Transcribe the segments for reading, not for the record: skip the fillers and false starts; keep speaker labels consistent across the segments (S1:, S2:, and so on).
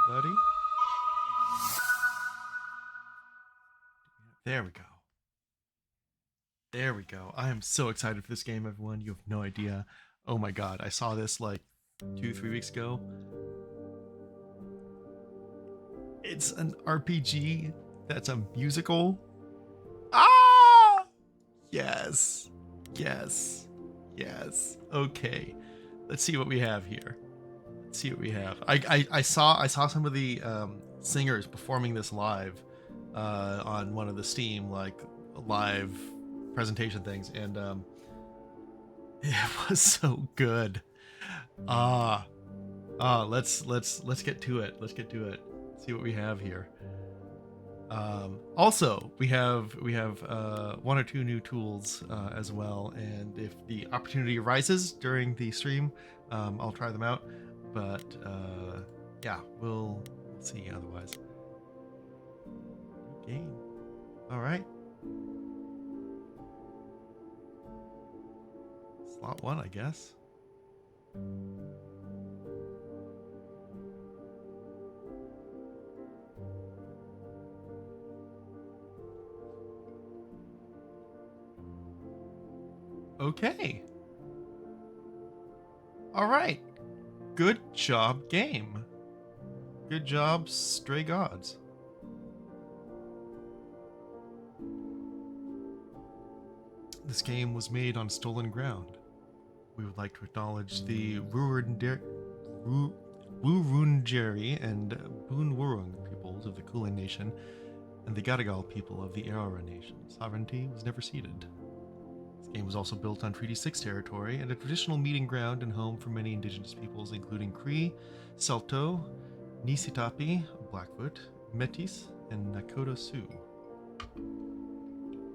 S1: buddy. There we go. There we go. I am so excited for this game, everyone. You have no idea. Oh my god, I saw this like 2-3 weeks ago. It's an RPG that's a musical. Ah! Yes. Yes. Yes. Okay. Let's see what we have here. Let's see what we have. I saw some of the singers performing this live on one of the Steam like live presentation things, and it was so good. Let's get to it. Let's get to it. See what we have here. Also, we have one or two new tools as well, and if the opportunity arises during the stream, I'll try them out. But yeah, we'll see otherwise. Game. All right. Slot 1, I guess. Okay. All right. Good job, game. Good job, Stray Gods. This game was made on stolen ground. We would like to acknowledge the Wurundjeri and Boonwurrung peoples of the Kulin Nation and the Gadigal people of the Arara Nation. Sovereignty was never ceded. This game was also built on Treaty 6 territory and a traditional meeting ground and home for many indigenous peoples, including Cree, Saulteaux, Nisitapi, Blackfoot, Métis, and Nakota Sioux.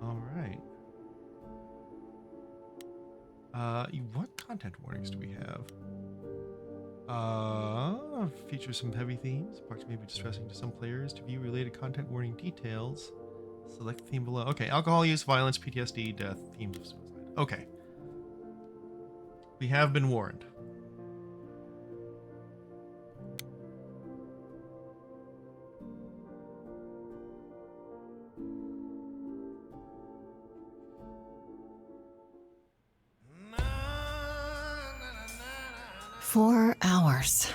S1: All right. What content warnings do we have? Features some heavy themes. Parts may be distressing to some players. To view related content warning details, select the theme below. Okay, alcohol use, violence, PTSD, death, themes of suicide. Okay. We have been warned.
S2: Four hours.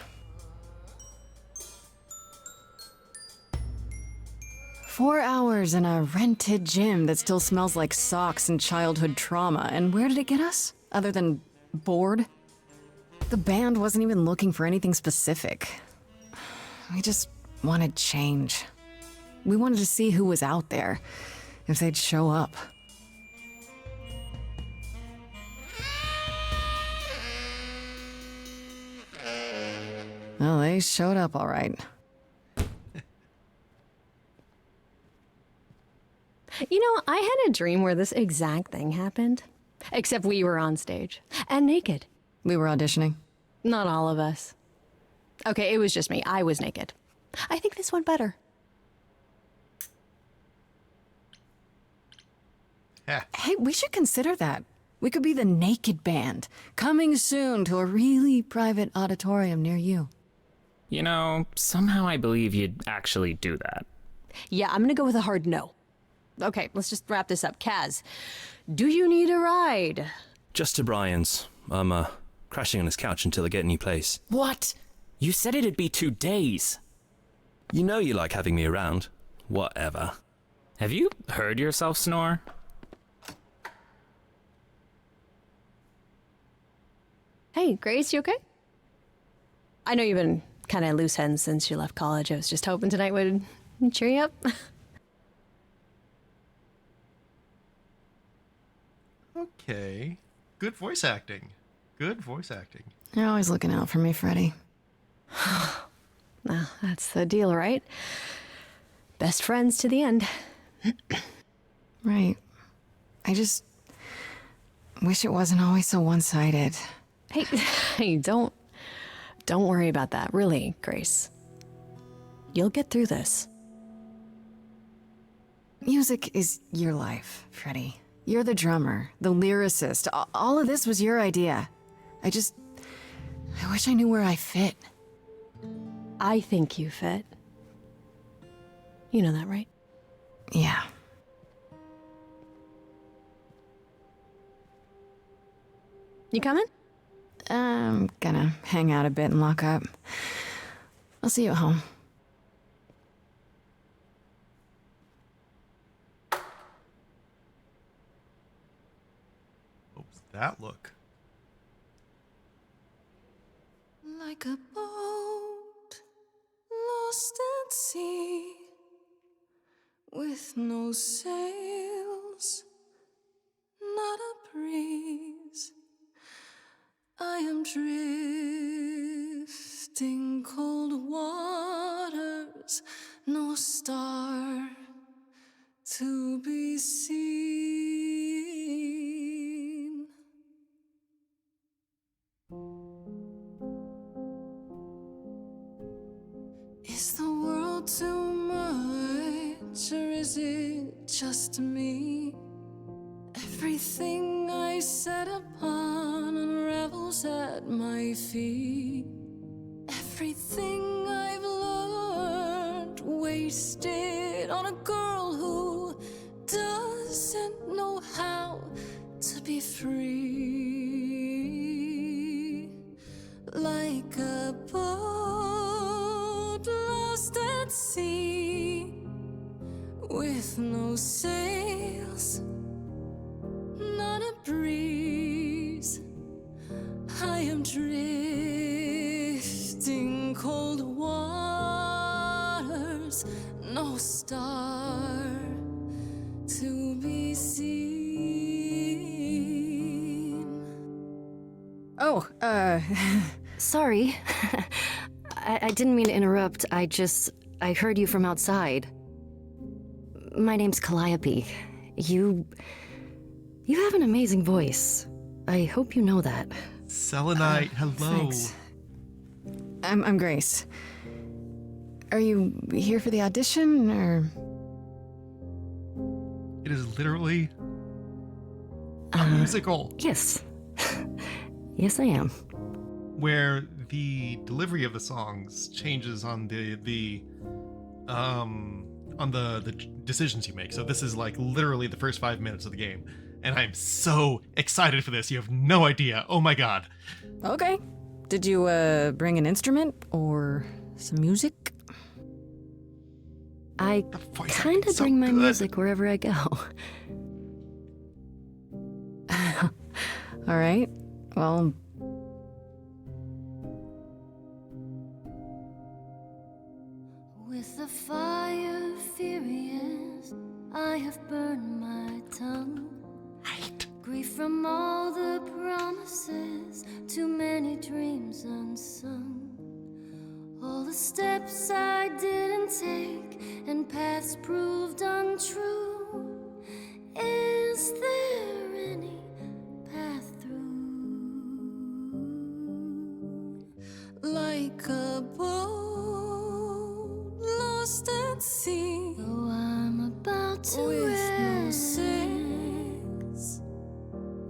S2: 4 hours in a rented gym that still smells like socks and childhood trauma. And where did it get us? Other than bored? The band wasn't even looking for anything specific. We just wanted change. We wanted to see who was out there, if they'd show up. Well, they showed up all right.
S3: You know, I had a dream where this exact thing happened. Except we were on stage. And naked.
S2: We were auditioning.
S3: Not all of us. Okay, it was just me. I was naked. I think this went better.
S1: Yeah.
S2: Hey, we should consider that. We could be the Naked Band, coming soon to a really private auditorium near you.
S4: You know, somehow I believe you'd actually do that.
S3: Yeah, I'm gonna go with a hard no. Okay, let's just wrap this up. Kaz, do you need a ride?
S5: Just to Brian's. I'm crashing on his couch until I get a new place.
S4: What? You said it'd be 2 days.
S5: You know you like having me around. Whatever.
S4: Have you heard yourself snore?
S3: Hey, Grace, you okay? I know you've been kind of loose ends since you left college. I was just hoping tonight would cheer you up.
S1: Okay. Good voice acting. Good voice acting.
S2: You're always looking out for me, Freddy.
S3: Well, that's the deal, right? Best friends to the end.
S2: Right. I just wish it wasn't always so one-sided.
S3: Hey, don't worry about that. Really, Grace. You'll get through this.
S2: Music is your life, Freddy. You're the drummer, the lyricist. All of this was your idea. I wish I knew where I fit.
S3: I think you fit. You know that, right?
S2: Yeah.
S3: You coming?
S2: I'm gonna hang out a bit and lock up. I'll see you at home.
S1: What's that look?
S2: Like a boat lost at sea, with no sails, not a breeze. I am drifting cold waters, no star to be seen. Is the world too much, or is it just me? Everything I set upon unravels at my feet. Everything I've learned wasted on a girl who doesn't know how to be free. Like a boat lost at sea, with no sails, not a breeze. I am drifting cold waters, no star to be seen. Oh,
S6: Sorry. I didn't mean to interrupt. I heard you from outside. My name's Calliope. You have an amazing voice. I hope you know that.
S1: Selenite, hello.
S2: thanks. I'm Grace. Are you here for the audition, or?
S1: It is literally a musical
S6: Yes. Yes, I am.
S1: where the delivery of the songs changes on the decisions you make. So this is like literally the first 5 minutes of the game, and I'm so excited for this. You have no idea. Oh my god.
S2: Okay. Did you, bring an instrument or some music?
S6: I
S1: The voice
S6: kind
S1: acting's
S6: of
S1: so
S6: bring my
S1: good.
S6: music wherever I go.
S2: All right. Well,
S7: With the fire furious, I have burned my tongue.
S1: Right.
S7: Grief from all the promises, too many dreams unsung. All the steps I didn't take and paths proved untrue. Is there any path through?
S2: like a boat lost at sea,
S7: Though I'm about to
S2: with no
S7: rest,
S2: sails,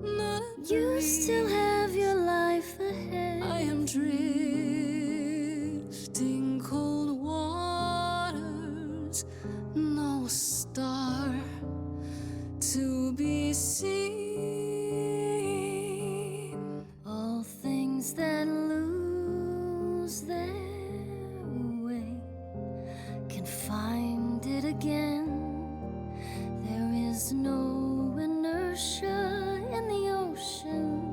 S2: not a
S7: you
S2: breeze.
S7: still have your life ahead.
S2: I am drifting cold waters, no star to be seen.
S7: All things that lose their way can find it again. There is no inertia in the ocean.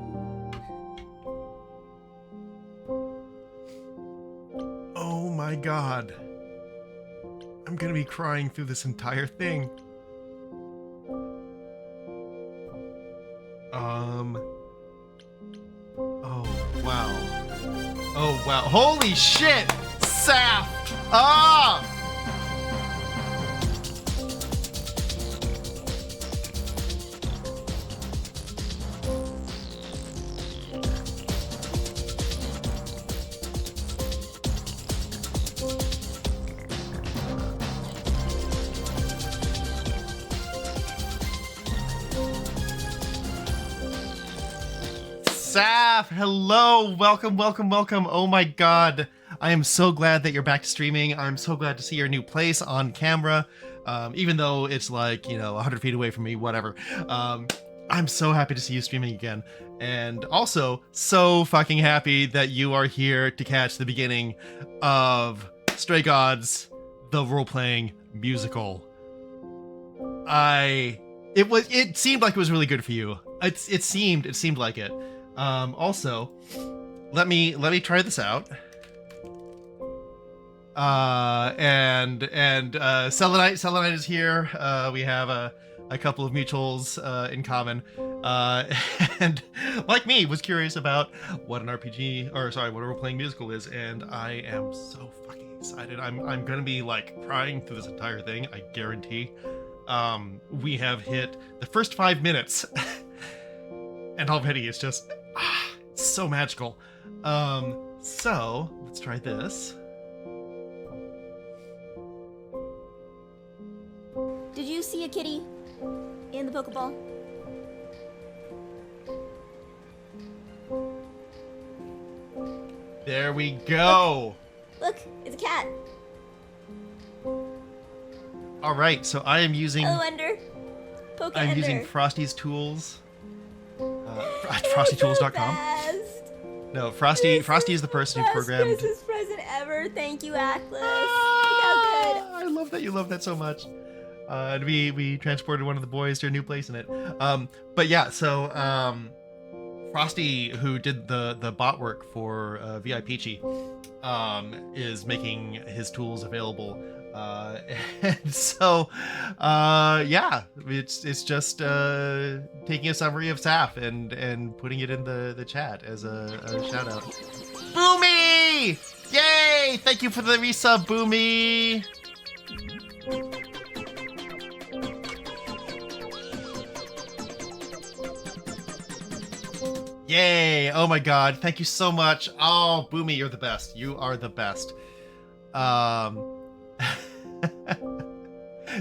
S1: Oh my god. I'm gonna be crying through this entire thing. Oh, wow. Oh, wow. Holy shit! Saf! Ah! Saf, hello, welcome. Oh my god, I am so glad that you're back to streaming. I'm so glad to see your new place on camera. Even though it's like, 100 feet away from me, whatever. I'm so happy to see you streaming again. And also, so fucking happy that you are here to catch the beginning of Stray Gods, the role-playing musical. It seemed like it was really good for you. It seemed like it. Also, let me try this out. Selenite is here. We have a couple of mutuals in common, and like me, was curious about what an RPG, what a role-playing musical is, and I am so fucking excited. I'm gonna be like crying through this entire thing, I guarantee. We have hit the first 5 minutes, and already it's just it's so magical. So let's try this.
S8: Did you see a kitty in the Pokeball?
S1: There we go.
S8: Look, it's a cat.
S1: All right, so I am using.
S8: Hello, Ender. Poke
S1: I'm
S8: Ender.
S1: using Frosty's tools. FrostyTools.com.
S8: Best.
S1: No, Frosty is the person who programmed.
S8: Best Christmas present ever. Thank you, Atlas. Look how
S1: I love that you love that so much. And we transported one of the boys to a new place in it. But yeah, so Frosty, who did the bot work for VI Peachy, is making his tools available. And so yeah, it's just taking a summary of SAF and putting it in the chat as a shout out. Boomy! Yay! Thank you for the resub, Boomy! Yay! Oh my god, thank you so much. Oh, Boomy, you're the best. You are the best.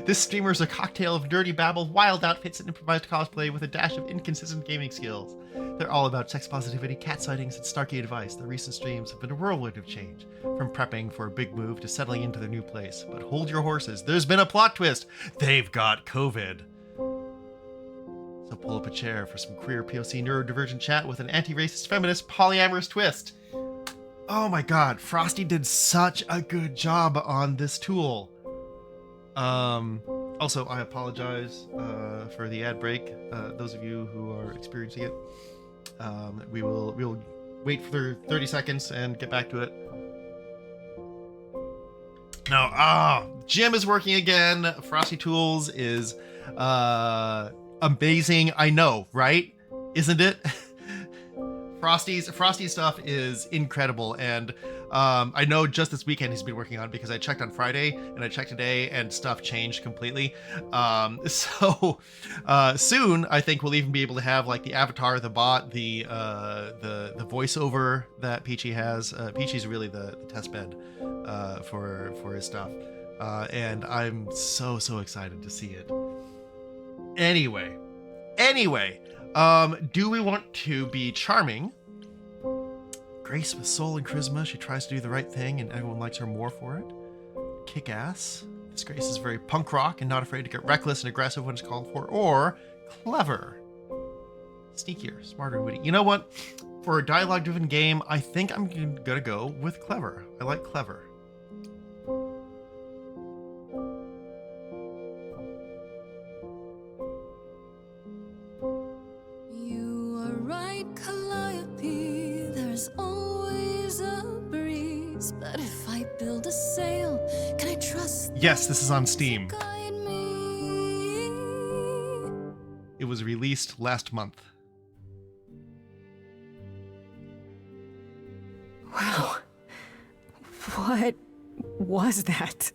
S1: This streamer is a cocktail of nerdy babble, wild outfits, and improvised cosplay with a dash of inconsistent gaming skills. They're all about sex positivity, cat sightings, and snarky advice. The recent streams have been a whirlwind of change, from prepping for a big move to settling into their new place. But hold your horses, there's been a plot twist. They've got COVID. So pull up a chair for some queer POC neurodivergent chat with an anti-racist feminist polyamorous twist. Oh my god, Frosty did such a good job on this tool. Also, I apologize for the ad break. Those of you who are experiencing it, we'll wait for 30 seconds and get back to it. Now, Jim is working again. Frosty Tools is amazing. I know, right? Isn't it? Frosty's stuff is incredible, and I know just this weekend he's been working on it because I checked on Friday and I checked today and stuff changed completely. So soon I think we'll even be able to have like the avatar, the bot, the voiceover that Peachy has. Peachy's really the test bed for his stuff, and I'm so excited to see it. Anyway, do we want to be charming? Grace with soul and charisma. She tries to do the right thing and everyone likes her more for it. Kick ass. This Grace is very punk rock and not afraid to get reckless and aggressive when it's called for. Or clever. Sneakier, smarter, witty. You know what? For a dialogue-driven game, I think I'm gonna go with clever. I like clever.
S7: You are right, Calliope. There's always a breeze. But if I build a sail, can I trust?
S1: Yes, this is on Steam.
S7: Guide me.
S1: It was released last month.
S2: Wow. What was that?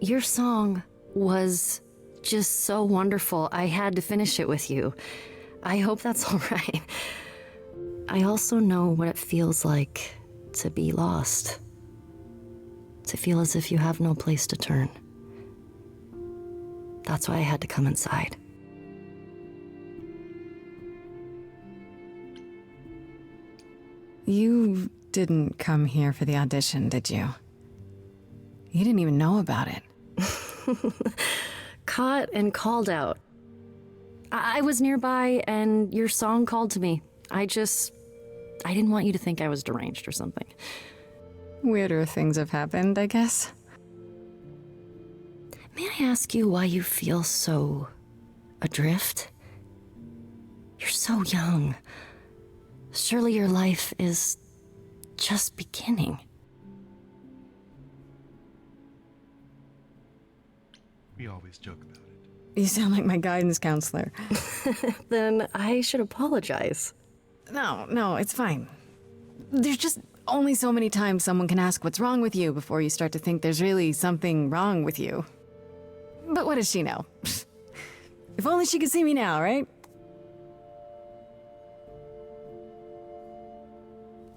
S6: Your song was just so wonderful. I had to finish it with you. I hope that's all right. I also know what it feels like to be lost. To feel as if you have no place to turn. That's why I had to come inside.
S2: You didn't come here for the audition, did you? You didn't even know about it.
S6: Caught and called out. I was nearby and your song called to me. I didn't want you to think I was deranged or something.
S2: Weirder things have happened, I guess.
S6: May I ask you why you feel so adrift? You're so young. Surely your life is just beginning.
S1: We always joke about it.
S2: You sound like my guidance counselor.
S6: Then I should apologize.
S2: No, it's fine. There's just only so many times someone can ask what's wrong with you before you start to think there's really something wrong with you. But what does she know? If only she could see me now, right?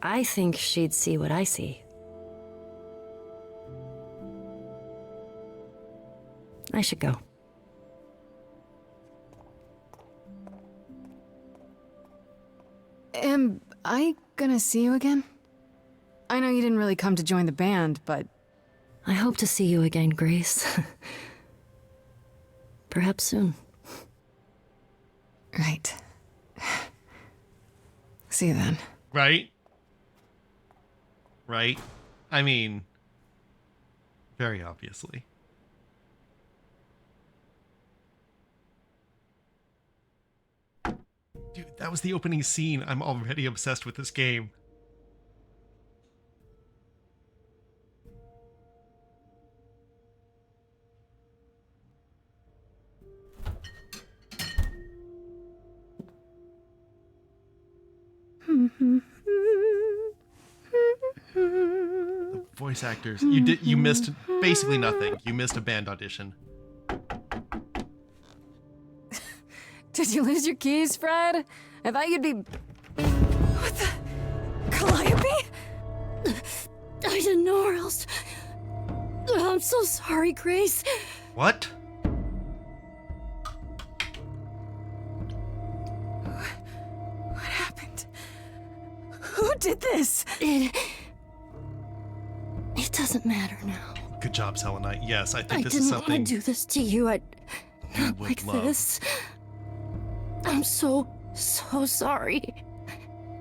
S6: I think she'd see what I see. I should go.
S2: Am I gonna see you again? I know you didn't really come to join the band, but
S6: I hope to see you again, Grace. Perhaps soon.
S2: right. See you then.
S1: Right? Right? I mean, very obviously. Dude, that was the opening scene. I'm already obsessed with this game. The voice actors. You missed basically nothing. You missed a band audition.
S2: Did you lose your keys, Fred? I thought you'd be... What the... Calliope?
S6: I didn't know or else. I'm so sorry, Grace.
S1: What?
S2: What happened? Who did this?
S6: It doesn't matter now.
S1: Good job, Selenite. Yes, I think
S6: I
S1: this
S6: didn't
S1: is
S6: want
S1: something
S6: to do this to you.
S1: you
S6: Not
S1: would
S6: like
S1: love.
S6: this. I'm so sorry.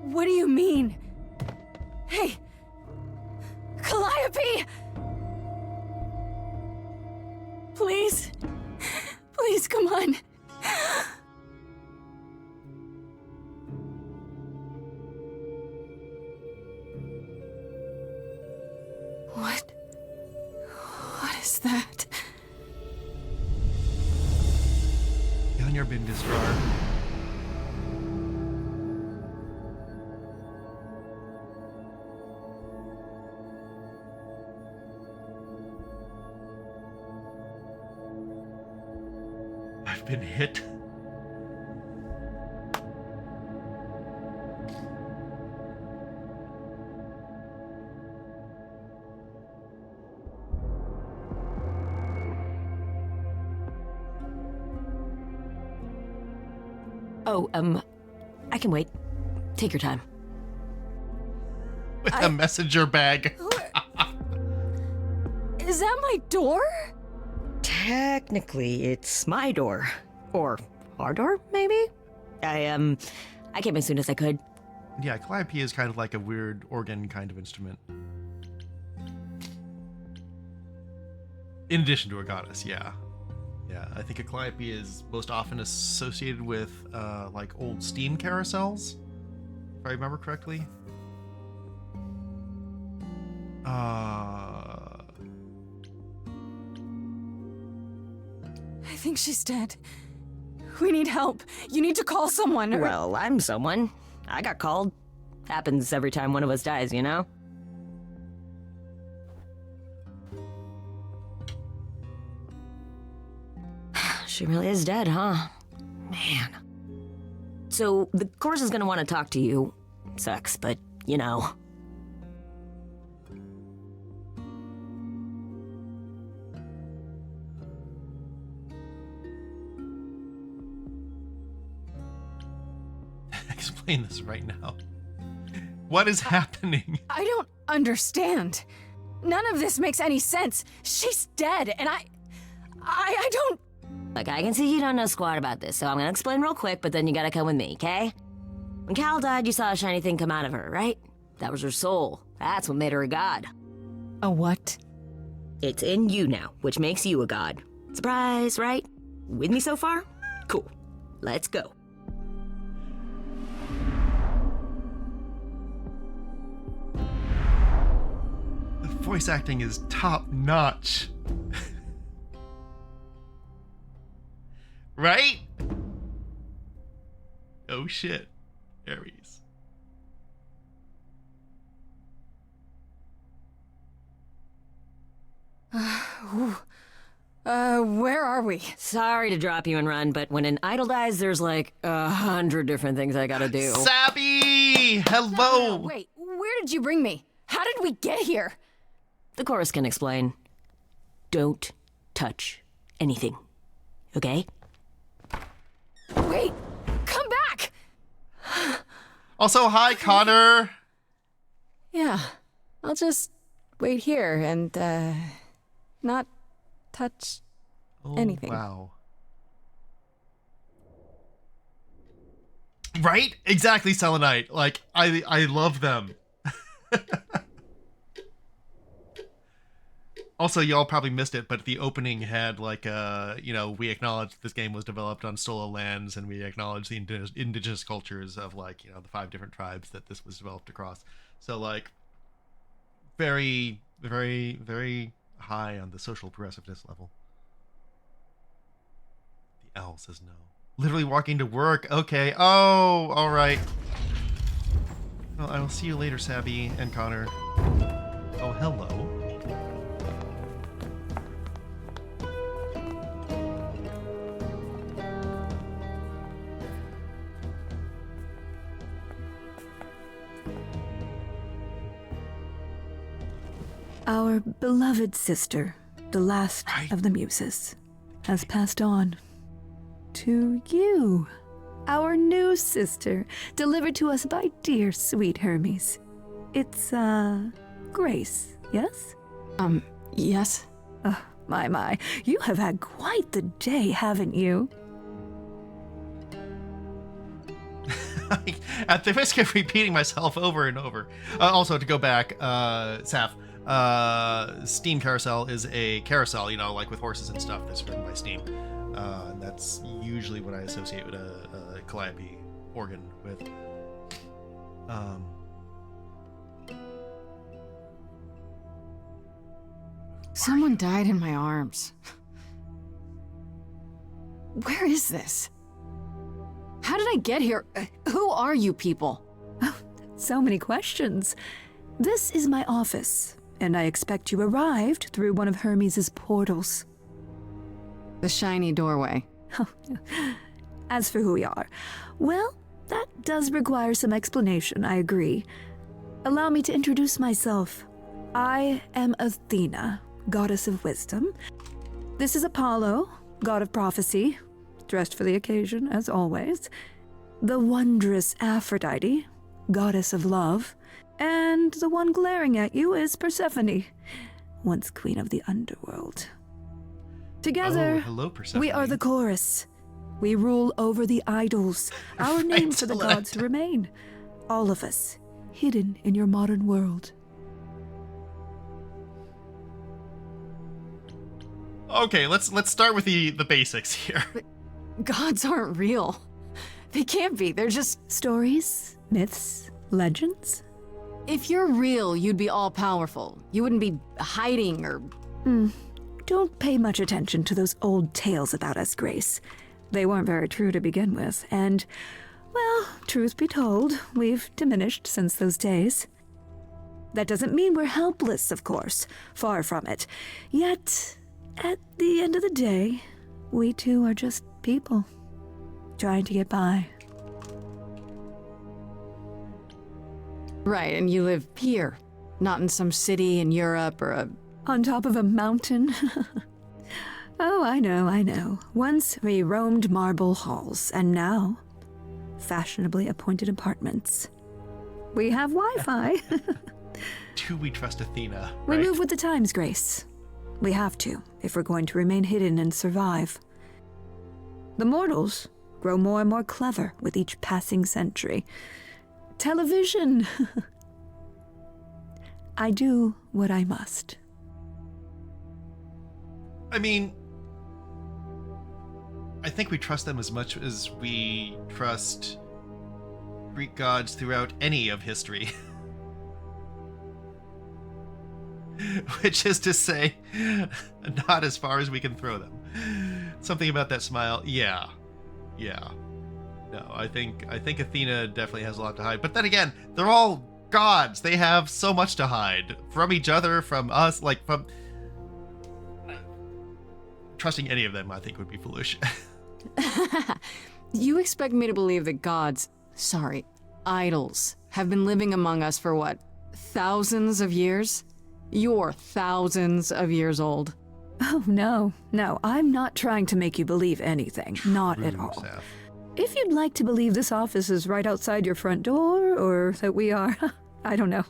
S2: What do you mean? Hey! Calliope! Please? Please, come on. What is that?
S1: Yanya Bindisrar. I've been hit.
S6: Oh, I can wait. Take your time.
S1: With a messenger bag.
S2: Is that my door?
S9: Technically, it's my door. Or our door, maybe? I came as soon as I could.
S1: Yeah, Calliope is kind of like a weird organ kind of instrument. In addition to a goddess, yeah. Yeah, I think a Calliope is most often associated with like old steam carousels, if I remember correctly.
S2: I think she's dead. We need help. You need to call someone.
S9: Well, I'm someone. I got called. Happens every time one of us dies, you know? She really is dead, huh? Man. So, the course is gonna want to talk to you. Sucks, but, you know.
S1: Explain this right now. What is happening?
S2: I don't understand. None of this makes any sense. She's dead, and I don't.
S9: Look, I can see you don't know squat about this, so I'm gonna explain real quick, but then you gotta come with me, okay? When Cal died, you saw a shiny thing come out of her, right? That was her soul. That's what made her a god.
S2: A what?
S9: It's in you now, which makes you a god. Surprise, right? With me so far? Cool. Let's go.
S1: The voice acting is top notch. Right? Oh shit. Ares.
S2: Where are we?
S9: Sorry to drop you and run, but when an idol dies, there's like 100 different things I gotta do.
S1: Sabby! Hello!
S2: Wait, where did you bring me? How did we get here?
S9: The chorus can explain. Don't touch anything. Okay?
S2: Wait, come back!
S1: Also, hi, Connor!
S2: Yeah, I'll just wait here and, not touch anything.
S1: Wow. Right? Exactly, Selenite. Like, I love them. Also, y'all probably missed it, but the opening had like, we acknowledged this game was developed on Solo lands, and we acknowledged the indigenous cultures of the 5 different tribes that this was developed across. So like, very, very, very high on the social progressiveness level. The owl says no. Literally walking to work. Okay. Oh, all right. Well, I will see you later, Sabby and Connor. Oh, hello.
S10: Our beloved sister, the last of the muses, has passed on. To you, our new sister, delivered to us by dear sweet Hermes. It's, Grace, yes?
S2: Yes?
S10: My, you have had quite the day, haven't you?
S1: At the risk of repeating myself over and over. Also, to go back, Saf, Steam Carousel is a carousel, like with horses and stuff that's run by Steam. And that's usually what I associate with a Calliope organ with.
S2: Someone died in my arms. Where is this? How did I get here? Who are you people?
S10: Oh, so many questions. This is my office, and I expect you arrived through one of Hermes' portals.
S2: The shiny doorway.
S10: As for who we are, well, that does require some explanation, I agree. Allow me to introduce myself. I am Athena, goddess of wisdom. This is Apollo, god of prophecy, dressed for the occasion, as always. The wondrous Aphrodite, goddess of love. And the one glaring at you is Persephone, once queen of the underworld. Together,
S1: hello, Persephone.
S10: We are the chorus. We rule over the idols. Our names are the gods who remain. All of us, hidden in your modern world.
S1: Okay, let's start with the basics here.
S2: But gods aren't real. They can't be. They're just
S10: stories, myths, legends.
S2: If you're real, you'd be all-powerful. You wouldn't be hiding or...
S10: Don't pay much attention to those old tales about us, Grace. They weren't very true to begin with, and, well, truth be told, we've diminished since those days. That doesn't mean we're helpless, of course. Far from it. Yet, at the end of the day, we too are just people, trying to get by.
S2: Right, and you live here, not in some city in Europe or a...
S10: On top of a mountain? Oh, I know. Once we roamed marble halls, and now, fashionably appointed apartments. We have Wi-Fi.
S1: Do we trust Athena?
S10: We
S1: right?
S10: move with the times, Grace. We have to, if we're going to remain hidden and survive. The mortals grow more and more clever with each passing century. Television! I do what I must.
S1: I mean, I think we trust them as much as we trust Greek gods throughout any of history. Which is to say, not as far as we can throw them. Something about that smile, yeah. No, I think Athena definitely has a lot to hide. But then again, they're all gods. They have so much to hide from each other, from us, like from trusting any of them, I think would be foolish.
S2: You expect me to believe that gods, sorry, idols, have been living among us for what, thousands of years? You're thousands of years old.
S10: Oh, no, I'm not trying to make you believe anything. Not at all.
S1: Seth.
S10: If you'd like to believe this office is right outside your front door, or that we are, I don't know,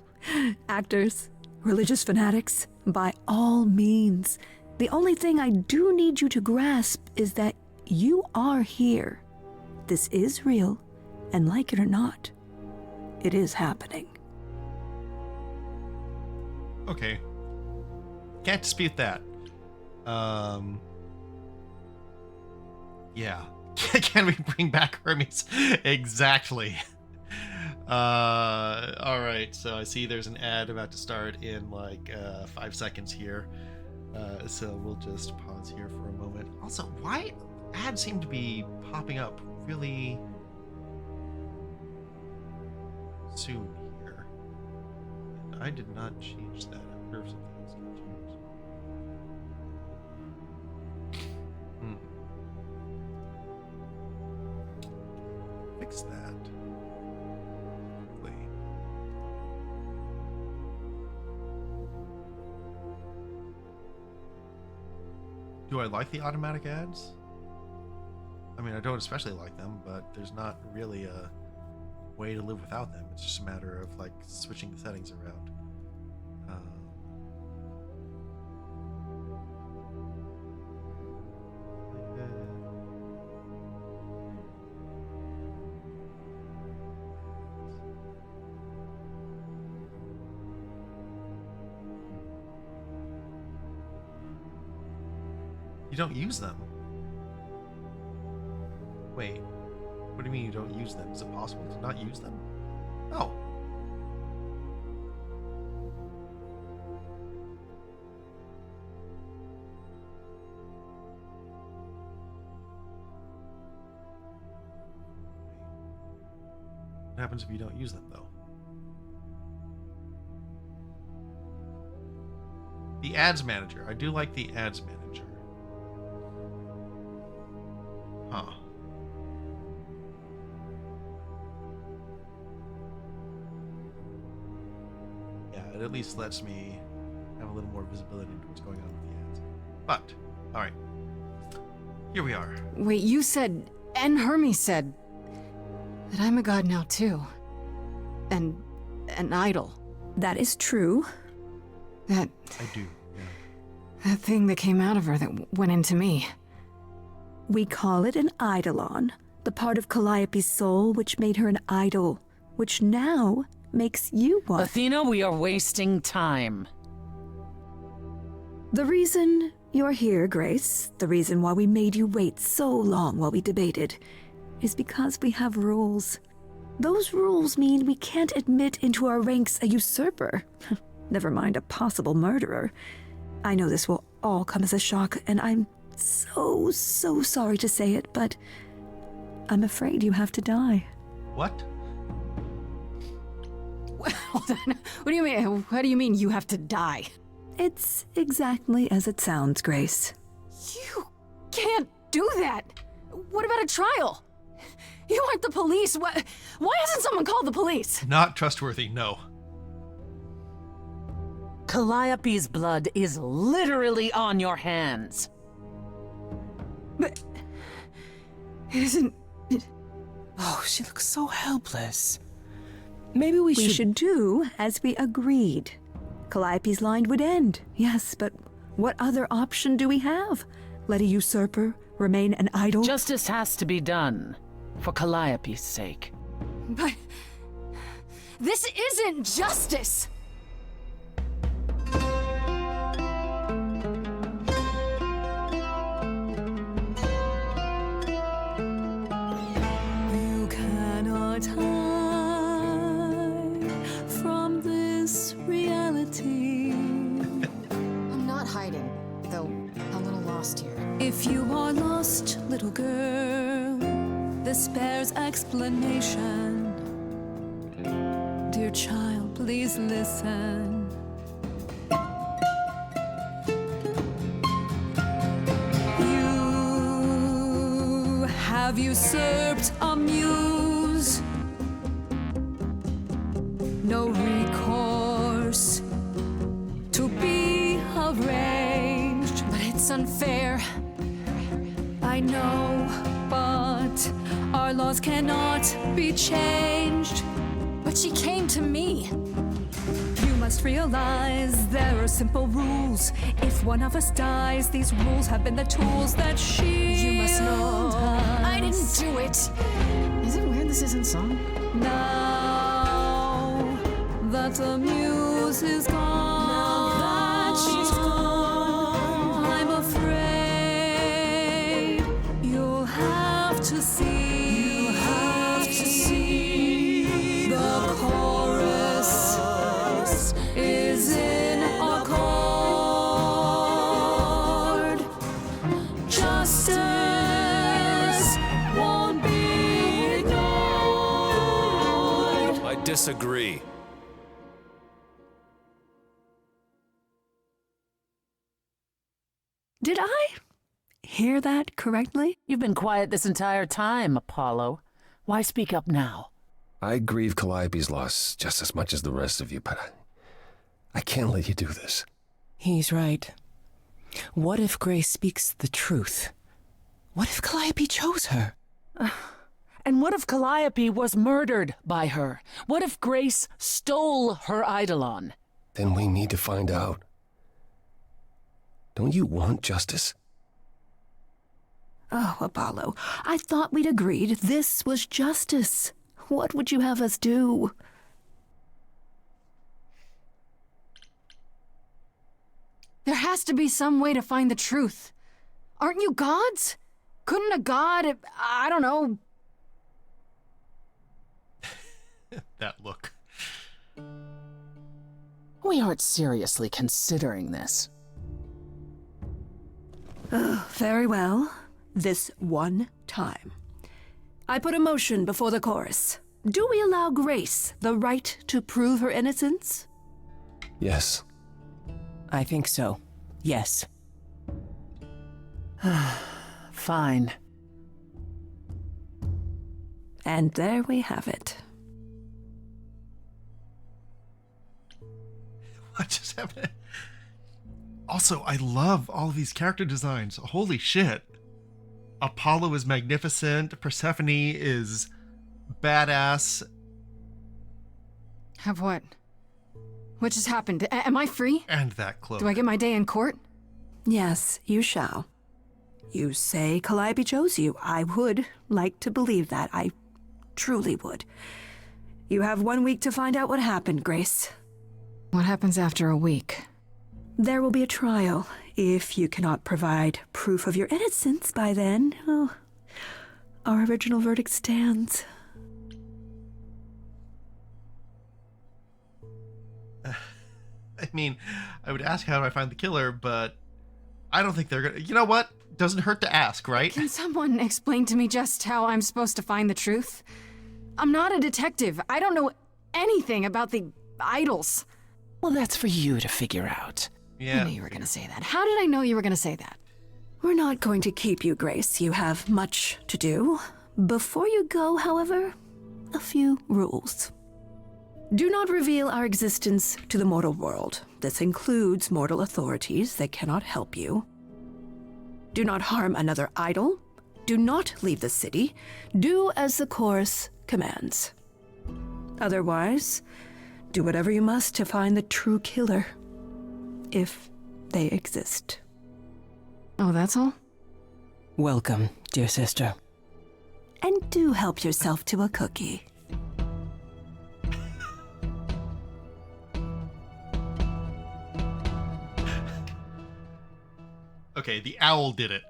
S10: actors, religious fanatics, by all means. The only thing I do need you to grasp is that you are here. This is real, and like it or not, it is happening.
S1: Okay. Can't dispute that. Yeah. Can we bring back Hermes? Exactly. All right. So I see there's an ad about to start in like 5 seconds here. So we'll just pause here for a moment. Also, why ads seem to be popping up really soon here? I did not change that. I wonder if something else got changed. Fix that. Hopefully. Do I like the automatic ads? I mean, I don't especially like them, but there's not really a way to live without them. It's just a matter of like switching the settings around. You don't use them. Wait, what do you mean you don't use them? Is it possible to not use them? Oh. What happens if you don't use them, though? The ads manager. I do like the ads manager. Huh. Yeah, it at least lets me have a little more visibility into what's going on with the ads. But, alright. Here we are.
S2: Wait, you said, and Hermes said, that I'm a god now too. And an idol.
S10: That is true.
S2: That
S1: I do, yeah.
S2: that thing that came out of her that went into me.
S10: We call it an eidolon, the part of Calliope's soul which made her an idol, which now makes you one.
S11: Athena, we are wasting time.
S10: The reason you're here, Grace, the reason why we made you wait so long while we debated, is because we have rules. Those rules mean we can't admit into our ranks a usurper, never mind a possible murderer. I know this will all come as a shock, and I'm so sorry to say it, but I'm afraid you have to die.
S1: What?
S2: Hold on. What do you mean? What do you mean you have to die?
S10: It's exactly as it sounds, Grace.
S2: You can't do that. What about a trial? You aren't the police. Why hasn't someone called the police?
S1: Not trustworthy, no.
S11: Calliope's blood is literally on your hands.
S2: But it isn't.
S11: Oh, she looks so helpless.
S12: Maybe we
S10: We should do as we agreed. Calliope's line would end, yes, but what other option do we have? Let a usurper remain an idol?
S11: Justice has to be done, for Calliope's sake.
S2: But this isn't justice!
S7: You cannot hide from this reality.
S2: I'm not hiding, though a little lost here.
S7: If you are lost, little girl, this bears explanation. Dear child, please listen. You have usurped a muse. No recourse to be arranged.
S2: But it's unfair.
S7: I know, but our laws cannot be changed.
S2: But she came to me.
S7: You must realize there are simple rules. If one of us dies, these rules have been the tools that
S2: You must know
S7: us.
S2: I didn't do it. Is it weird this isn't song?
S7: Now that the muse is gone, I'm afraid you'll have to see. The chorus is in accord. Justice won't be ignored.
S5: I disagree.
S10: Did I hear that correctly?
S11: You've been quiet this entire time, Apollo. Why speak up now?
S13: I grieve Calliope's loss just as much as the rest of you, but I can't let you do this.
S12: He's right. What if Grace speaks the truth? What if Calliope chose her?
S11: And what if Calliope was murdered by her? What if Grace stole her Eidolon?
S13: Then we need to find out. Don't you want justice?
S10: Oh, Apollo, I thought we'd agreed this was justice. What would you have us do?
S2: There has to be some way to find the truth. Aren't you gods? Couldn't a god, I don't know...
S1: That look.
S11: We aren't seriously considering this.
S10: Very well. This one time. I put a motion before the chorus. Do we allow Grace the right to prove her innocence?
S13: Yes.
S12: I think so. Yes.
S11: Fine.
S10: And there we have it.
S1: What just happened? Also, I love all of these character designs. Holy shit. Apollo is magnificent. Persephone is badass.
S2: Have what? What just happened? Am I free?
S1: And that cloak.
S2: Do I get my day in court?
S10: Yes, you shall. You say Calliope chose you. I would like to believe that. I truly would. You have 1 week to find out what happened, Grace.
S2: What happens after a week?
S10: There will be a trial. If you cannot provide proof of your innocence by then, oh, our original verdict stands.
S1: I mean, I would ask how do I find the killer, but I don't think they're gonna... You know what? Doesn't hurt to ask, right?
S2: Can someone explain to me just how I'm supposed to find the truth? I'm not a detective. I don't know anything about the idols.
S12: Well, that's for you to figure out.
S1: Yeah.
S2: I knew you were gonna say that. How did I know you were gonna say that?
S10: We're not going to keep you, Grace. You have much to do. Before you go, however, a few rules. Do not reveal our existence to the mortal world. This includes mortal authorities that cannot help you. Do not harm another idol. Do not leave the city. Do as the chorus commands. Otherwise, do whatever you must to find the true killer. If they exist.
S2: Oh, that's all?
S12: Welcome, dear sister.
S10: And do help yourself to a cookie.
S1: Okay, the owl did it.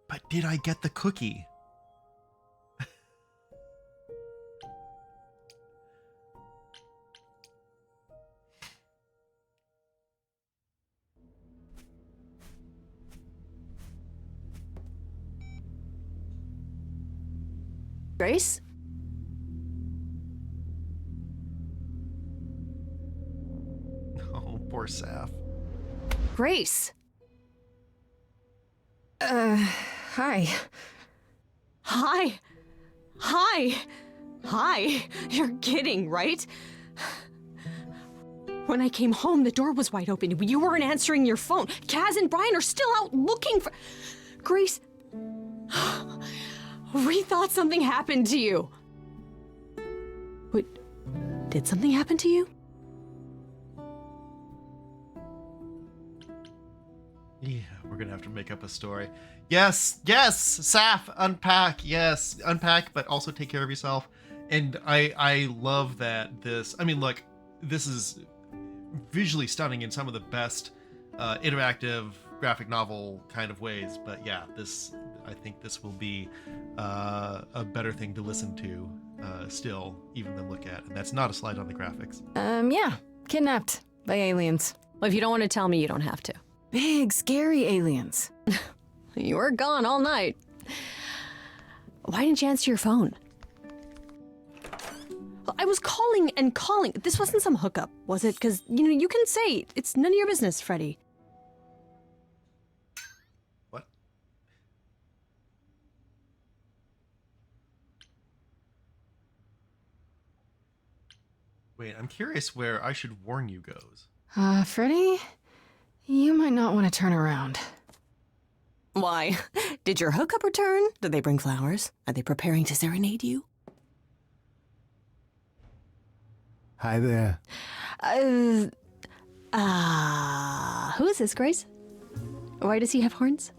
S1: But did I get the cookie?
S3: Grace?
S1: Oh, poor Saf.
S3: Grace!
S2: Hi.
S3: Hi! Hi! Hi! You're kidding, right? When I came home, the door was wide open. You weren't answering your phone. Kaz and Brian are still out looking for... Grace... We thought something happened to you. Wait, did something happen to you?
S1: Yeah, we're gonna have to make up a story. Yes, Saf, unpack, yes, unpack, but also take care of yourself. And I love that this, I mean, look, this is visually stunning in some of the best interactive graphic novel kind of ways, but yeah, I think this will be a better thing to listen to still, even than look at, and that's not a slide on the graphics.
S2: Yeah, kidnapped by aliens.
S3: Well, if you don't want to tell me, you don't have to.
S2: Big, scary aliens.
S3: You were gone all night. Why didn't you answer your phone? I was calling and calling. This wasn't some hookup, was it? Because, you can say it's none of your business, Freddy.
S1: What? Wait, I'm curious where I should warn you goes.
S2: Freddy? You might not want to turn around.
S3: Why? Did your hookup return? Did they bring flowers? Are they preparing to serenade you?
S14: Hi there.
S3: Who is this, Grace? Why does he have horns?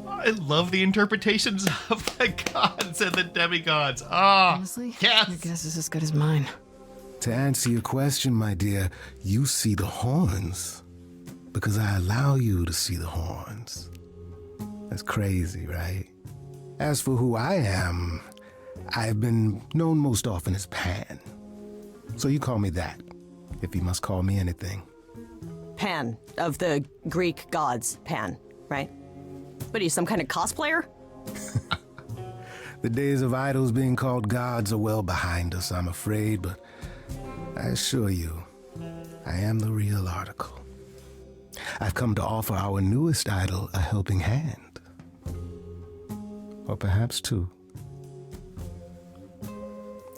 S1: I love the interpretations of the gods and the demigods. Ah,
S2: honestly,
S1: yes.
S2: Your guess is as good as mine.
S14: To answer your question, my dear, you see the horns because I allow you to see the horns. That's crazy, right? As for who I am, I've been known most often as Pan. So you call me that, if you must call me anything.
S3: Pan, of the Greek gods, Pan, right? What are you, some kind of cosplayer?
S14: The days of idols being called gods are well behind us, I'm afraid, but I assure you, I am the real article. I've come to offer our newest idol a helping hand. Or perhaps two.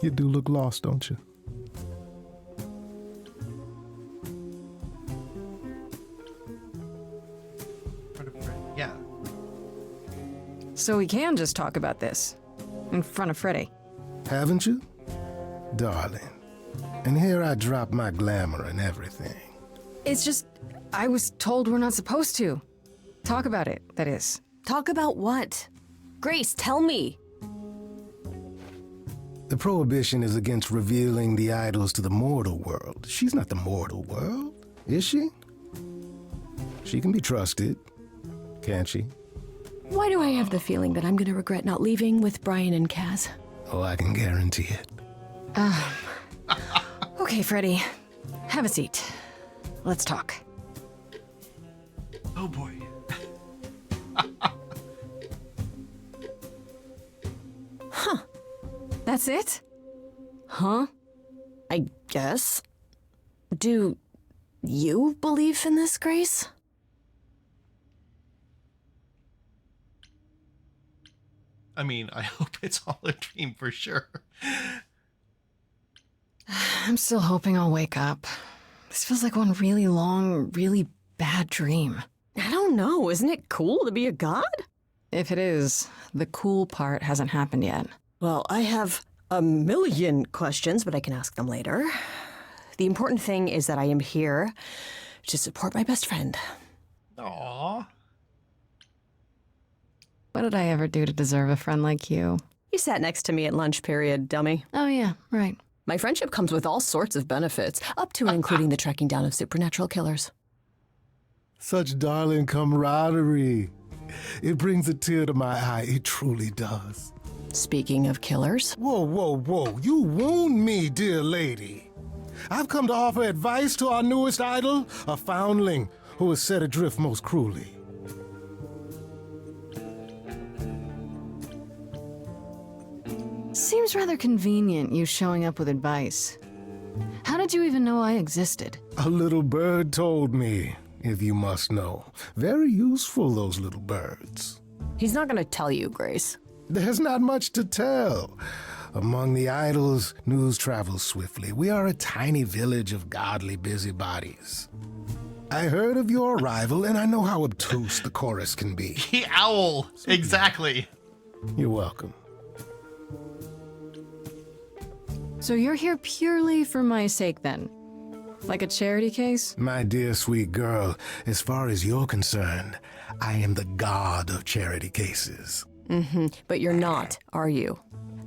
S14: You do look lost, don't you?
S1: Yeah.
S2: So we can just talk about this in front of Freddy.
S14: Haven't you? Darling. And here I drop my glamour and everything.
S2: It's just, I was told we're not supposed to. Talk about it, that is.
S3: Talk about what? Grace, tell me.
S14: The prohibition is against revealing the idols to the mortal world. She's not the mortal world, is she? She can be trusted, can't she?
S3: Why do I have the feeling that I'm gonna regret not leaving with Brian and Kaz?
S14: Oh, I can guarantee it.
S2: Okay, Freddy. Have a seat. Let's talk.
S1: Oh boy.
S3: Huh.
S2: That's it?
S3: Huh? I guess. Do you believe in this, Grace?
S1: I mean, I hope it's all a dream for sure.
S2: I'm still hoping I'll wake up. This feels like one really long, really bad dream?
S3: I don't know. Isn't it cool to be a god?
S2: If it is, the cool part hasn't happened yet.
S3: Well, I have a million questions, but I can ask them later. The important thing is that I am here to support my best friend.
S1: Aww.
S2: What did I ever do to deserve a friend like you?
S3: You sat next to me at lunch period, dummy.
S2: Oh, yeah, right.
S3: My friendship comes with all sorts of benefits, up to and including the tracking down of supernatural killers.
S14: Such darling camaraderie. It brings a tear to my eye. It truly does.
S3: Speaking of killers.
S14: Whoa, whoa, whoa. You wound me, dear lady. I've come to offer advice to our newest idol, a foundling who was set adrift most cruelly.
S2: Seems rather convenient, you showing up with advice. How did you even know I existed?
S14: A little bird told me, if you must know. Very useful, those little birds.
S3: He's not gonna tell you, Grace.
S14: There's not much to tell. Among the idols, news travels swiftly. We are a tiny village of godly busybodies. I heard of your arrival, and I know how obtuse the chorus can be.
S1: The owl. Exactly.
S14: You're welcome.
S2: So you're here purely for my sake, then? Like a charity case?
S14: My dear sweet girl, as far as you're concerned, I am the god of charity cases.
S3: Mm-hmm. But you're not, are you?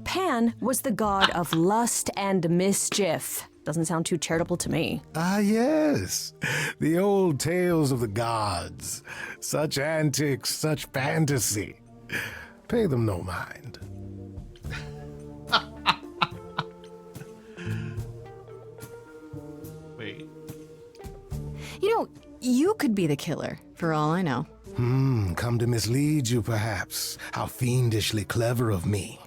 S3: Pan was the god of lust and mischief. Doesn't sound too charitable to me.
S14: Ah, yes. The old tales of the gods. Such antics, such fantasy. Pay them no mind.
S1: Wait.
S2: You know, you could be the killer, for all I know.
S14: Come to mislead you, perhaps. How fiendishly clever of me.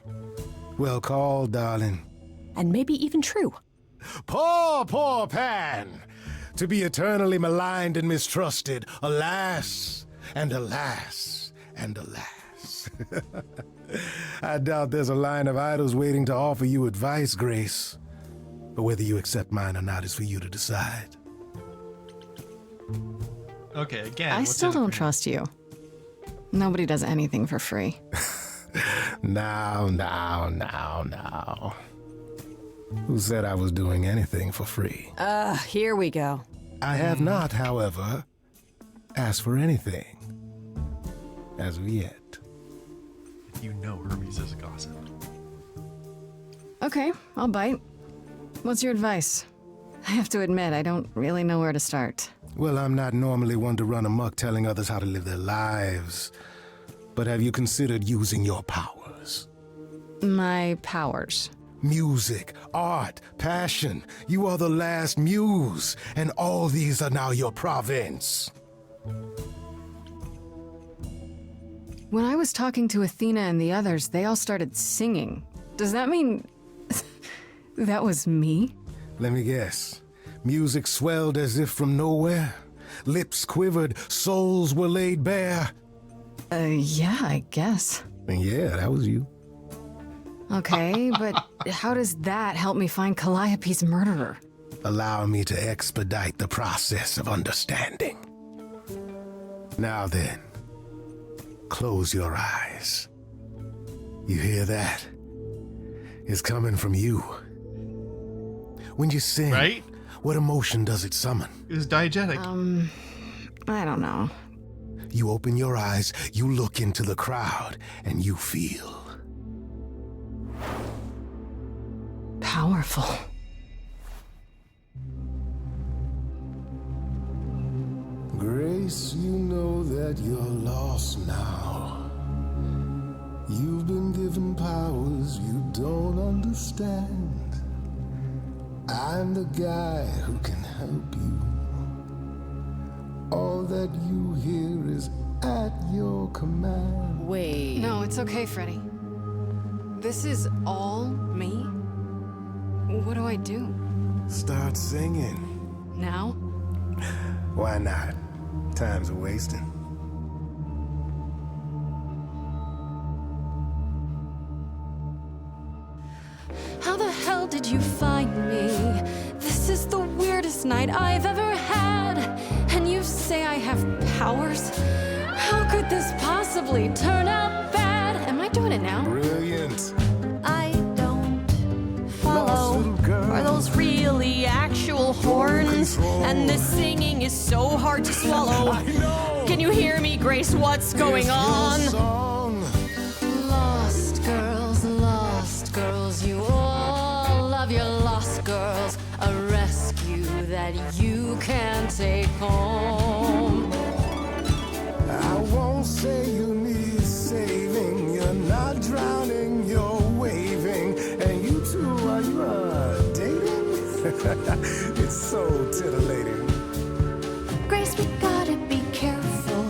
S14: Well called, darling.
S3: And maybe even true.
S14: Poor, poor Pan! To be eternally maligned and mistrusted. Alas, and alas, and alas. I doubt there's a line of idols waiting to offer you advice, Grace. But whether you accept mine or not is for you to decide.
S1: Okay, again.
S2: I still don't trust you. Nobody does anything for free.
S14: Now. Who said I was doing anything for free?
S3: Here we go.
S14: I have not, however, asked for anything. As of yet.
S1: You know Hermes is a gossip.
S2: Okay, I'll bite. What's your advice? I have to admit, I don't really know where to start.
S14: Well, I'm not normally one to run amok telling others how to live their lives. But have you considered using your powers?
S2: My powers?
S14: Music, art, passion. You are the last muse, and all these are now your province.
S2: When I was talking to Athena and the others, they all started singing. Does that mean that was me?
S14: Let me guess. Music swelled as if from nowhere. Lips quivered, souls were laid bare.
S2: Yeah, I guess.
S14: And yeah, that was you.
S2: Okay, but how does that help me find Calliope's murderer?
S14: Allow me to expedite the process of understanding. Now then, close your eyes. You hear that? It's coming from you. When you sing,
S1: right?
S14: What emotion does it summon?
S1: It was diegetic.
S2: I don't know.
S14: You open your eyes, you look into the crowd, and you feel
S2: powerful.
S14: Grace, you know that you're lost now. You've been given powers you don't understand. I'm the guy who can help you. All that you hear is at your command.
S3: Wait.
S2: No, it's okay, Freddy. This is all me? What do I do?
S14: Start singing.
S2: Now?
S14: Why not? Time's a wasting.
S7: How the hell did you find me? This is the weirdest night I've ever had. And you say I
S2: have powers? How could this possibly turn out bad? Am I doing it now?
S14: Brilliant.
S3: I don't follow.
S14: Lost little girl.
S3: Are those really actual horns? And this singing is so hard to swallow.
S14: I know.
S3: Can you hear me, Grace? What's going
S14: It's your
S3: on?
S14: song.
S2: Lost girls, you all love your lost girls. A rescue that you can take home.
S14: I won't say you need saving. You're not drowning, you're waving. And you two, are you dating? It's so titillating.
S7: Grace, we gotta be careful.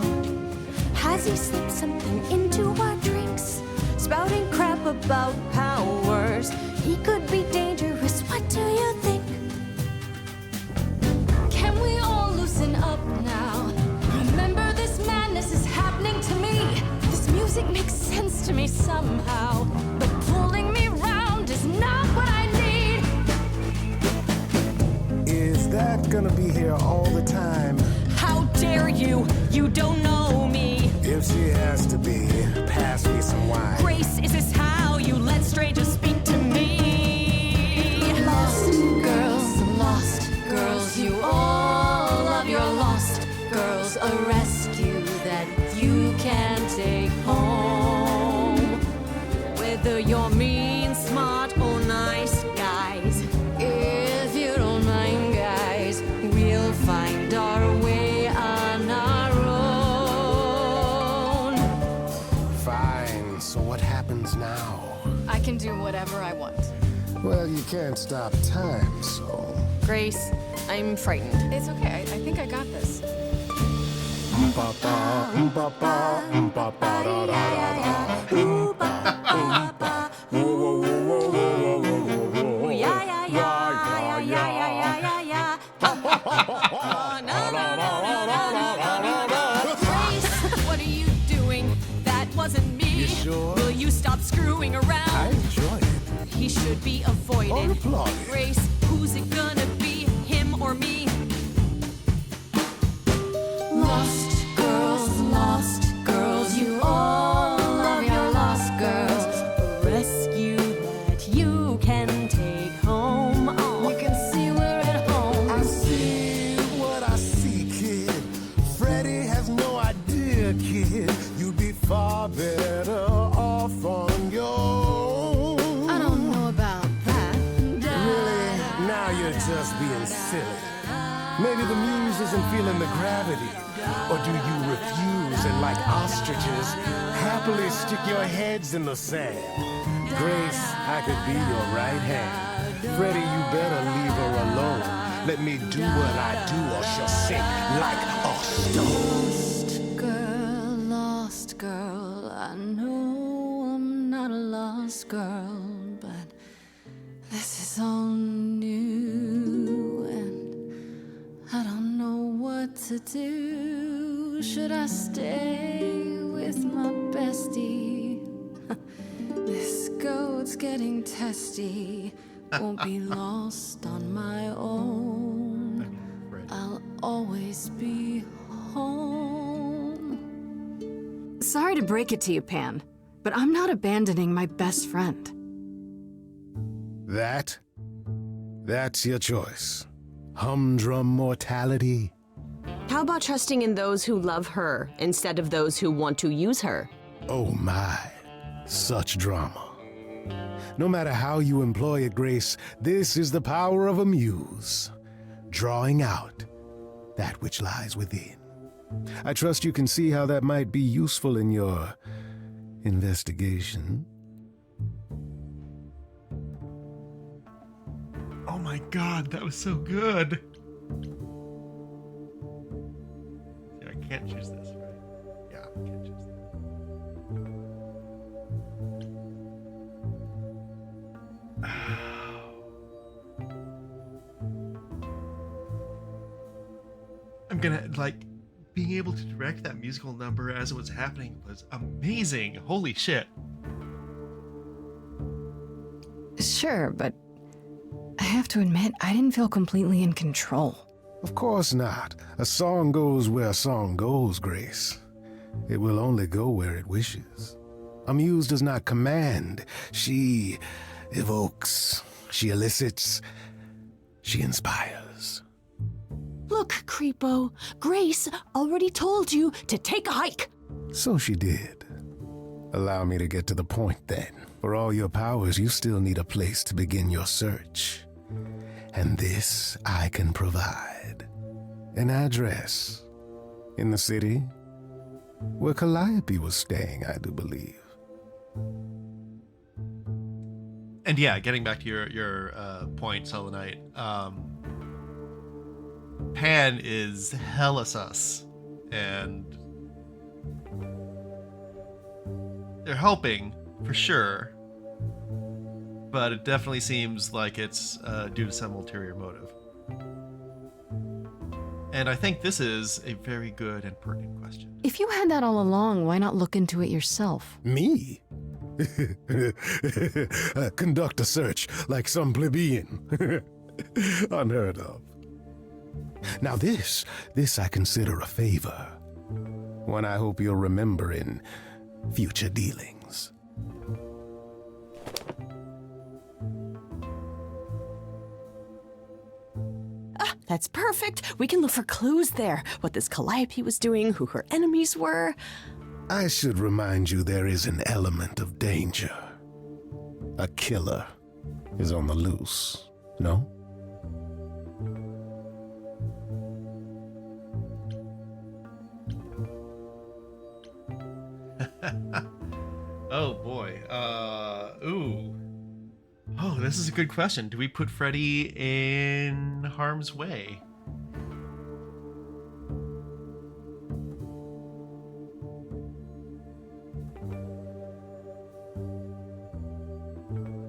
S7: Has he slipped something into our drinks?
S3: Spouting crap about powers.
S7: He could be dangerous. What do you think?
S2: Can we all loosen up now? Remember, this madness is happening to me. This music makes sense to me somehow. But pulling me round is not what I need.
S14: Is that gonna be here all the time?
S3: How dare you? You don't know me.
S14: If she has to be, pass me some wine.
S3: Grace, is this how you let strangers speak to me?
S2: Lost girls, you all love your lost girls. A rescue that you can take home.
S3: Whether you're mean, smart, or nice, guys.
S2: If you don't mind, guys, we'll find our way on our own.
S14: Fine, so what happens now?
S2: I can do whatever I want.
S14: Well, you can't stop time, so...
S3: Grace, I'm frightened.
S2: It's okay. I think I got this.
S3: What are you doing? That wasn't me.
S14: You sure?
S3: Will you stop screwing around?
S14: I enjoy it.
S3: He should be avoided.
S14: Or applauded.
S3: Grace, who's it gonna be? Him or me?
S2: Lost girls, you all love your lost girls.
S3: A rescue that you can take home. Oh.
S2: You can see we're at home.
S14: I see what I see, kid. Freddie has no idea, kid. You'd be far better off on your own.
S2: I don't know about that.
S14: Really? Now you're just being silly. Maybe the muse isn't feeling the gravity. Or do you refuse and, like ostriches, happily stick your heads in the sand? Grace, I could be your right hand. Freddie, you better leave her alone. Let me do what I do or she'll sink like a stone.
S2: Lost girl, I know I'm not a lost girl, but this is all new and I don't know what to do. Should I stay with my bestie? This goat's getting testy. Won't be lost on my own. I'll always be home. Sorry to break it to you, Pan, but I'm not abandoning my best friend.
S14: That's your choice. Humdrum mortality.
S3: How about trusting in those who love her instead of those who want to use her?
S14: Oh my, such drama. No matter how you employ it, Grace, this is the power of a muse, drawing out that which lies within. I trust you can see how that might be useful in your investigation.
S1: Oh my god, that was so good. Yeah, I can't choose this, right? Yeah, I can't choose that. I'm gonna, like, being able to direct that musical number as it was happening was amazing. Holy shit.
S2: Sure, but I have to admit, I didn't feel completely in control.
S14: Of course not. A song goes where a song goes, Grace. It will only go where it wishes. A muse does not command. She evokes. She elicits. She inspires.
S11: Look, Creepo, Grace already told you to take a hike.
S14: So she did. Allow me to get to the point then. For all your powers, you still need a place to begin your search. And this I can provide. An address. In the city, where Calliope was staying, I do believe.
S1: And yeah, getting back to your point, Selenite, Pan is hella sus, and they're helping for sure, but it definitely seems like it's due to some ulterior motive. And I think this is a very good and pertinent question.
S2: If you had that all along, why not look into it yourself?
S14: Me? Conduct a search like some plebeian. Unheard of. Now this I consider a favor. One I hope you'll remember in future dealings.
S11: That's perfect. We can look for clues there. What this Calliope was doing, who her enemies were.
S14: I should remind you there is an element of danger. A killer is on the loose, no?
S1: Oh boy. Ooh. Oh, this is a good question. Do we put Freddy in harm's way?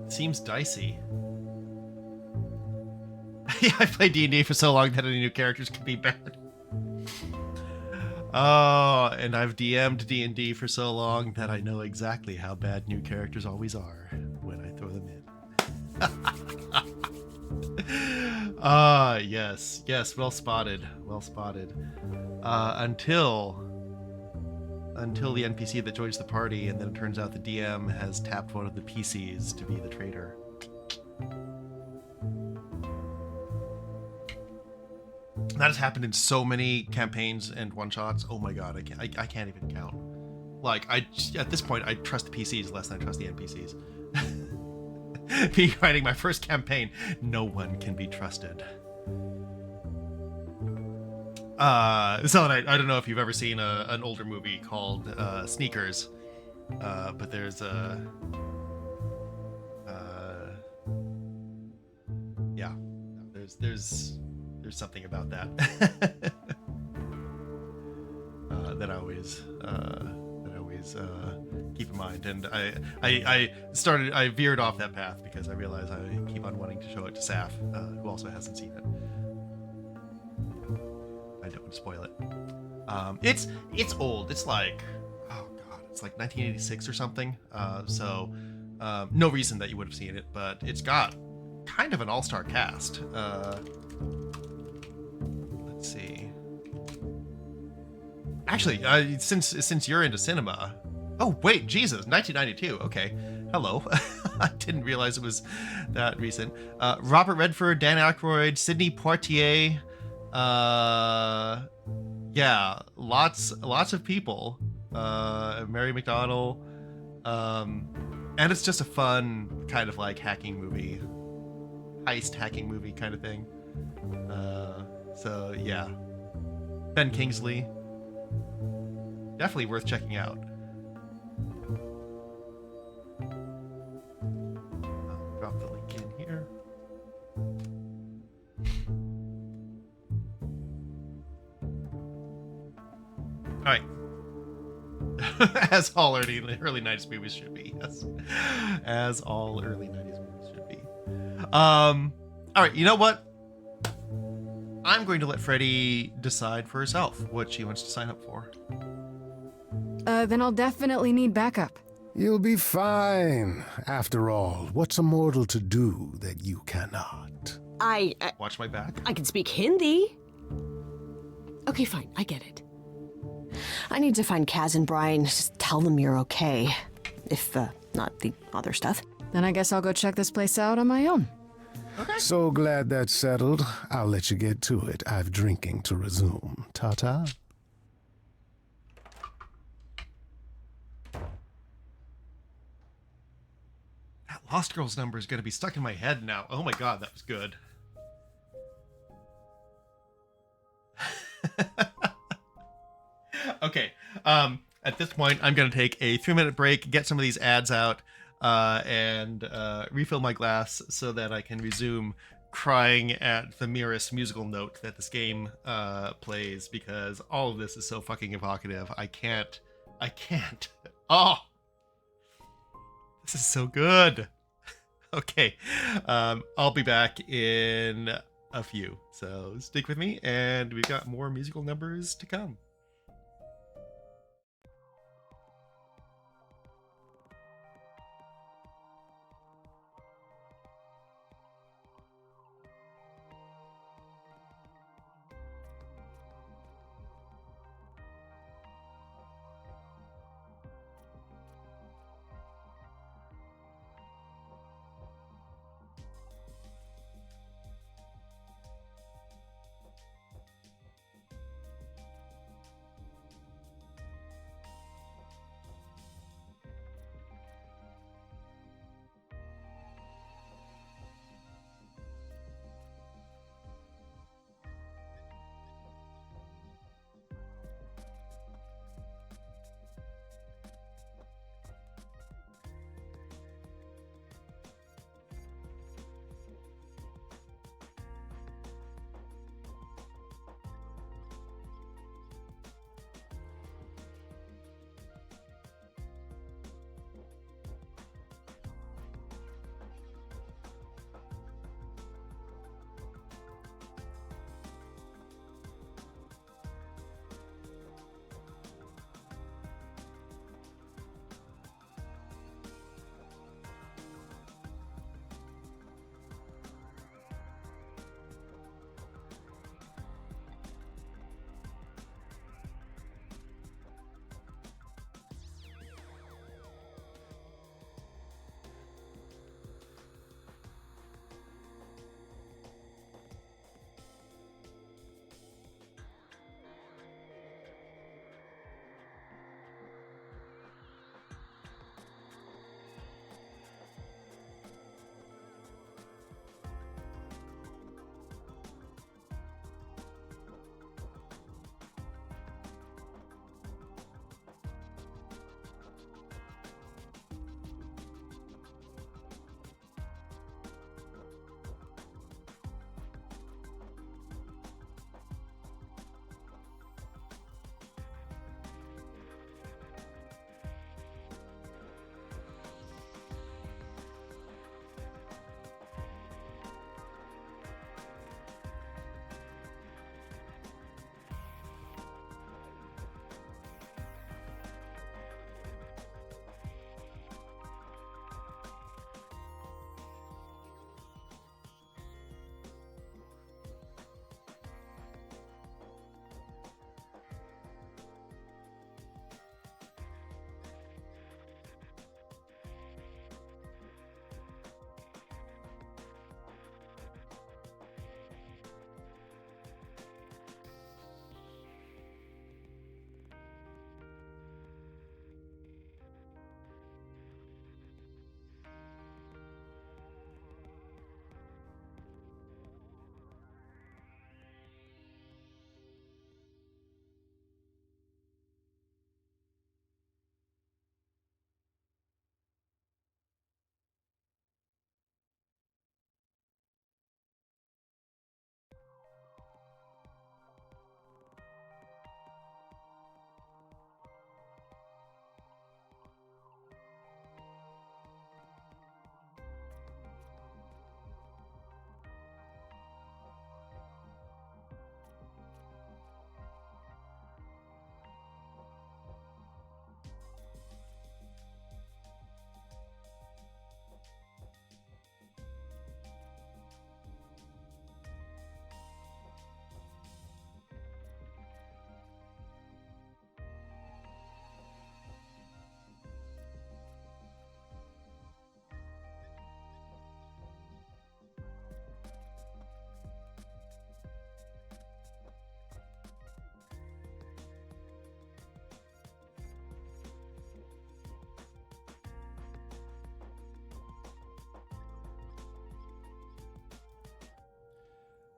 S1: Seems dicey. Yeah, I played D&D for so long that any new characters could be bad. Oh, and I've DM'd D&D for so long that I know exactly how bad new characters always are when I throw them in. Yes, well spotted. Until the NPC that joins the party, and then it turns out the DM has tapped one of the PCs to be the traitor. That has happened in so many campaigns and one-shots. Oh my god, I can't even count. Like, at this point, I trust the PCs less than I trust the NPCs. Me writing my first campaign, no one can be trusted. So I don't know if you've ever seen an older movie called Sneakers, but there's a yeah, there's something about that that I always keep in mind, and I veered off that path because I realized I keep on wanting to show it to Saf, who also hasn't seen it. I don't want to spoil it. It's old. It's like, oh god, it's like 1986 or something. So no reason that you would have seen it, but it's got kind of an all-star cast. Let's see. Actually, since you're into cinema, oh wait, Jesus, 1992. Okay, hello. I didn't realize it was that recent. Robert Redford, Dan Aykroyd, Sidney Poitier. Yeah, lots of people. Mary McDonnell. And it's just a fun kind of like hacking movie, heist hacking movie kind of thing. So yeah, Ben Kingsley. Definitely worth checking out. I'll drop the link in here. All right. As all early 90s movies should be. Yes. As all early 90s movies should be. All right, you know what? I'm going to let Freddy decide for herself what she wants to sign up for.
S2: Then I'll definitely need backup.
S14: You'll be fine. After all, what's a mortal to do that you cannot?
S9: I
S1: Watch my back.
S9: I can speak Hindi.
S3: Okay, fine. I get it. I need to find Kaz and Brian. Just tell them you're okay. If, not the other stuff.
S2: Then I guess I'll go check this place out on my own.
S14: So glad that's settled. I'll let you get to it. I've drinking to resume. Ta-ta.
S1: That Lost Girls number is going to be stuck in my head now. Oh my god, that was good. Okay, at this point, I'm going to take a 3-minute break, get some of these ads out, and refill my glass so that I can resume crying at the merest musical note that this game plays, because all of this is so fucking evocative. I can't. Oh! This is so good. Okay, I'll be back in a few, so stick with me, and we've got more musical numbers to come.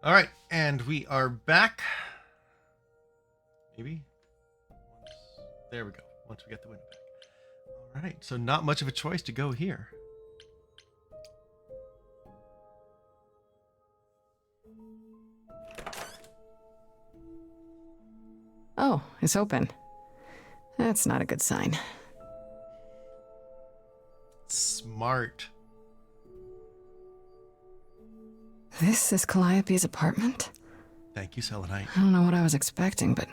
S1: All right, and we are back. Maybe. There we go. Once we get the window back. All right, so not much of a choice to go here.
S2: Oh, it's open. That's not a good sign.
S1: Smart.
S2: This is Calliope's apartment?
S1: Thank you, Selenite.
S2: I don't know what I was expecting, but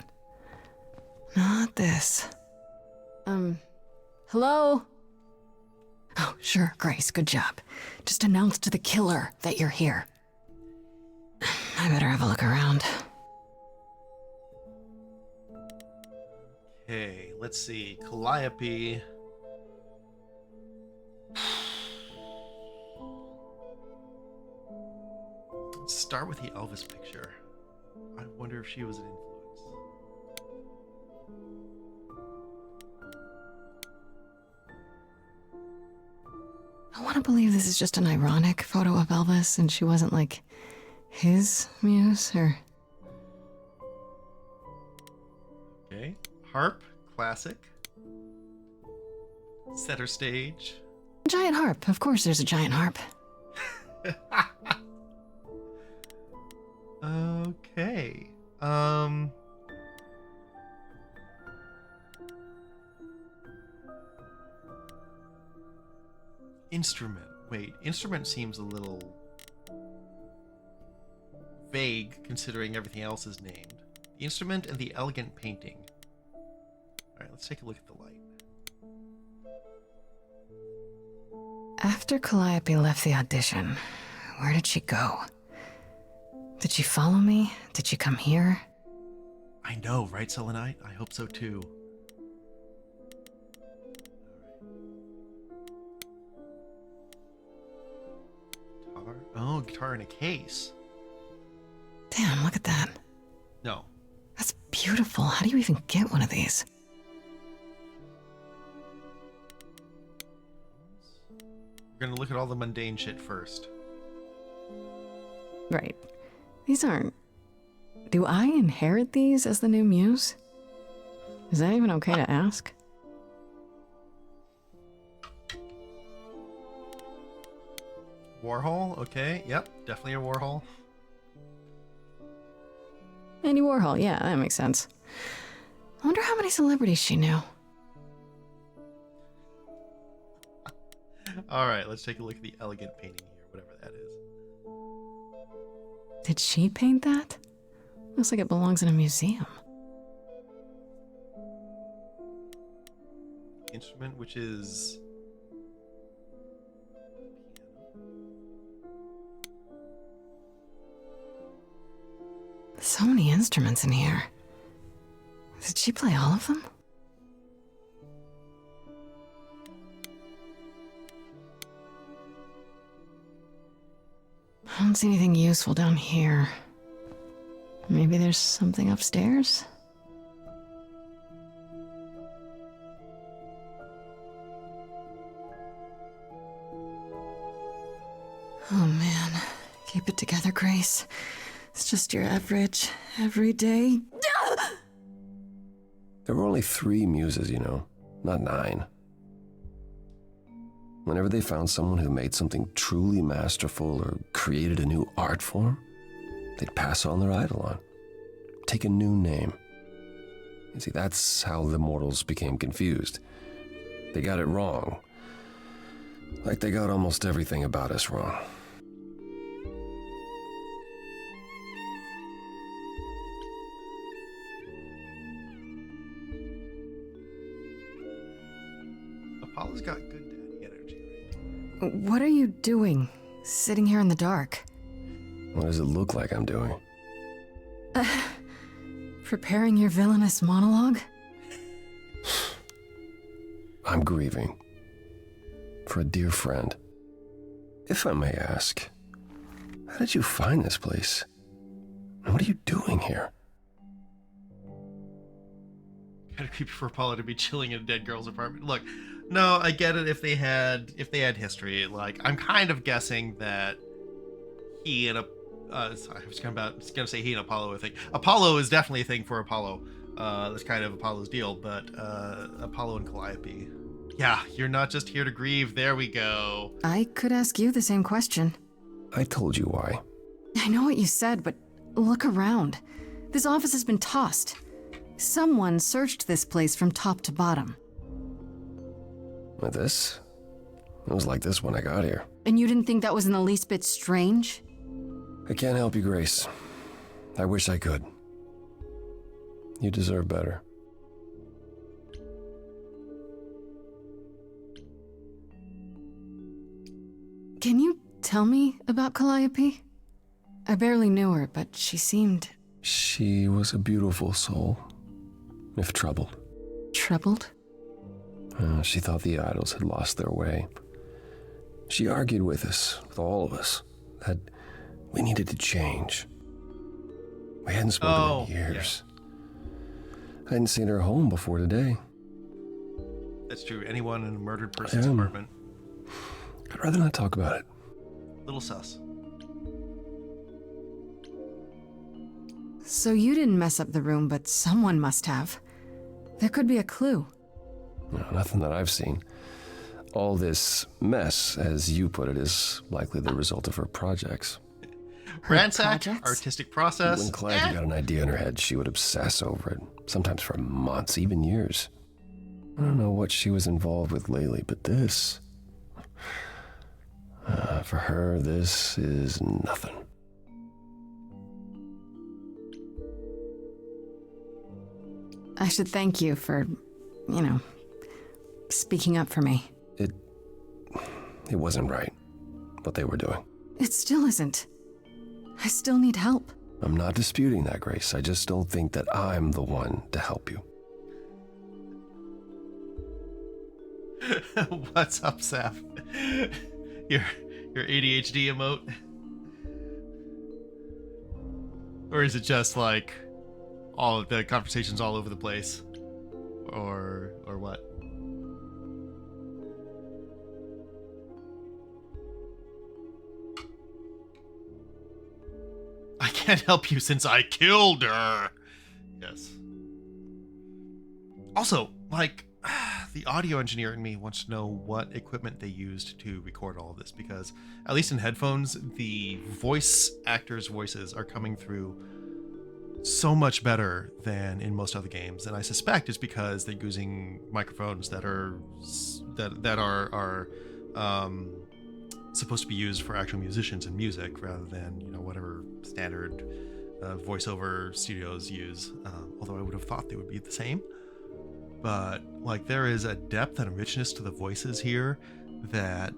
S2: not this. Hello? Oh, sure, Grace, good job. Just announce to the killer that you're here. I better have a look around.
S1: Okay, let's see. Calliope. Let's start with the Elvis picture. I wonder if she was an influence.
S2: I want to believe this is just an ironic photo of Elvis and she wasn't like his muse or...
S1: Okay, harp, classic. Center stage.
S2: Giant harp. Of course there's a giant harp.
S1: Okay. Instrument. Wait, instrument seems a little vague considering everything else is named. The instrument and the elegant painting. Alright, let's take a look at the light.
S2: After Calliope left the audition, where did she go? Did she follow me? Did she come here?
S1: I know, right, Selenite? I hope so too. Guitar? Oh, guitar in a case.
S2: Damn, look at that.
S1: No.
S2: That's beautiful. How do you even get one of these?
S1: We're gonna look at all the mundane shit first.
S2: Right. These aren't... Do I inherit these as the new muse? Is that even okay to ask?
S1: Warhol, okay, yep, definitely a Warhol.
S2: Andy Warhol, yeah, that makes sense. I wonder how many celebrities she knew.
S1: Alright, let's take a look at the elegant painting here, whatever that is.
S2: Did she paint that? Looks like it belongs in a museum.
S1: Instrument, which is...
S2: So many instruments in here. Did she play all of them? I don't see anything useful down here. Maybe there's something upstairs? Oh man, keep it together, Grace. It's just your average, everyday...
S13: There were only 3 muses, you know, not 9. Whenever they found someone who made something truly masterful or created a new art form, they'd pass on their eidolon, take a new name. You see, that's how the mortals became confused. They got it wrong. Like they got almost everything about us wrong.
S1: Apollo's got good daddy energy.
S2: What are you doing, sitting here in the dark?
S13: What does it look like I'm doing?
S2: Preparing your villainous monologue?
S13: I'm grieving. For a dear friend. If I may ask, how did you find this place? And what are you doing here?
S1: Kinda creepy for Apollo to be chilling in a dead girl's apartment. Look, no, I get it if they had history. Like, I'm kind of guessing that he and Sorry, I was gonna say he and Apollo are a thing. Apollo is definitely a thing for Apollo. That's kind of Apollo's deal, but Apollo and Calliope. Yeah, you're not just here to grieve. There we go.
S2: I could ask you the same question.
S13: I told you why.
S2: I know what you said, but look around. This office has been tossed. Someone searched this place from top to bottom.
S13: With this? It was like this when I got here.
S2: And you didn't think that was in the least bit strange?
S13: I can't help you, Grace. I wish I could. You deserve better.
S2: Can you tell me about Calliope? I barely knew her, but she seemed...
S13: She was a beautiful soul, if troubled.
S2: Troubled?
S13: She thought the idols had lost their way. She argued with us, with all of us, that we needed to change. We hadn't spoken in years. Yeah. I hadn't seen her home before today.
S1: That's true. Anyone in a murdered person's apartment.
S13: I'd rather not talk about it.
S1: Little sus.
S2: So you didn't mess up the room, but someone must have. There could be a clue.
S13: No, nothing that I've seen. All this mess, as you put it, is likely the result of her projects.
S1: Ransack, artistic process.
S13: When Calliope got an idea in her head, she would obsess over it, sometimes for months, even years. I don't know what she was involved with lately, but this... for her, this is nothing.
S2: I should thank you for, speaking up for me.
S13: It wasn't right, what they were doing.
S2: It still isn't. I still need help.
S13: I'm not disputing that, Grace. I just don't think that I'm the one to help you.
S1: What's up, Saf? Your ADHD emote? Or is it just like all of the conversations all over the place? Or what? I can't help you since I killed her. Yes. Also, the audio engineer in me wants to know what equipment they used to record all of this, because at least in headphones, the voice actors' voices are coming through so much better than in most other games, and I suspect it's because they're using microphones that are supposed to be used for actual musicians and music rather than whatever standard voiceover studios use. Although I would have thought they would be the same. But there is a depth and richness to the voices here that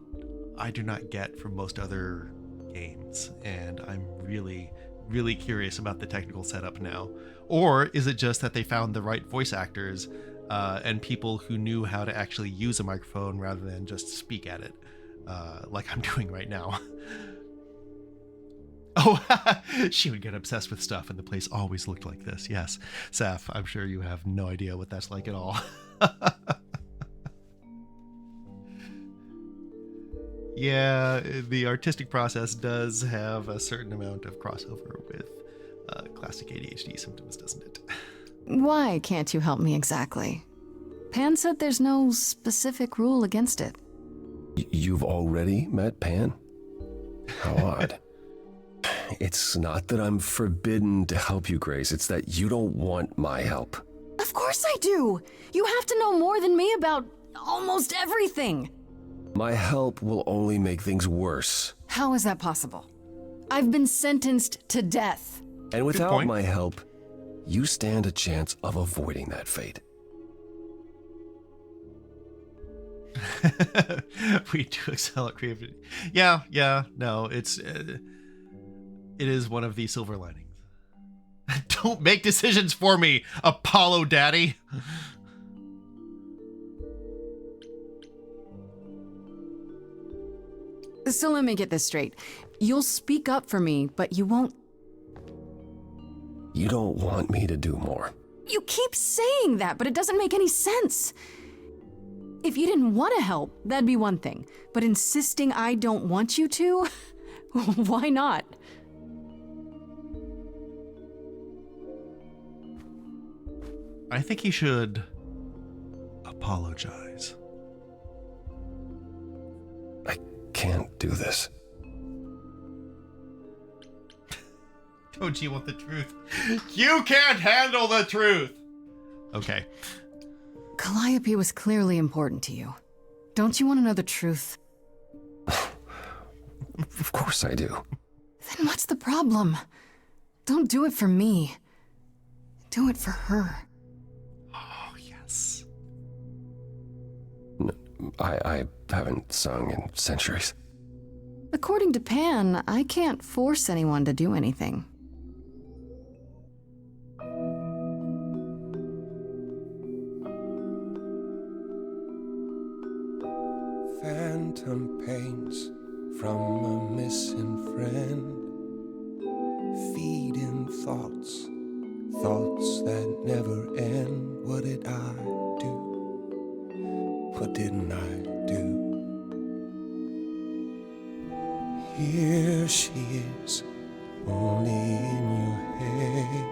S1: I do not get from most other games, and I'm really, really curious about the technical setup now. Or is it just that they found the right voice actors and people who knew how to actually use a microphone rather than just speak at it, like I'm doing right now? Oh, she would get obsessed with stuff, and the place always looked like this. Yes, Saf, I'm sure you have no idea what that's like at all. Yeah, the artistic process does have a certain amount of crossover with classic ADHD symptoms, doesn't it?
S2: Why can't you help me exactly? Pan said there's no specific rule against it.
S13: You've already met Pan? How odd. It's not that I'm forbidden to help you, Grace. It's that you don't want my help.
S2: Of course I do. You have to know more than me about almost everything.
S13: My help will only make things worse.
S2: How is that possible? I've been sentenced to death.
S13: And without my help, you stand a chance of avoiding that fate.
S1: We do excel at creativity. Yeah, no, it is one of the silver linings. Don't make decisions for me, Apollo Daddy.
S2: So let me get this straight. You'll speak up for me, but you won't...
S13: You don't want me to do more.
S2: You keep saying that, but it doesn't make any sense. If you didn't want to help, that'd be one thing. But insisting I don't want you to? Why not?
S1: I think he should apologize.
S13: I can't do this.
S1: Don't you want the truth? You can't handle the truth! Okay.
S2: Calliope was clearly important to you. Don't you want to know the truth?
S13: Of course I do.
S2: Then what's the problem? Don't do it for me. Do it for her.
S1: Oh, yes.
S13: I haven't sung in centuries.
S2: According to Pan, I can't force anyone to do anything.
S15: Phantom pains from a missing friend, feeding thoughts, thoughts that never end. What did I do? What didn't I do? Here she is, only in your head.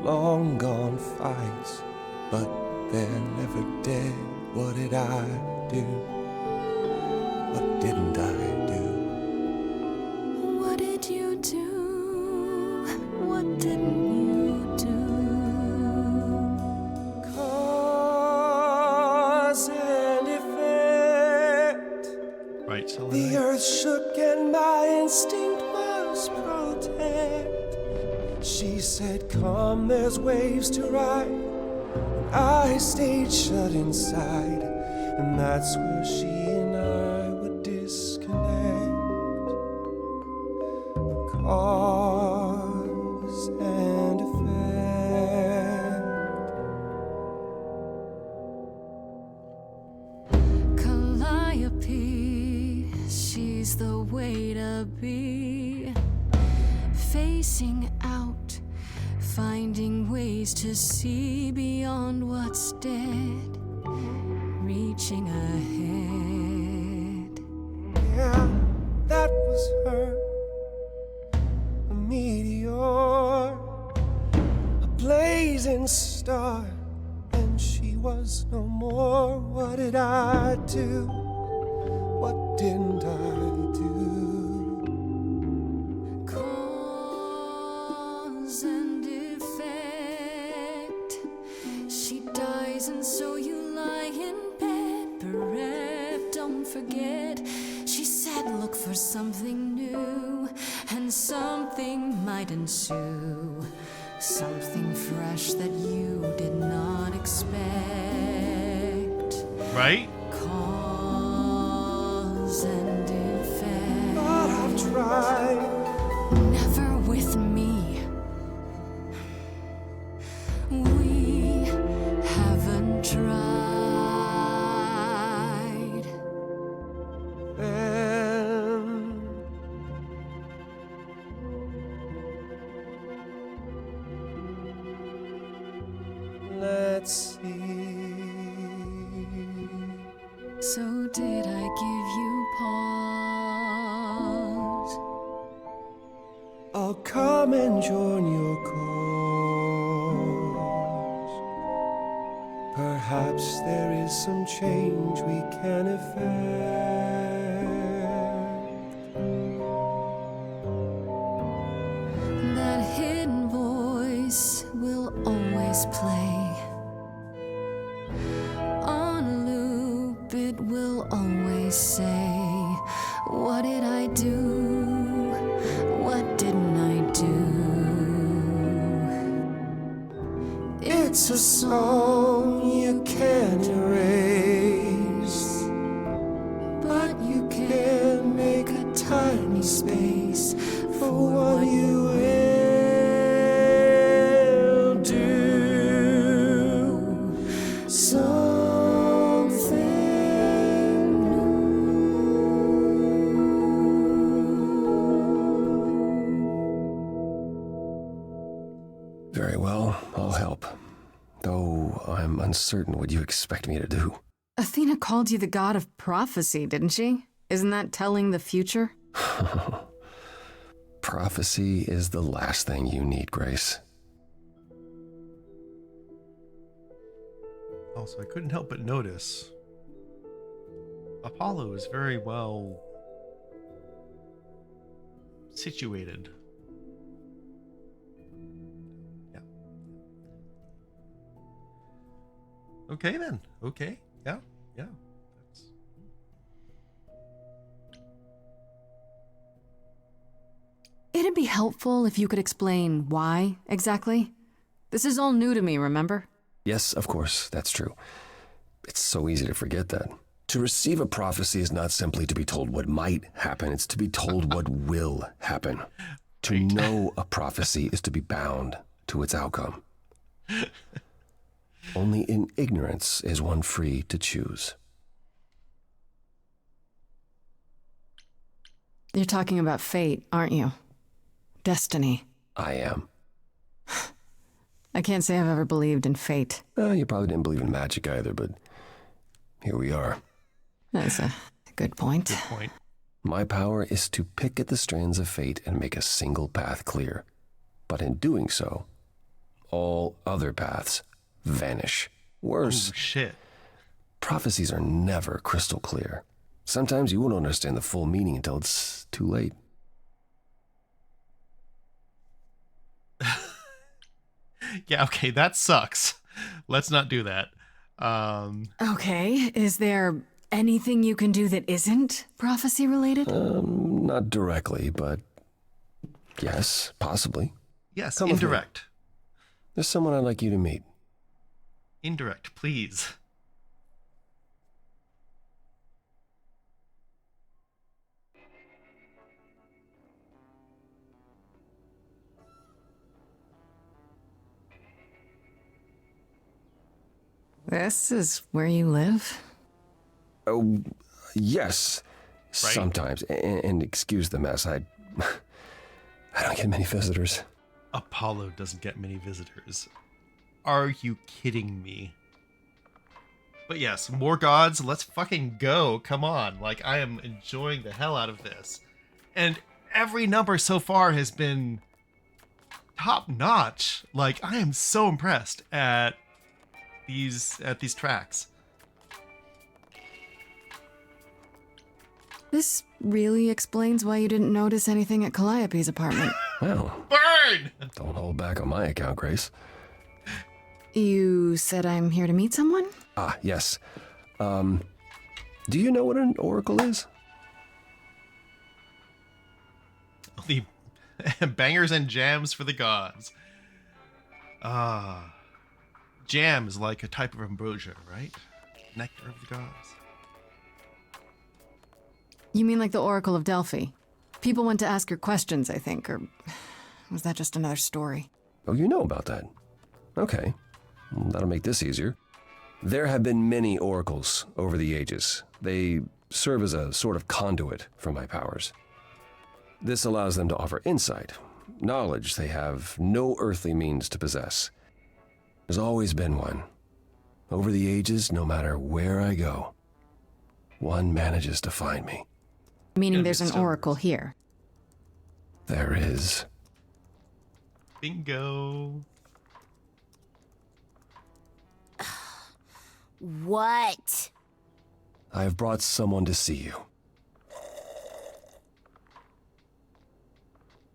S15: Long gone fights, but they're never dead. What did I do? What didn't I do?
S7: What did you do? What didn't you do?
S15: Cause and effect.
S1: Right, so
S15: the earth shook and my instinct was protect. She said, come, there's waves to ride. I stayed shut inside, and that's where she and I would disconnect. Cause and effect.
S7: Calliope, she's the way to be. Facing out, finding ways to see beyond what's dead, reaching ahead.
S15: Yeah, that was her. A meteor, a blazing star, and she was no more. What did I do? What didn't I do?
S7: Cause and effect. She dies and so you lie in bed, bereft. Don't forget, she said look for something new, and something might ensue. Something fresh that you did not expect.
S1: Right?
S7: Cause and effect.
S15: But I've tried.
S7: Never with me. We haven't tried.
S15: Then let's see.
S7: So did I give you pause?
S15: I'll come and join your cause. Perhaps there is some change we can effect.
S7: That hidden voice will always play. On a loop, it will always say, what did I do? What didn't I do?
S15: It's a song you can't erase, but you can make a tiny space for what you will do. Something
S13: Very well, I'll help. Though I'm uncertain what you expect me to do.
S2: Athena called you the god of prophecy, didn't she? Isn't that telling the future?
S13: Prophecy is the last thing you need, Grace.
S1: Also, I couldn't help but notice Apollo is very well situated. Yeah. Okay then. Okay. Yeah. Yeah. That's...
S2: It'd be helpful if you could explain why, exactly. This is all new to me, remember?
S13: Yes, of course, that's true. It's so easy to forget that. To receive a prophecy is not simply to be told what might happen, it's to be told what will happen. To know a prophecy is to be bound to its outcome. Only in ignorance is one free to choose.
S2: You're talking about fate, aren't you? Destiny.
S13: I am.
S2: I can't say I've ever believed in fate.
S13: You probably didn't believe in magic either, but here we are.
S2: That's a good point.
S1: Good point.
S13: My power is to pick at the strands of fate and make a single path clear. But in doing so, all other paths vanish. Worse,
S1: oh, shit.
S13: Prophecies are never crystal clear. Sometimes you won't understand the full meaning until it's too late.
S1: Yeah, okay, that sucks. Let's not do that.
S2: Okay, is there anything you can do that isn't prophecy related?
S13: Not directly, but yes, possibly.
S1: Yes,
S13: Come with me.
S1: indirect.
S13: There's someone I'd like you to meet.
S1: Indirect, please.
S2: This is where you live?
S13: Oh, yes.
S1: Right.
S13: Sometimes. And excuse the mess. I don't get many visitors.
S1: Apollo doesn't get many visitors. Are you kidding me? But yes, more gods, let's fucking go. Come on. Like, I am enjoying the hell out of this. And every number so far has been top notch. Like, I am so impressed at these tracks.
S2: This really explains why you didn't notice anything at Calliope's apartment.
S13: Well,
S1: burn!
S13: Don't hold back on my account, Grace.
S2: You said I'm here to meet someone?
S13: Ah, yes. Do you know what an oracle is?
S1: The bangers and jams for the gods. Jam is like a type of ambrosia, right? Nectar of the gods.
S2: You mean like the Oracle of Delphi? People went to ask her questions, I think, or was that just another story?
S13: Oh, you know about that. Okay. Well, that'll make this easier. There have been many oracles over the ages. They serve as a sort of conduit for my powers. This allows them to offer insight, knowledge they have no earthly means to possess. There's always been one. Over the ages, no matter where I go, one manages to find me.
S2: Meaning there's an oracle here.
S13: There is.
S1: Bingo.
S9: What?
S13: I have brought someone to see you.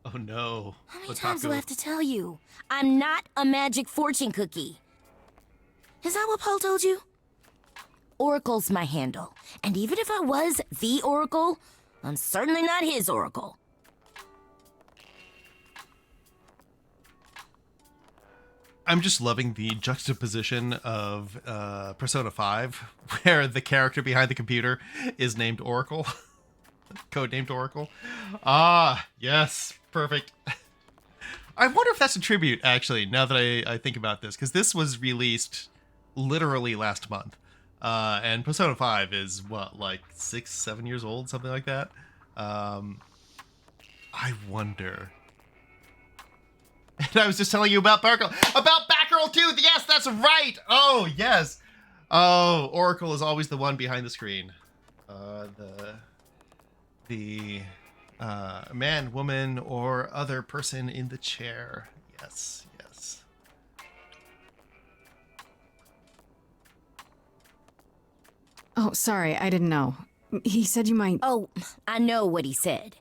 S1: Oh no.
S9: How many times do I have to tell you? I'm not a magic fortune cookie. Is that what Paul told you? Oracle's my handle. And even if I was the Oracle, I'm certainly not his Oracle.
S1: I'm just loving the juxtaposition of Persona 5, where the character behind the computer is named Oracle. Codenamed Oracle. Ah, yes. Perfect. I wonder if that's a tribute, actually, now that I think about this, because this was released literally last month. And Persona 5 is, what, like 6-7 years old? Something like that? I wonder... And I was just telling you about Batgirl. About Batgirl 2! Yes, that's right! Oh, yes! Oh, Oracle is always the one behind the screen. The man, woman, or other person in the chair. Yes, yes.
S2: Oh, sorry, I didn't know. He said you might...
S9: Oh, I know what he said.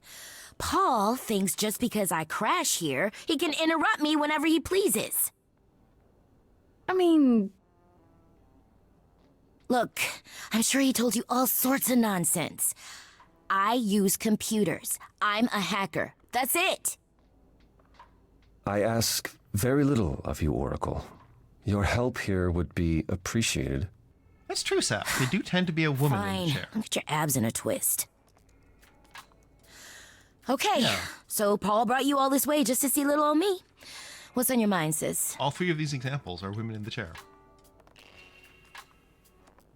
S9: Paul thinks just because I crash here, he can interrupt me whenever he pleases.
S2: I mean...
S9: Look, I'm sure he told you all sorts of nonsense. I use computers. I'm a hacker. That's it.
S13: I ask very little of you, Oracle. Your help here would be appreciated.
S1: That's true, Saf. They do tend to be a woman in the chair.
S9: Fine. Get your abs in a twist. Okay, so Paul brought you all this way just to see little old me. What's on your mind, sis?
S1: All three of these examples are women in the chair.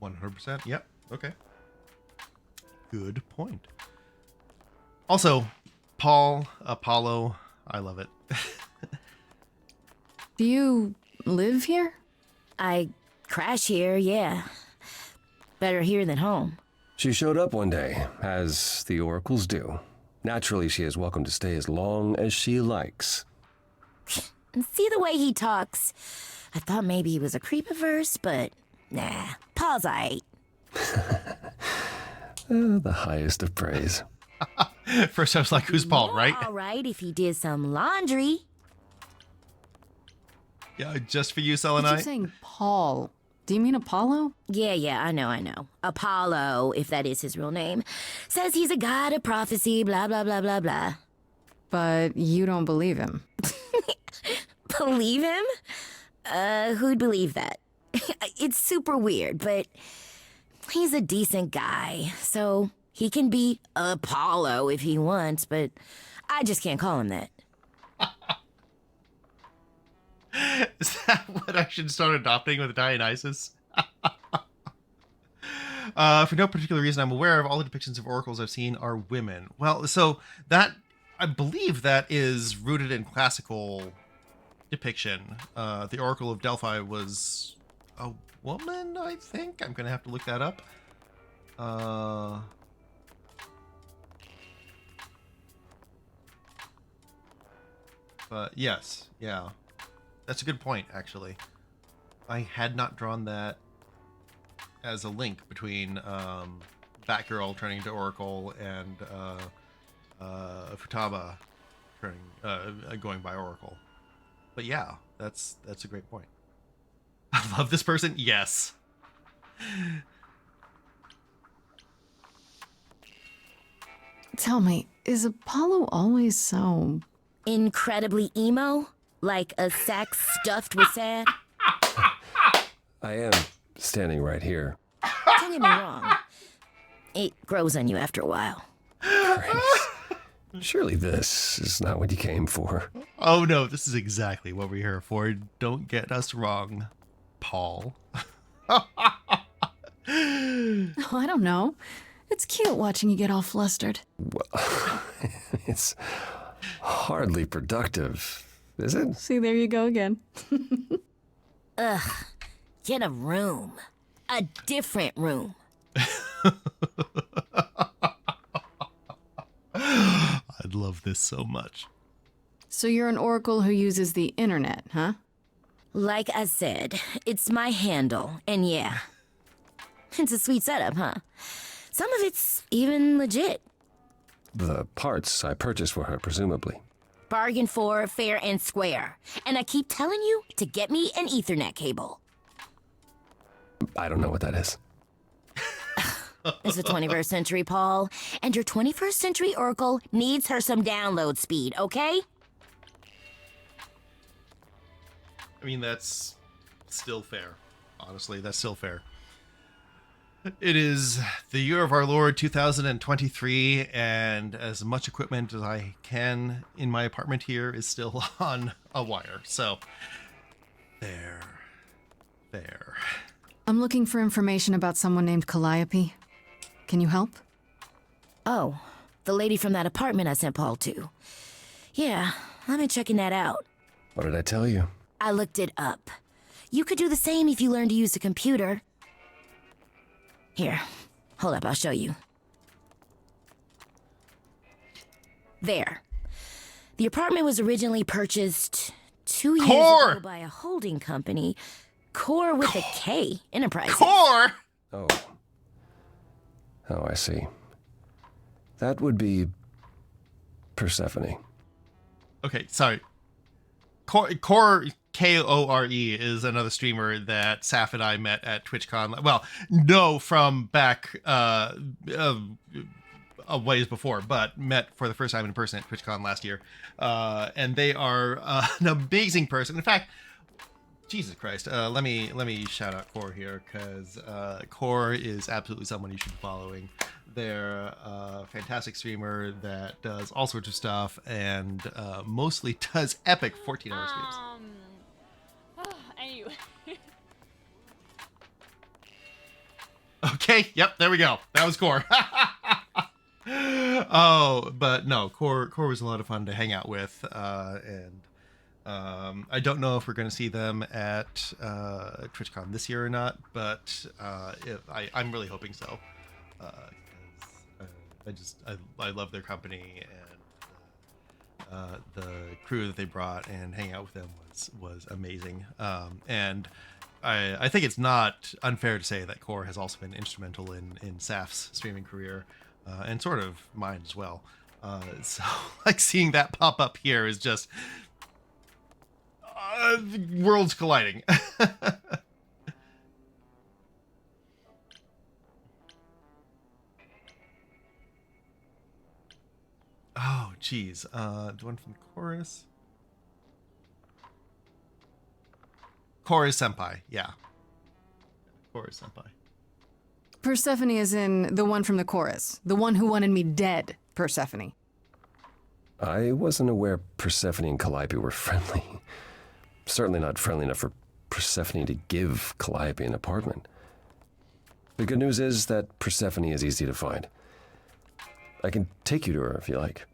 S1: 100%. Yep. Okay. Good point. Also, Paul, Apollo, I love it.
S2: Do you live here?
S9: I crash here, yeah. Better here than home.
S13: She showed up one day, as the oracles do. Naturally, she is welcome to stay as long as she likes.
S9: And see the way he talks. I thought maybe he was a creep-averse, but nah, Paul's aight.
S13: The highest of praise.
S1: First I was like, who's Paul, right?
S9: All right, if he did some laundry.
S1: Yeah, just for you,
S2: You
S1: Selenite.
S2: keep saying Paul. Do you mean Apollo?
S9: Yeah, I know. Apollo, if that is his real name, says he's a god of prophecy, blah, blah, blah, blah, blah.
S2: But you don't believe him.
S9: Believe him? Who'd believe that? It's super weird, but he's a decent guy, so he can be Apollo if he wants, but I just can't call him that.
S1: Is that what I should start adopting with Dionysus? For no particular reason I'm aware of, all the depictions of oracles I've seen are women. Well, so that, I believe that is rooted in classical depiction. The Oracle of Delphi was a woman, I think. I'm going to have to look that up. But yes, yeah. That's a good point, actually. I had not drawn that as a link between Batgirl turning into Oracle and Futaba turning going by Oracle. But yeah, that's a great point. I love this person. Yes.
S2: Tell me, is Apollo always so...
S9: incredibly emo? Like a sack stuffed with sand?
S13: I am standing right here.
S9: Don't get me wrong. It grows on you after a while.
S13: Surely this is not what you came for.
S1: Oh no, this is exactly what we're here for. Don't get us wrong, Paul.
S2: Oh, I don't know. It's cute watching you get all flustered.
S13: Well, it's hardly productive, is it?
S2: See, there you go again.
S9: Ugh. Get a room. A different room.
S1: I'd love this so much.
S2: So you're an oracle who uses the internet, huh?
S9: Like I said, it's my handle, and yeah. It's a sweet setup, huh? Some of it's even legit.
S13: The parts I purchased for her, presumably.
S9: Bargain for, fair and square. And I keep telling you to get me an Ethernet cable.
S13: I don't know what that is.
S9: It's the 21st century, Paul. And your 21st century Oracle needs her some download speed, okay?
S1: I mean, that's still fair. Honestly, that's still fair. It is the year of our Lord 2023, and as much equipment as I can in my apartment here is still on a wire. So, there.
S2: I'm looking for information about someone named Calliope. Can you help?
S9: Oh, the lady from that apartment I sent Paul to. Yeah, I've been checking that out.
S13: What did I tell you?
S9: I looked it up. You could do the same if you learned to use a computer. Here, hold up, I'll show you. There. The apartment was originally purchased 2 years ago by a holding company, Core with a K Enterprises.
S1: Core?
S13: Oh, Oh, I see. That would be Persephone.
S1: Okay, sorry. Core Kore is another streamer that Saf and I met at TwitchCon. Well, no, from back a ways before, but met for the first time in person at TwitchCon last year. And they are an amazing person. In fact, Jesus Christ, let me shout out Core here, because Core is absolutely someone you should be following. They're a fantastic streamer that does all sorts of stuff and mostly does epic 14-hour streams.
S16: Anyway.
S1: Okay, yep, there we go. That was Core. Oh, but no, Core was a lot of fun to hang out with, and I don't know if we're going to see them at TwitchCon this year or not, but I'm really hoping so. I love their company, and the crew that they brought, and hanging out with them was amazing. And I think it's not unfair to say that Core has also been instrumental in Saf's streaming career, and sort of mine as well. So like seeing that pop up here is just worlds colliding. Oh, geez. The one from the chorus. Chorus Senpai, yeah. Chorus Senpai.
S2: Persephone is in the one from the chorus. The one who wanted me dead, Persephone.
S13: I wasn't aware Persephone and Calliope were friendly. Certainly not friendly enough for Persephone to give Calliope an apartment. The good news is that Persephone is easy to find. I can take you to her if you like.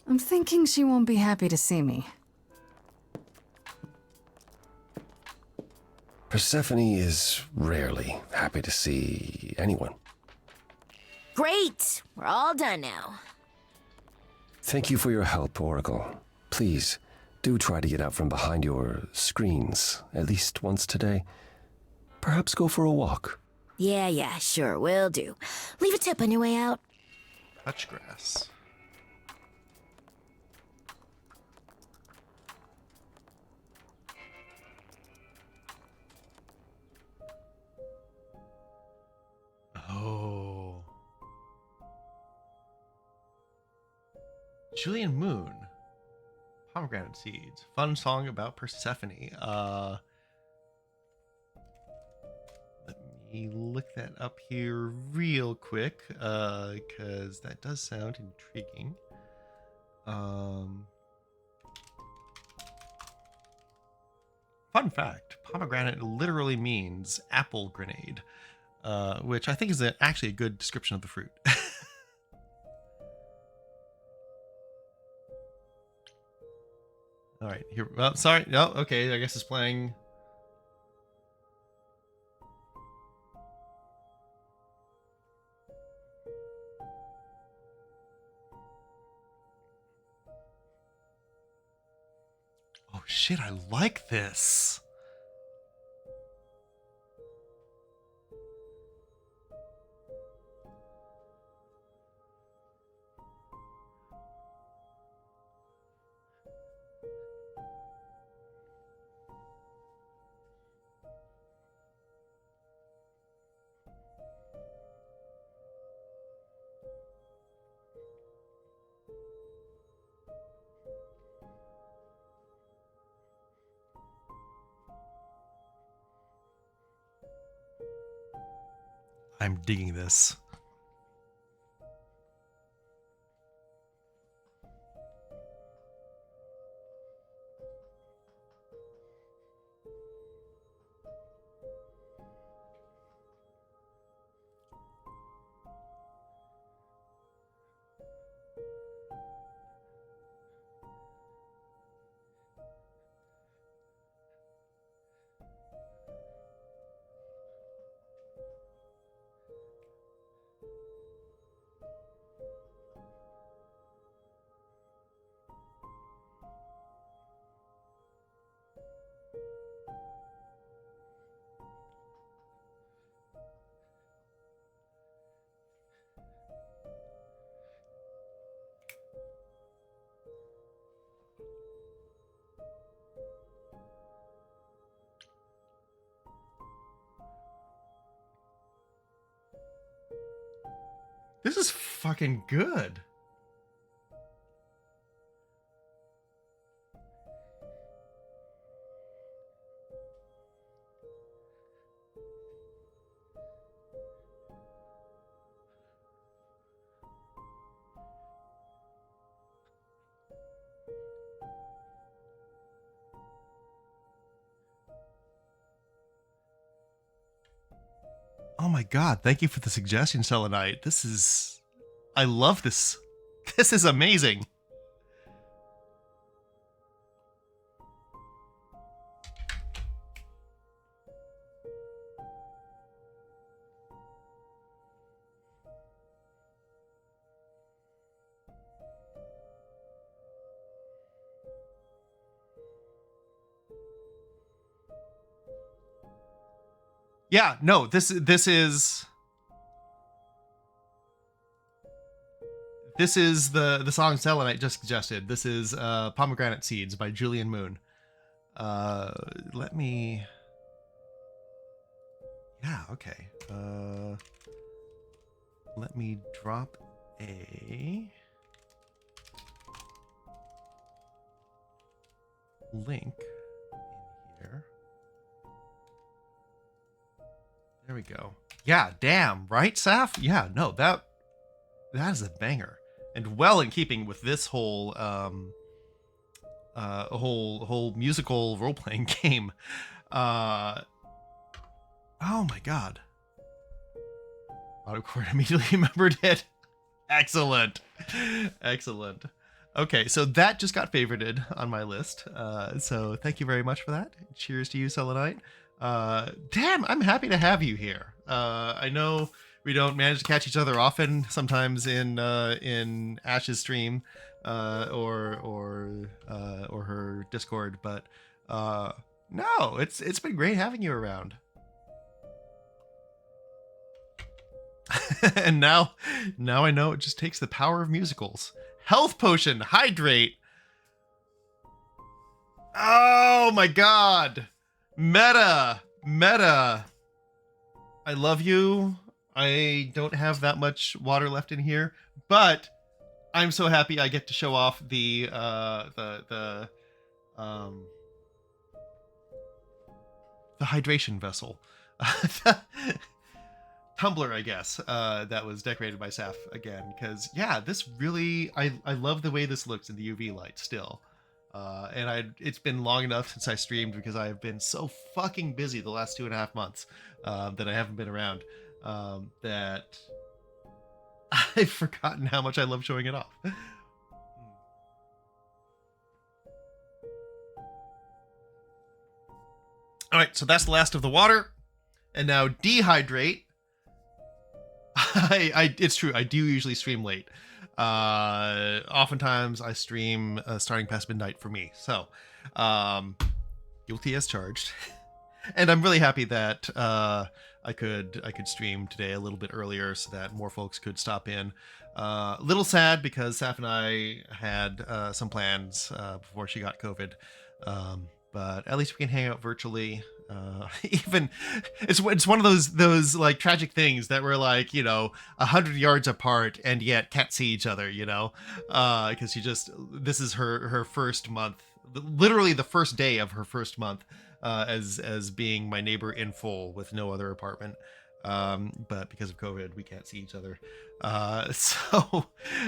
S2: I'm thinking she won't be happy to see me.
S13: Persephone is rarely happy to see anyone.
S9: Great! We're all done now.
S13: Thank you for your help, Oracle. Please, do try to get out from behind your screens at least once today. Perhaps go for a walk.
S9: Yeah, sure, will do. Leave a tip on your way out.
S1: Touch grass. Oh. Julian Moon. Pomegranate Seeds. Fun song about Persephone. Let me look that up here real quick, because that does sound intriguing. Fun fact, pomegranate literally means apple grenade, which I think is actually a good description of the fruit. All right, here. Well, sorry. No, okay. I guess it's playing. Oh shit! I like this. I'm digging this. This is fucking good. Oh my god, thank you for the suggestion, Selenite. This is... I love this. This is amazing. Yeah, no, this is the song Selenite just suggested. This is Pomegranate Seeds by Julian Moon. Let me... Yeah, okay. Let me drop a link in here. There we go. Yeah, damn, right, Saf? Yeah, no, that is a banger. And well in keeping with this whole whole musical role-playing game. Oh my god. AutoCore immediately remembered it. Excellent. Excellent. Okay, so that just got favorited on my list. So thank you very much for that. Cheers to you, Selenite. Damn, I'm happy to have you here. I know we don't manage to catch each other often, sometimes in Ash's stream, or her Discord, but no, it's been great having you around. And now I know it just takes the power of musicals. Health potion, hydrate. Oh my god. Meta. I love you. I don't have that much water left in here, but I'm so happy I get to show off the hydration vessel. Tumbler, I guess, that was decorated by Saf again, because yeah, this really, I love the way this looks in the UV light still. And it's been long enough since I streamed because I have been so fucking busy the last 2.5 months that I haven't been around, that I've forgotten how much I love showing it off. All right, so that's the last of the water, and now dehydrate. It's true, I do usually stream late. Oftentimes I stream starting past midnight for me, so guilty as charged. And I'm really happy that I could stream today a little bit earlier so that more folks could stop in. A little sad because Saf and I had some plans before she got COVID, but at least we can hang out virtually. Even it's one of those like tragic things that we're like, 100 yards apart and yet can't see each other, because this is her first month, literally the first day of her first month as being my neighbor in full with no other apartment, but because of COVID we can't see each other, so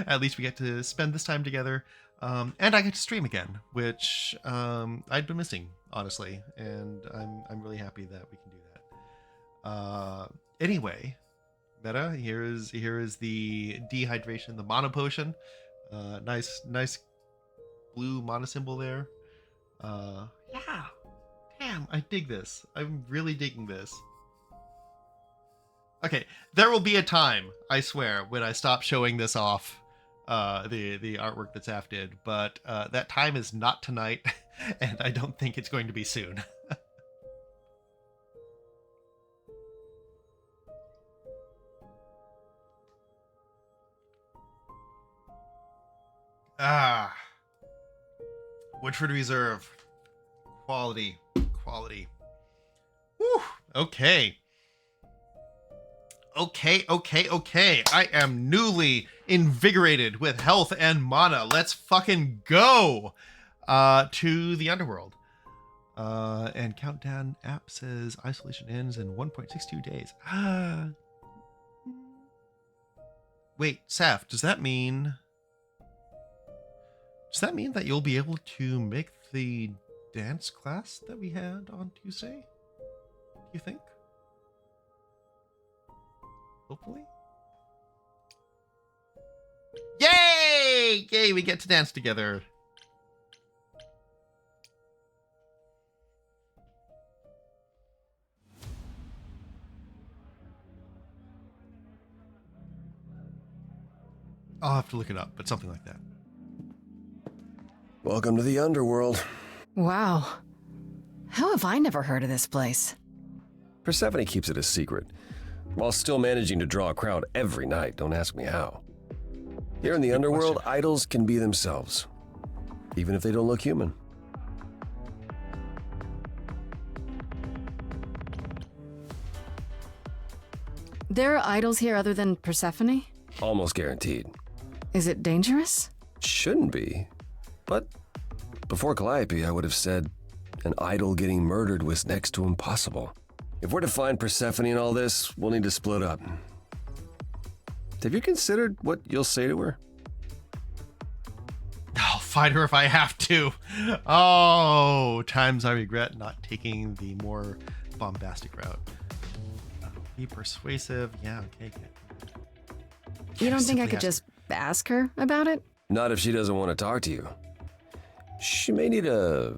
S1: at least we get to spend this time together. And I get to stream again, which I'd been missing, honestly, and I'm really happy that we can do that. Anyway, Meta, here is the dehydration, the mono potion. Nice blue mono symbol there. Yeah, damn, I dig this. I'm really digging this. Okay, there will be a time, I swear, when I stop showing this off. The artwork that Saf did, but that time is not tonight, and I don't think it's going to be soon. Woodford Reserve. Quality. Whew. Okay. Okay. I am newly invigorated with health and mana. Let's fucking go to the underworld. And Countdown app says isolation ends in 1.62 days. Wait, Saf, does that mean that you'll be able to make the dance class that we had on Tuesday? Do you think? Hopefully. Yay! Yay, we get to dance together. I'll have to look it up, but something like that.
S13: Welcome to the underworld.
S2: Wow. How have I never heard of this place?
S13: Persephone keeps it a secret, while still managing to draw a crowd every night. Don't ask me how. Here in the underworld, idols can be themselves, even if they don't look human.
S2: There are idols here other than Persephone?
S13: Almost guaranteed.
S2: Is it dangerous?
S13: Shouldn't be. But before Calliope, I would have said an idol getting murdered was next to impossible. If we're to find Persephone in all this, we'll need to split up. Have you considered what you'll say to her?
S1: I'll fight her if I have to. Oh, times I regret not taking the more bombastic route. Be persuasive. Yeah, okay.
S2: You don't think I could just ask her about it?
S13: Not if she doesn't want to talk to you. She may need a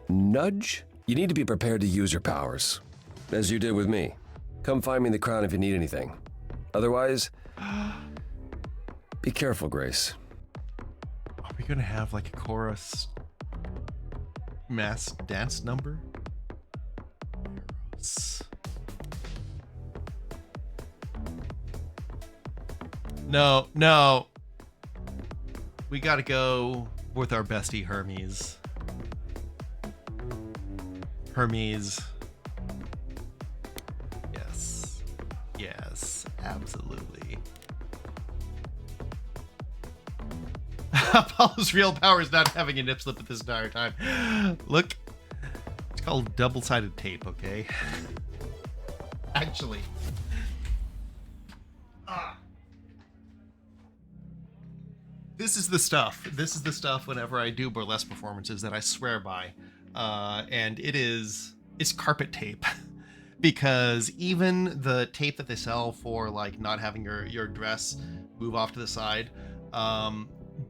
S13: nudge. You need to be prepared to use your powers, as you did with me. Come find me in the crown if you need anything. Otherwise, be careful, Grace.
S1: Are we gonna have like a chorus mass dance number? No. We gotta go with our bestie Hermes. Yes, absolutely. Apollo's real power is not having a nip slip at this entire time. Look, it's called double-sided tape, okay? Actually. This is the stuff whenever I do burlesque performances that I swear by. And it's carpet tape. Because even the tape that they sell for like not having your dress move off to the side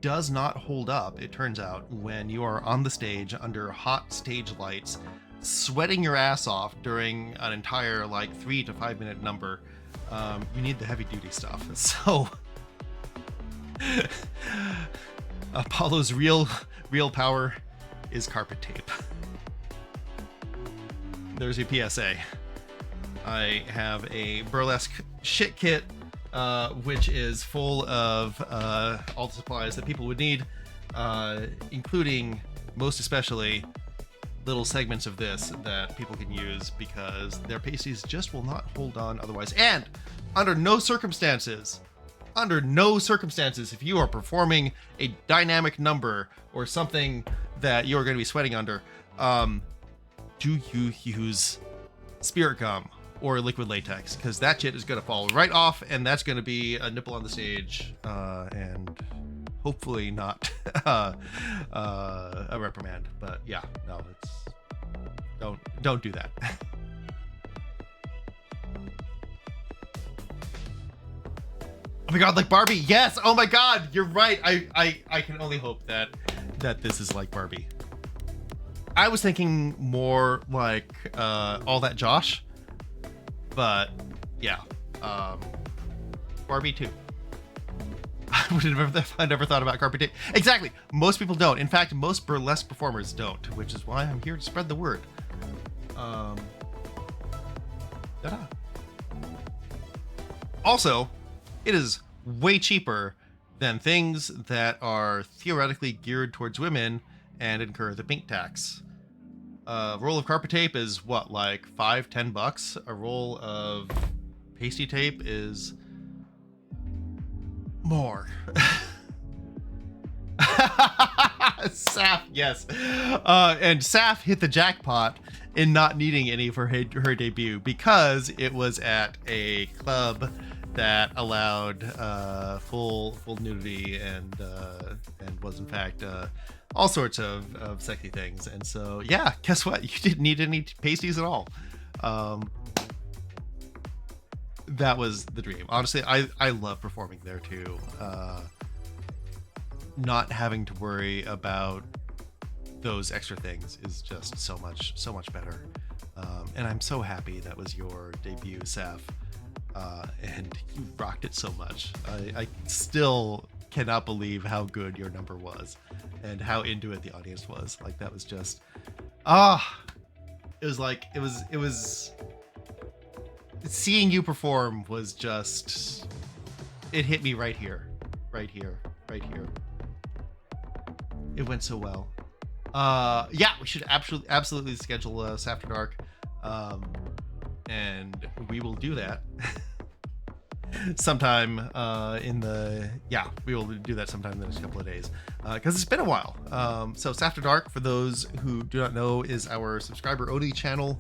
S1: does not hold up, it turns out, when you are on the stage under hot stage lights, sweating your ass off during an entire like 3 to 5 minute number. You need the heavy duty stuff. So Apollo's real power is carpet tape. There's your PSA. I have a burlesque shit kit, which is full of all the supplies that people would need, including, most especially, little segments of this that people can use because their pasties just will not hold on otherwise. And under no circumstances, if you are performing a dynamic number or something that you're going to be sweating under, do you use spirit gum or liquid latex, because that shit is going to fall right off, and that's going to be a nipple on the stage, and hopefully not a reprimand. But yeah, no, don't do that. Oh my god, like Barbie. Yes. Oh my god, you're right. I can only hope that this is like Barbie. I was thinking more like All That Josh, but yeah, Barbie too. I never thought about carpet tape. Exactly. Most people don't. In fact, most burlesque performers don't, which is why I'm here to spread the word. Ta-da. Also, it is way cheaper than things that are theoretically geared towards women and incur the pink tax. A roll of carpet tape is what, like $5-10? A roll of pasty tape is more. Saf, yes. And Saf hit the jackpot in not needing any for her debut because it was at a club that allowed full nudity and was in fact all sorts of sexy things. And so yeah, guess what? You didn't need any pasties at all. That was the dream. Honestly, I love performing there too. Not having to worry about those extra things is just so much better. And I'm so happy that was your debut, Saf. And you rocked it so much. I still cannot believe how good your number was and how into it the audience was. Like, that was just, it was seeing you perform was just, it hit me right here. It went so well. Yeah, we should absolutely schedule us After Dark. And we will do that sometime we will do that sometime in the next couple of days, because it's been a while. So it's After Dark, for those who do not know, is our subscriber only channel,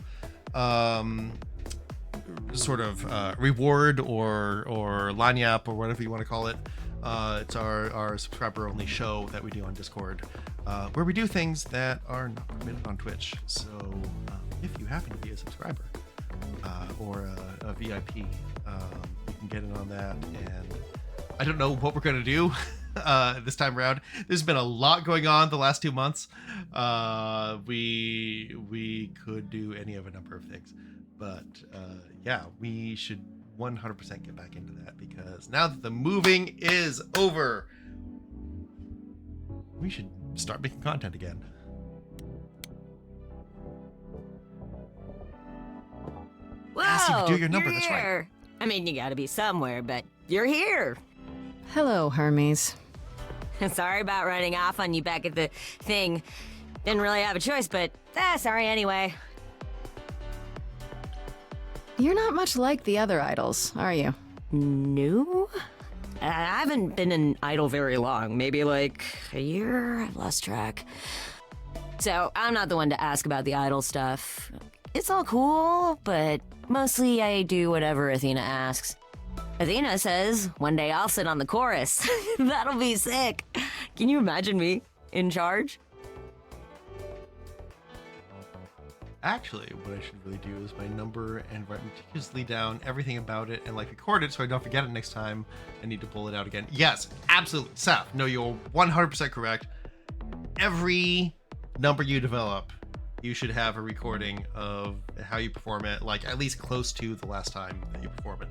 S1: sort of reward or lagniappe or whatever you want to call it. It's our subscriber only show that we do on Discord, where we do things that are not permitted on Twitch. So if you happen to be a subscriber or a VIP, you can get in on that. And I don't know what we're gonna do this time around. There's been a lot going on the last 2 months. We could do any of a number of things, but yeah, we should 100% get back into that, because now that the moving is over, we should start making content again.
S9: Whoa,
S1: Yes, you can do your number,
S9: you're
S1: that's right.
S9: here. I mean, you gotta be somewhere, but you're here.
S2: Hello, Hermes.
S9: Sorry about running off on you back at the thing. Didn't really have a choice, but sorry anyway.
S2: You're not much like the other idols, are you?
S9: No? I haven't been an idol very long. Maybe like a year? I've lost track. So I'm not the one to ask about the idol stuff. It's all cool, but mostly I do whatever Athena asks. Athena says one day I'll sit on the chorus. That'll be sick. Can you imagine me in charge?
S1: Actually, what I should really do is my number and write meticulously down everything about it and like record it so I don't forget it next time I need to pull it out again. Yes, absolutely. Saf, no, you're 100% correct. Every number you develop, you should have a recording of how you perform it, like at least close to the last time that you perform it.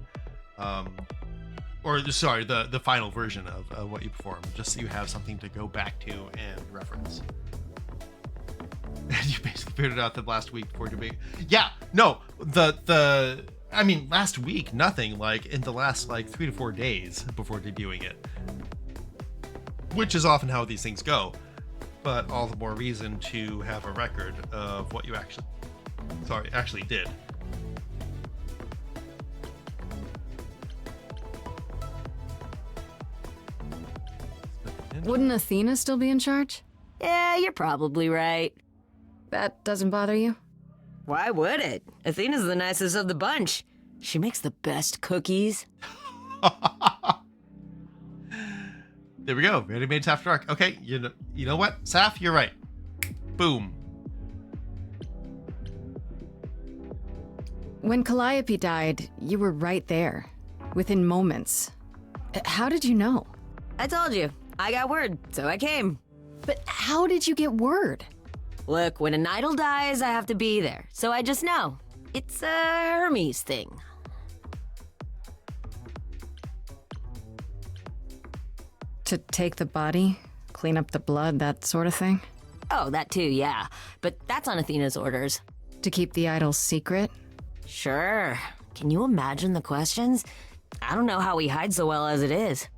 S1: Or sorry, the final version of what you perform, just so you have something to go back to and reference. You basically figured it out the last week before debate. Yeah, no, I mean, last week, nothing, like in the last like 3 to 4 days before debuting it, which is often how these things go, but all the more reason to have a record of what you actually did.
S2: Wouldn't Athena still be in charge?
S9: Yeah, you're probably right.
S2: That doesn't bother you?
S9: Why would it? Athena's the nicest of the bunch. She makes the best cookies.
S1: There we go. Ready-made After Dark. Okay, you know what? Saf, you're right. Boom.
S2: When Calliope died, you were right there, within moments. How did you know?
S9: I told you. I got word, so I came.
S2: But how did you get word?
S9: Look, when an idol dies, I have to be there, so I just know. It's a Hermes thing.
S2: To take the body, clean up the blood, that sort of thing?
S9: Oh, that too, yeah. But that's on Athena's orders.
S2: To keep the idol's secret?
S9: Sure. Can you imagine the questions? I don't know how we hide so well as it is.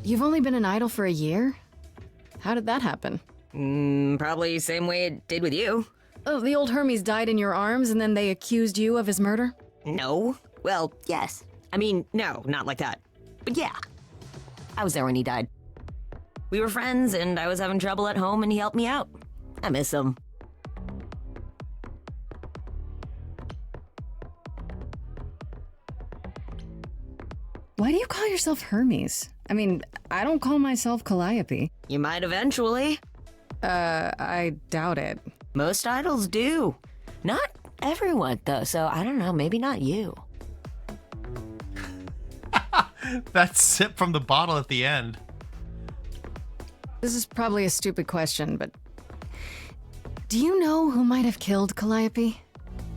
S2: You've only been an idol for a year? How did that happen?
S9: Probably same way it did with you.
S2: Oh, the old Hermes died in your arms and then they accused you of his murder?
S9: No. Well, yes. I mean, no, not like that. But yeah. I was there when he died. We were friends, and I was having trouble at home, and he helped me out. I miss him.
S2: Why do you call yourself Hermes? I mean, I don't call myself Calliope.
S9: You might eventually.
S2: I doubt it.
S9: Most idols do. Not everyone, though, so I don't know, maybe not you.
S1: That sip from the bottle at the end.
S2: This is probably a stupid question, but do you know who might have killed Calliope?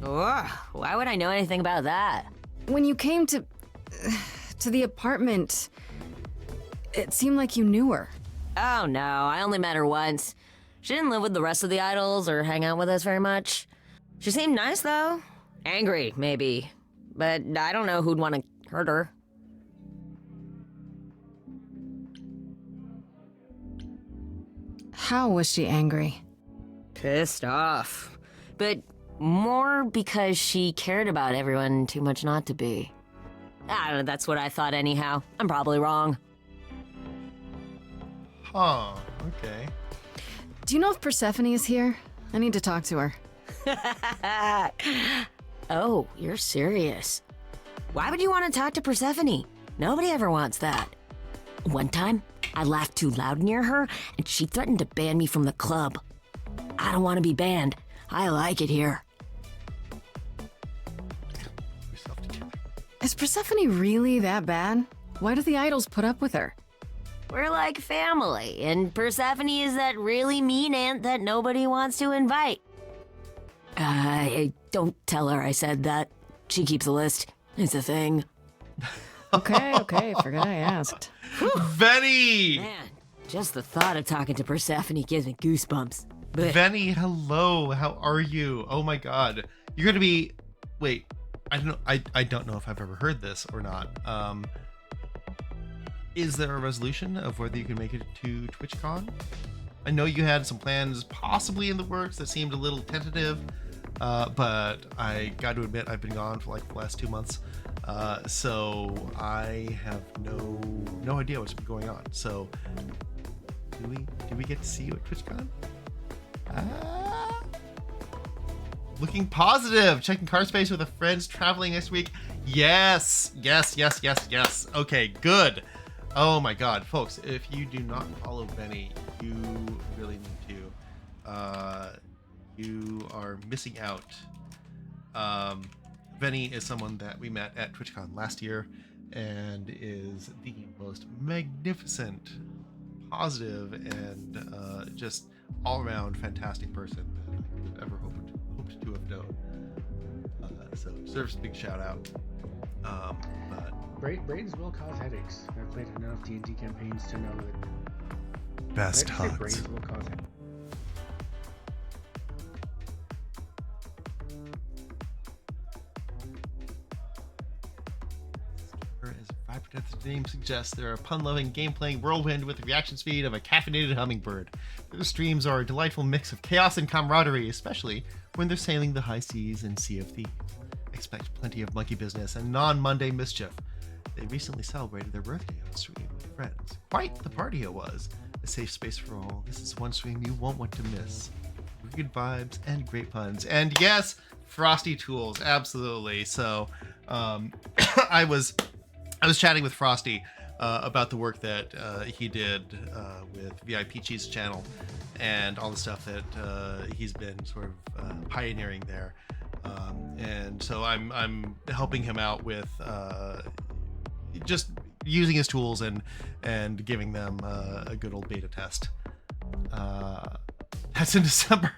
S9: Ugh, why would I know anything about that?
S2: When you came to the apartment, it seemed like you knew her.
S9: Oh no, I only met her once. She didn't live with the rest of the idols or hang out with us very much. She seemed nice though. Angry, maybe. But I don't know who'd want to hurt her.
S2: How was she angry?
S9: Pissed off. But more because she cared about everyone too much not to be. I don't know, that's what I thought anyhow. I'm probably wrong.
S1: Huh, okay.
S2: Do you know if Persephone is here? I need to talk to her.
S9: Oh, you're serious. Why would you want to talk to Persephone? Nobody ever wants that. One time, I laughed too loud near her, and she threatened to ban me from the club. I don't want to be banned. I like it here.
S2: Is Persephone really that bad? Why do the idols put up with her?
S9: We're like family, and Persephone is that really mean aunt that nobody wants to invite. Don't tell her I said that. She keeps a list. It's a thing.
S2: Okay, forgot I asked.
S1: Venny!
S9: Man, just the thought of talking to Persephone gives me goosebumps. But
S1: Venny, hello. How are you? Oh my god. You're gonna be... Wait, I don't know. I don't know if I've ever heard this or not. Is there a resolution of whether you can make it to TwitchCon? I know you had some plans possibly in the works that seemed a little tentative, but I got to admit I've been gone for like the last 2 months, so I have no idea what's been going on. So, do we get to see you at TwitchCon? Looking positive. Checking car space with a friend's traveling next week. Yes. Okay, good. Oh my god, folks, if you do not follow Venny, you really need to. You are missing out. Venny is someone that we met at TwitchCon last year and is the most magnificent, positive, and just all-around fantastic person that I could have ever hoped to have known. So deserves a big shout out. But
S16: brains will cause headaches. I've played enough D&D campaigns to know that
S1: best hugs.
S16: Brains will cause headaches.
S1: As vibrant as the name suggests, they're a pun-loving, game-playing whirlwind with the reaction speed of a caffeinated hummingbird. Their streams are a delightful mix of chaos and camaraderie, especially when they're sailing the high seas and Sea of Thieves. Expect plenty of monkey business and non-Monday mischief. They recently celebrated their birthday on stream with friends. Quite the party it was. A safe space for all. This is one stream you won't want to miss. Good vibes and great puns. And yes, Frosty Tools, absolutely. So I was chatting with Frosty about the work that he did with VIP Cheese channel and all the stuff that he's been sort of pioneering there. And so I'm helping him out with just using his tools and giving them a good old beta test. That's in December.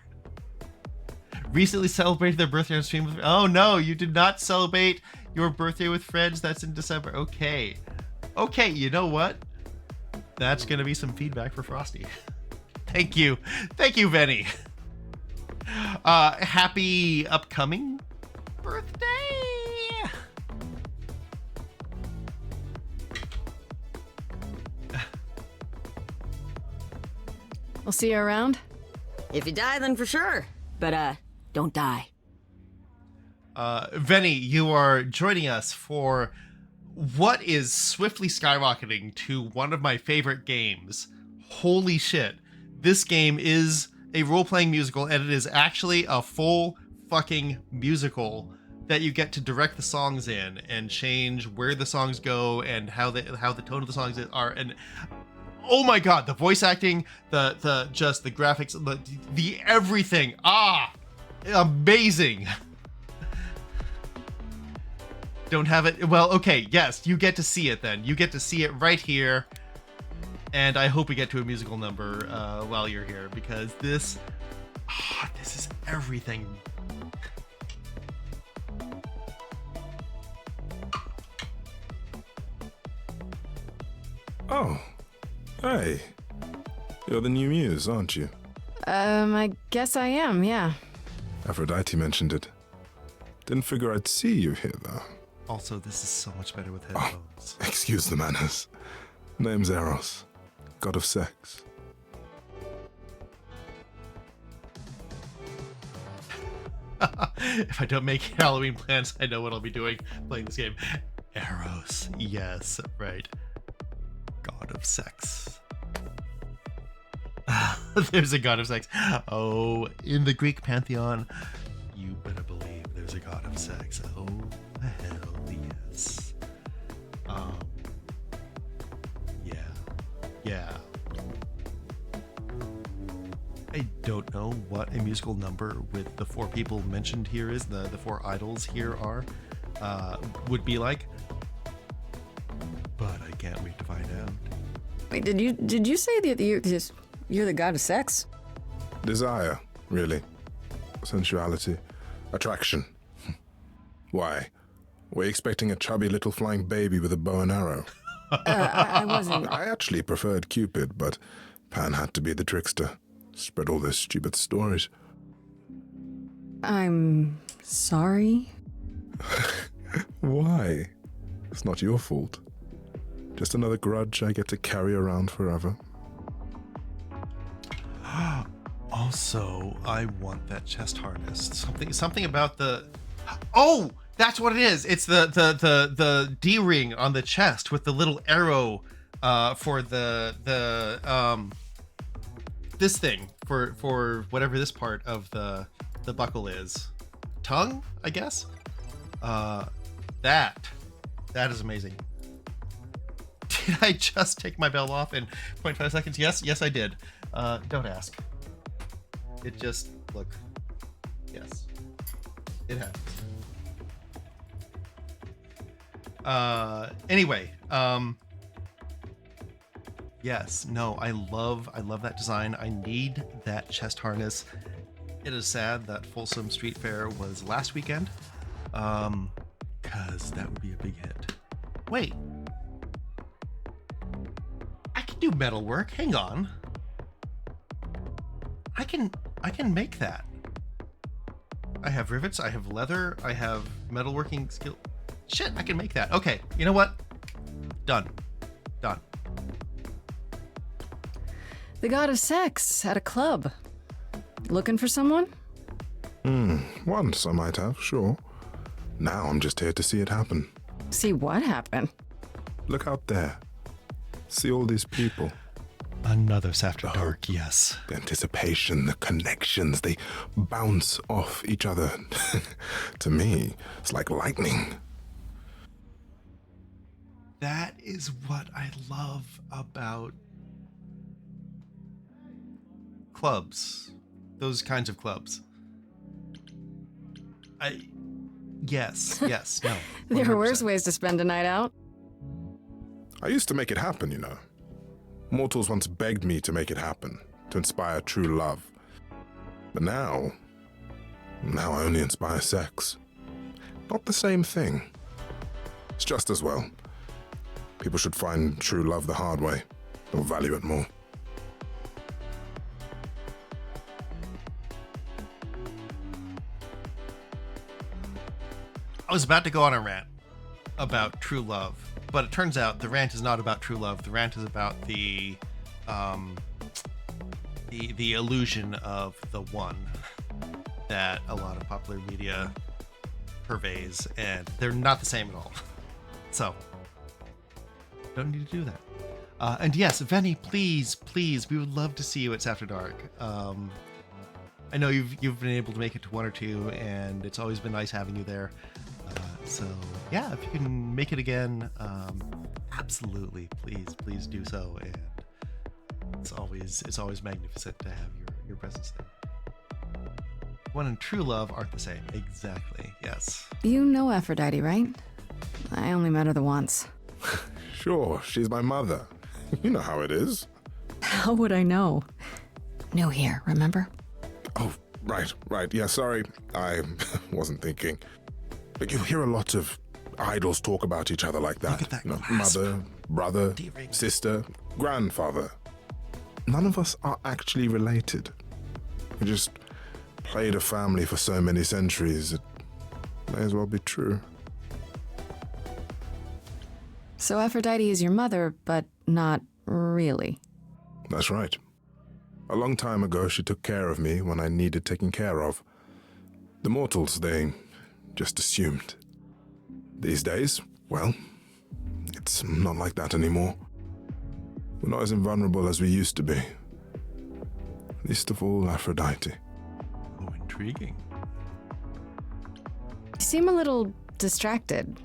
S1: Recently celebrated their birthday on stream with... Oh no, you did not celebrate your birthday with friends. That's in December. Okay, you know what? That's gonna be some feedback for Frosty. Thank you, Venny. Happy upcoming birthday.
S2: We'll see you around.
S9: If you die, then for sure. But Don't die.
S1: Venny, you are joining us for what is swiftly skyrocketing to one of my favorite games. Holy shit. This game is a role-playing musical, and it is actually a full fucking musical that you get to direct the songs in and change where the songs go and how the tone of the songs are. And oh my god, the voice acting, the graphics, the everything. Amazing. Don't have it. Well, okay, yes, you get to see it then. You get to see it right here. And I hope we get to a musical number while you're here, because this is everything.
S17: Oh, hey. You're the new muse, aren't you?
S2: I guess I am, yeah.
S17: Aphrodite mentioned it. Didn't figure I'd see you here, though.
S1: Also, this is so much better with headphones.
S17: Excuse the manners. Name's Eros, god of sex.
S1: If I don't make Halloween plans, I know what I'll be doing playing this game. Eros, yes, right. God of sex. There's a god of sex. Oh, in the Greek pantheon, you better believe there's a god of sex. Oh, hell yes. Yeah. I don't know what a musical number with the 4 people mentioned here is, the 4 idols here are, would be like. But I can't wait to find out.
S2: Wait, did you say that you're the god of sex?
S17: Desire, really. Sensuality. Attraction. Why? Were you expecting a chubby little flying baby with a bow and arrow?
S2: I wasn't.
S17: I actually preferred Cupid, but Pan had to be the trickster. Spread all those stupid stories.
S2: I'm sorry.
S17: Why? It's not your fault. Just another grudge I get to carry around forever.
S1: Also, I want that chest harness. Something about the... Oh! That's what it is. It's the D-ring on the chest with the little arrow for this thing for whatever this part of the buckle is. Tongue, I guess. That is amazing. Did I just take my belt off in 0.5 seconds? Yes, I did. Don't ask. It just look. Yes, it happens. Anyway, yes, no, I love that design. I need that chest harness. It is sad that Folsom Street Fair was last weekend, cause that would be a big hit. Wait, I can do metal work. Hang on, I can make that. I have rivets, I have leather, I have metalworking skill. Shit, I can make that. Okay, you know what? Done.
S2: The god of sex at a club. Looking for someone?
S17: Once I might have, sure. Now I'm just here to see it happen.
S2: See what happen?
S17: Look out there. See all these people.
S1: Another After Dark, yes.
S17: The anticipation, the connections, they bounce off each other. To me, it's like lightning.
S1: That is what I love about clubs. Those kinds of clubs. Yes, no.
S2: There are worse ways to spend a night out.
S17: I used to make it happen, you know. Mortals once begged me to make it happen, to inspire true love. But now I only inspire sex. Not the same thing. It's just as well. People should find true love the hard way. They'll value it more.
S1: I was about to go on a rant about true love, but it turns out the rant is not about true love. The rant is about the illusion of the one that a lot of popular media purveys, and they're not the same at all. So, don't need to do that. And yes, Venny, please, we would love to see you at After Dark. I know you've been able to make it to one or two, and it's always been nice having you there. So yeah, if you can make it again, absolutely, please do so. And it's always magnificent to have your presence there. One and true love aren't the same. Exactly. Yes.
S2: You know Aphrodite, right? I only met her the once.
S17: Sure, she's my mother. You know how it is.
S2: How would I know? New here, remember?
S17: Oh, right. Yeah, sorry. I wasn't thinking. But you hear a lot of idols talk about each other like that.
S1: Look at that
S17: You know,
S1: grasp.
S17: mother, brother, sister, grandfather. None of us are actually related. We just played a family for so many centuries, it may as well be true.
S2: So Aphrodite is your mother, but not really.
S17: That's right. A long time ago, she took care of me when I needed taking care of. The mortals, they just assumed. These days, well, it's not like that anymore. We're not as invulnerable as we used to be. Least of all, Aphrodite.
S1: Oh, intriguing.
S2: You seem a little distracted.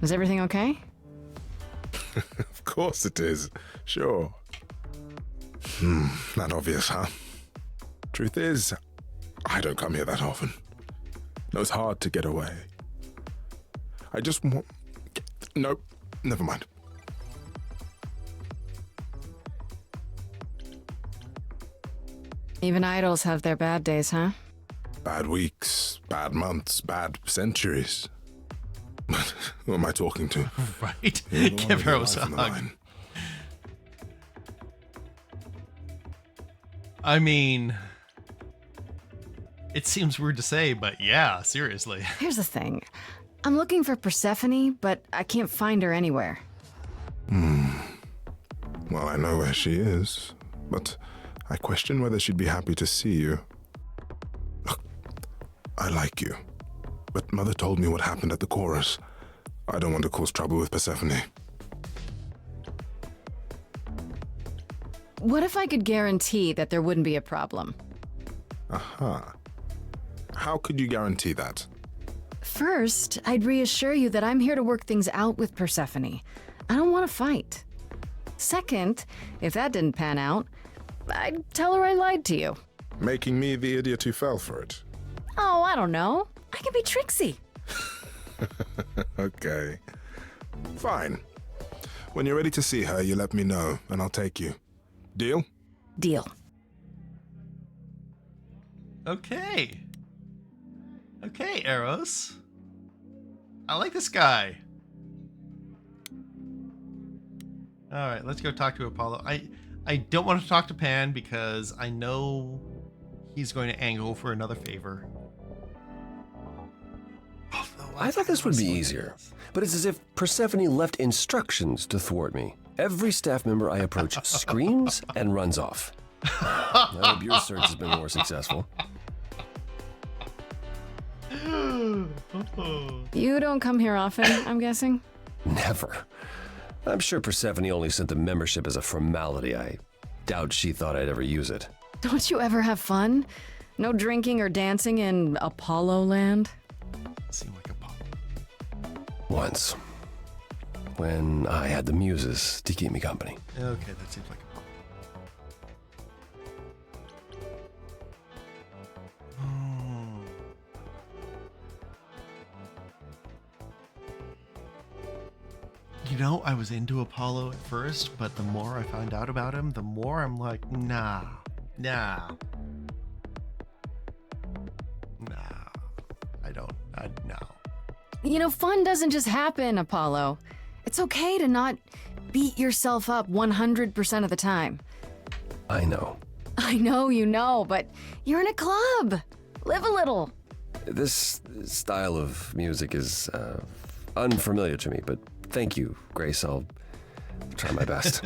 S2: Is everything okay?
S17: Of course it is. Sure. Not obvious, huh? Truth is, I don't come here that often. No, it's hard to get away. I just want... Nope, never mind.
S2: Even idols have their bad days, huh?
S17: Bad weeks, bad months, bad centuries. But who am I talking to?
S1: Right.
S17: You're the one
S1: Give
S17: with your
S1: Rose a
S17: life on the
S1: hug.
S17: line.
S1: I mean, it seems weird to say, but yeah, seriously.
S2: Here's the thing. I'm looking for Persephone, but I can't find her anywhere.
S17: Well, I know where she is, but I question whether she'd be happy to see you. Look, I like you, but Mother told me what happened at the chorus. I don't want to cause trouble with Persephone.
S2: What if I could guarantee that there wouldn't be a problem?
S17: Aha. How could you guarantee that?
S2: First, I'd reassure you that I'm here to work things out with Persephone. I don't want to fight. Second, if that didn't pan out, I'd tell her I lied to you.
S17: Making me the idiot who fell for it.
S2: Oh, I don't know. I can be tricksy.
S17: Okay. Fine. When you're ready to see her, you let me know, and I'll take you. Deal?
S2: Deal.
S1: Okay. Okay, Eros. I like this guy. All right, let's go talk to Apollo. I don't want to talk to Pan because I know he's going to angle for another favor.
S13: I thought this would be easier, but it's as if Persephone left instructions to thwart me. Every staff member I approach screams and runs off. I hope your search has been more successful.
S2: You don't come here often, I'm guessing?
S13: Never. I'm sure Persephone only sent the membership as a formality. I doubt she thought I'd ever use it.
S2: Don't you ever have fun? No drinking or dancing in Apollo land?
S1: Seem like Apollo.
S13: Once. When I had the muses to keep me company.
S1: Okay, that seems like Apollo. You know, I was into Apollo at first, but the more I find out about him, the more I'm like, nah. No.
S2: You know, fun doesn't just happen, Apollo. It's okay to not beat yourself up 100% of the time.
S13: I know.
S2: I know you know, but you're in a club. Live a little.
S13: This style of music is unfamiliar to me, but thank you, Grace. I'll try my best.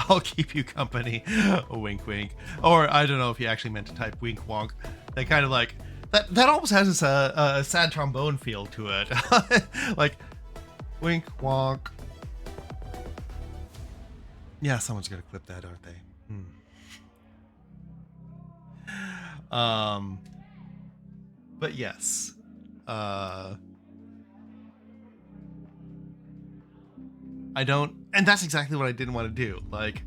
S1: I'll keep you company. Wink, wink. Or I don't know if he actually meant to type wink, wonk. That kind of like that almost has this a sad trombone feel to it. Like wink, wonk. Yeah, someone's gonna clip that, aren't they? But yes. I don't, and that's exactly what I didn't want to do. Like,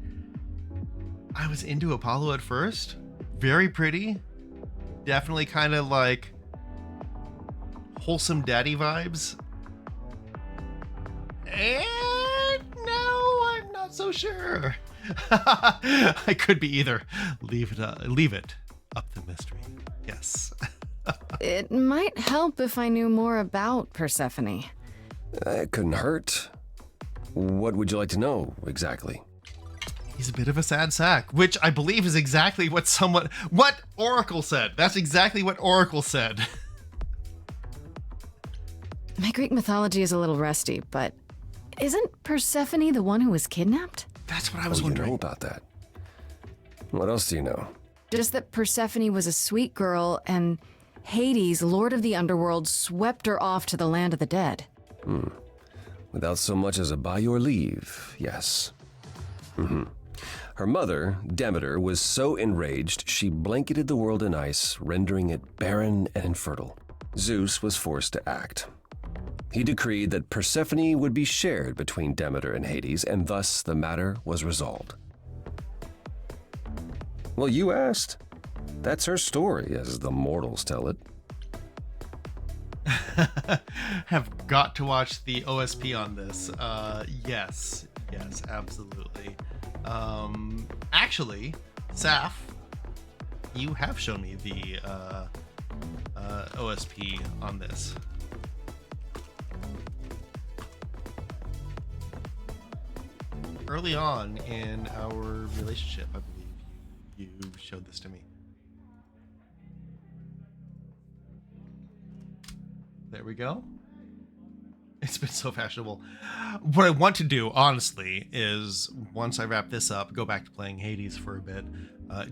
S1: I was into Apollo at first, very pretty, definitely kind of like wholesome daddy vibes. And now I'm not so sure. I could be either. Leave it up the mystery. Yes.
S2: It might help if I knew more about Persephone.
S13: It couldn't hurt. What would you like to know exactly?
S1: He's a bit of a sad sack, which I believe is exactly what Oracle said. That's exactly what Oracle said.
S2: My Greek mythology is a little rusty, but isn't Persephone the one who was kidnapped?
S1: That's what I was wondering.
S13: You know about that. What else do you know?
S2: Just that Persephone was a sweet girl and Hades, Lord of the Underworld, swept her off to the land of the dead.
S13: Without so much as a by your leave, yes. Her mother, Demeter, was so enraged she blanketed the world in ice, rendering it barren and infertile. Zeus was forced to act. He decreed that Persephone would be shared between Demeter and Hades, and thus the matter was resolved. Well, you asked. That's her story, as the mortals tell it.
S1: Have got to watch the OSP on this. Yes, absolutely. Actually, Saf, you have shown me the OSP on this. Early on in our relationship, I believe you showed this to me. There we go. It's been so fashionable. What I want to do, honestly, is once I wrap this up, go back to playing Hades for a bit,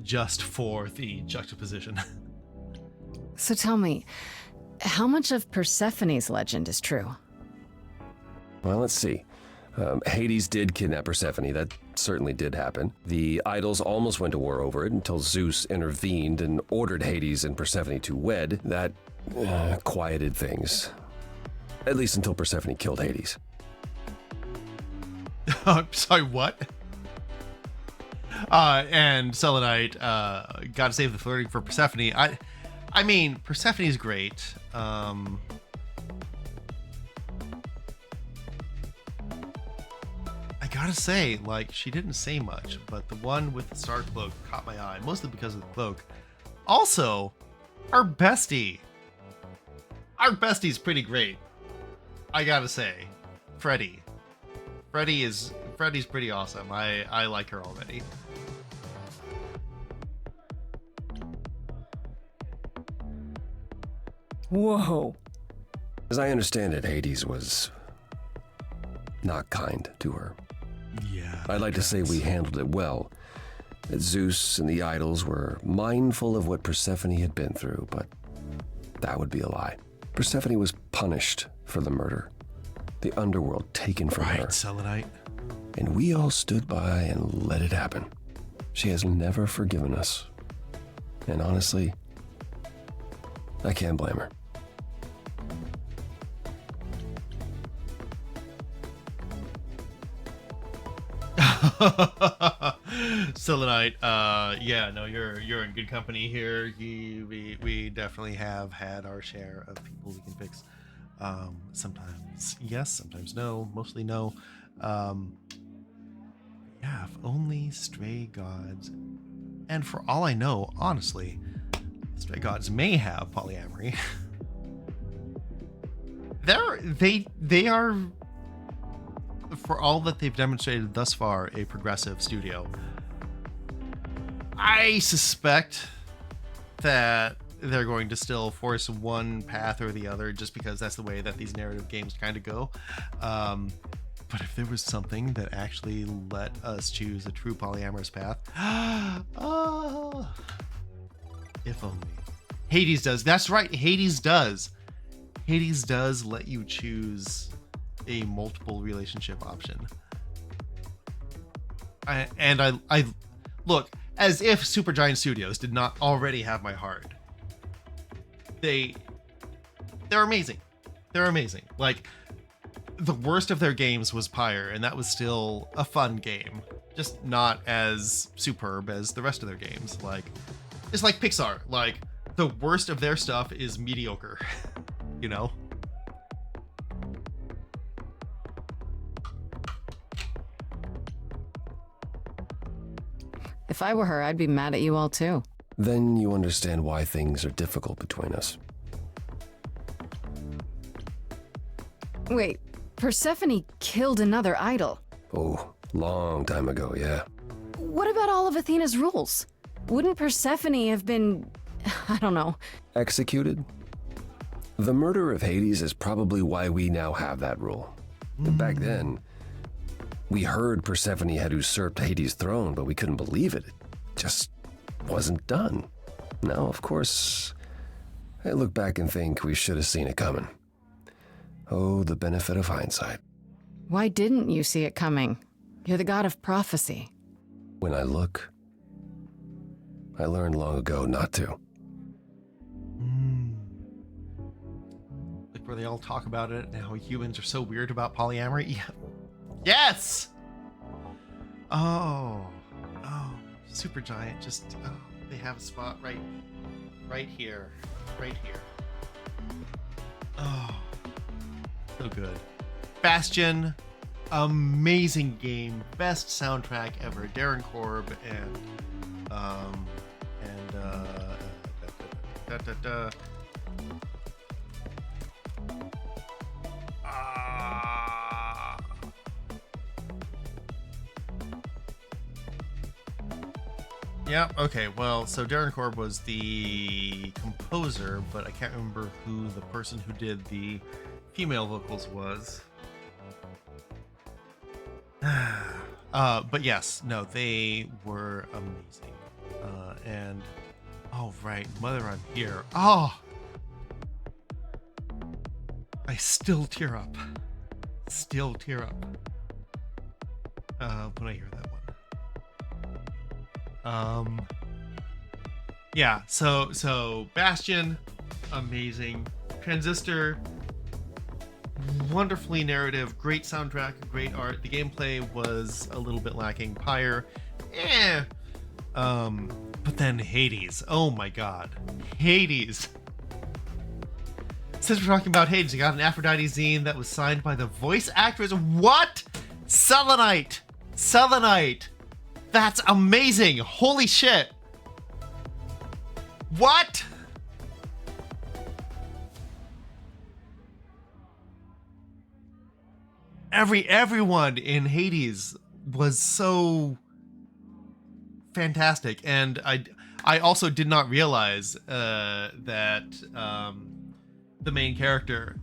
S1: just for the juxtaposition.
S2: So tell me, how much of Persephone's legend is true?
S13: Well, let's see. Hades did kidnap Persephone. That certainly did happen. The idols almost went to war over it until Zeus intervened and ordered Hades and Persephone to wed. That quieted things. At least until Persephone killed Hades.
S1: I'm sorry, what? And Selenite, gotta save the flirting for Persephone. I mean, Persephone's great. I gotta say, like, she didn't say much, but the one with the star cloak caught my eye, mostly because of the cloak. Also, our bestie. Our bestie's pretty great. I gotta say, Freddy. Freddy's pretty awesome. I like her already.
S12: Whoa.
S13: As I understand it, Hades was not kind to her.
S1: Yeah.
S13: I'd like to say we handled it well. That Zeus and the idols were mindful of what Persephone had been through, but that would be a lie. Persephone was punished for the murder. The underworld taken from her.
S1: Right, Selenite.
S13: And we all stood by and let it happen. She has never forgiven us. And honestly, I can't blame her.
S1: Selenite, yeah, no, you're in good company here. We definitely have had our share of people we can fix. Sometimes yes, sometimes no, mostly no. Yeah, if only stray gods, and for all I know, honestly, stray gods may have polyamory. They are, for all that they've demonstrated thus far, a progressive studio. I suspect that they're going to still force one path or the other just because that's the way that these narrative games kind of go. But if there was something that actually let us choose a true polyamorous path, oh, if only. Hades does. That's right. Hades does. Hades does let you choose a multiple relationship option. I look, as if Supergiant Studios did not already have my heart. They're amazing. They're amazing. Like, the worst of their games was Pyre, and that was still a fun game, just not as superb as the rest of their games. Like, it's like Pixar. Like, the worst of their stuff is mediocre. You know?
S2: If I were her, I'd be mad at you all too.
S13: Then you understand why things are difficult between us.
S2: Wait, Persephone killed another idol.
S13: Oh, long time ago, yeah.
S2: What about all of Athena's rules? Wouldn't Persephone have been, I don't know,
S13: Executed? The murder of Hades is probably why we now have that rule. Back then, we heard Persephone had usurped Hades' throne, but we couldn't believe it. It just wasn't done. Now, of course, I look back and think we should have seen it coming. Oh, the benefit of hindsight.
S2: Why didn't you see it coming? You're the god of prophecy.
S13: When I look, I learned long ago not to.
S1: Like where they all talk about it and how humans are so weird about polyamory. Yeah. Yes! Oh, Supergiant just, they have a spot right here. Right here. Oh, so good. Bastion, amazing game, best soundtrack ever. Darren Korb and yeah, okay, well, so Darren Korb was the composer, but I can't remember who the person who did the female vocals was. But yes, no, they were amazing. And, oh, right, Mother, I'm Here. Oh! I still tear up. Still tear up. When I hear that one. Yeah, so Bastion, amazing. Transistor, wonderfully narrative, great soundtrack, great art. The gameplay was a little bit lacking. Pyre, but then Hades, oh my god. Hades. Since we're talking about Hades, you got an Aphrodite zine that was signed by the voice actress. What? Selenite! That's amazing! Holy shit! What? Everyone in Hades was so fantastic, and I also did not realize that the main character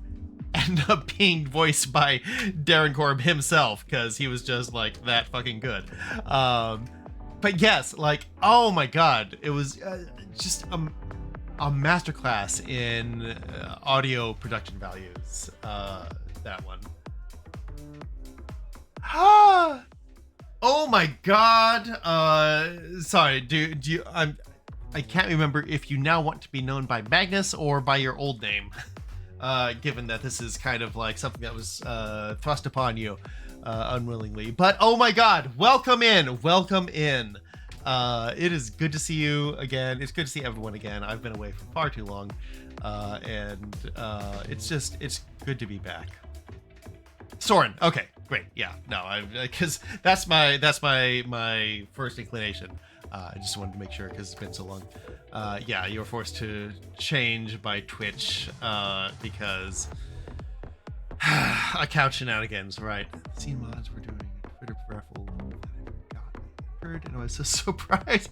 S1: ended up being voiced by Darren Korb himself, because he was just like that fucking good. But yes, like, oh my god, it was just a masterclass in audio production values. That one. Oh my god. Sorry, do you? I can't remember if you now want to be known by Magnus or by your old name. Given that this is kind of like something that was thrust upon you unwillingly. But oh my god, welcome in. It is good to see you again. It's good to see everyone again. I've been away for far too long, and it's good to be back. Soren, okay, great, yeah, no, because that's my first inclination. I just wanted to make sure because it's been so long. Yeah, you were forced to change by Twitch because account shenanigans, right? Scene mods were doing a Twitter raffle that I heard, and I was so surprised.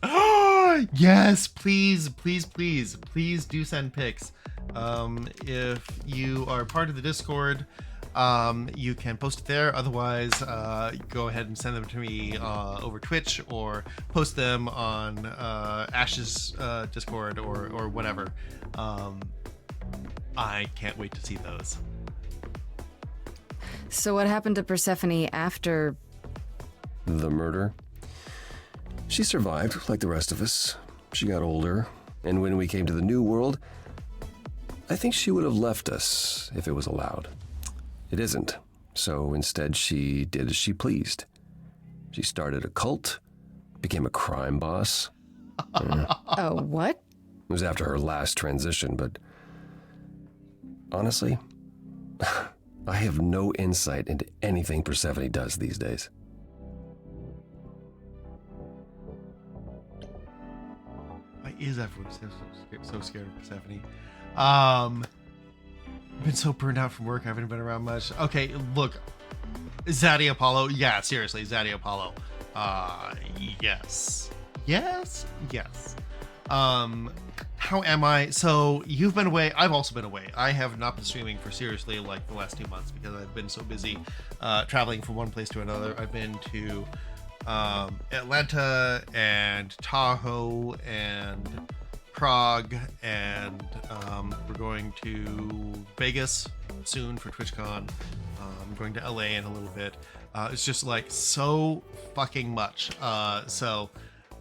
S1: Yes, please do send pics. If you are part of the Discord, you can post it there. Otherwise, go ahead and send them to me over Twitch, or post them on Ash's Discord or whatever. I can't wait to see those.
S2: So what happened to Persephone after...
S13: The murder? She survived, like the rest of us. She got older, and when we came to the New World, I think she would have left us if it was allowed. It isn't, so instead she did as she pleased. She started a cult, became a crime boss.
S2: Oh, what?
S13: It was after her last transition, but honestly, I have no insight into anything Persephone does these days.
S1: Why is everyone so scared of Persephone? Been so burned out from work, I haven't been around much. Okay, look, Zaddy Apollo. Yeah, seriously, Zaddy Apollo. Yes. How am I? So you've been away. I've also been away. I have not been streaming for seriously like the last 2 months because I've been so busy traveling from one place to another. I've been to Atlanta and Tahoe and Prague, and we're going to Vegas soon for TwitchCon. I'm going to LA in a little bit. It's just like so fucking much. So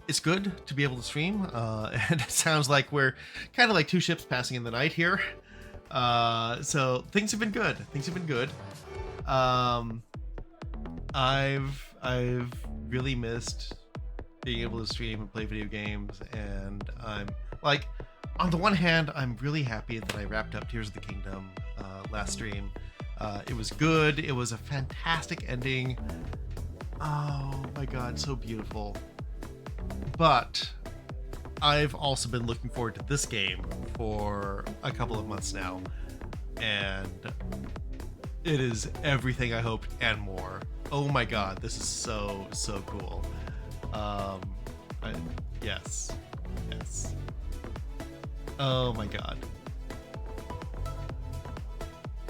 S1: it's good to be able to stream, and it sounds like we're kind of like two ships passing in the night here. So things have been good. I've really missed being able to stream and play video games, and I'm like, on the one hand, I'm really happy that I wrapped up Tears of the Kingdom last stream. It was good. It was a fantastic ending. Oh my god, so beautiful. But I've also been looking forward to this game for a couple of months now, and it is everything I hoped and more. Oh my god, this is so cool. Yes. Oh my god.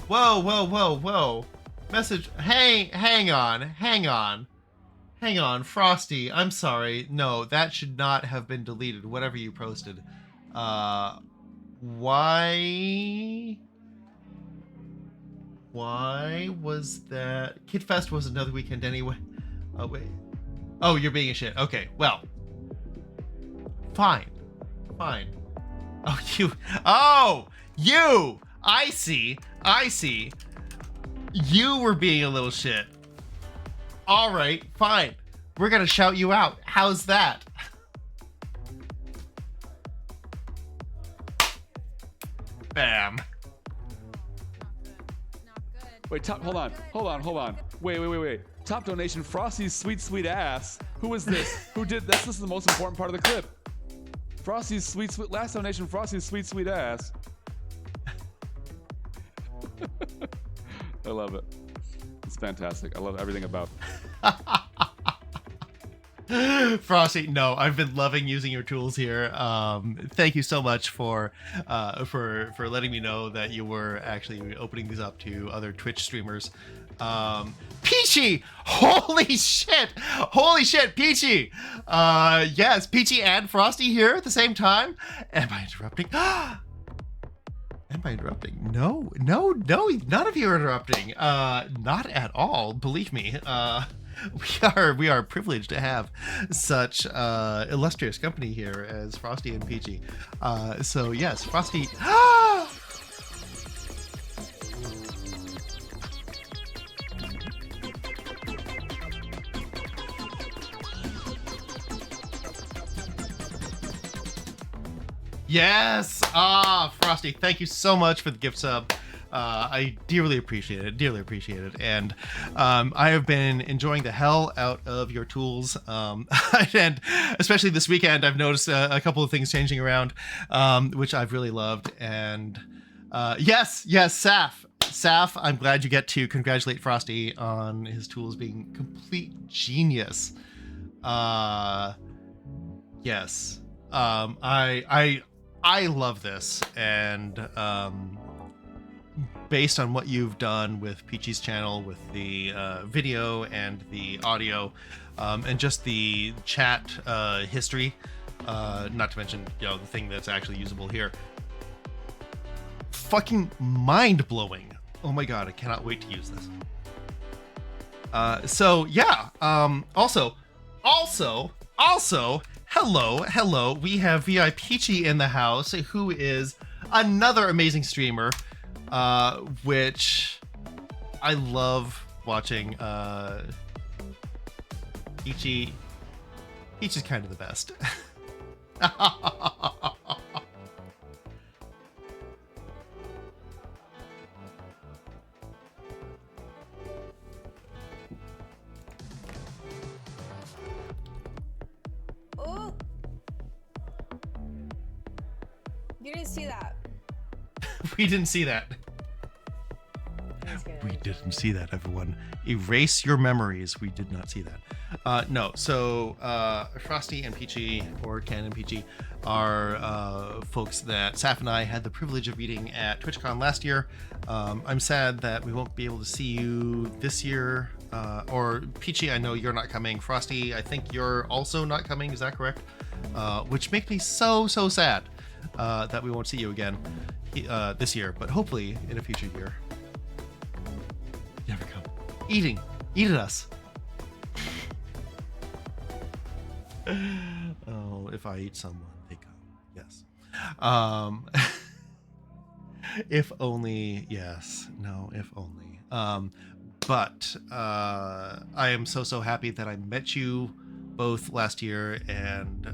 S1: Whoa. Message. Hey, hang on, Frosty. I'm sorry. No, that should not have been deleted. Whatever you posted. Why was that? Kid Fest was another weekend anyway. Oh wait. Oh, you're being a shit. Okay, well. Fine. Oh, you. I see. You were being a little shit. All right, fine. We're gonna shout you out. How's that? Bam.
S18: Wait, hold on. Wait. Top donation, Frosty's sweet ass. Who is this? Who did this? This is the most important part of the clip. Frosty's sweet last donation, Frosty's sweet ass. I love it. It's fantastic. I love everything about it.
S1: Frosty, no, I've been loving using your tools here. Thank you so much for letting me know that you were actually opening these up to other Twitch streamers. Peachy! Holy shit, Peachy! Yes, Peachy and Frosty here at the same time. Am I interrupting? No, none of you are interrupting. Not at all, believe me. We are privileged to have such illustrious company here as Frosty and Peachy. So yes, Frosty. Yes! Frosty, thank you so much for the gift sub. I dearly appreciate it. And I have been enjoying the hell out of your tools. And especially this weekend, I've noticed a couple of things changing around, which I've really loved. And yes, Saf, I'm glad you get to congratulate Frosty on his tools being complete genius. Yes. I love this, and based on what you've done with Peachy's channel, with the video and the audio, and just the chat history, not to mention, you know, the thing that's actually usable here. Fucking mind-blowing. Oh my god, I cannot wait to use this. So yeah, also, hello, we have VI Peachy in the house, who is another amazing streamer, which I love watching. Peachy is kind of the best.
S3: Oh! You didn't see that.
S1: We didn't see that. We didn't see that, everyone. Erase your memories. We did not see that. No, so Frosty and Peachy, or Ken and Peachy, are folks that Saf and I had the privilege of meeting at TwitchCon last year. I'm sad that we won't be able to see you this year. Or Peachy, I know you're not coming. Frosty, I think you're also not coming. Is that correct? Which makes me so sad that we won't see you again this year, but hopefully in a future year. Never come. Eat at us. Oh, if I eat someone, they come. Yes. If only. Yes. No. If only. But I am so happy that I met you both last year, and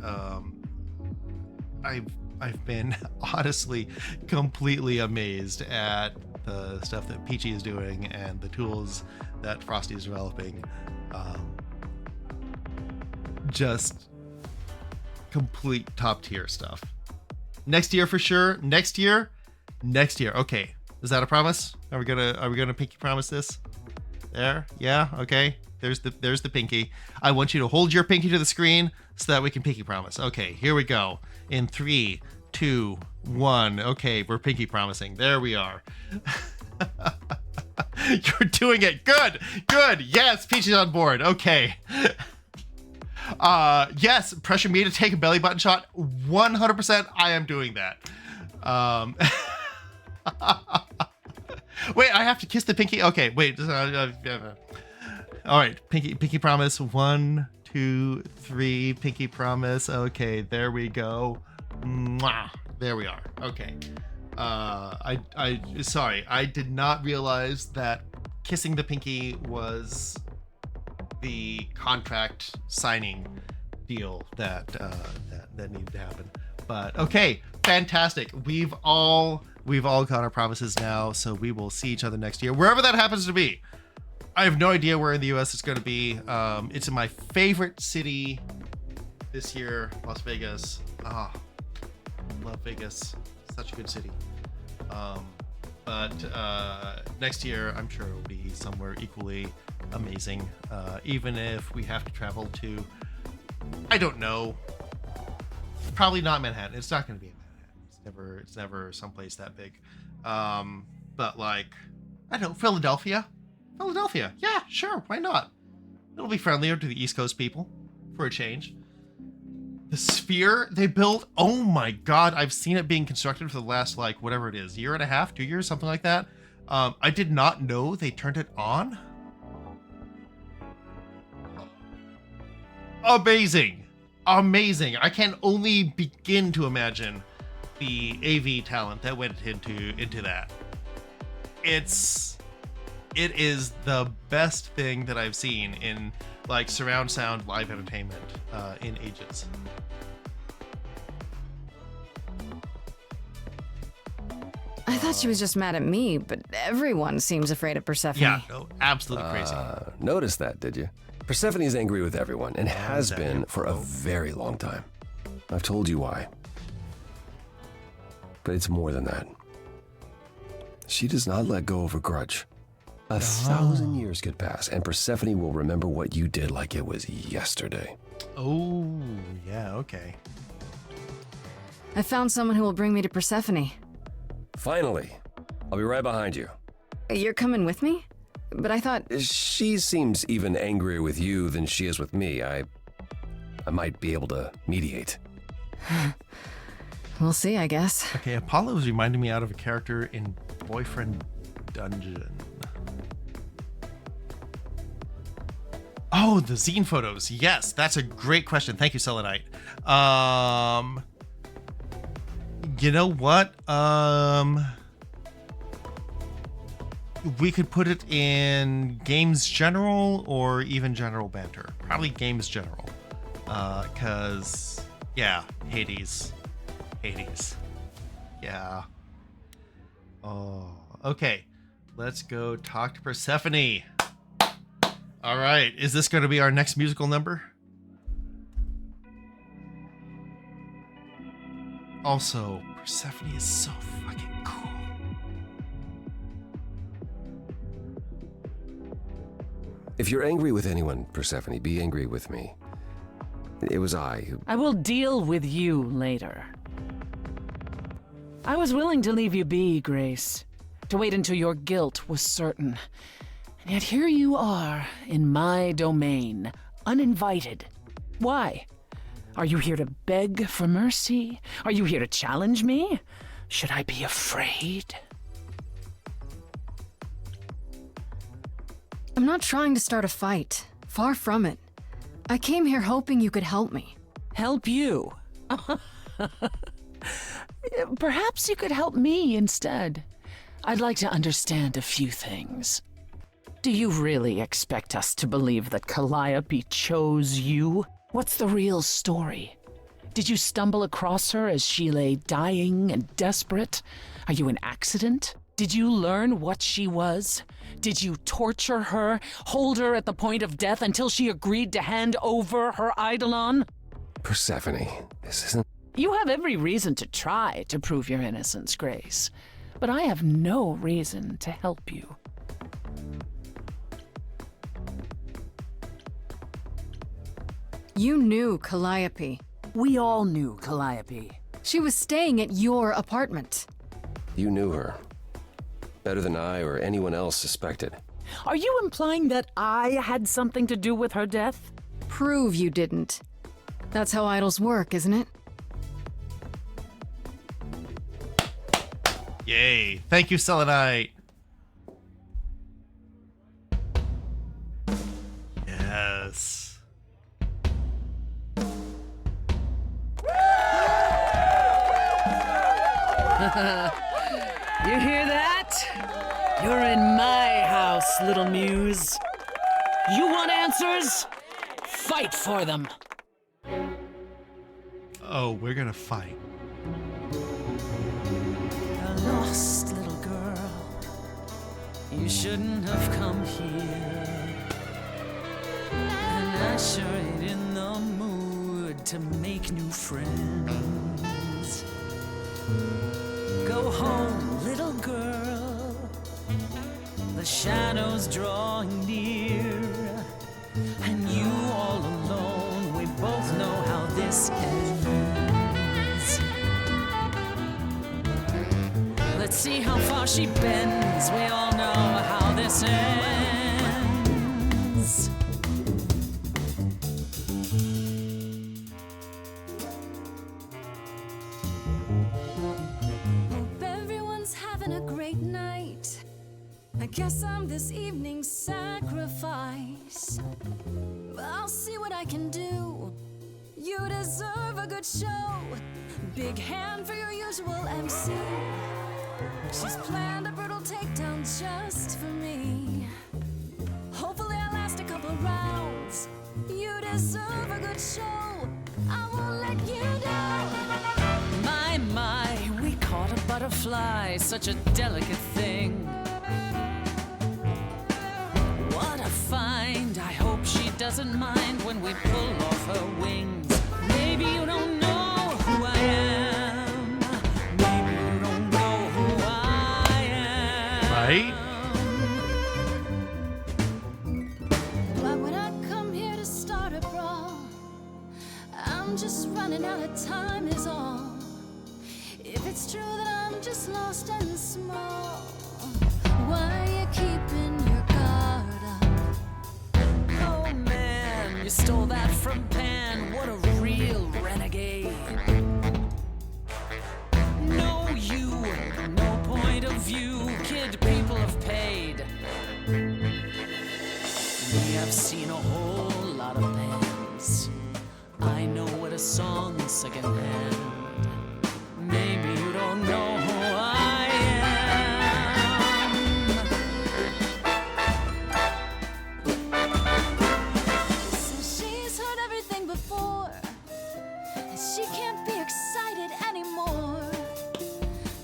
S1: I've been honestly completely amazed at the stuff that Peachy is doing and the tools that Frosty is developing. Just complete top tier stuff. Next year for sure. Next year. Okay, is that a promise? Are we gonna pinky promise this? There, yeah, okay. There's the pinky. I want you to hold your pinky to the screen so that we can pinky promise. Okay, here we go. In 3, 2, 1. Okay, we're pinky promising. There we are. You're doing it. Good. Yes, Peachy's on board. Okay. Yes, pressure me to take a belly button shot. 100%. I am doing that. Wait, I have to kiss the pinky. Okay, wait. All right, pinky promise. 1, 2, 3. Pinky promise. Okay, there we go. Mwah. There we are. Okay. Sorry, I did not realize that kissing the pinky was the contract signing deal that needed to happen. But okay, fantastic. We've all got our promises now, so we will see each other next year, wherever that happens to be. I have no idea where in the US it's going to be. It's in my favorite city this year, Las Vegas. Love Vegas. Such a good city. But next year, I'm sure it'll be somewhere equally amazing. Even if we have to travel to, I don't know, probably not Manhattan. It's not going to be in Manhattan. It's never someplace that big. But like, I don't know, Philadelphia. Yeah, sure. Why not? It'll be friendlier to the East Coast people for a change. The Sphere they built, oh my god, I've seen it being constructed for the last, like, whatever it is, year and a half, 2 years, something like that. I did not know they turned it on. Amazing. I can only begin to imagine the AV talent that went into that. It is the best thing that I've seen in, like, surround sound live entertainment in ages.
S2: I thought she was just mad at me, but everyone seems afraid of Persephone.
S1: Yeah, no, absolutely crazy.
S13: Noticed that, did you? Persephone's angry with everyone, and has been for a very long time. I've told you why. But it's more than that. She does not let go of a grudge. 1,000 years could pass, and Persephone will remember what you did like it was yesterday.
S1: Oh, yeah, okay.
S2: I found someone who will bring me to Persephone.
S13: Finally. I'll be right behind you.
S2: You're coming with me? But I thought...
S13: She seems even angrier with you than she is with me. I might be able to mediate.
S2: We'll see, I guess.
S1: Okay, Apollo is reminding me out of a character in Boyfriend Dungeon. Oh, the zine photos. Yes, that's a great question. Thank you, Selenite. You know what? We could put it in Games General or even General Banter. Probably Games General. Cause yeah, Hades. Yeah. Oh, okay. Let's go talk to Persephone. All right, is this going to be our next musical number? Also, Persephone is so fucking cool.
S13: If you're angry with anyone, Persephone, be angry with me. It was I who...
S11: I will deal with you later. I was willing to leave you be, Grace, to wait until your guilt was certain. And yet here you are, in my domain, uninvited. Why? Are you here to beg for mercy? Are you here to challenge me? Should I be afraid?
S2: I'm not trying to start a fight. Far from it. I came here hoping you could help me.
S11: Help you? Perhaps you could help me instead. I'd like to understand a few things. Do you really expect us to believe that Calliope chose you? What's the real story? Did you stumble across her as she lay dying and desperate? Are you an accident? Did you learn what she was? Did you torture her, hold her at the point of death until she agreed to hand over her Eidolon?
S13: Persephone, this isn't...
S11: You have every reason to try to prove your innocence, Grace, but I have no reason to help you.
S2: You knew Calliope.
S11: We all knew Calliope.
S2: She was staying at your apartment.
S13: You knew her. Better than I or anyone else suspected.
S11: Are you implying that I had something to do with her death?
S2: Prove you didn't. That's how idols work, isn't it?
S1: Yay. Thank you, Selenite. Yes.
S11: You hear that? You're in my house, little muse. You want answers? Fight for them.
S1: Oh, we're gonna fight.
S7: A lost little girl. You shouldn't have come here. And I sure ain't in the mood to make new friends. Go home, little girl. The shadows drawing near. And you all alone. We both know how this ends. Let's see how far she bends. We all know how this ends. Hope everyone's having a great night. I guess I'm this evening's sacrifice. But I'll see what I can do. You deserve a good show. Big hand for your usual MC. She's planned a brutal takedown just for me. Hopefully I'll last a couple rounds. You deserve a good show. I won't let you down. My, we caught a butterfly, such a delicate thing. What a find. I hope she doesn't mind when we pull off her wings. Maybe you don't know who I am. Maybe you don't know who I am.
S1: Right?
S7: Why would I come here to start a brawl? I'm just running out of time is all. If it's true that I'm just lost and small, why
S11: You stole that from Pan, what a real renegade. No you, no point of view, kid, people have paid. We have seen a whole lot of bands. I know what a song secondhand. Maybe you don't know who I am.
S7: So she's heard everything before, and she can't be excited anymore.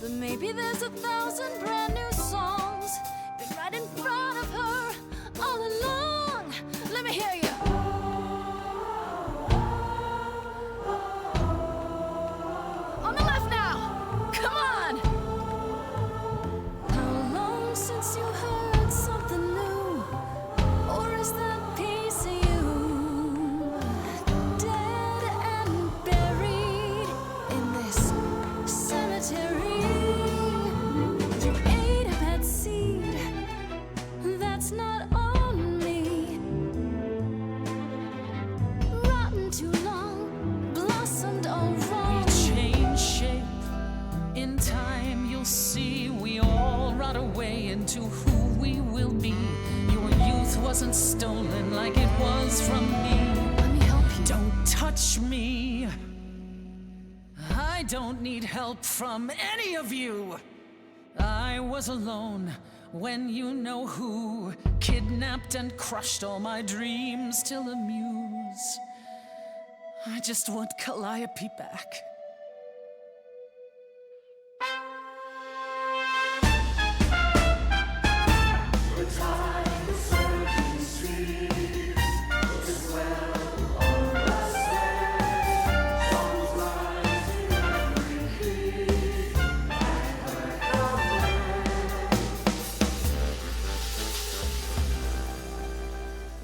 S7: But maybe there's 1,000 brand new songs been right in front of her all along. Let me hear you. On the left now. Come on. How long since you heard something new? Or is that piece of you dead and buried in this cemetery? You ate a bad seed. That's not on me. Rotten too long, blossomed all wrong.
S11: We change shape in time, you'll see. We all rot away into who we will be. Your youth wasn't stolen like it was from me.
S7: Let me help you.
S11: Don't touch me. I don't need help from any of you. I was alone when you know who kidnapped and crushed all my dreams till amuse. I just want Calliope back.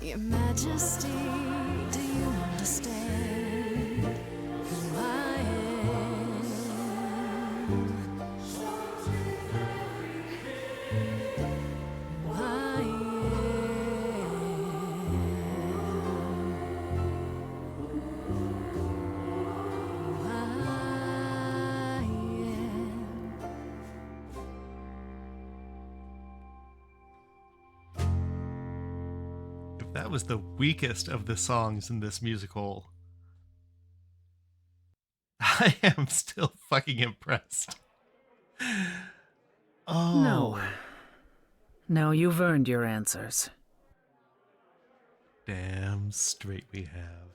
S7: Your Majesty, do you understand who I am? Who I
S1: If that was the weakest of the songs in this musical, I am still fucking impressed. Oh.
S11: No. No, you've earned your answers.
S1: Damn straight we have.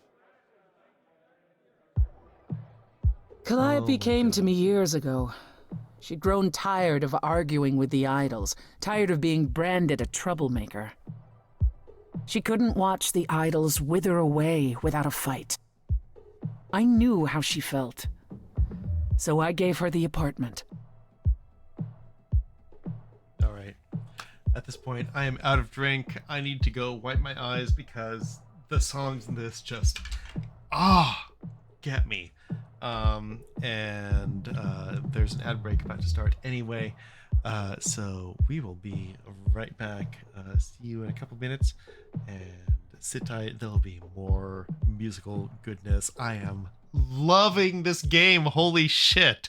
S11: Calliope came to me years ago. She'd grown tired of arguing with the idols, tired of being branded a troublemaker. She couldn't watch the idols wither away without a fight. I knew how she felt, so I gave her the apartment.
S1: All right. At this point, I am out of drink. I need to go wipe my eyes because the songs in this just get me. There's an ad break about to start anyway. So we will be right back. See you in a couple minutes, and sit tight. There'll be more musical goodness. I am loving this game. Holy shit.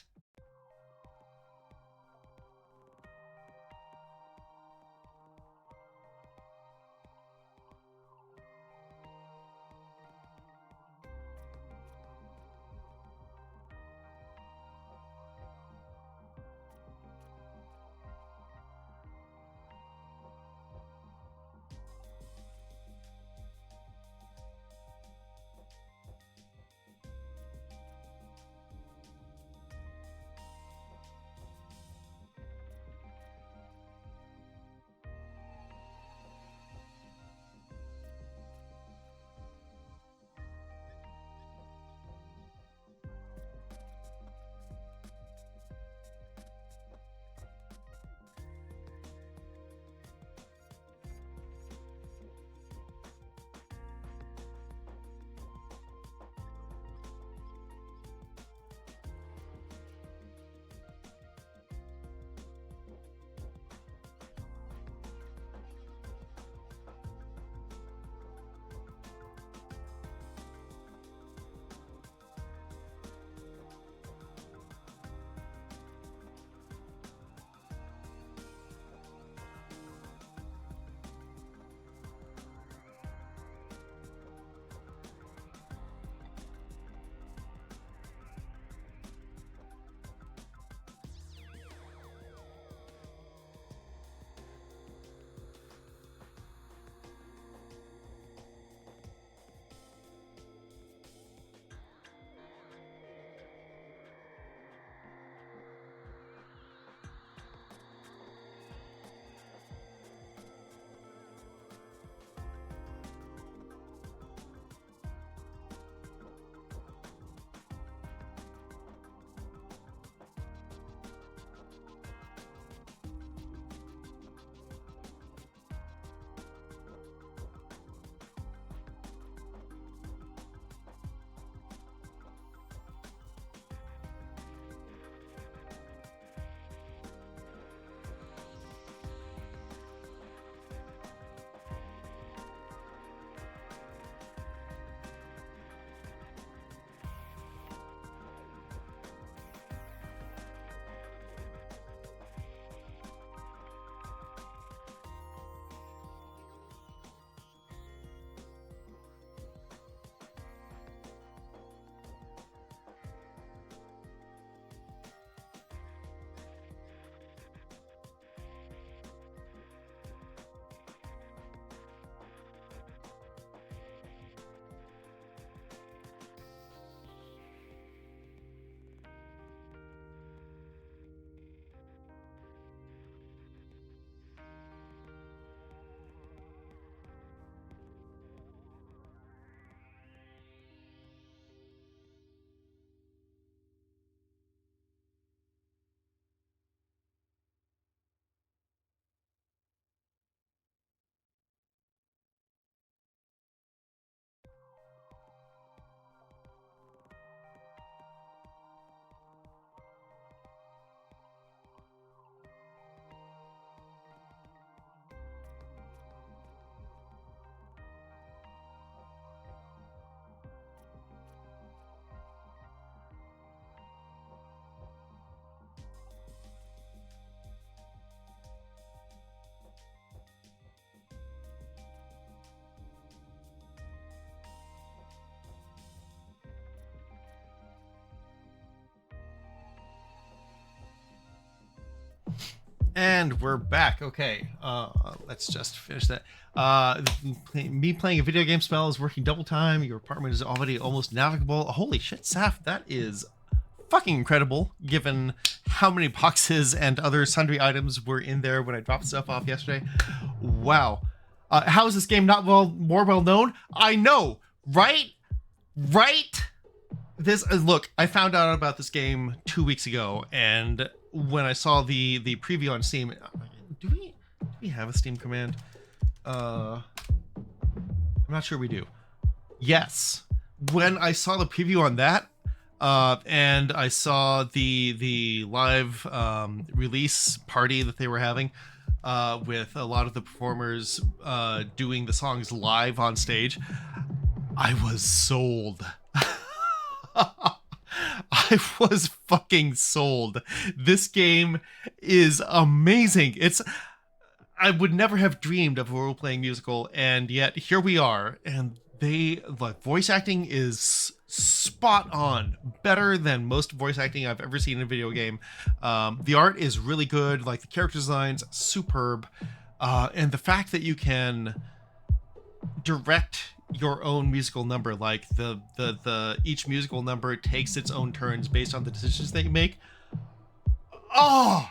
S1: And we're back. Okay, let's just finish that. Me playing a video game spell is working double time. Your apartment is already almost navigable. Holy shit, Saf, that is fucking incredible, given how many boxes and other sundry items were in there when I dropped stuff off yesterday. Wow. How is this game not more well known? I know, right? Right? This look, I found out about this game 2 weeks ago, and when I saw the preview on Steam, do we have a Steam command? I'm not sure we do. Yes. When I saw the preview on that, and I saw the live release party that they were having, with a lot of the performers doing the songs live on stage, I was sold. I was fucking sold. This game is amazing. I would never have dreamed of a role-playing musical, and yet here we are, and voice acting is spot on, better than most voice acting I've ever seen in a video game. The art is really good, like the character designs, superb, and the fact that you can direct your own musical number, like the each musical number takes its own turns based on the decisions that you make. Oh,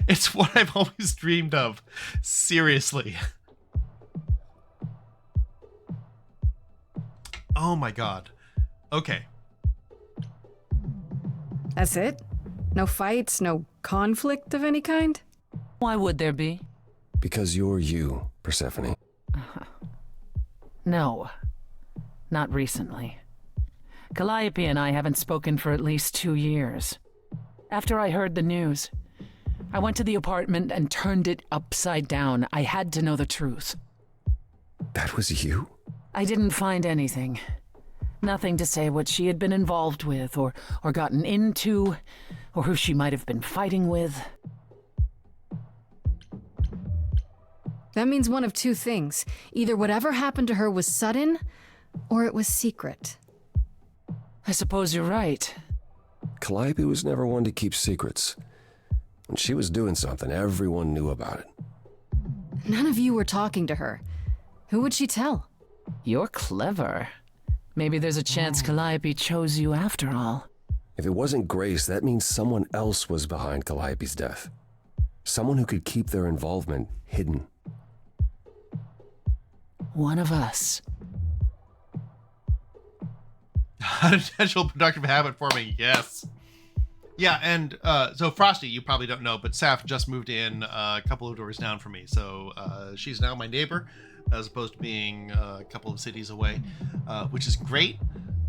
S1: it's what I've always dreamed of. Seriously. Oh my god. Okay.
S2: That's it? No fights, no conflict of any kind?
S11: Why would there be?
S13: Because you're you, Persephone.
S11: No, not recently. Calliope and I haven't spoken for at least 2 years. After I heard the news, I went to the apartment and turned it upside down. I had to know the truth.
S13: That was you?
S11: I didn't find anything. Nothing to say what she had been involved with, or gotten into, or who she might have been fighting with.
S2: That means one of two things. Either whatever happened to her was sudden, or it was secret.
S11: I suppose you're right.
S13: Calliope was never one to keep secrets. When she was doing something, everyone knew about it.
S2: None of you were talking to her. Who would she tell?
S11: You're clever. Maybe there's a chance Calliope chose you after all.
S13: If it wasn't Grace, that means someone else was behind Calliope's death. Someone who could keep their involvement hidden.
S11: One of us.
S1: Unintentional productive habit forming, yes. Yeah, and so Frosty, you probably don't know, but Saf just moved in a couple of doors down from me. So she's now my neighbor, as opposed to being a couple of cities away, which is great.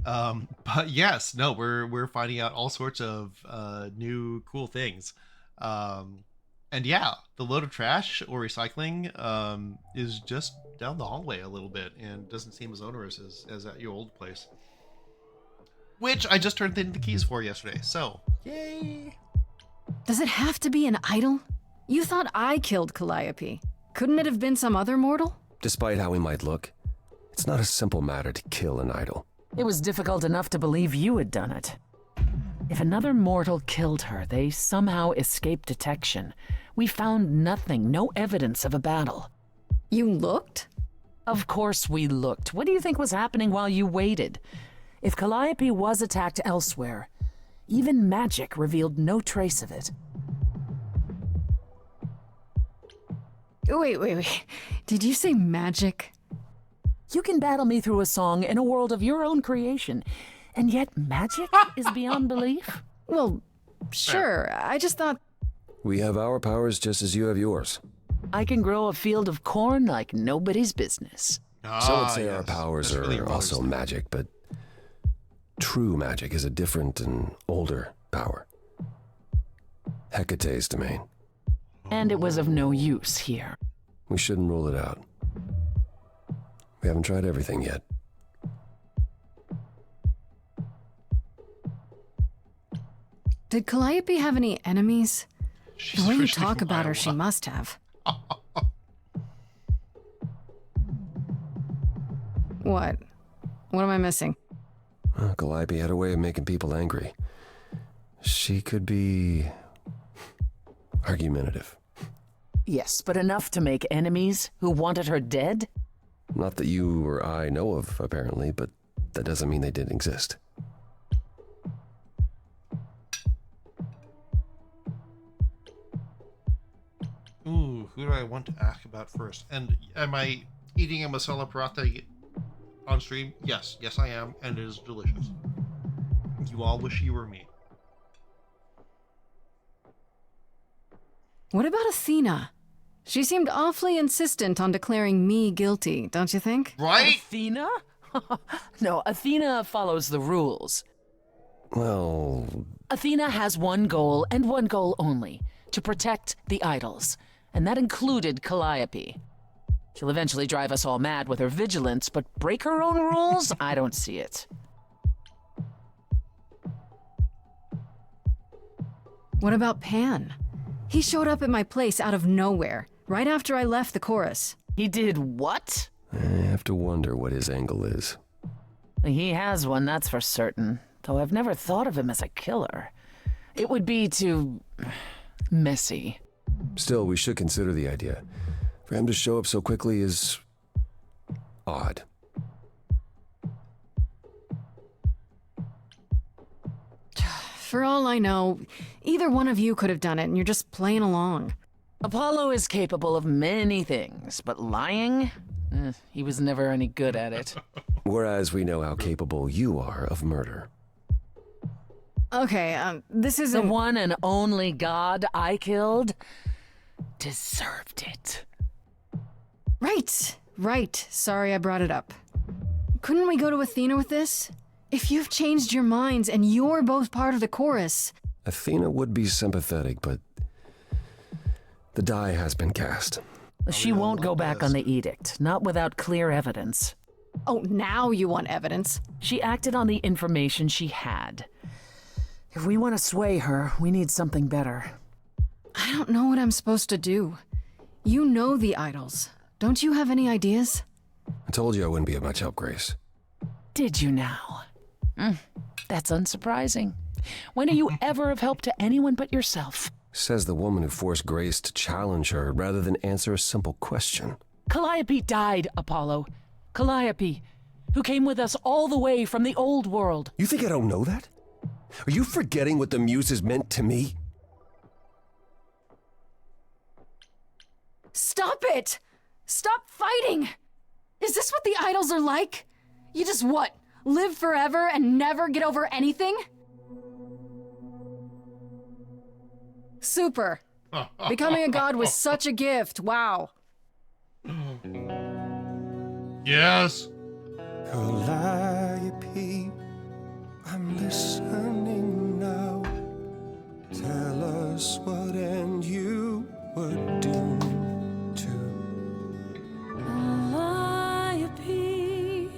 S1: But yes, no, we're finding out all sorts of new cool things. And yeah, the load of trash or recycling is just down the hallway a little bit and doesn't seem as onerous as at your old place. Which I just turned in the keys for yesterday, so yay!
S2: Does it have to be an idol? You thought I killed Calliope. Couldn't it have been some other mortal?
S13: Despite how he might look, it's not a simple matter to kill an idol.
S11: It was difficult enough to believe you had done it. If another mortal killed her, they somehow escaped detection. We found nothing, no evidence of a battle.
S2: You looked?
S11: Of course we looked. What do you think was happening while you waited? If Calliope was attacked elsewhere, even magic revealed no trace of it.
S2: Wait. Did you say magic?
S11: You can battle me through a song in a world of your own creation, and yet magic is beyond belief?
S2: Well, sure. I just thought...
S13: We have our powers just as you have yours.
S11: I can grow a field of corn like nobody's business.
S13: Some would say our powers are really also magic, but true magic is a different and older power. Hecate's domain.
S11: And it was of no use here.
S13: We shouldn't rule it out. We haven't tried everything yet.
S2: Did Calliope have any enemies? The way you
S1: originally
S2: talk
S1: from
S2: about her,
S1: Iowa.
S2: she must have. What? What am I missing?
S13: Calliope had a way of making people angry. She could be argumentative.
S11: Yes, but enough to make enemies who wanted her dead?
S13: Not that you or I know of, apparently, but that doesn't mean they didn't exist.
S1: Ooh, who do I want to ask about first? And am I eating a masala paratha on stream? Yes, I am, and it is delicious. You all wish you were me.
S2: What about Athena? She seemed awfully insistent on declaring me guilty, don't you think?
S1: Right?
S11: Athena? No, Athena follows the rules.
S13: Well...
S11: Athena has one goal, and one goal only. To protect the idols. And that included Calliope. She'll eventually drive us all mad with her vigilance, but break her own rules? I don't see it.
S2: What about Pan? He showed up at my place out of nowhere, right after I left the chorus.
S11: He did what?
S13: I have to wonder what his angle is.
S11: He has one, that's for certain. Though I've never thought of him as a killer. It would be too... messy.
S13: Still, we should consider the idea. For him to show up so quickly is... odd.
S2: For all I know, either one of you could have done it and you're just playing along.
S11: Apollo is capable of many things, but lying? He was never any good at it.
S13: Whereas we know how capable you are of murder.
S2: Okay, this isn't...
S11: The one and only god I killed deserved it.
S2: Right. Sorry I brought it up. Couldn't we go to Athena with this? If you've changed your minds and you're both part of the chorus...
S13: Athena would be sympathetic, but... the die has been cast.
S11: She won't go back on the edict, not without clear evidence.
S2: Oh, now you want evidence?
S11: She acted on the information she had. If we want to sway her, we need something better.
S2: I don't know what I'm supposed to do. You know the idols. Don't you have any ideas?
S13: I told you I wouldn't be of much help, Grace.
S11: Did you now? That's unsurprising. When are you ever of help to anyone but yourself?
S13: Says the woman who forced Grace to challenge her rather than answer a simple question.
S11: Calliope died, Apollo. Calliope, who came with us all the way from the old world.
S13: You think I don't know that? Are you forgetting what the Muses meant to me?
S2: Stop it! Stop fighting! Is this what the idols are like? You just what? Live forever and never get over anything? Super. Becoming a god was such a gift. Wow.
S1: Yes.
S15: Calliope, I'm listening now. Tell us what end you were doomed to.
S7: Calliope,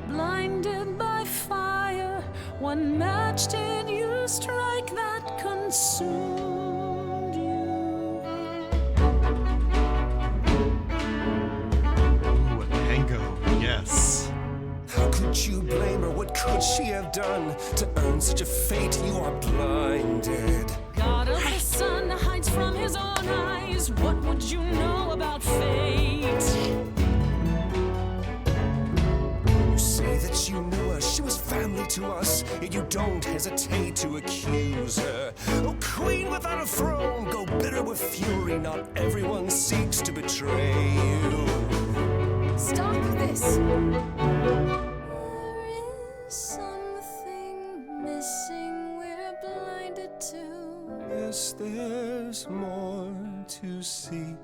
S7: blinded by fire, one match did you strike that consumed you.
S1: Ooh, a tango. Yes.
S15: How could you blame her? What could she have done to earn such a fate? You are blinded.
S7: God of the sun hides from his own eyes. What would you know about fate?
S15: You say that you knew her, she was family to us, yet you don't hesitate to accuse her. Oh, queen without a throne, go bitter with fury. Not everyone seeks to betray you.
S7: Stop this.
S15: There
S7: is something missing we're blinded to.
S15: Yes, there's more to seek.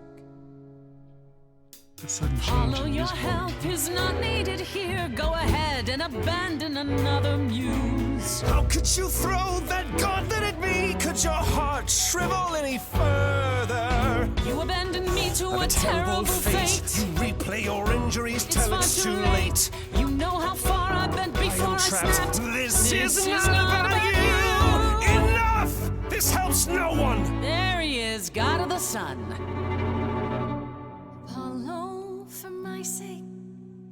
S1: The sudden change
S7: Follow
S1: in
S7: your
S1: musical.
S7: help is not needed here. Go ahead and abandon another muse.
S15: How could you throw that gauntlet at me? Could your heart shrivel any further?
S7: You abandoned me to
S15: Of
S7: a terrible fate.
S15: You replay your injuries till
S7: far
S15: it's too late.
S7: You know how far I bent before I
S15: trapped.
S7: snapped.
S15: This is not about you. Enough! This helps no one.
S7: There he is, God of the Sun. Apollo, for my sake,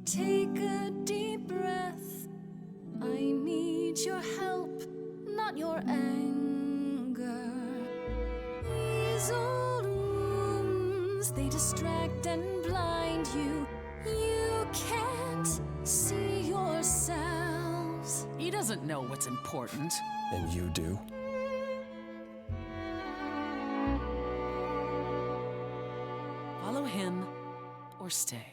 S7: take a deep breath. I need your help, not your anger. Ease thoughts, they distract and blind you. You can't see yourselves.
S11: He doesn't know what's important.
S13: And you do?
S11: Follow him or stay.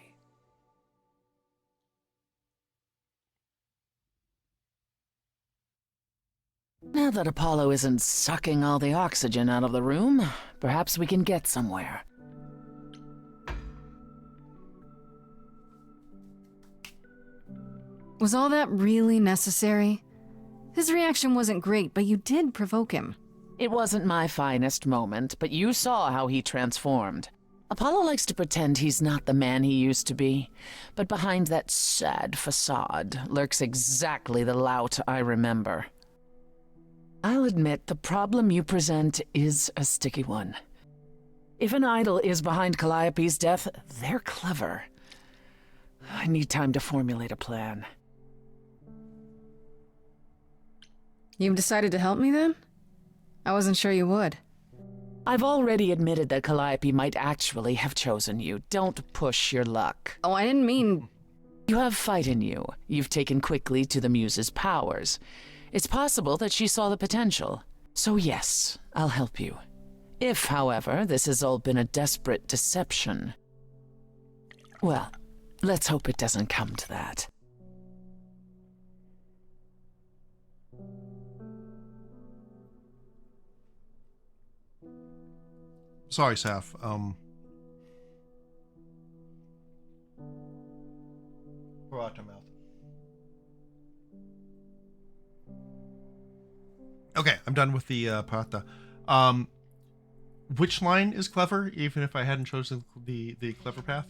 S11: Now that Apollo isn't sucking all the oxygen out of the room, perhaps we can get somewhere.
S2: Was all that really necessary? His reaction wasn't great, but you did provoke him.
S11: It wasn't my finest moment, but you saw how he transformed. Apollo likes to pretend he's not the man he used to be, but behind that sad facade lurks exactly the lout I remember. I'll admit the problem you present is a sticky one. If an idol is behind Calliope's death, they're clever. I need time to formulate a plan.
S2: You've decided to help me then? I wasn't sure you would.
S11: I've already admitted that Calliope might actually have chosen you. Don't push your luck.
S2: Oh, I didn't mean...
S11: You have fight in you. You've taken quickly to the Muse's powers. It's possible that she saw the potential. So yes, I'll help you. If, however, this has all been a desperate deception, well, let's hope it doesn't come to that.
S1: Sorry, Saf. Pour out your mouth. Okay, I'm done with the parata. Which line is clever, even if I hadn't chosen the clever path?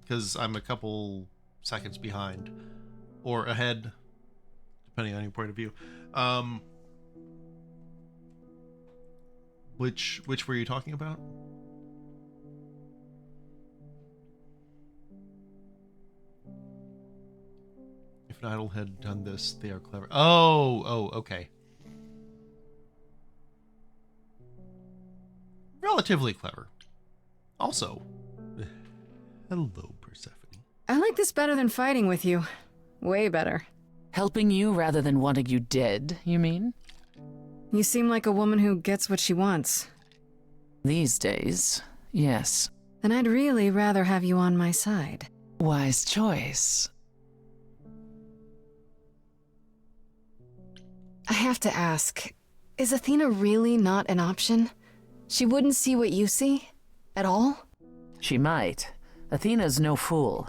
S1: Because I'm a couple seconds behind, or ahead, depending on your point of view. Which were you talking about? If an idol had done this, they are clever. Oh, okay. Relatively clever. Also, hello, Persephone.
S2: I like this better than fighting with you. Way better.
S11: Helping you rather than wanting you dead, you mean?
S2: You seem like a woman who gets what she wants.
S11: These days, yes.
S2: Then I'd really rather have you on my side.
S11: Wise choice.
S2: I have to ask, is Athena really not an option? She wouldn't see what you see? At all?
S11: She might. Athena's no fool.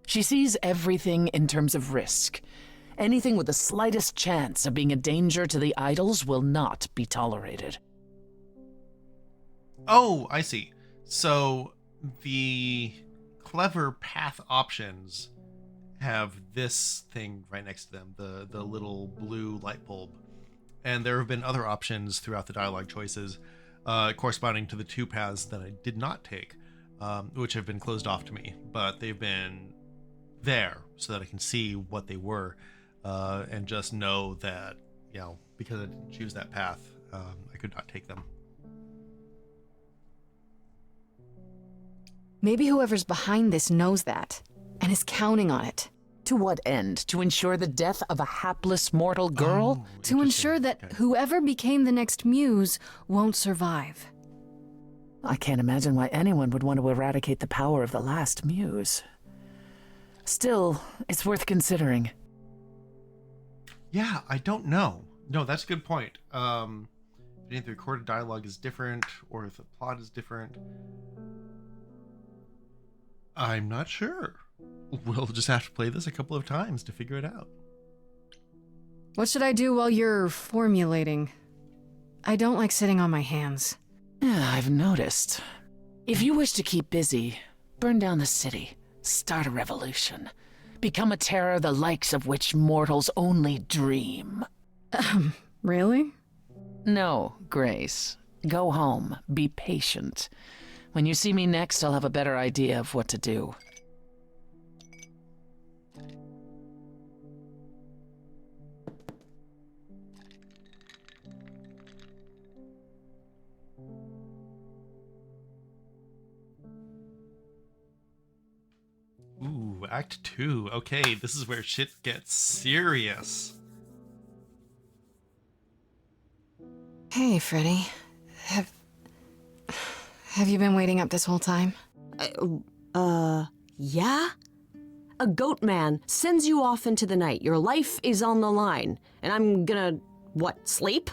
S11: She sees everything in terms of risk. Anything with the slightest chance of being a danger to the idols will not be tolerated.
S1: Oh, I see. So the clever path options have this thing right next to them, the little blue light bulb. And there have been other options throughout the dialogue choices corresponding to the two paths that I did not take, which have been closed off to me, but they've been there so that I can see what they were, and just know that, you know, because I didn't choose that path, I could not take them.
S2: Maybe whoever's behind this knows that, and is counting on it.
S11: To what end? To ensure the death of a hapless mortal girl?
S2: To ensure that whoever became the next muse won't survive.
S11: I can't imagine why anyone would want to eradicate the power of the last muse. Still, it's worth considering.
S1: Yeah, I don't know. No, that's a good point. If the recorded dialogue is different, or if the plot is different, I'm not sure. We'll just have to play this a couple of times to figure it out.
S2: What should I do while you're formulating? I don't like sitting on my hands.
S11: Yeah, I've noticed. If you wish to keep busy, burn down the city, start a revolution, become a terror the likes of which mortals only dream.
S2: Really?
S11: No, Grace. Go home. Be patient. When you see me next, I'll have a better idea of what to do.
S1: Act 2. Okay, this is where shit gets serious.
S2: Hey, Freddy. Have you been waiting up this whole time?
S3: Yeah? A goat man sends you off into the night. Your life is on the line. And I'm gonna, what, sleep?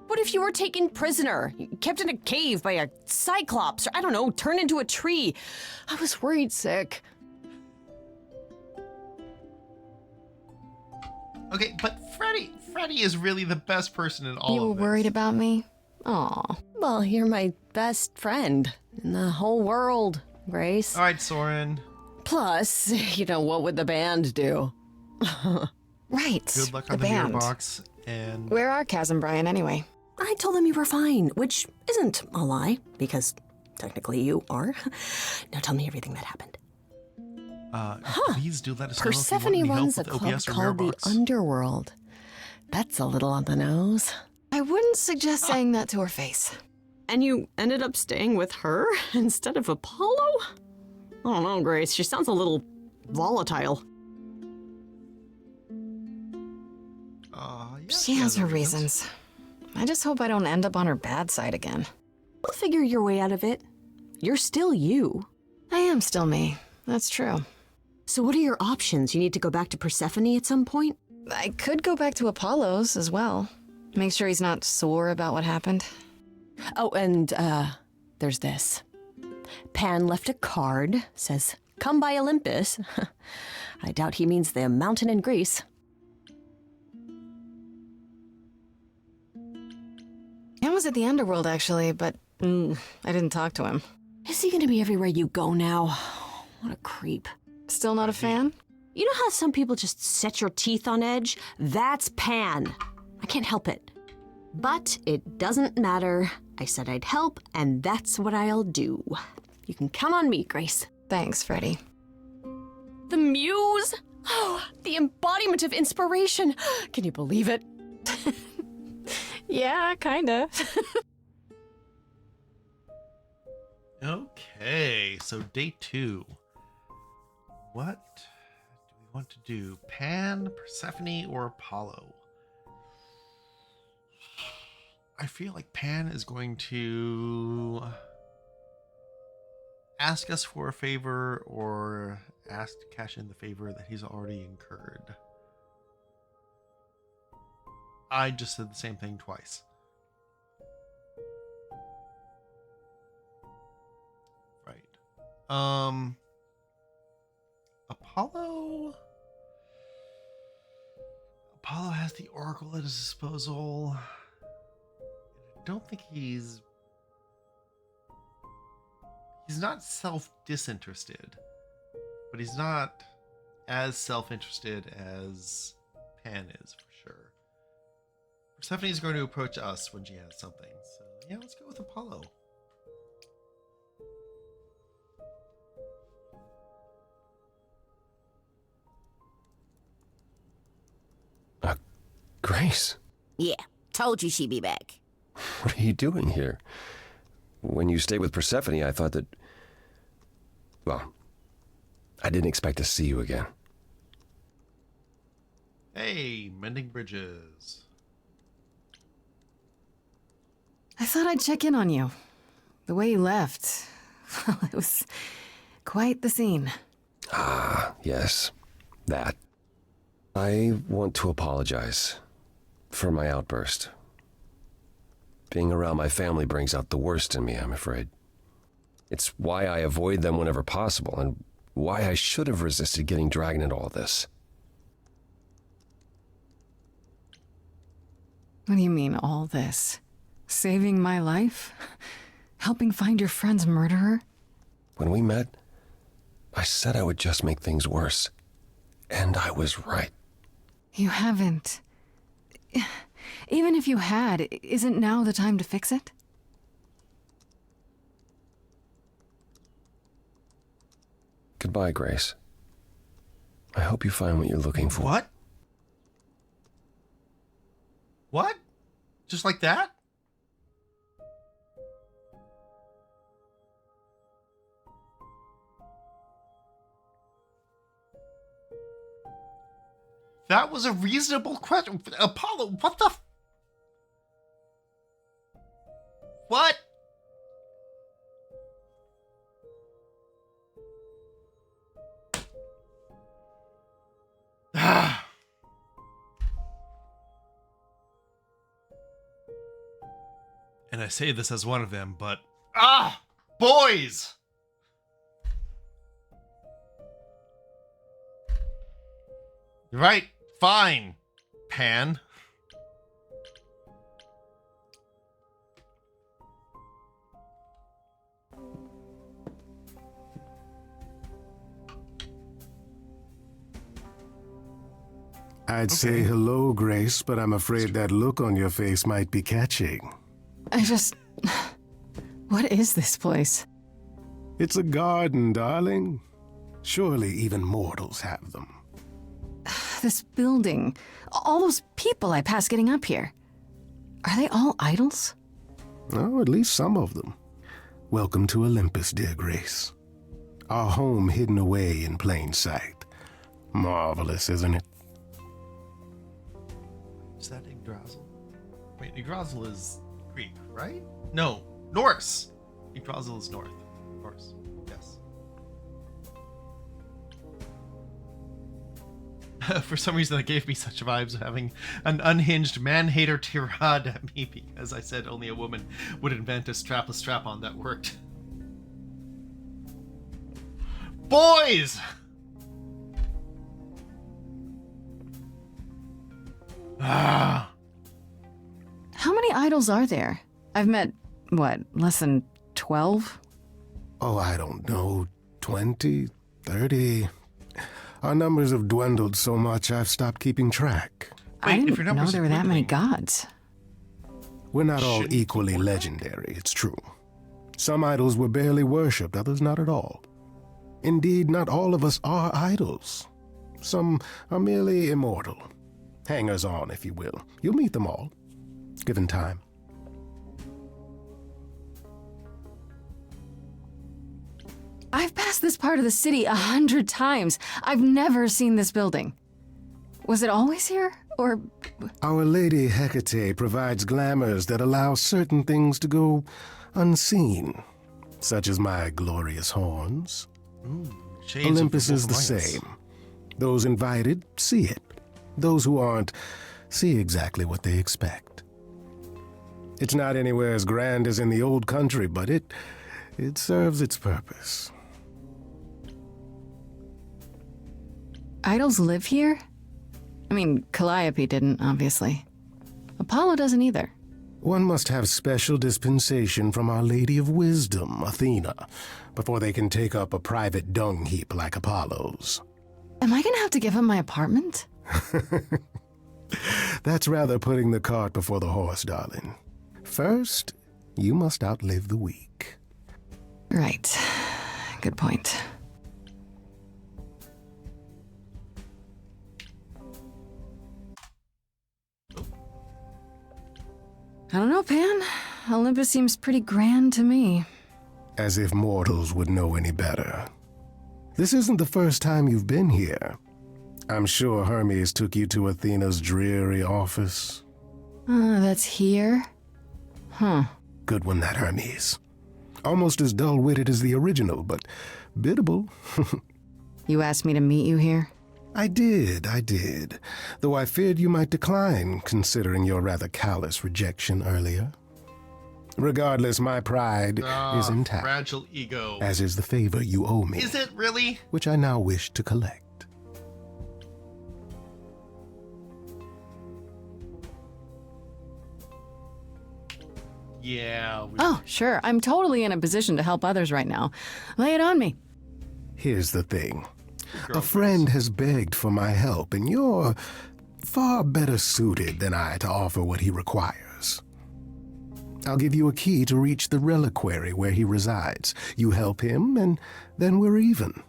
S3: What if you were taken prisoner, kept in a cave by a cyclops, or I don't know, turned into a tree? I was worried sick.
S1: Okay, but Freddy is really the best person in all
S2: You were
S1: of this.
S2: worried about me? Aw.
S3: Well, you're my best friend in the whole world, Grace.
S1: All right, Soren.
S3: Plus, what would the band do?
S2: Right.
S1: Good luck
S2: the
S1: on the
S2: band.
S1: mirror box. And
S2: Where are Kaz and Brian anyway?
S3: I told them you were fine, which isn't a lie, because technically you are. Now tell me everything that happened.
S1: Please do let us know
S3: Persephone
S1: if you want any
S3: runs a
S1: help with
S3: club
S1: OBS or
S3: called the
S1: Mirrorbox.
S3: Underworld. That's a little on the nose.
S2: I wouldn't suggest saying that to her face.
S3: And you ended up staying with her instead of Apollo? I don't know, Grace. She sounds a little volatile.
S2: She has her reasons. I just hope I don't end up on her bad side again.
S3: You'll figure your way out of it. You're still you.
S2: I am still me. That's true.
S3: So what are your options? You need to go back to Persephone at some point?
S2: I could go back to Apollo's as well. Make sure he's not sore about what happened.
S3: Oh, and, there's this. Pan left a card, says, "Come by Olympus." I doubt he means the mountain in Greece.
S2: Pan was at the Underworld, actually, but I didn't talk to him.
S3: Is he gonna be everywhere you go now? What a creep.
S2: Still not a fan?
S3: You know how some people just set your teeth on edge? That's Pan. I can't help it. But it doesn't matter. I said I'd help, and that's what I'll do. You can count on me, Grace.
S2: Thanks, Freddy.
S3: The muse? Oh, the embodiment of inspiration. Can you believe it?
S2: Yeah, kinda.
S1: Okay, so day 2. What do we want to do? Pan, Persephone, or Apollo? I feel like Pan is going to ask us for a favor or ask to cash in the favor that he's already incurred. I just said the same thing twice. Right. Apollo has the Oracle at his disposal. I don't think he's not self-disinterested, but he's not as self-interested as Pan is, for sure. Persephone is going to approach us when she has something, so yeah, let's go with Apollo.
S13: Grace,
S9: Yeah, told you she'd be back.
S13: what are you doing here? When you stayed with Persephone, I thought that... Well, I didn't expect to see you again.
S1: Hey, mending bridges.
S2: I thought I'd check in on you. The way you left, well, it was quite the scene.
S13: Ah, yes, that. I want to apologize for my outburst. Being around my family brings out the worst in me, I'm afraid. It's why I avoid them whenever possible, and why I should have resisted getting dragged into all this.
S2: What do you mean, all this? Saving my life? Helping find your friend's murderer?
S13: When we met, I said I would just make things worse. And I was right.
S2: You haven't. Even if you had, isn't now the time to fix it?
S13: Goodbye, Grace. I hope you find what you're looking for.
S1: What? What? Just like that? That was a reasonable question. Apollo, what the? What? And I say this as one of them, but boys! Right, fine, Pan.
S14: I'd say hello, Grace, but I'm afraid that look on your face might be catching.
S2: What is this place?
S14: It's a garden, darling. Surely even mortals have them.
S2: This building. All those people I pass getting up here. Are they all idols?
S14: Oh, at least some of them. Welcome to Olympus, dear Grace. Our home hidden away in plain sight. Marvelous, isn't it?
S1: Is that Yggdrasil? Wait, Yggdrasil is Greek, right? No, Norse. Yggdrasil is Norse. Yes. For some reason, that gave me such vibes of having an unhinged man-hater tirade at me because I said only a woman would invent a strapless strap-on that worked. Boys!
S2: How many idols are there? I've met, less than 12?
S14: Oh, I don't know. 20, 30. Our numbers have dwindled so much I've stopped keeping track.
S2: I didn't know there were that many gods.
S14: We're not all equally legendary, it's true. Some idols were barely worshipped, others not at all. Indeed, not all of us are idols. Some are merely immortal. Hangers-on, if you will. You'll meet them all, given time.
S2: I've passed this part of the city 100 times. I've never seen this building. Was it always here, or...?
S14: Our Lady Hecate provides glamours that allow certain things to go unseen, such as my glorious horns. Olympus is the same. Those invited see it. Those who aren't see exactly what they expect. It's not anywhere as grand as in the old country, but it serves its purpose.
S2: Idols live here? I mean, Calliope didn't, obviously. Apollo doesn't either.
S14: One must have special dispensation from Our Lady of Wisdom, Athena, before they can take up a private dung heap like Apollo's.
S2: Am I gonna have to give up my apartment?
S14: That's rather putting the cart before the horse, darling. First, you must outlive the weak.
S2: Right. Good point. I don't know, Pan. Olympus seems pretty grand to me.
S14: As if mortals would know any better. This isn't the first time you've been here. I'm sure Hermes took you to Athena's dreary office.
S2: That's here? Huh.
S14: Good one, that Hermes. Almost as dull-witted as the original, but biddable.
S2: You asked me to meet you here?
S14: I did. Though I feared you might decline, considering your rather callous rejection earlier. Regardless, my pride is intact.
S1: Fragile ego.
S14: As is the favor you owe me.
S1: Is it really?
S14: Which I now wish to collect.
S1: Yeah.
S2: Oh, sure. I'm totally in a position to help others right now. Lay it on me.
S14: Here's the thing. A friend has begged for my help, and you're far better suited than I to offer what he requires. I'll give you a key to reach the reliquary where he resides. You help him, and then we're even.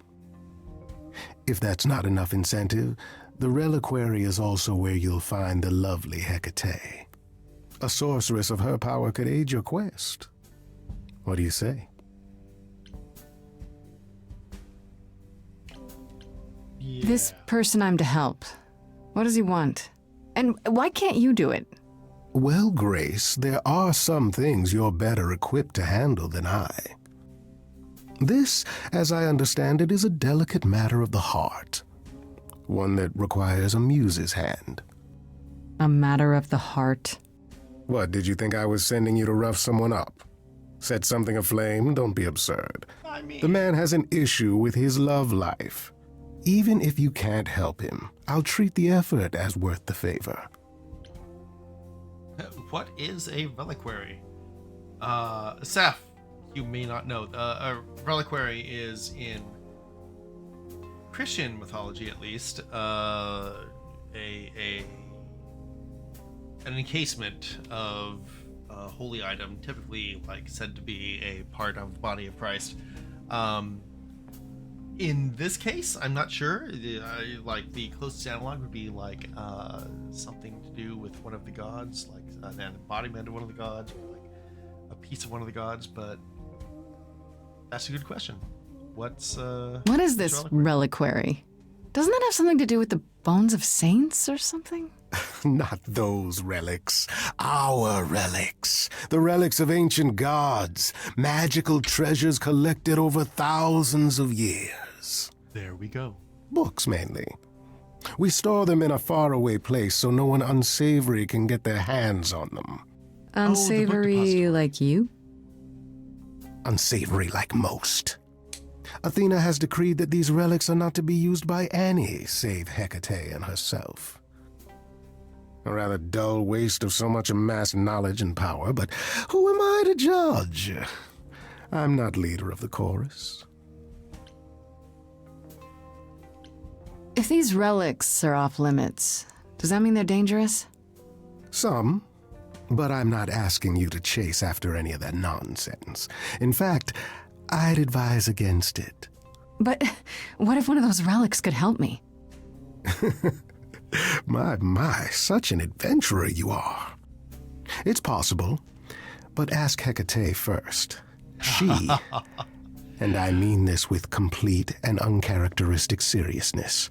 S14: If that's not enough incentive, the reliquary is also where you'll find the lovely Hecate. A sorceress of her power could aid your quest. What do you say?
S2: This person I'm to help. What does he want? And why can't you do it?
S14: Well, Grace, there are some things you're better equipped to handle than I. This, as I understand it, is a delicate matter of the heart. One that requires a muse's hand.
S2: A matter of the heart.
S14: What, did you think I was sending you to rough someone up? Set something aflame? Don't be absurd. The man has an issue with his love life. Even if you can't help him, I'll treat the effort as worth the favor.
S1: What is a reliquary? Seth, you may not know. A reliquary is in Christian mythology, at least, an encasement of a holy item, typically like said to be a part of the body of Christ. In this case, I'm not sure. Like the closest analog would be like something to do with one of the gods, like an embodiment of one of the gods, or like a piece of one of the gods. But that's a good question.
S2: What is this reliquary? Doesn't that have something to do with the bones of saints or something?
S14: Not those relics. Our relics. The relics of ancient gods. Magical treasures collected over thousands of years.
S1: There we go.
S14: Books, mainly. We store them in a faraway place so no one unsavory can get their hands on them.
S2: Unsavory like you?
S14: Unsavory like most. Athena has decreed that these relics are not to be used by any save Hecate and herself. A rather dull waste of so much amassed knowledge and power, but who am I to judge? I'm not leader of the chorus.
S2: If these relics are off limits, does that mean they're dangerous?
S14: Some, but I'm not asking you to chase after any of that nonsense. In fact, I'd advise against it.
S2: But what if one of those relics could help me?
S14: My, such an adventurer you are. It's possible, but ask Hecate first. She, and I mean this with complete and uncharacteristic seriousness,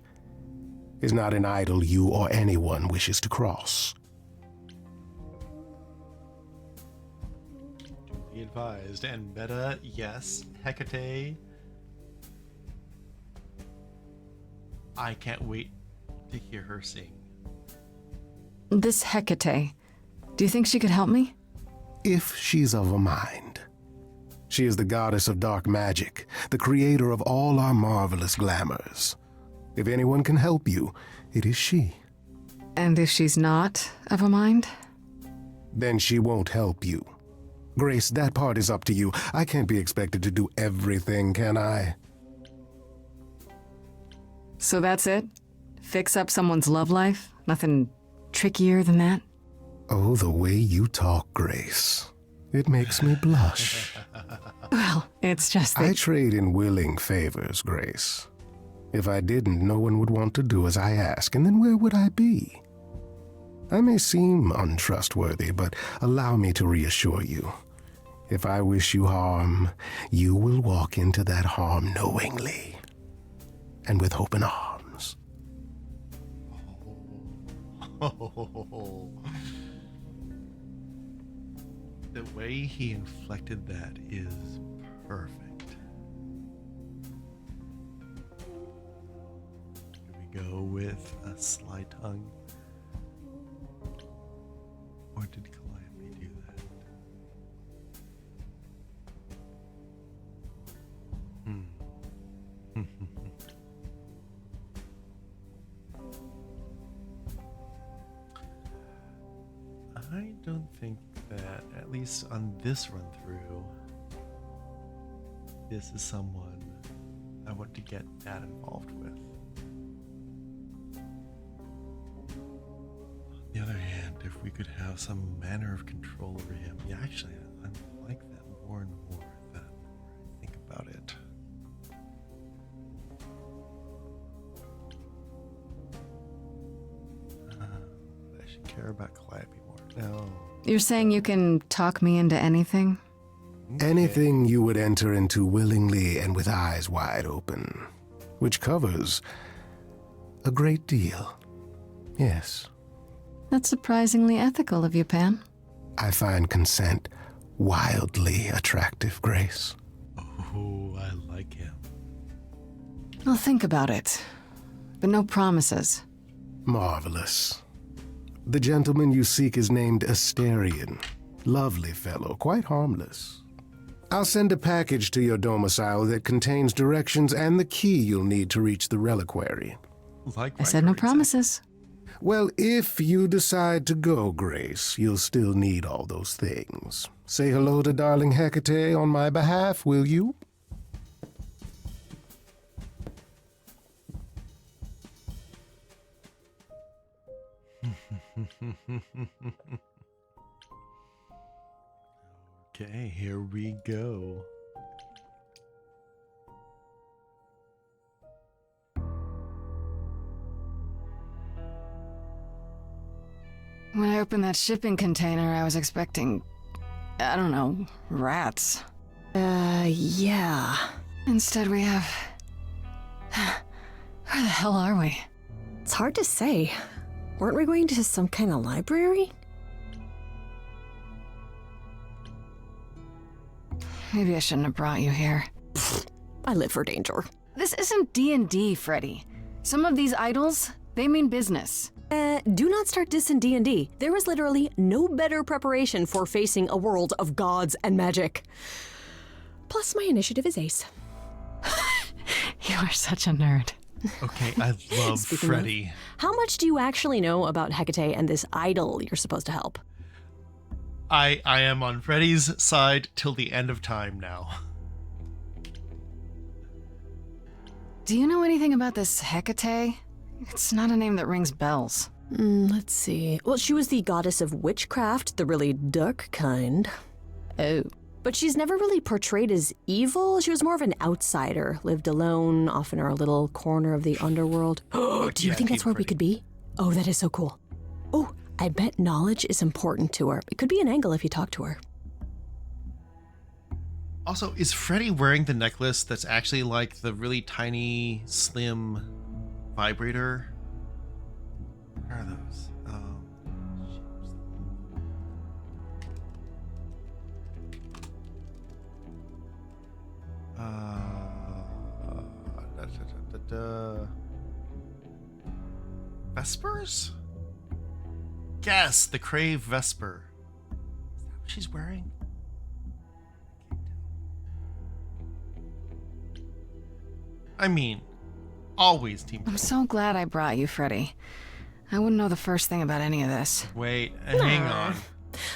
S14: is not an idol you or anyone wishes to cross.
S1: Be advised. And Meta, yes. Hecate. I can't wait to hear her sing.
S2: This Hecate, do you think she could help me?
S14: If she's of a mind. She is the goddess of dark magic, the creator of all our marvelous glamours. If anyone can help you, it is she.
S2: And if she's not of a mind?
S14: Then she won't help you. Grace, that part is up to you. I can't be expected to do everything, can I?
S2: So that's it? Fix up someone's love life? Nothing trickier than that?
S14: Oh, the way you talk, Grace. It makes me blush.
S2: Well, it's just that...
S14: I trade in willing favors, Grace. If I didn't, no one would want to do as I ask, and then where would I be? I may seem untrustworthy, but allow me to reassure you. If I wish you harm, you will walk into that harm knowingly, and with open arms.
S1: The way he inflected that is perfect. Do we go with a sly tongue? Or did Calliope do that? I don't think that, at least on this run through, this is someone I want to get that involved with. On the other hand, if we could have some manner of control over him, yeah, actually, I like that more and more the more I think about it. I should care about Calliope more. No.
S2: You're saying you can talk me into anything?
S14: Anything you would enter into willingly and with eyes wide open, which covers a great deal. Yes.
S2: That's surprisingly ethical of you, Pan.
S14: I find consent wildly attractive, Grace.
S1: Oh, I like him.
S2: I'll think about it, but no promises.
S14: Marvelous. The gentleman you seek is named Asterion. Lovely fellow, quite harmless. I'll send a package to your domicile that contains directions and the key you'll need to reach the reliquary.
S1: Like
S2: I said no promises.
S14: Well, if you decide to go, Grace, you'll still need all those things. Say hello to darling Hecate on my behalf, will you?
S1: Okay, here we go.
S2: When I opened that shipping container, I was expecting, I don't know, rats.
S3: Yeah.
S2: Instead we have... Where the hell are we?
S3: It's hard to say. Weren't we going to some kind of library?
S2: Maybe I shouldn't have brought you here.
S3: I live for danger.
S2: This isn't D&D, Freddy. Some of these idols, they mean business.
S3: Do not start dissing D&D. There is literally no better preparation for facing a world of gods and magic. Plus, my initiative is ace.
S2: You are such a nerd.
S1: Okay, I love
S3: Speaking
S1: Freddy.
S3: of, how much do you actually know about Hecate and this idol you're supposed to help?
S1: I am on Freddy's side till the end of time now.
S2: Do you know anything about this Hecate? It's not a name that rings bells.
S3: Let's see. Well, she was the goddess of witchcraft, the really dark kind. Oh. But she's never really portrayed as evil. She was more of an outsider, lived alone, off in our little corner of the underworld. Do you think that's where we could be? Oh, that is so cool. Oh, I bet knowledge is important to her. It could be an angle if you talk to her.
S1: Also, is Freddy wearing the necklace that's actually like the really tiny, slim vibrator? Where are those? Vespers? Yes, the Crave Vesper. Is that what she's wearing? I mean, always team.
S2: I'm so glad I brought you, Freddy. I wouldn't know the first thing about any of this.
S1: Wait, hang on.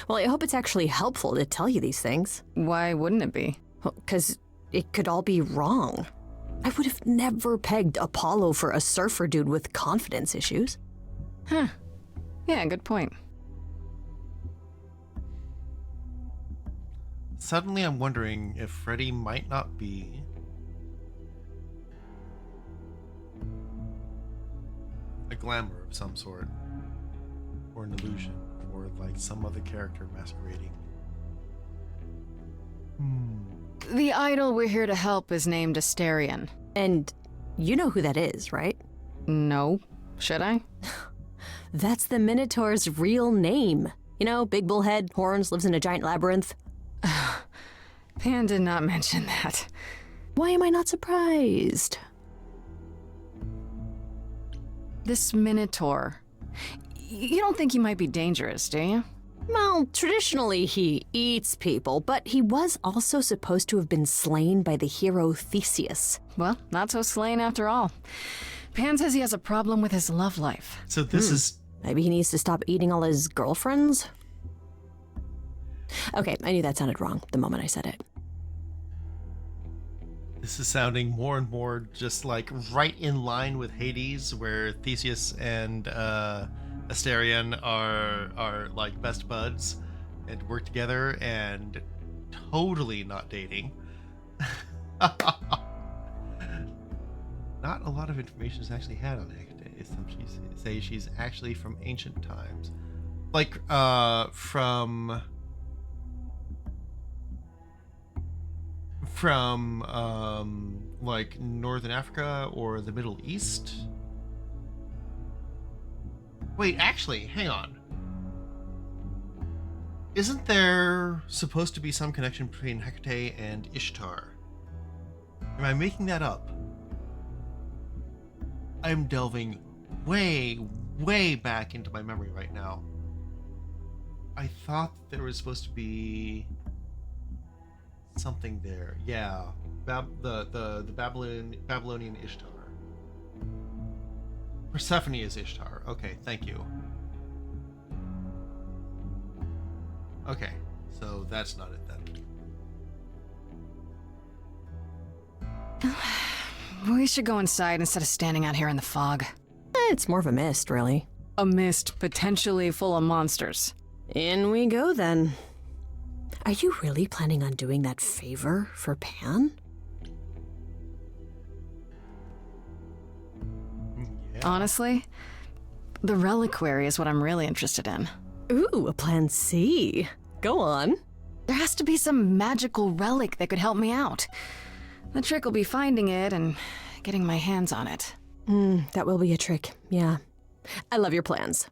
S3: Well, I hope it's actually helpful to tell you these things.
S2: Why wouldn't it be?
S3: Because it could all be wrong. I would have never pegged Apollo for a surfer dude with confidence issues.
S2: Huh. Yeah, good point.
S1: Suddenly I'm wondering if Freddy might not be a glamour of some sort, or an illusion, or like some other character masquerading.
S2: The idol we're here to help is named Asterion.
S3: And you know who that is, right?
S2: No. Should I?
S3: That's the Minotaur's real name. You know, big bullhead, horns, lives in a giant labyrinth.
S2: Pan did not mention that.
S3: Why am I not surprised?
S2: This Minotaur. You don't think he might be dangerous, do you?
S3: Well, traditionally he eats people, but he was also supposed to have been slain by the hero Theseus.
S2: Well, not so slain after all. Pan says he has a problem with his love life.
S1: So this is...
S3: Maybe he needs to stop eating all his girlfriends? Okay, I knew that sounded wrong the moment I said it.
S1: This is sounding more and more just like right in line with Hades, where Theseus and Asterion are like best buds and work together and totally not dating. Not a lot of information is actually had on Hecate. Some say she's actually from ancient times, like from like Northern Africa or the Middle East. Wait, actually, hang on. Isn't there supposed to be some connection between Hecate and Ishtar? Am I making that up? I'm delving way, way back into my memory right now. I thought there was supposed to be something there. Yeah, the Babylonian Ishtar. Persephone is Ishtar. Okay, thank you. Okay, so that's not it then.
S2: We should go inside instead of standing out here in the fog.
S3: It's more of a mist, really.
S2: A mist potentially full of monsters.
S3: In we go, then. Are you really planning on doing that favor for Pan?
S1: Yeah.
S2: Honestly, the reliquary is what I'm really interested in.
S3: Ooh, a plan C. Go on.
S2: There has to be some magical relic that could help me out. The trick will be finding it and getting my hands on it.
S3: That will be a trick, yeah. I love your plans.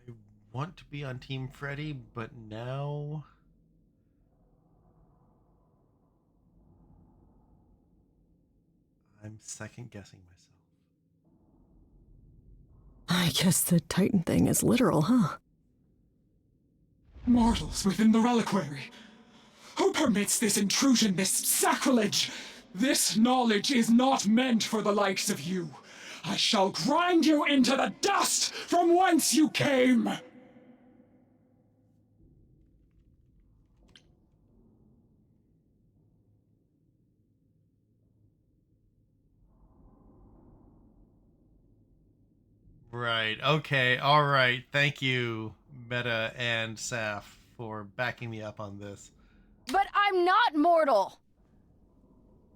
S1: I want to be on Team Freddy, but now... I'm second-guessing myself.
S3: I guess the Titan thing is literal, huh?
S19: Mortals within the reliquary. Who permits this intrusion, this sacrilege? This knowledge is not meant for the likes of you. I shall grind you into the dust from whence you came!
S1: Right, okay, alright. Thank you, Meta and Saf, for backing me up on this.
S2: But I'm not mortal!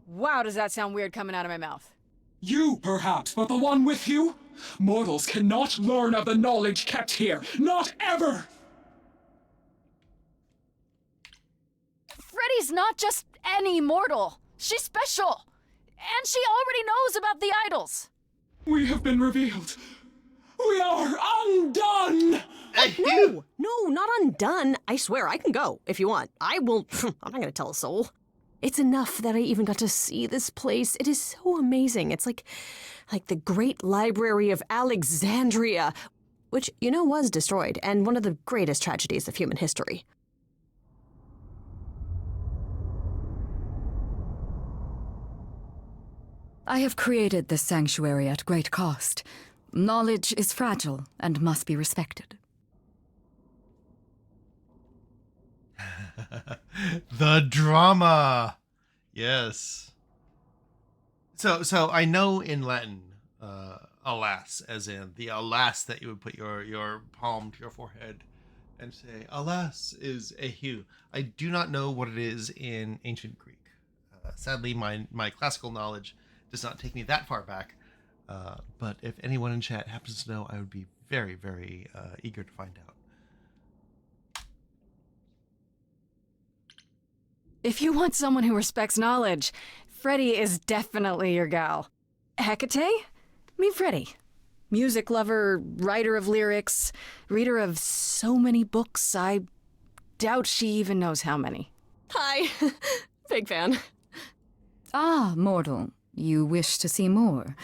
S2: Wow, does that sound weird coming out of my mouth?
S19: You, perhaps, but the one with you? Mortals cannot learn of the knowledge kept here. Not ever!
S2: Freddy's not just any mortal. She's special. And she already knows about the idols.
S19: We have been revealed. We are undone!
S3: No, not undone. I swear, I can go if you want. I will. I'm not gonna tell a soul. It's enough that I even got to see this place. It is so amazing. It's like the Great Library of Alexandria, which, was destroyed, and one of the greatest tragedies of human history.
S20: I have created this sanctuary at great cost. Knowledge is fragile and must be respected.
S1: The drama. Yes. So I know in Latin, alas, as in the alas that you would put your palm to your forehead and say, alas is eheu. I do not know what it is in ancient Greek. Sadly, my classical knowledge does not take me that far back. But if anyone in chat happens to know, I would be very, very eager to find out.
S2: If you want someone who respects knowledge, Freddy is definitely your gal. Hecate? Meet Freddy. Music lover, writer of lyrics, reader of so many books, I doubt she even knows how many.
S3: Hi. Big fan.
S20: Ah, mortal. You wish to see more.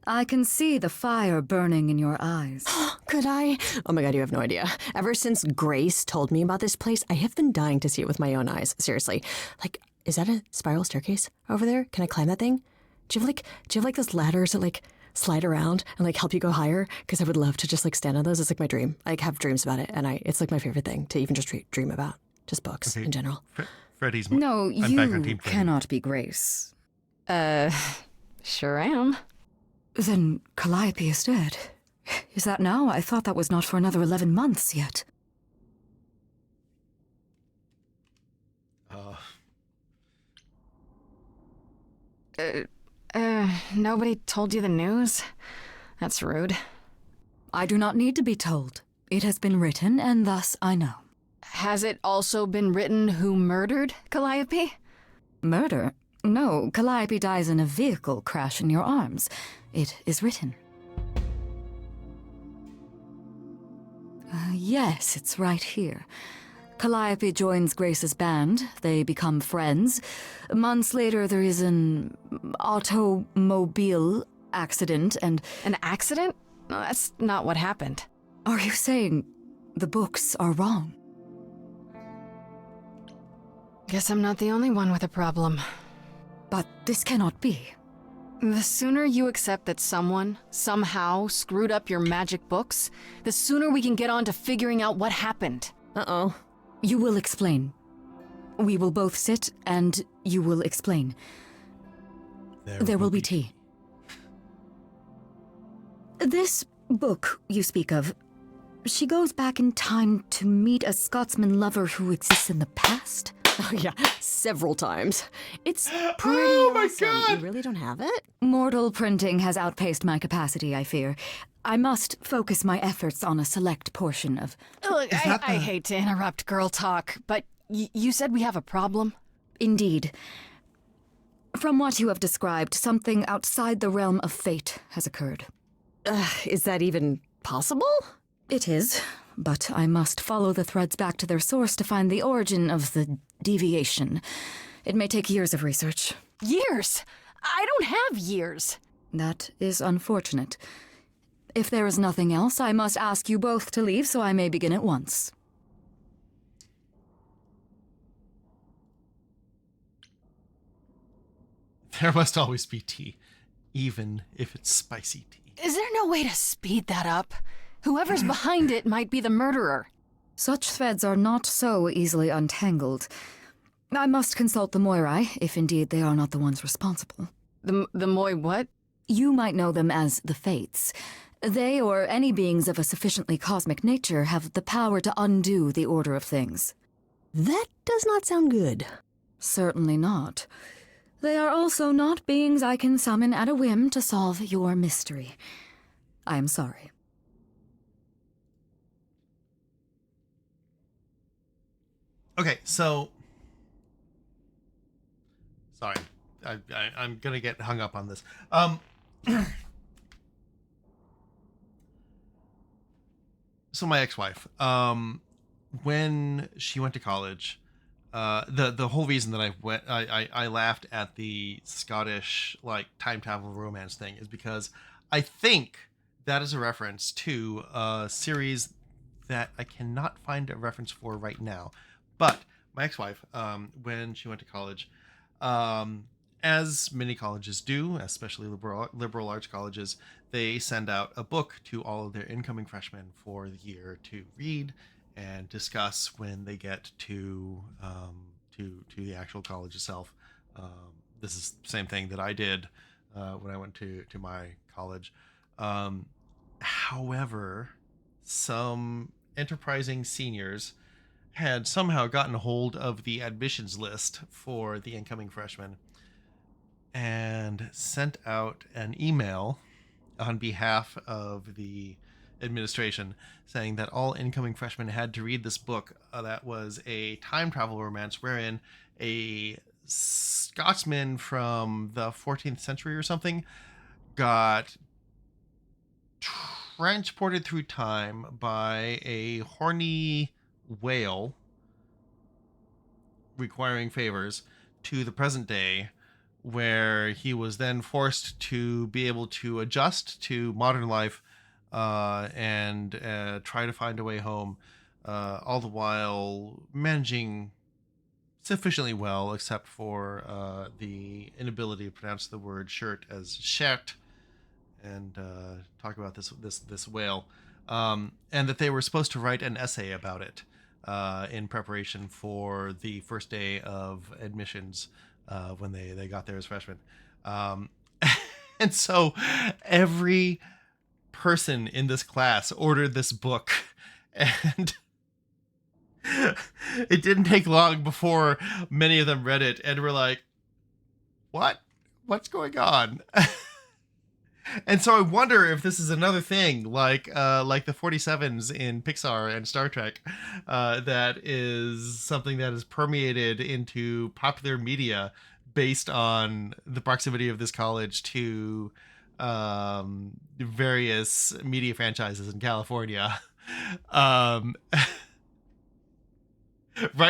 S20: I can see the fire burning in your eyes.
S3: Could I? Oh my god, you have no idea. Ever since Grace told me about this place, I have been dying to see it with my own eyes. Seriously. Like, is that a spiral staircase over there? Can I climb that thing? Do you have those ladders that slide around and help you go higher? Because I would love to just stand on those. It's my dream. I have dreams about it, and it's my favorite thing to even just dream about. Just books in general.
S1: Freddy's.
S20: No,
S1: I'm back on
S20: you
S1: Team Freddy.
S20: cannot be Grace.
S2: Sure am.
S20: Then Calliope is dead. Is that now? I thought that was not for another 11 months yet.
S2: Nobody told you the news? That's rude.
S20: I do not need to be told. It has been written, and thus I know.
S2: Has it also been written who murdered Calliope?
S20: Murder? No, Calliope dies in a vehicle crash in your arms. It is written. Yes, it's right here. Calliope joins Grace's band. They become friends. Months later, there is an automobile accident and...
S2: An accident? No, that's not what happened.
S20: Are you saying the books are wrong?
S2: Guess I'm not the only one with a problem.
S20: But this cannot be.
S2: The sooner you accept that someone, somehow, screwed up your magic books, the sooner we can get on to figuring out what happened.
S20: Uh-oh. You will explain. We will both sit, and you will explain. There will be tea. This book you speak of, she goes back in time to meet a Scotsman lover who exists in the past?
S3: Oh, yeah, several times. It's pretty awesome.
S2: God!
S3: You really don't have it?
S20: Mortal printing has outpaced my capacity, I fear. I must focus my efforts on a select portion of...
S2: Look, I hate to interrupt girl talk, but you said we have a problem?
S20: Indeed. From what you have described, something outside the realm of fate has occurred.
S3: Is that even possible?
S20: It is, but I must follow the threads back to their source to find the origin of the deviation. It may take years of research.
S2: Years? I don't have years.
S20: That is unfortunate. If there is nothing else, I must ask you both to leave so I may begin at once.
S1: There must always be tea, even if it's spicy tea.
S2: Is there no way to speed that up? Whoever's behind it might be the murderer.
S20: Such threads are not so easily untangled. I must consult the Moirai, if indeed they are not the ones responsible.
S2: The Moi what?
S20: You might know them as the Fates. They, or any beings of a sufficiently cosmic nature, have the power to undo the order of things.
S3: That does not sound good.
S20: Certainly not. They are also not beings I can summon at a whim to solve your mystery. I am sorry.
S1: Okay, so... Sorry. I'm gonna get hung up on this. So my ex-wife, when she went to college, the whole reason that I laughed at the Scottish like time travel romance thing is because I think that is a reference to a series that I cannot find a reference for right now. But my ex-wife, when she went to college, as many colleges do, especially liberal arts colleges, they send out a book to all of their incoming freshmen for the year to read and discuss when they get to the actual college itself. This is the same thing that I did when I went to my college. However, some enterprising seniors had somehow gotten hold of the admissions list for the incoming freshmen and sent out an email on behalf of the administration saying that all incoming freshmen had to read this book that was a time travel romance wherein a Scotsman from the 14th century or something got transported through time by a horny whale requiring favors to the present day, where he was then forced to be able to adjust to modern life and try to find a way home, all the while managing sufficiently well, except for the inability to pronounce the word shirt as shirt, and talk about this whale, and that they were supposed to write an essay about it in preparation for the first day of admissions when they got there as freshmen. And so every person in this class ordered this book, and it didn't take long before many of them read it and were like, what's going on? And so I wonder if this is another thing like the 47s in Pixar and Star Trek, that is something that is permeated into popular media based on the proximity of this college to various media franchises in California. Right,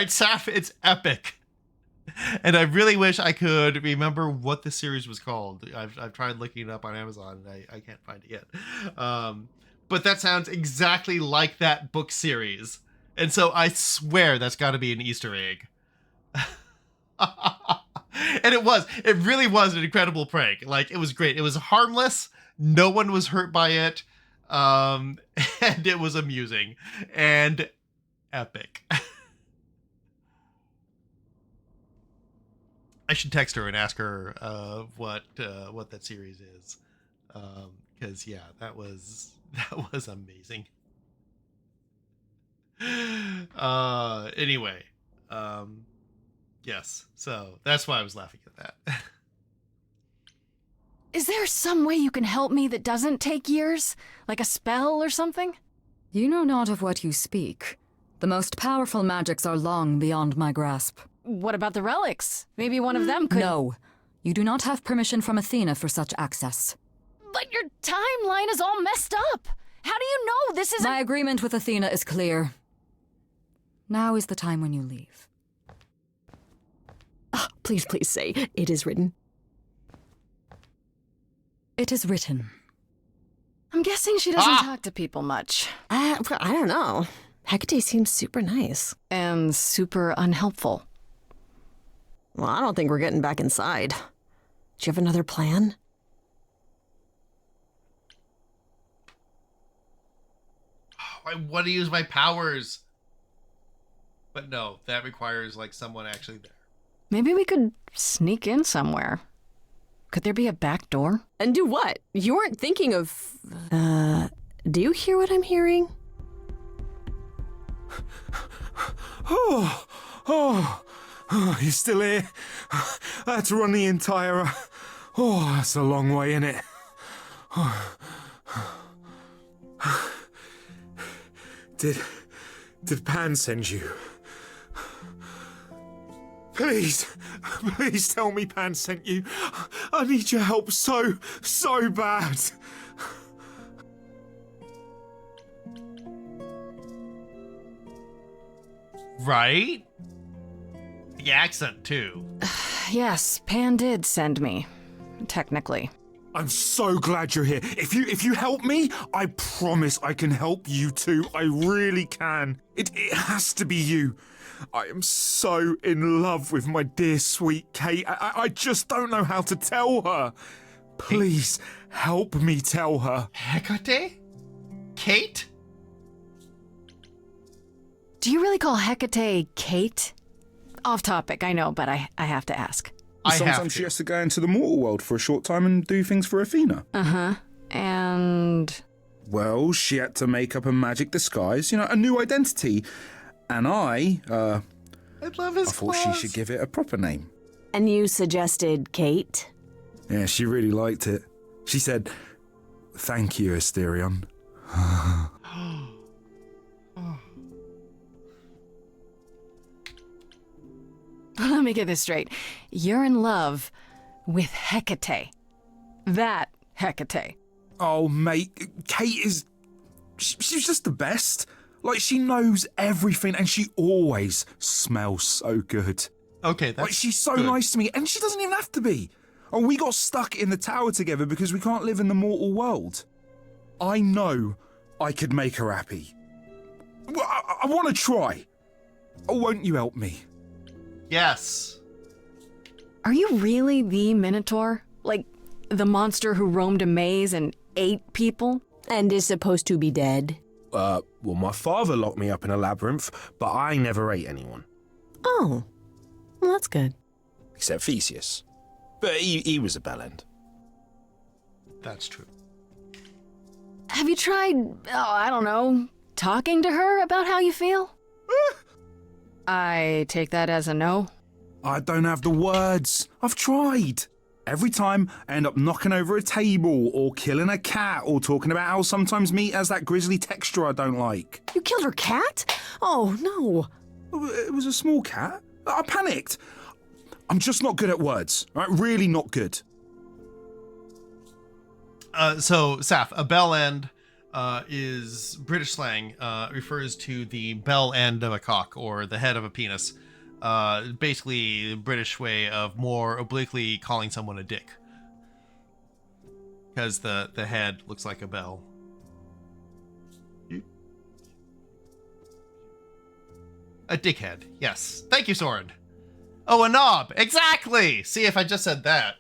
S1: Saf? It's epic. And I really wish I could remember what the series was called. I've tried looking it up on Amazon and I can't find it yet. But that sounds exactly like that book series. And so I swear that's got to be an Easter egg. And it really was an incredible prank. Like, it was great. It was harmless. No one was hurt by it. And it was amusing and epic. I should text her and ask her what that series is, because yeah, that was amazing. Anyway, yes, so that's why I was laughing at that.
S2: Is there some way you can help me that doesn't take years? Like a spell or something?
S20: You know not of what you speak. The most powerful magics are long beyond my grasp.
S2: What about the relics? Maybe one of them could...
S20: No. You do not have permission from Athena for such access.
S2: But your timeline is all messed up! How do you know this isn't...
S20: My agreement with Athena is clear. Now is the time when you leave.
S3: Please say, it is written.
S20: It is written.
S2: I'm guessing she doesn't talk to people much.
S3: I don't know. Hecate seems super nice.
S2: And super unhelpful.
S3: Well, I don't think we're getting back inside. Do you have another plan?
S1: I want to use my powers. But no, that requires like someone actually there.
S2: Maybe we could sneak in somewhere. Could there be a back door?
S3: And do what? You weren't thinking of... do you hear what I'm hearing?
S21: Oh, you're still here? I had to run the entire... Oh, that's a long way, isn't it? Did Pan send you? Please tell me Pan sent you. I need your help so bad.
S1: Right? The accent, too.
S2: Yes, Pan did send me. Technically.
S21: I'm so glad you're here. If you help me, I promise I can help you too. I really can. It has to be you. I am so in love with my dear sweet Kate. I just don't know how to tell her. Please help me tell her.
S1: Hecate? Kate?
S2: Do you really call Hecate Kate? Off topic, I know, but I have to ask.
S22: Sometimes she has to go into the mortal world for a short time and do things for Athena.
S2: Uh-huh. And...
S22: Well, she had to make up a magic disguise, a new identity. And I
S1: love his
S22: I thought she should give it a proper name.
S3: And you suggested Kate?
S22: Yeah, she really liked it. She said, "Thank you, Asterion."
S2: Let me get this straight. You're in love with Hecate. That Hecate.
S22: Oh, mate, Kate is... She's just the best. Like, she knows everything, and she always smells so good.
S1: Okay, that's
S22: like, she's so
S1: good.
S22: nice to me, and she doesn't even have to be. Oh, we got stuck in the tower together because we can't live in the mortal world. I know I could make her happy. Well, I want to try. Oh, won't you help me?
S1: Yes.
S2: Are you really the Minotaur? Like, the monster who roamed a maze and ate people?
S3: And is supposed to be dead?
S22: Well, my father locked me up in a labyrinth, but I never ate anyone.
S3: Oh, well, that's good.
S22: Except Theseus. But he was a bellend.
S1: That's true.
S2: Have you tried, I don't know, talking to her about how you feel? I take that as a no.
S22: I don't have the words. I've tried. Every time I end up knocking over a table or killing a cat or talking about how sometimes meat has that grisly texture I don't like.
S3: You killed her cat? Oh, no.
S22: It was a small cat. I panicked. I'm just not good at words, right? Really not good.
S1: So, Saf, a bell end is British slang, refers to the bell end of a cock or the head of a penis. Basically, the British way of more obliquely calling someone a dick. Because the head looks like a bell. A dickhead, yes. Thank you, Soren. Oh, a knob, exactly! See if I just said that.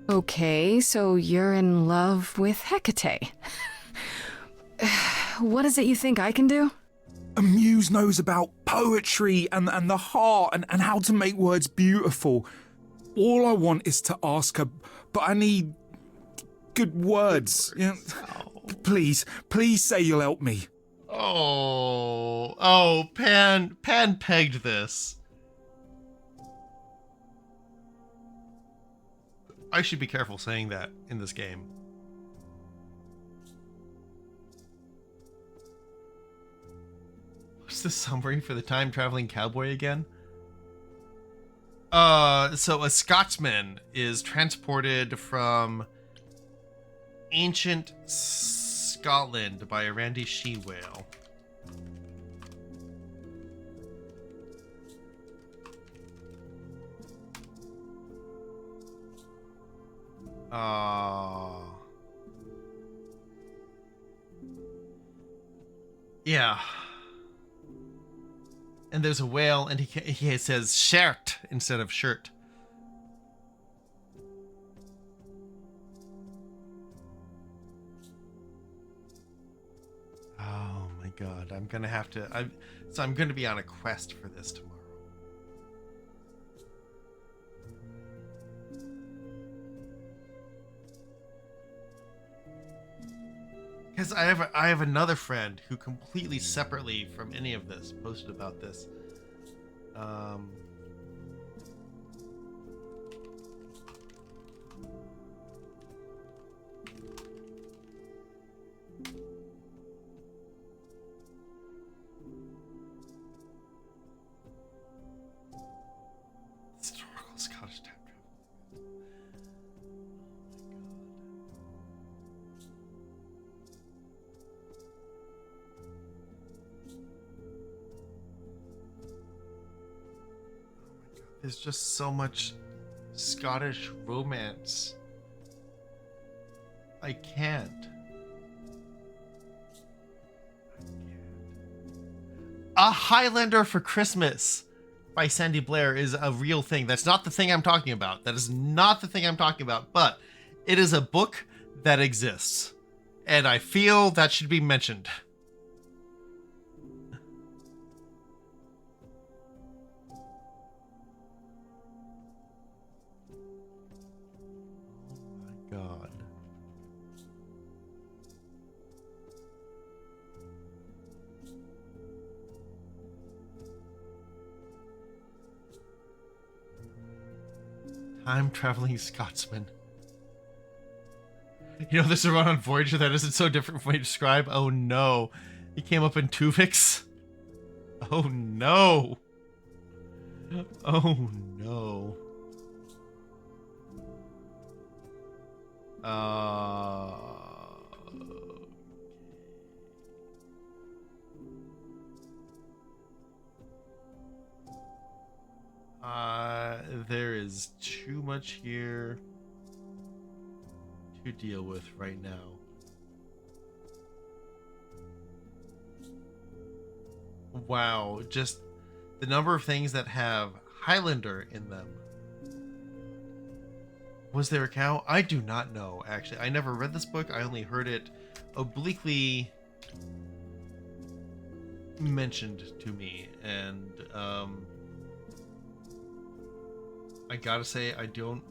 S2: Okay, so you're in love with Hecate. What is it you think I can do?
S22: A muse knows about poetry and the heart and how to make words beautiful. All I want is to ask her, but I need good words. You know, please say you'll help me.
S1: Pan pegged this. I should be careful saying that in this game. What's the summary for the time-traveling cowboy again? So a Scotsman is transported from ancient Scotland by a Randy she whale. Yeah. And there's a whale, and he says shirt instead of shirt. Oh my god, I'm gonna have to. I'm gonna be on a quest for this tomorrow. Because I have another friend who completely separately from any of this posted about this. Historical Scottish time travel. There's just so much Scottish romance. I can't. A Highlander for Christmas by Sandy Blair is a real thing. That's not the thing I'm talking about. That is not the thing I'm talking about, but it is a book that exists. And I feel that should be mentioned. God. Time-traveling Scotsman. You know, there's a run on Voyager that isn't so different from what you describe. Oh no. He came up in Tuvix. Oh no. Oh no. There is too much here to deal with right now. Wow, just the number of things that have Highlander in them. Was there a cow? I do not know, actually. I never read this book. I only heard it obliquely mentioned to me. And I gotta say, I don't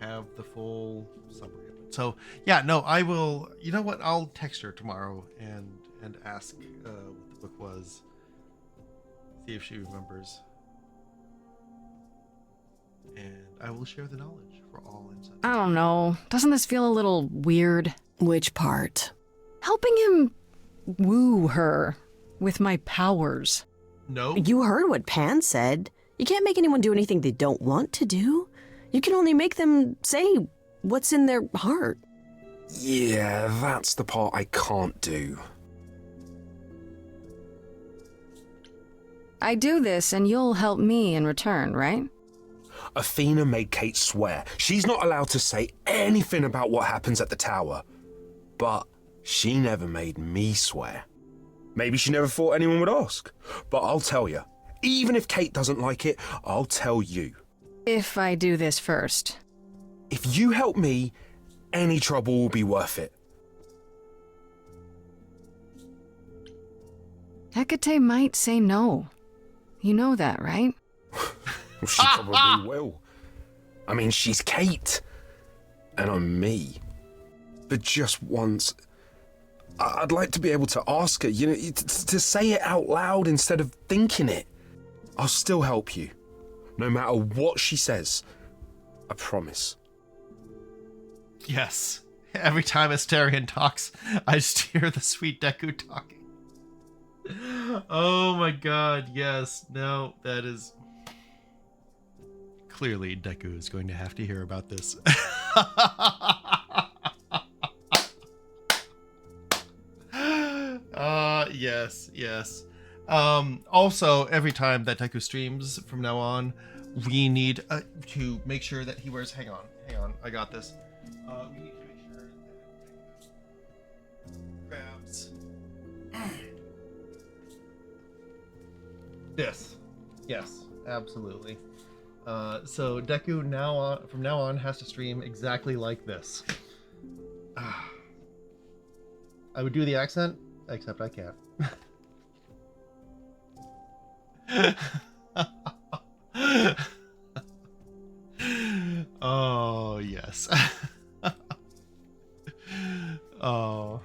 S1: have the full summary of it. So yeah, no, I will. You know what? I'll text her tomorrow and ask what the book was. See if she remembers. And I will share the knowledge for all insight.
S2: I don't know. Doesn't this feel a little weird?
S3: Which part?
S2: Helping him woo her with my powers.
S1: No.
S3: You heard what Pan said. You can't make anyone do anything they don't want to do. You can only make them say what's in their heart.
S22: Yeah, that's the part I can't do.
S2: I do this and you'll help me in return, right?
S22: Athena made Kate swear she's not allowed to say anything about what happens at the tower. But she never made me swear. Maybe she never thought anyone would ask. But I'll tell you, even if Kate doesn't like it, I'll tell you.
S2: If I do this first.
S22: If you help me, any trouble will be worth it.
S2: Hecate might say no. You know that, right?
S22: Well, she probably will. I mean, she's Kate. And I'm me. But just once, I'd like to be able to ask her, you know, to say it out loud instead of thinking it. I'll still help you. No matter what she says. I promise.
S1: Yes. Every time Astarion talks, I just hear the sweet Deku talking. Oh my god, yes. No, that is... Clearly, Deku is going to have to hear about this. Yes, yes. Also, every time that Deku streams from now on, we need to make sure that he wears... Hang on, I got this. We need to make sure that grabs this. Yes, absolutely. So Deku from now on has to stream exactly like this. I would do the accent, except I can't. Oh, yes. Oh.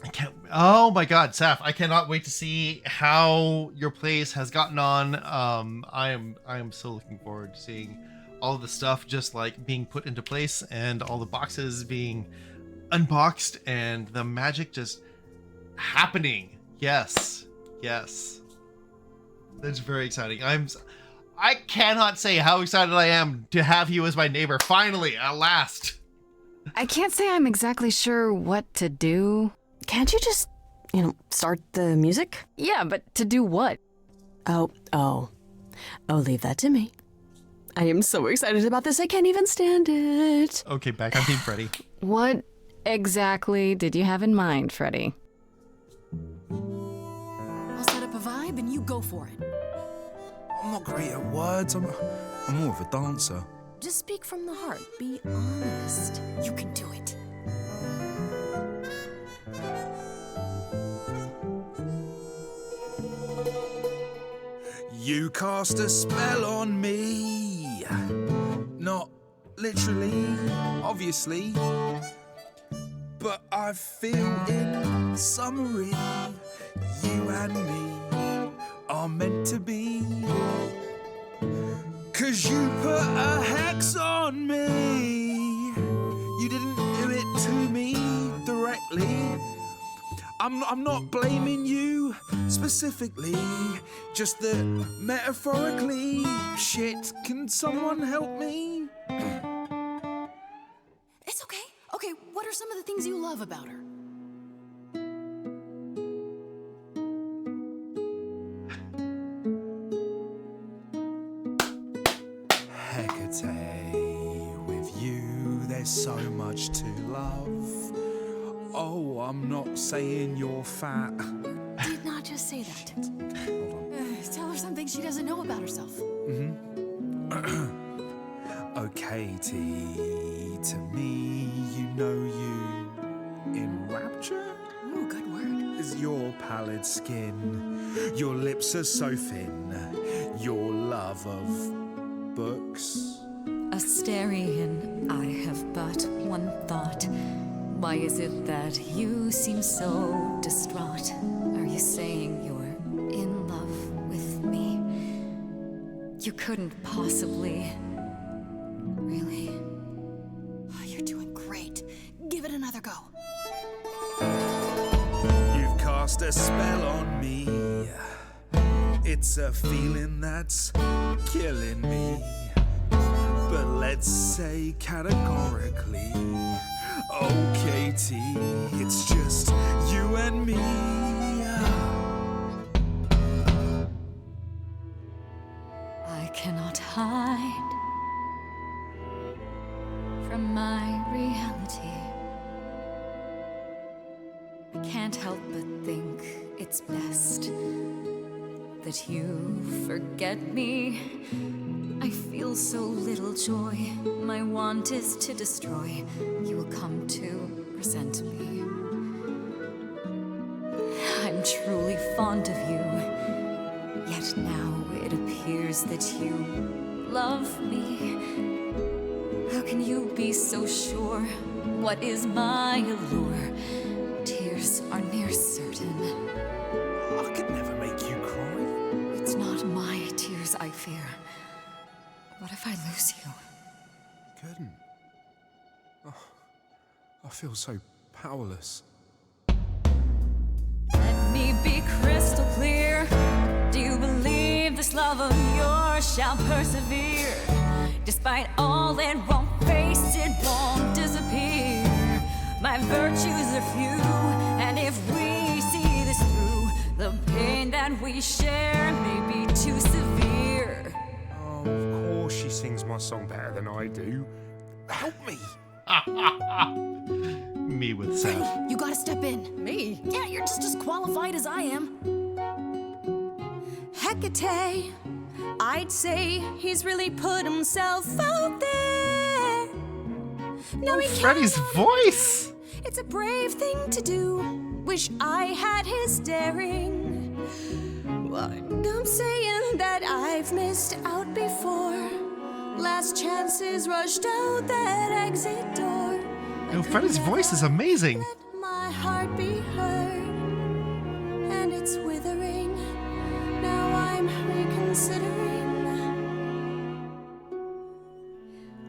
S1: I can't. Oh my god, Saf, I cannot wait to see how your place has gotten on. I am so looking forward to seeing all of the stuff just like being put into place and all the boxes being unboxed and the magic just happening. Yes. Yes. That's very exciting. I cannot say how excited I am to have you as my neighbor finally, at last.
S2: I can't say I'm exactly sure what to do.
S3: Can't you just, start the music?
S2: Yeah, but to do what?
S3: Oh, leave that to me. I am so excited about this, I can't even stand it.
S1: Okay, back on Team Freddy.
S2: What exactly did you have in mind, Freddy?
S7: I'll set up a vibe and you go for it.
S22: I'm not great at words. I'm more of a dancer.
S7: Just speak from the heart. Be honest. You can do it.
S22: You cast a spell on me. Not literally, obviously. But I feel in summary, you and me are meant to be. 'Cause you put a hex on me. You didn't do it to me directly. I'm not blaming you specifically, just that metaphorically. Shit, can someone help me?
S7: It's okay. Okay, what are some of the things you love about her?
S22: Hecate, with you there's so much to love. Oh, I'm not saying you're fat.
S7: Did not just say that. Tell her something she doesn't know about herself.
S22: Oh, Katie, to me, you know you enrapture?
S7: Ooh, good word.
S22: Is your pallid skin, your lips are so thin, your love of books.
S20: Astarion, I have but one thought. Why is it that you seem so distraught? Are you saying you're in love with me? You couldn't possibly. Really?
S7: Oh, you're doing great. Give it another go.
S22: You've cast a spell on me. It's a feeling that's killing me. But let's say categorically, oh Katie, it's just you and me.
S20: I cannot hide from my reality. I can't help but think it's best that you forget me. I feel so little joy. My want is to destroy. You will come to resent me. I'm truly fond of you. Yet now it appears that you love me. How can you be so sure? What is my allure? Tears are near certain.
S22: I could never make you cry.
S20: It's not my tears I fear. What if I lose you?
S22: Couldn't. Oh, I feel so powerless.
S20: Let me be crystal clear. Do you believe this love of yours shall persevere? Despite all it won't face, it won't disappear. My virtues are few, and if we see this through, the pain that we share may be too severe.
S22: Oh, of course she sings my song better than I do. Help me.
S1: Me with Seth.
S9: You gotta step in.
S3: Me?
S9: Yeah, you're just as qualified as I am.
S7: Hecate, I'd say he's really put himself out there. No, he
S1: Freddie's voice.
S7: It's a brave thing to do. Wish I had his daring. Well, I'm saying that I've missed out before. Last chances rushed out that exit door.
S1: No, Freddie's voice is amazing.
S7: Let my heart be heard, and it's withering. Now I'm reconsidering.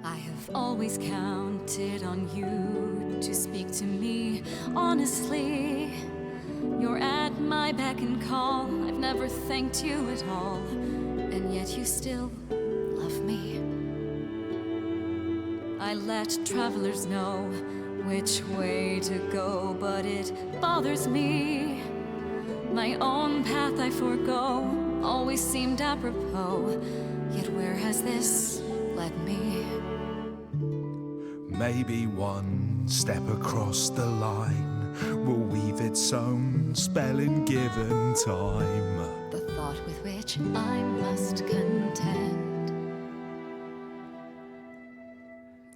S20: I have always counted on you to speak to me honestly. You're at my beck and call. I've never thanked you at all, and yet you still love me. I let travelers know which way to go, but it bothers me. My own path I forego, always seemed apropos. Yet where has this led me?
S22: Maybe one step across the line will weave its own spell in given time.
S20: The thought with which I must contend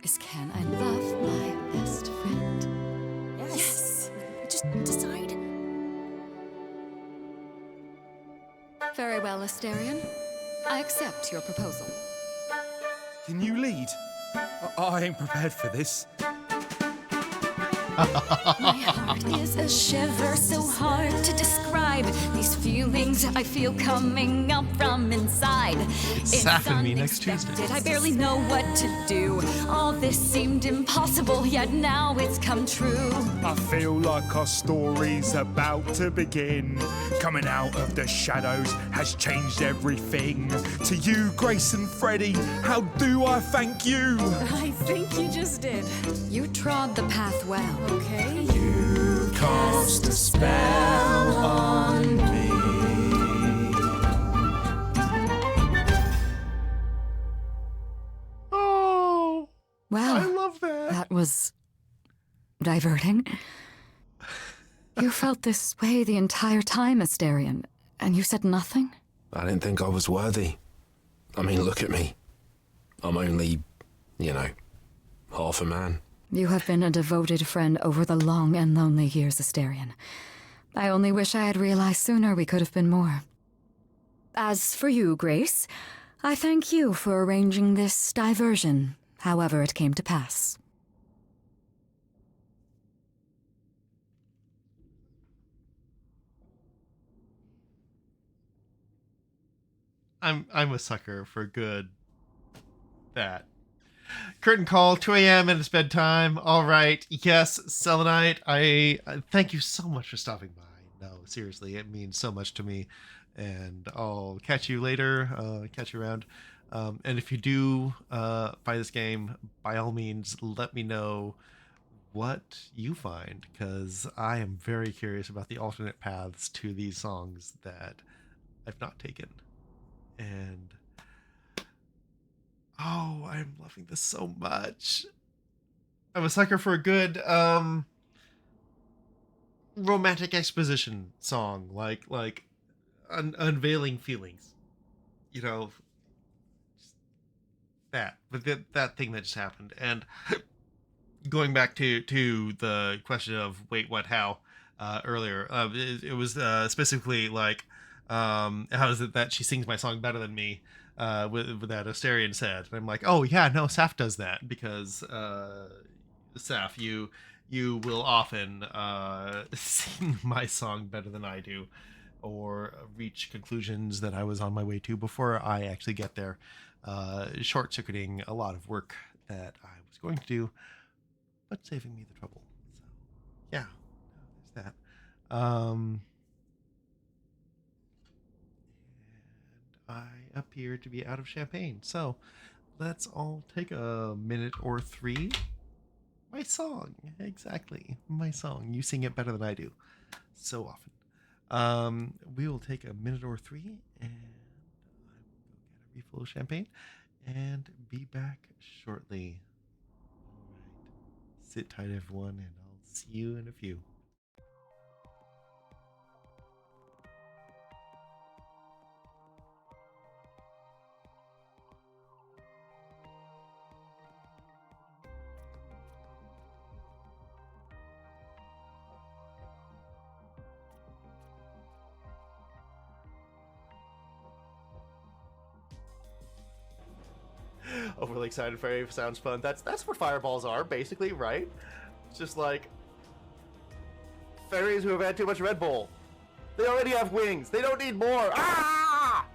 S20: is, can I love my best friend?
S9: Yes. Just decide.
S20: Very well, Asterion. I accept your proposal.
S22: Can you lead? I ain't prepared for this.
S20: My heart is a shiver, so hard to describe. These feelings I feel coming up from inside.
S1: It's sapping me next Tuesday.
S20: I barely know what to do. All this seemed impossible, yet now it's come true.
S22: I feel like our story's about to begin. Coming out of the shadows has changed everything. To you, Grace and Freddie, how do I thank you?
S20: I think you just did. You trod the path well, okay?
S22: You cast a spell on me.
S1: Oh,
S20: Wow.
S1: I love that.
S20: That was diverting. You felt this way the entire time, Asterion, and you said nothing?
S13: I didn't think I was worthy. I mean, look at me. I'm only, half a man.
S20: You have been a devoted friend over the long and lonely years, Asterion. I only wish I had realized sooner we could have been more. As for you, Grace, I thank you for arranging this diversion, however it came to pass.
S1: I'm a sucker for good that. Curtain call, 2 a.m. and it's bedtime. All right. Yes, Selenite, I thank you so much for stopping by. No, seriously, it means so much to me. and I'll catch you later. Catch you around. And if you do buy this game, by all means, let me know what you find, because I am very curious about the alternate paths to these songs that I've not taken. And oh, I'm loving this so much. I'm a sucker for a good romantic exposition song, like unveiling feelings, you know, that thing that just happened. And going back to the question of wait, what, how, earlier, it was specifically like, how is it that she sings my song better than me, with that Asterion said. And I'm like, oh yeah, no, Saf does that, because Saf, you will often sing my song better than I do, or reach conclusions that I was on my way to before I actually get there, short-circuiting a lot of work that I was going to do, but saving me the trouble. So yeah, there's that. And I appear to be out of champagne, so let's all take a minute or three. My song, exactly, my song. You sing it better than I do, so often. We will take a minute or three, and I will go get a refill of champagne, and be back shortly. All right, sit tight, everyone, and I'll see you in a few. Overly excited fairy sounds fun. That's what fireballs are, basically, right? It's just like fairies who have had too much Red Bull. They already have wings. They don't need more. Ah!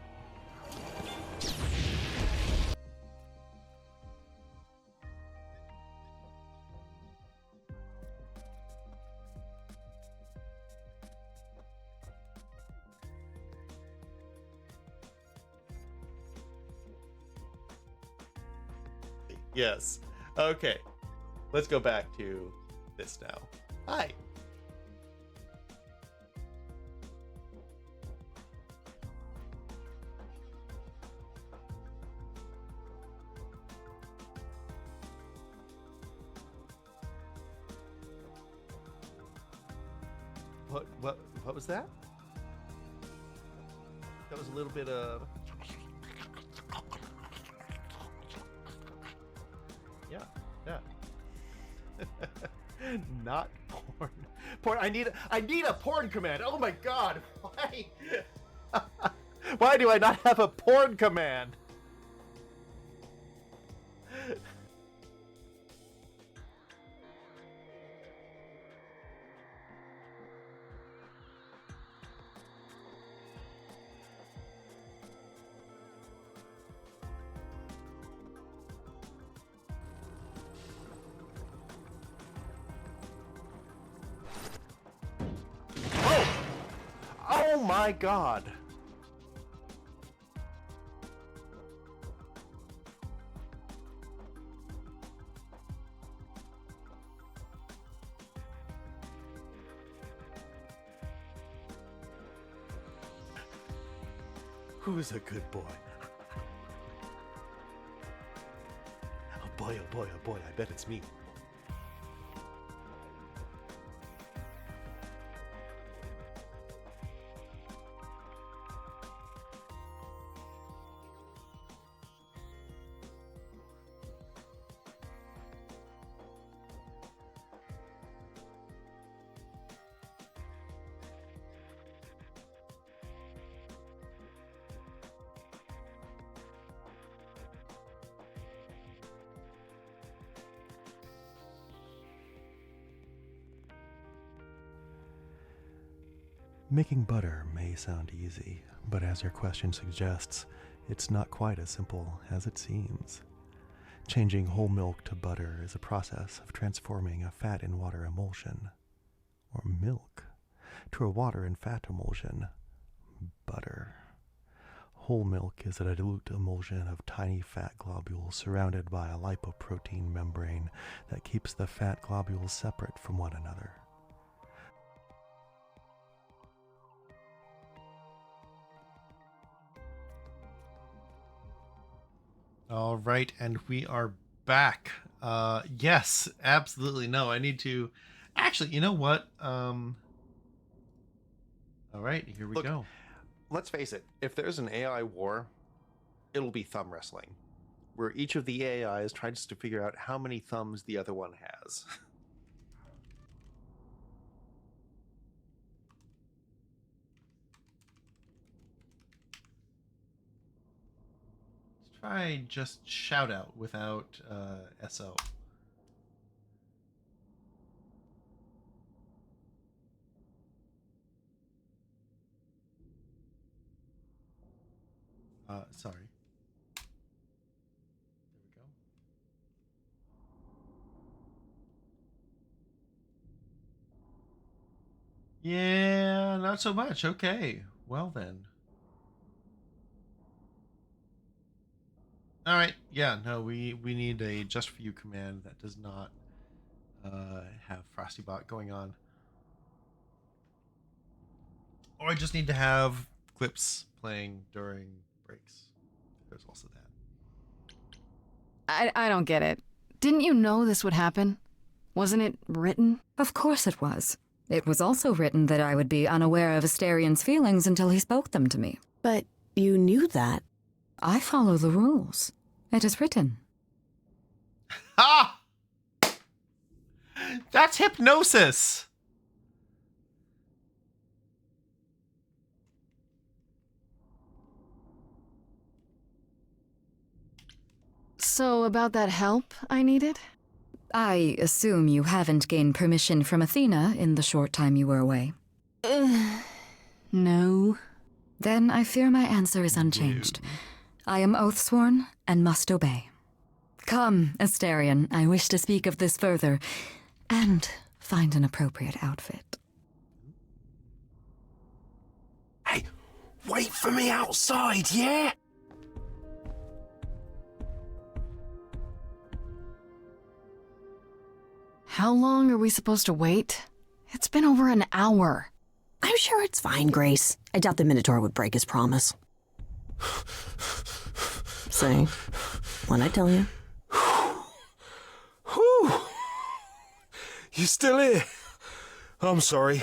S1: Yes. Okay. Let's go back to this now. Hi. What was that? That was a little bit of... Yeah. Not porn. Porn. I need a porn command. Oh my god. Why? Why do I not have a porn command? Oh my god. Who's a good boy? Oh boy, oh boy, oh boy, I bet it's me. Making butter may sound easy, but as your question suggests, it's not quite as simple as it seems. Changing whole milk to butter is a process of transforming a fat in water emulsion, or milk, to a water and fat emulsion, butter. Whole milk is a dilute emulsion of tiny fat globules surrounded by a lipoprotein membrane that keeps the fat globules separate from one another. All right, and we are back. Yes, absolutely. No, I need to... Actually, you know what? All right, here we go.
S4: Let's face it, if there's an AI war, it'll be thumb wrestling, where each of the AIs tries to figure out how many thumbs the other one has.
S1: Let's try just shout out without SO. Sorry. There we go. Yeah, not so much. Okay. Well then. All right. Yeah, no, we need a just for you command that does not have FrostyBot going on. Or I just need to have clips playing during breaks. There's also that.
S2: I don't get it. Didn't you know this would happen? Wasn't it written?
S20: Of course it was. It was also written that I would be unaware of Asterian's feelings until he spoke them to me.
S3: But you knew that.
S20: I follow the rules. It is written.
S1: Ha! That's hypnosis!
S2: So, about that help I needed?
S20: I assume you haven't gained permission from Athena in the short time you were away.
S2: No.
S20: Then I fear my answer is unchanged. I am oath-sworn and must obey. Come, Asterion, I wish to speak of this further, and find an appropriate outfit.
S21: Hey, wait for me outside, yeah?
S2: How long are we supposed to wait? It's been over an hour.
S3: I'm sure it's fine, Grace. I doubt the Minotaur would break his promise. Say, what'd I tell you?
S21: Whew. You still here? I'm sorry.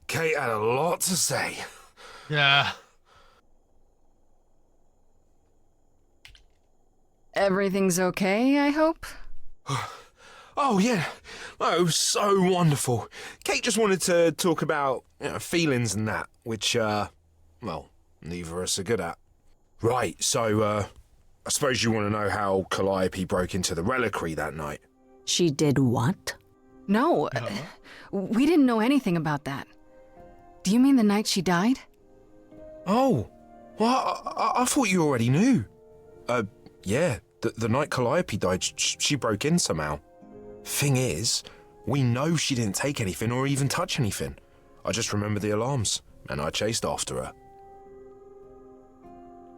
S21: Kate had a lot to say.
S1: Yeah.
S2: Everything's okay, I hope?
S21: Oh, yeah. Oh, it was so wonderful. Kate just wanted to talk about feelings and that, which, well, neither of us are good at. Right, so, I suppose you want to know how Calliope broke into the reliquary that night.
S3: She did what?
S2: No, we didn't know anything about that. Do you mean the night she died?
S21: Oh, well, I thought you already knew. Yeah, the night Calliope died, she broke in somehow. Thing is, we know she didn't take anything or even touch anything. I just remember the alarms, and I chased after her.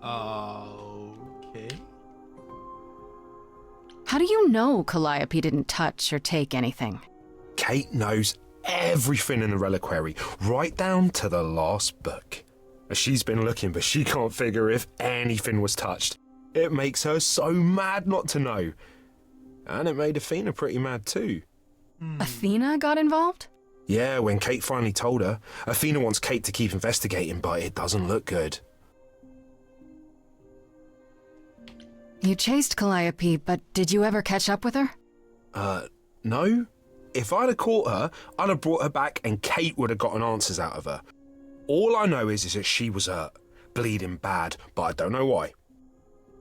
S1: Okay.
S2: How do you know Calliope didn't touch or take anything?
S21: Kate knows everything in the reliquary, right down to the last book. She's been looking, but she can't figure if anything was touched. It makes her so mad not to know. And it made Athena pretty mad too.
S2: Athena got involved?
S21: Yeah, when Kate finally told her, Athena wants Kate to keep investigating, but it doesn't look good.
S2: You chased Calliope, but did you ever catch up with her?
S21: No. If I'd have caught her, I'd have brought her back and Kate would have gotten answers out of her. All I know is that she was hurt, bleeding bad, but I don't know why.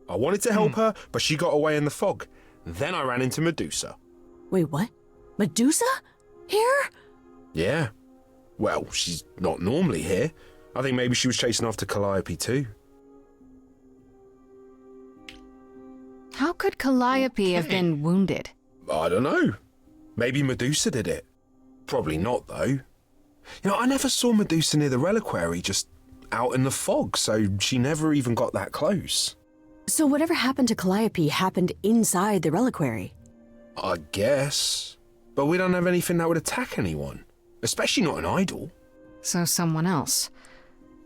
S21: I wanted to help her, but she got away in the fog. Then I ran into Medusa.
S3: Wait, what? Medusa? Here?
S21: Yeah. Well, she's not normally here. I think maybe she was chasing after Calliope too.
S2: How could Calliope have been wounded?
S21: I don't know. Maybe Medusa did it. Probably not, though. I never saw Medusa near the reliquary, just
S22: out in the fog, so she never even got that close.
S3: So whatever happened to Calliope happened inside the reliquary.
S22: I guess. But we don't have anything that would attack anyone, especially not an idol.
S2: So someone else.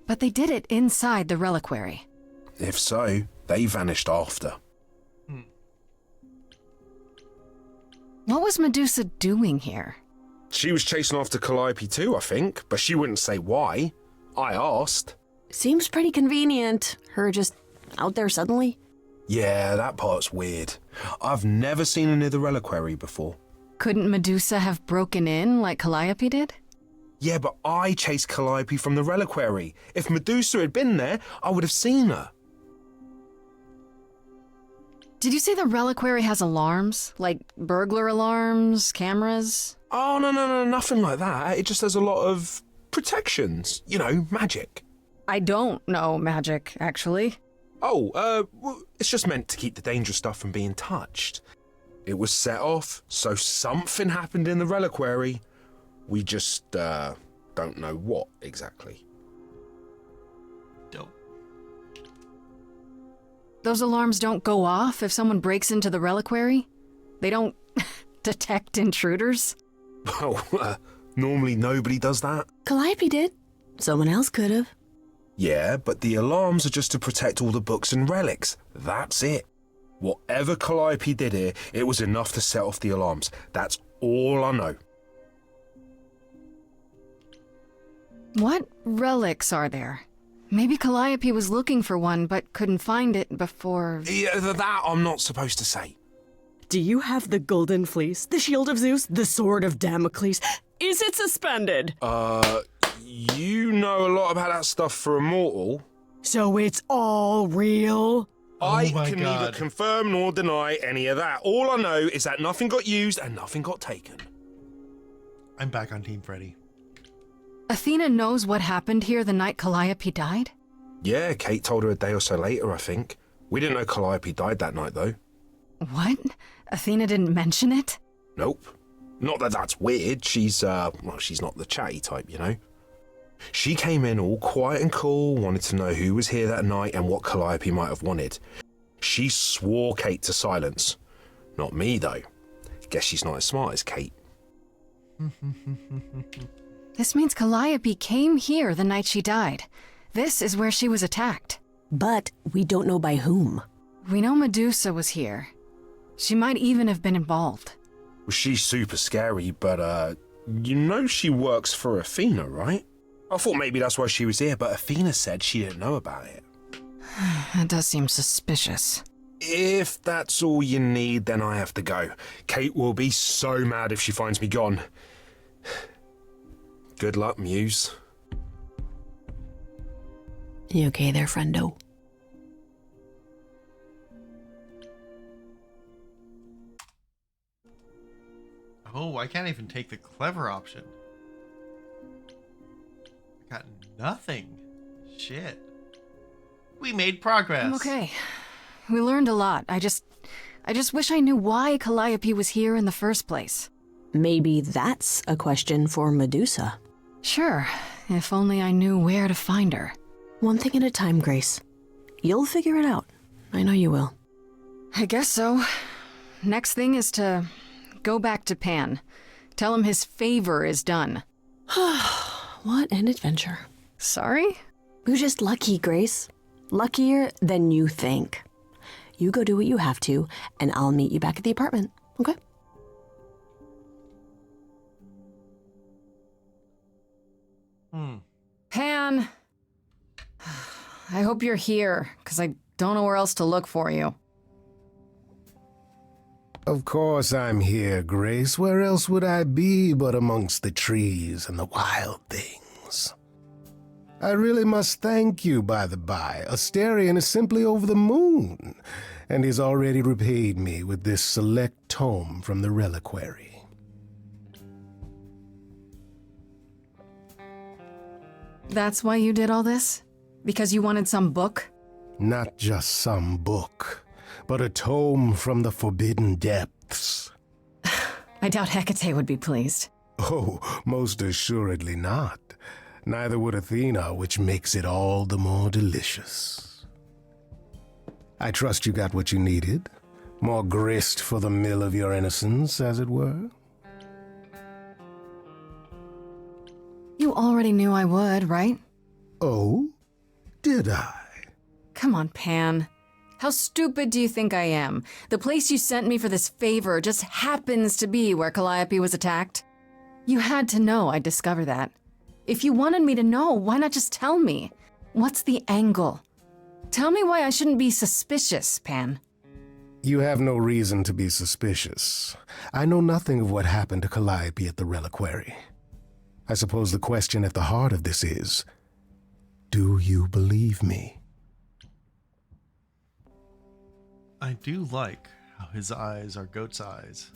S2: But they did it inside the reliquary.
S22: If so, they vanished after.
S2: What was Medusa doing here?
S22: She was chasing after Calliope too, I think, but she wouldn't say why. I asked.
S3: Seems pretty convenient, her just out there suddenly.
S22: Yeah, that part's weird. I've never seen her near the reliquary before.
S2: Couldn't Medusa have broken in like Calliope did?
S22: Yeah, but I chased Calliope from the reliquary. If Medusa had been there, I would have seen her.
S2: Did you say the reliquary has alarms? Like burglar alarms, cameras?
S22: Oh, no, nothing like that. It just has a lot of protections. You know, magic.
S2: I don't know magic, actually.
S22: Oh, well, it's just meant to keep the dangerous stuff from being touched. It was set off, so something happened in the reliquary. We just, don't know what exactly.
S1: Dope.
S2: Those alarms don't go off if someone breaks into the reliquary? They don't detect intruders?
S22: Well, normally nobody does that.
S3: Calliope did. Someone else could have.
S22: Yeah, but the alarms are just to protect all the books and relics. That's it. Whatever Calliope did here, it was enough to set off the alarms. That's all I know.
S2: What relics are there? Maybe Calliope was looking for one, but couldn't find it before...
S22: Yeah, that I'm not supposed to say.
S3: Do you have the Golden Fleece, the Shield of Zeus, the Sword of Damocles? Is it suspended?
S22: You know a lot about that stuff for a mortal.
S3: So it's all real?
S22: I can neither confirm nor deny any of that. All I know is that nothing got used and nothing got taken.
S1: I'm back on Team Freddy.
S2: Athena knows what happened here the night Calliope died?
S22: Yeah, Kate told her a day or so later, I think. We didn't know Calliope died that night, though.
S2: What? Athena didn't mention it?
S22: Nope. Not that that's weird. She's not the chatty type, you know. She came in all quiet and cool, wanted to know who was here that night and what Calliope might have wanted. She swore Kate to silence. Not me, though. Guess she's not as smart as Kate.
S2: This means Calliope came here the night she died. This is where she was attacked.
S3: But we don't know by whom.
S2: We know Medusa was here. She might even have been involved.
S22: Well, she's super scary, but, you know she works for Athena, right? I thought maybe that's why she was here, but Athena said she didn't know about it.
S2: That does seem suspicious.
S22: If that's all you need, then I have to go. Kate will be so mad if she finds me gone. Good luck, Muse.
S3: You okay there, friendo?
S1: Oh, I can't even take the clever option. I got nothing. Shit. We made progress.
S2: I'm okay. We learned a lot. I just wish I knew why Calliope was here in the first place.
S3: Maybe that's a question for Medusa.
S2: Sure, if only I knew where to find her.
S3: One thing at a time, Grace. You'll figure it out. I know you will.
S2: I guess so. Next thing is to go back to Pan. Tell him his favor is done.
S3: What an adventure.
S2: Sorry?
S3: You're just lucky, Grace. Luckier than you think. You go do what you have to, and I'll meet you back at the apartment, okay?
S2: Pan! I hope you're here, because I don't know where else to look for you.
S14: Of course I'm here, Grace. Where else would I be but amongst the trees and the wild things? I really must thank you, by the by. Asterion is simply over the moon, and he's already repaid me with this select tome from the reliquary.
S2: That's why you did all this? Because you wanted some book?
S14: Not just some book, but a tome from the forbidden depths.
S2: I doubt Hecate would be pleased.
S14: Oh, most assuredly not. Neither would Athena, which makes it all the more delicious. I trust you got what you needed. More grist for the mill of your innocence, as it were.
S2: You already knew I would, right?
S14: Oh? Did I?
S2: Come on, Pan. How stupid do you think I am? The place you sent me for this favor just happens to be where Calliope was attacked. You had to know I'd discover that. If you wanted me to know, why not just tell me? What's the angle? Tell me why I shouldn't be suspicious, Pan.
S14: You have no reason to be suspicious. I know nothing of what happened to Calliope at the reliquary. I suppose the question at the heart of this is, do you believe me?
S1: I do like how his eyes are goat's eyes.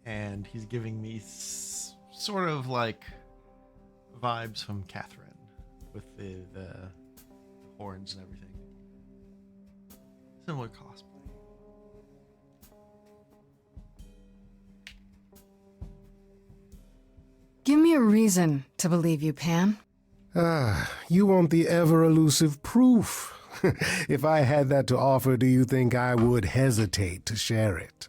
S1: And he's giving me sort of like vibes from Catherine with the horns and everything. Similar cosplay.
S2: Give me a reason to believe you, Pan.
S14: You want the ever-elusive proof. If I had that to offer, do you think I would hesitate to share it?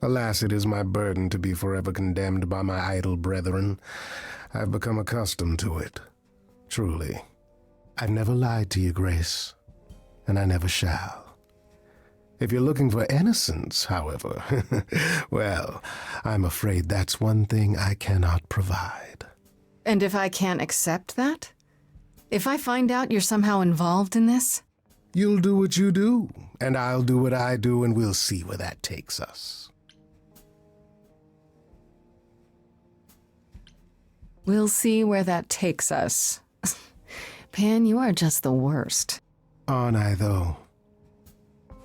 S14: Alas, it is my burden to be forever condemned by my idle brethren. I've become accustomed to it. Truly. I've never lied to you, Grace, and I never shall. If you're looking for innocence, however, well, I'm afraid that's one thing I cannot provide.
S2: And if I can't accept that? If I find out you're somehow involved in this?
S14: You'll do what you do, and I'll do what I do, and we'll see where that takes us.
S2: We'll see where that takes us. Pan, you are just the worst.
S14: Aren't I, though?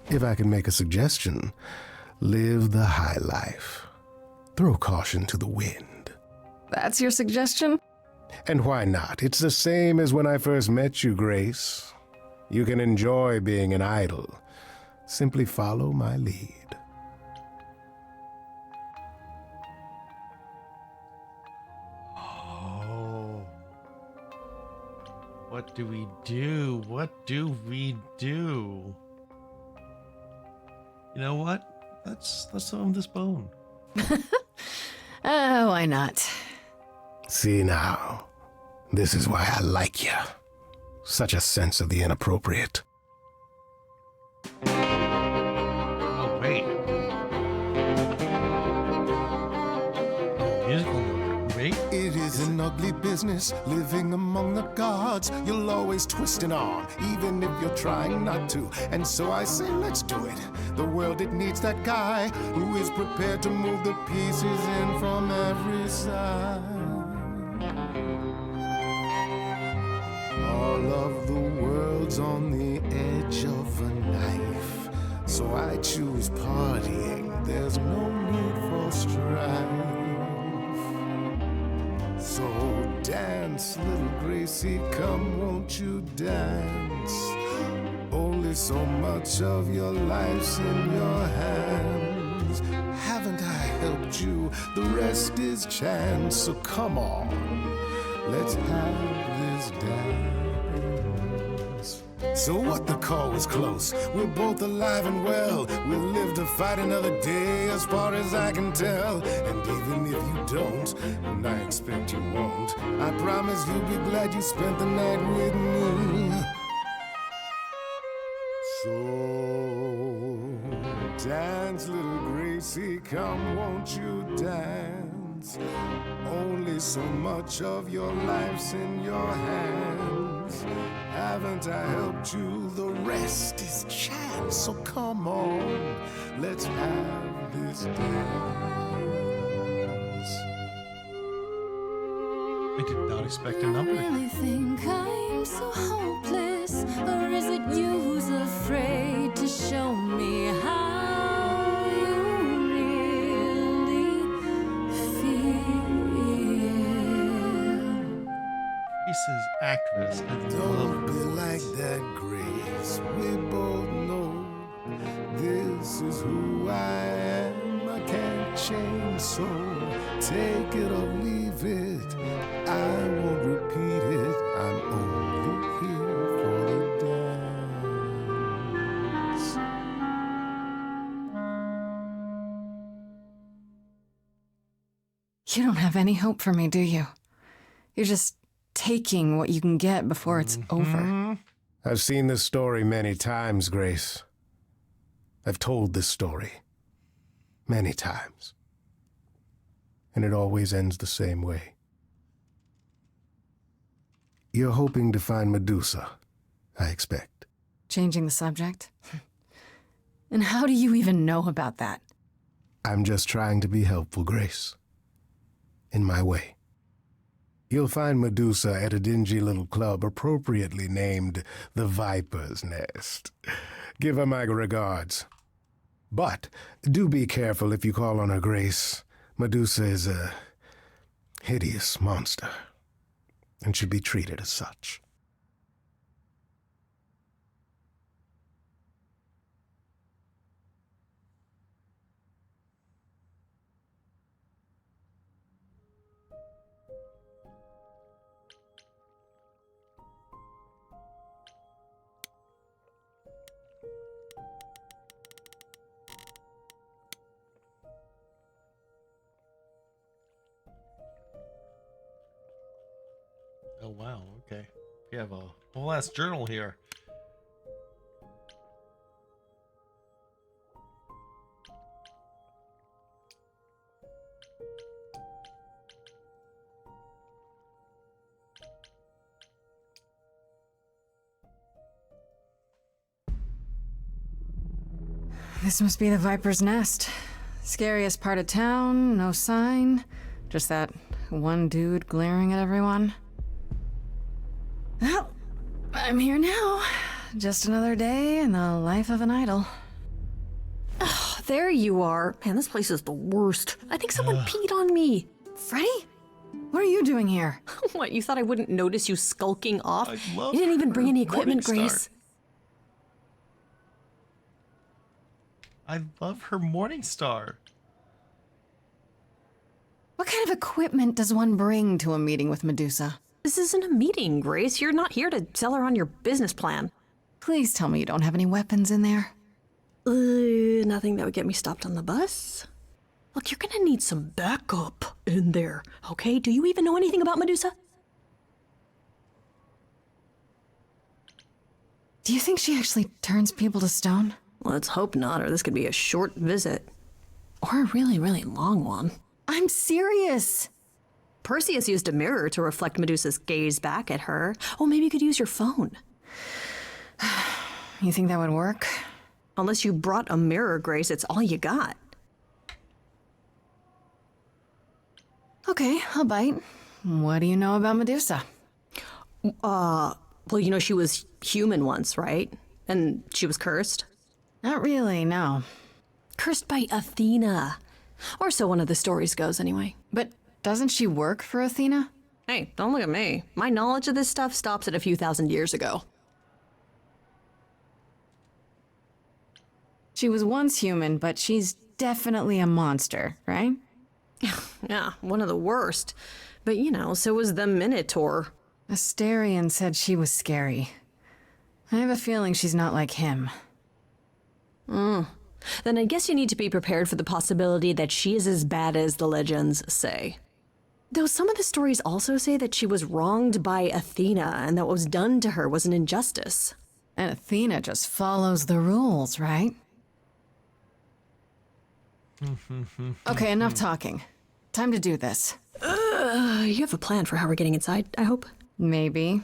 S14: If I can make a suggestion, live the high life. Throw caution to the wind.
S2: That's your suggestion?
S14: And why not? It's the same as when I first met you, Grace. You can enjoy being an idol. Simply follow my lead.
S1: Oh. What do we do? What do we do? You know what? Let's throw him this bone.
S2: Oh, why not?
S14: See now, this is why I like you. Such a sense of the inappropriate.
S1: Oh, wait. Musical number. Wait.
S14: It is an ugly business, living among the gods. You'll always twist an arm, even if you're trying not to. And so I say, let's do it. The world, it needs that guy who is prepared to move the pieces in from every side. All of the world's on the edge of a knife, so I choose partying. There's no need for strife. So dance, little Gracie, come, won't you dance? Only so much of your life's in your hands. Haven't I helped you? The rest is chance. So come on, let's have this dance. So what, the call was close. We're both alive and well. We'll live to fight another day, as far as I can tell. And even if you don't, and I expect you won't, I promise you'll be glad you spent the night with me. So dance, little Gracie, come, won't you dance? Only so much of your life's in your hands. Haven't I helped you? The rest is chance. So come on, let's have this dance.
S1: I did not expect a number.
S7: I really think I'm so hopeless, or is it you who's afraid to show me how you really feel?
S1: Grace's actress.
S14: Don't be like that, Grace. We both know this is who I am. I can't change, so take it or leave it. I won't repeat it.
S2: You don't have any hope for me, do you? You're just taking what you can get before it's over.
S14: I've seen this story many times, Grace. I've told this story many times. And it always ends the same way. You're hoping to find Medusa, I expect.
S2: Changing the subject? And how do you even know about that?
S14: I'm just trying to be helpful, Grace. In my way. You'll find Medusa at a dingy little club appropriately named the Viper's Nest. Give her my regards. But do be careful if you call on her, Grace. Medusa is a hideous monster and should be treated as such.
S1: Oh, wow. Okay. We have a whole ass journal here.
S2: This must be the Viper's Nest. Scariest part of town, no sign. Just that one dude glaring at everyone. Well, I'm here now. Just another day in the life of an idol.
S3: Oh, there you are. Man, this place is the worst. I think someone peed on me.
S2: Freddy? What are you doing here?
S3: What, you thought I wouldn't notice you skulking off?
S1: I love
S3: You didn't even bring
S1: her
S3: any equipment,
S1: Morning
S3: Grace.
S1: Star. I love her Morningstar.
S2: What kind of equipment does one bring to a meeting with Medusa?
S3: This isn't a meeting, Grace. You're not here to sell her on your business plan.
S2: Please tell me you don't have any weapons in there.
S3: Nothing that would get me stopped on the bus. Look, you're gonna need some backup in there, okay? Do you even know anything about Medusa?
S2: Do you think she actually turns people to stone?
S3: Let's hope not, or this could be a short visit. Or a really, really long one.
S2: I'm serious.
S3: Perseus used a mirror to reflect Medusa's gaze back at her. Oh, maybe you could use your phone.
S2: You think that would work?
S3: Unless you brought a mirror, Grace, it's all you got.
S2: Okay, I'll bite. What do you know about Medusa?
S3: Well, you know she was human once, right? And she was cursed?
S2: Not really, no.
S3: Cursed by Athena. Or so one of the stories goes, anyway.
S2: But doesn't she work for Athena?
S3: Hey, don't look at me. My knowledge of this stuff stops at a few thousand years ago.
S2: She was once human, but she's definitely a monster, right?
S3: Yeah, one of the worst. But, you know, so was the Minotaur.
S2: Asterion said she was scary. I have a feeling she's not like him.
S3: Then I guess you need to be prepared for the possibility that she is as bad as the legends say. Though some of the stories also say that she was wronged by Athena and that what was done to her was an injustice.
S2: And Athena just follows the rules, right? Okay, enough talking. Time to do this.
S3: You have a plan for how we're getting inside, I hope?
S2: Maybe.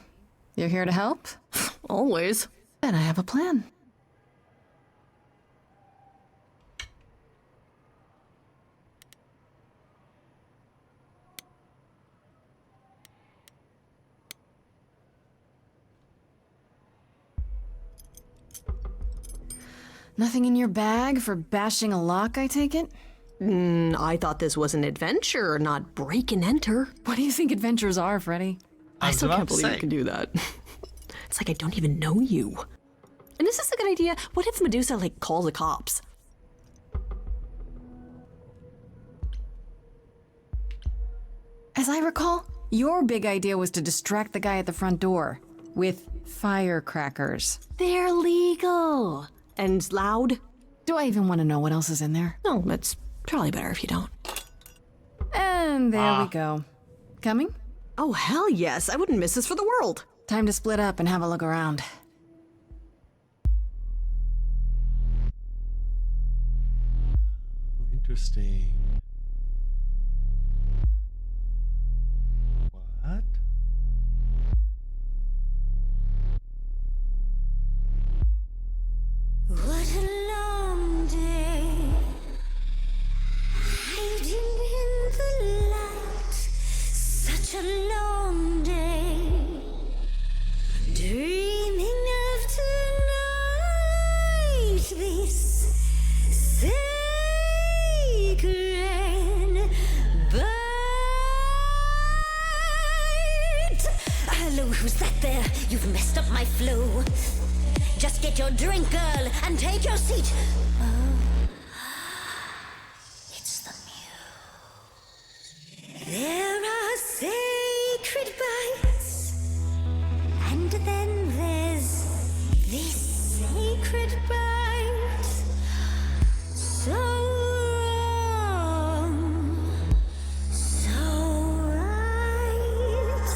S2: You're here to help?
S3: Always.
S2: Then I have a plan. Nothing in your bag for bashing a lock, I take it?
S3: I thought this was an adventure, not break and enter.
S2: What do you think adventures are, Freddy?
S3: I still can't believe you can do that. It's like I don't even know you. And is this a good idea? What if Medusa, calls the cops?
S2: As I recall, your big idea was to distract the guy at the front door with firecrackers.
S3: They're legal. And loud.
S2: Do I even want to know what else is in there?
S3: No, it's probably better if you don't.
S2: And there we go. Coming?
S3: Oh, hell yes. I wouldn't miss this for the world.
S2: Time to split up and have a look around.
S1: Interesting. What?
S7: What a long day, hiding in the light. Such a long day, dreaming of tonight. This sacred bite. Hello, who's that there? You've messed up my flow. Just get your drink, girl, and take your seat. Oh, it's the muse. There are sacred bites, and then there's this sacred bite. So wrong, so right.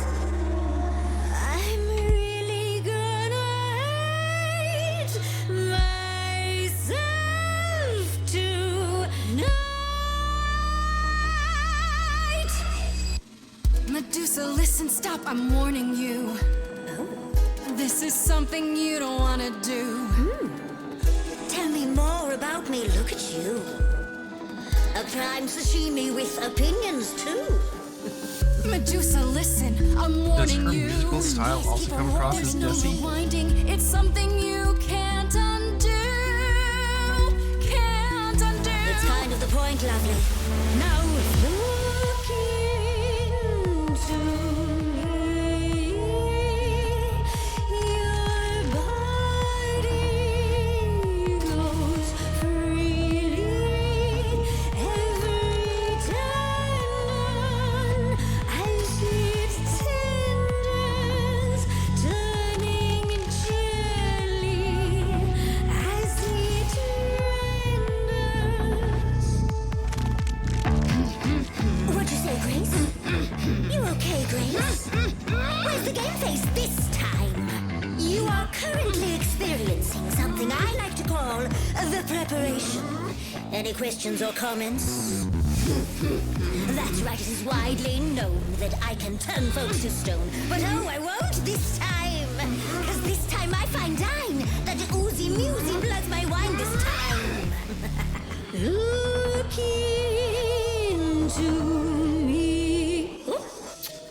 S7: I'm really gonna myself tonight. Medusa, listen, stop, I'm warning you. This is something you don't want to do. Tell me more about me, look at you. A prime sashimi with opinions, too. Medusa, listen, I'm warning
S1: Does her
S7: you.
S1: musical style
S7: Please
S1: also
S7: keep
S1: come
S7: her
S1: across
S7: hope,
S1: as
S7: there's
S1: Jessie?
S7: no rewinding. It's something you can't undo. Can't undo. It's kind of the point, lovely. Now look into me. Your body goes freely every time as it tenders, turning jelly as it renders. What'd you say, Grace? You okay, Grace? Where's the game face this time? You are currently experiencing something I like to call the preparation. Any questions or comments? That's right, it is widely known that I can turn folks to stone. But oh, I won't this time. Cause this time I find dine that oozy musy bloods my wine this time. Look into me. Ooh,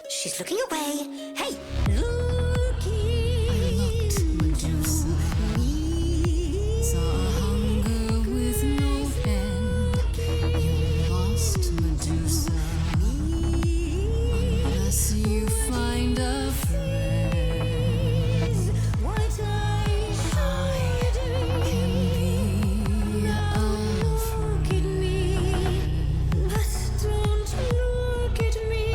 S7: she's looking away. Hey, look into me. Saw hunger with no end. You lost, Medusa. Unless you find a friend. What I should can be a look at me. But don't look at me.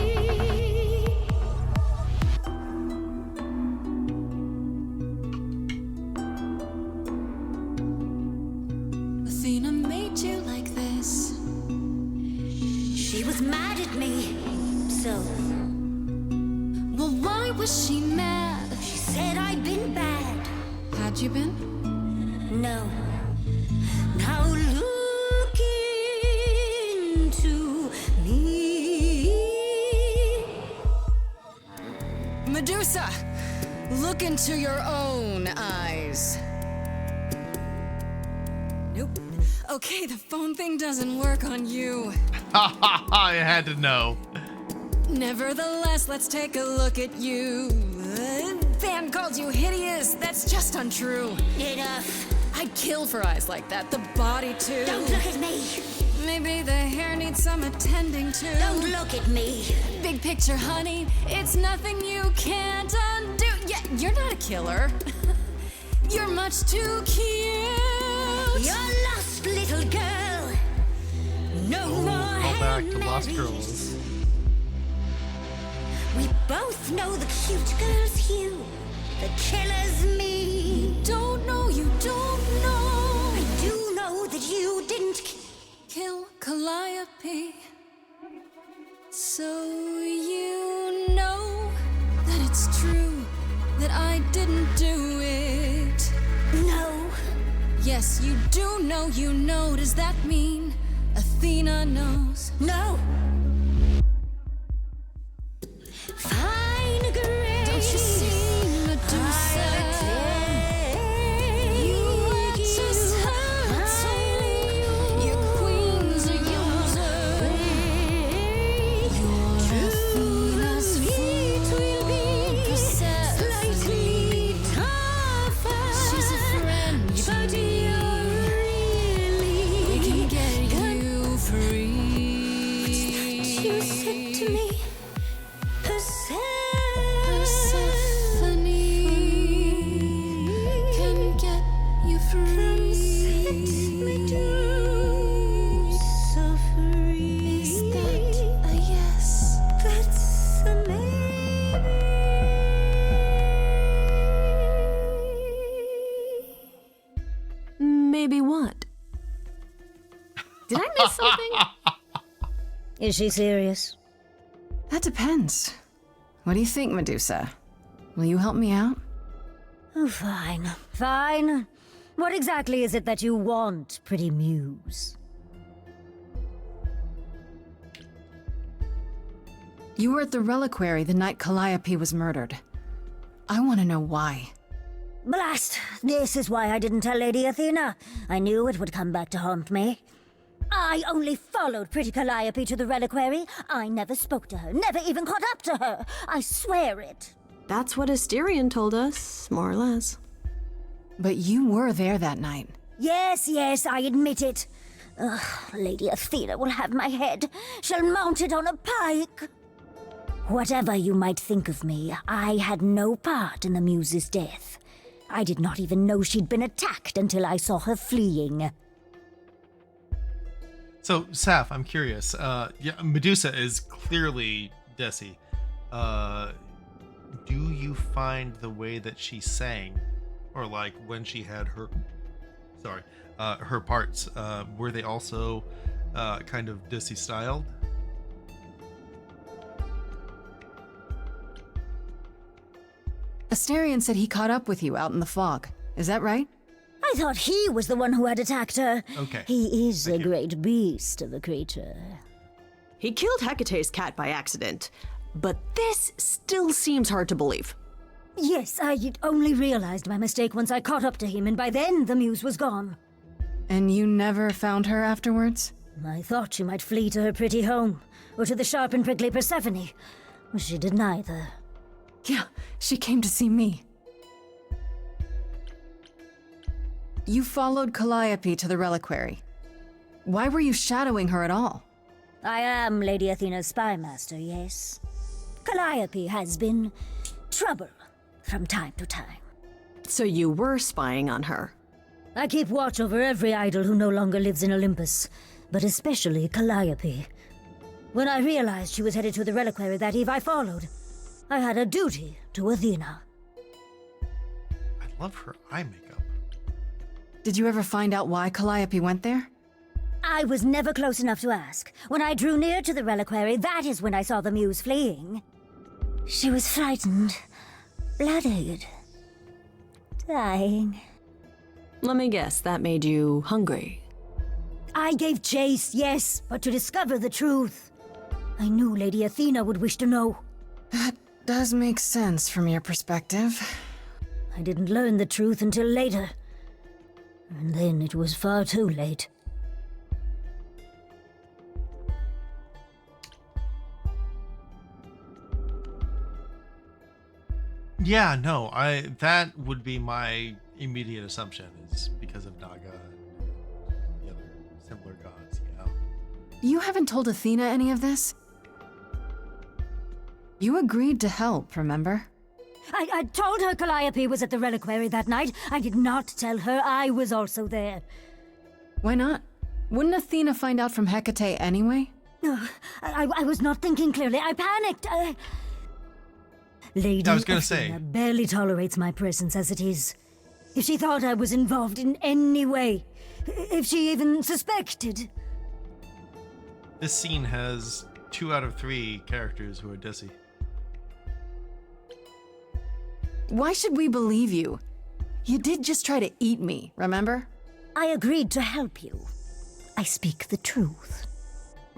S7: Athena made you like this. She was mad at me, so. Well, why was she mad? She said I'd been bad. Had you been? No. Now look into me. Medusa, look into your own eyes. Nope. Okay, the phone thing doesn't work on you.
S1: Ha ha ha, I had to know.
S7: Nevertheless, let's take a look at you. Fan called you hideous. That's just untrue. Enough.
S2: I'd kill for eyes like that. The body, too.
S7: Don't look at me.
S2: Maybe the hair needs some attending to.
S7: Don't look at me.
S2: Big picture, honey. It's nothing you can't undo. Yeah, you're not a killer. You're much too cute.
S7: You're lost, little girl. No more
S1: Call back to
S7: Hail
S1: Lost
S7: Marys.
S1: Girls.
S7: We both know the cute girl's you. The killer's me.
S2: Don't know, you don't know.
S7: I do know that you didn't
S2: kill Calliope.
S7: So you know that it's true that I didn't do it.
S9: No.
S7: Yes, you do know, you know. Does that mean Athena knows?
S9: No. Fine, grace.
S7: Don't you see, Medusa? You are just her tool. Your queen's a user. Your Athena's fool will be slightly tougher. She's a friend to me. We can get you free.
S9: You said to me,
S7: Persephone can get you free.
S9: So free.
S7: Is that a yes?
S9: That's a
S3: Maybe what? Did I miss something?
S9: Is she serious?
S2: That depends. What do you think, Medusa? Will you help me out?
S9: Oh, fine. Fine. What exactly is it that you want, pretty muse?
S2: You were at the reliquary the night Calliope was murdered. I want to know why.
S9: Blast! This is why I didn't tell Lady Athena. I knew it would come back to haunt me. I only followed pretty Calliope to the reliquary. I never spoke to her, never even caught up to her. I swear it.
S3: That's what Asterion told us, more or less.
S2: But you were there that night.
S9: Yes, I admit it. Ugh, Lady Athena will have my head. She'll mount it on a pike. Whatever you might think of me, I had no part in the Muse's death. I did not even know she'd been attacked until I saw her fleeing.
S1: So, Saf, I'm curious. Yeah, Medusa is clearly Desi. Do you find the way that she sang, or like when she had her, her parts, were they also kind of Desi styled?
S2: Asterion said he caught up with you out in the fog. Is that right?
S9: I thought he was the one who had attacked her.
S1: Okay.
S9: He is a great beast of a creature.
S3: He killed Hecate's cat by accident, but this still seems hard to believe.
S9: Yes, I only realized my mistake once I caught up to him, and by then the Muse was gone.
S2: And you never found her afterwards?
S9: I thought she might flee to her pretty home, or to the sharp and prickly Persephone. She did neither.
S2: Yeah, she came to see me. You followed Calliope to the reliquary. Why were you shadowing her at all?
S9: I am Lady Athena's spy master, yes. Calliope has been trouble from time to time.
S3: So you were spying on her?
S9: I keep watch over every idol who no longer lives in Olympus, but especially Calliope. When I realized she was headed to the reliquary that eve, I followed. I had a duty to Athena.
S1: I love her eye makeup.
S2: Did you ever find out why Calliope went there?
S9: I was never close enough to ask. When I drew near to the reliquary, that is when I saw the Muse fleeing. She was frightened, bloodied, dying.
S3: Let me guess, that made you hungry.
S9: I gave chase, yes, but to discover the truth. I knew Lady Athena would wish to know.
S2: That does make sense from your perspective.
S9: I didn't learn the truth until later. And then it was far too late.
S1: Yeah, no, that would be my immediate assumption, is because of Naga and the other similar gods, yeah.
S2: You haven't told Athena any of this? You agreed to help, remember?
S9: I told her Calliope was at the reliquary that night. I did not tell her I was also there.
S2: Why not? Wouldn't Athena find out from Hecate anyway?
S9: I was not thinking clearly. I panicked. Lady
S1: I was gonna
S9: Athena
S1: say.
S9: barely tolerates my presence as it is. If she thought I was involved in any way, if she even suspected.
S1: This scene has 2 out of 3 characters who are Desi.
S2: Why should we believe you? You did just try to eat me, remember?
S9: I agreed to help you. I speak the truth.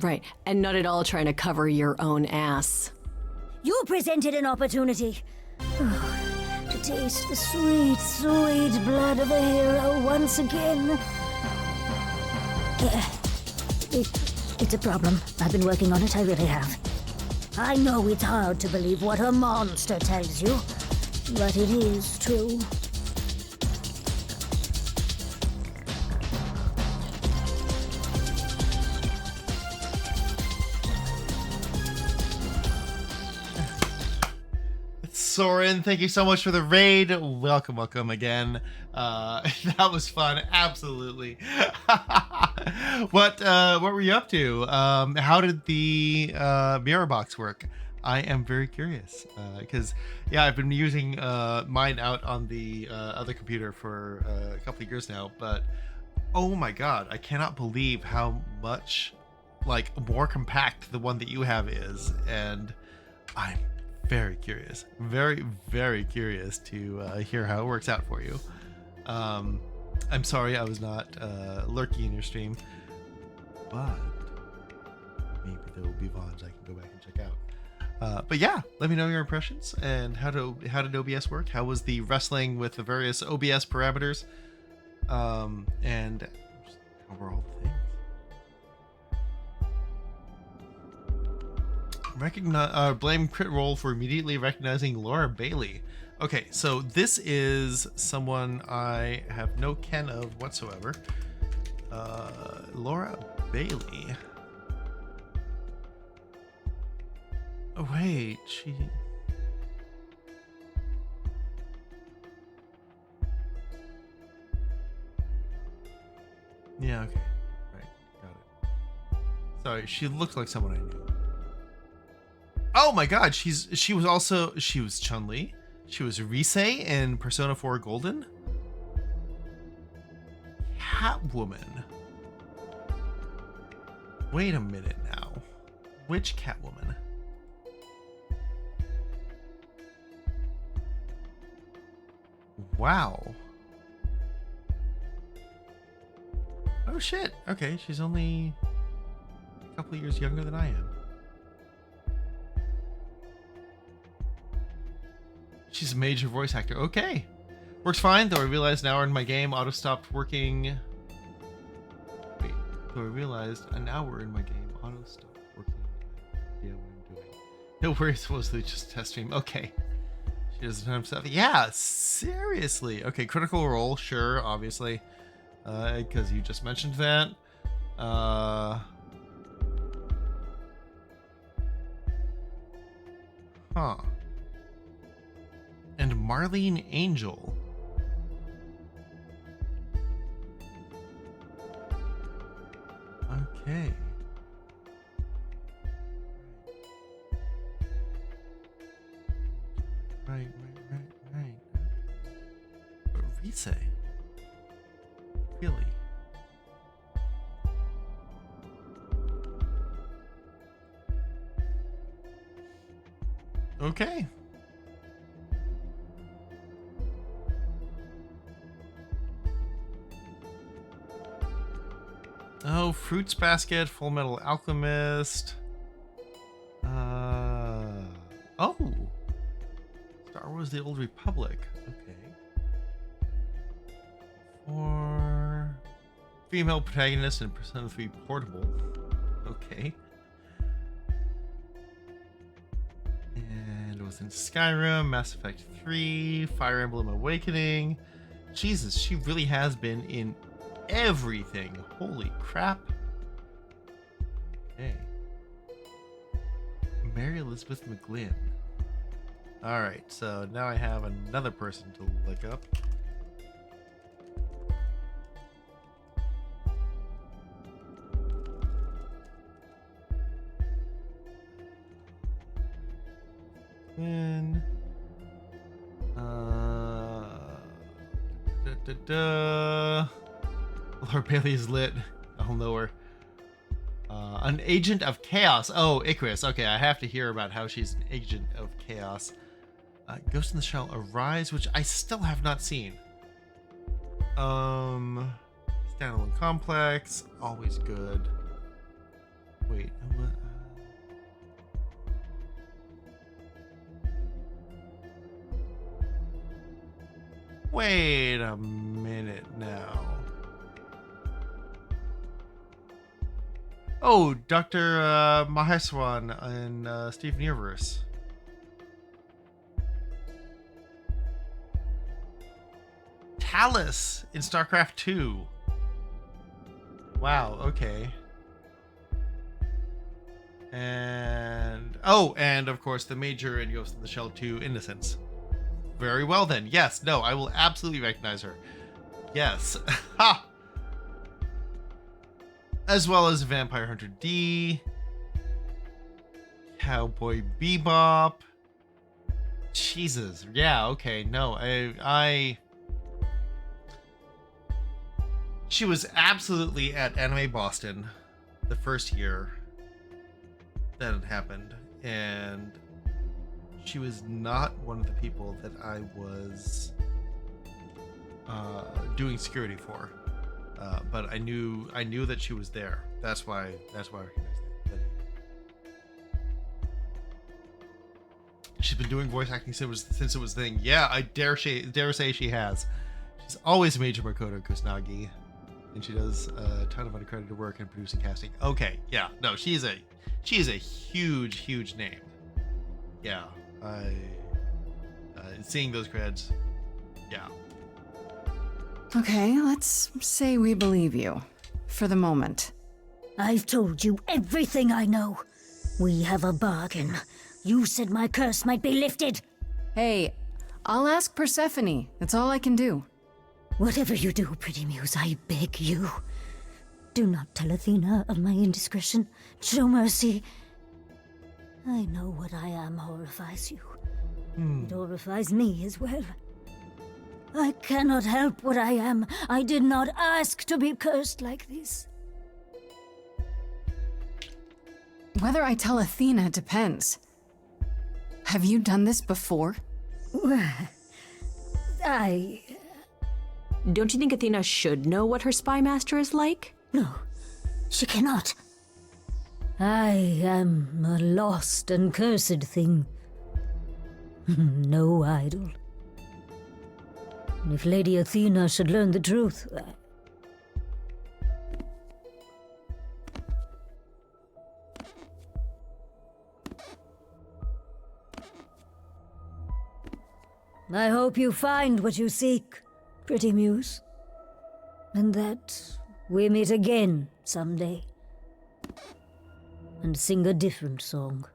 S3: Right, and not at all trying to cover your own ass.
S9: You presented an opportunity to taste the sweet, sweet blood of a hero once again. It's a problem. I've been working on it, I really have. I know it's hard to believe what a monster tells you, but it is true.
S1: Soren, thank you so much for the raid. Welcome again. That was fun, absolutely. What were you up to? How did the mirror box work? I am very curious because I've been using mine out on the other computer for a couple of years now, but oh my god, I cannot believe how much more compact the one that you have is, and I'm very curious, very curious to hear how it works out for you. I'm sorry I was not lurking in your stream, but maybe there will be VODs I can go back and check out. But yeah, let me know your impressions and how did OBS work? How was the wrestling with the various OBS parameters? And overall things. Blame crit roll for immediately recognizing Laura Bailey. Okay, so this is someone I have no ken of whatsoever. Laura Bailey. Oh wait, she... Yeah, okay. Right, got it. Sorry, she looked like someone I knew. Oh my god, she was Chun-Li. She was Rise in Persona 4 Golden. Catwoman. Wait a minute now. Which Catwoman? Wow. Oh shit. Okay, she's only a couple of years younger than I am. She's a major voice actor. Okay. Works fine, though I realized an hour in my game auto stopped working. Wait, though I realized an hour in my game auto stopped working. I have no idea what I'm doing. No worries, supposedly just test stream. Okay. She doesn't have stuff. Yeah, seriously. Okay, critical role, sure, obviously. Because you just mentioned that. Huh. And Marlene Angel. Okay. Right. Rise. Really? Okay. Oh, Fruits Basket, Full Metal Alchemist. Oh. Star Wars The Old Republic. Okay. For female protagonist in Persona 3 Portable. Okay. And it was in Skyrim, Mass Effect 3, Fire Emblem Awakening. Jesus, she really has been in everything. Holy crap. Okay. Mary Elizabeth McGlynn. Alright, so now I have another person to look up. Then Laura Bailey is lit. I'll know her. An agent of chaos. Oh, Icarus. Okay, I have to hear about how she's an agent of chaos. Ghost in the Shell Arise, which I still have not seen. Standalone Complex, always good. Wait, what? Wait a minute now. Oh, Dr. Maheswan in Steven Universe. Talus in StarCraft 2. Wow, okay. And of course the Major in Ghost in the Shell 2 Innocence. Very well then. Yes, no, I will absolutely recognize her. Yes. Ha! As well as Vampire Hunter D, Cowboy Bebop. Jesus. Yeah, okay. No, she was absolutely at Anime Boston the first year that it happened, and she was not one of the people that I was doing security for. But I knew that she was there. That's why I recognized it. She's been doing voice acting since it was a thing. Yeah, I dare say she has. She's always Major Makoto Kusanagi, and she does a ton of uncredited work in producing casting. Okay, yeah, no, she is a huge name. Yeah, seeing those creds, yeah.
S2: Okay, let's say we believe you. For the moment.
S6: I've told you everything I know. We have a bargain. You said my curse might be lifted.
S2: Hey, I'll ask Persephone. That's all I can do.
S6: Whatever you do, Pretty Muse, I beg you. Do not tell Athena of my indiscretion. Show mercy. I know what I am horrifies you. It horrifies me as well. I cannot help what I am. I did not ask to be cursed like this.
S2: Whether I tell Athena depends. Have you done this before?
S3: Don't you think Athena should know what her spy master is like?
S6: No, she cannot. I am a lost and cursed thing. No idol. If Lady Athena should learn the truth... I hope you find what you seek, Pretty Muse. And that we meet again someday. And sing a different song.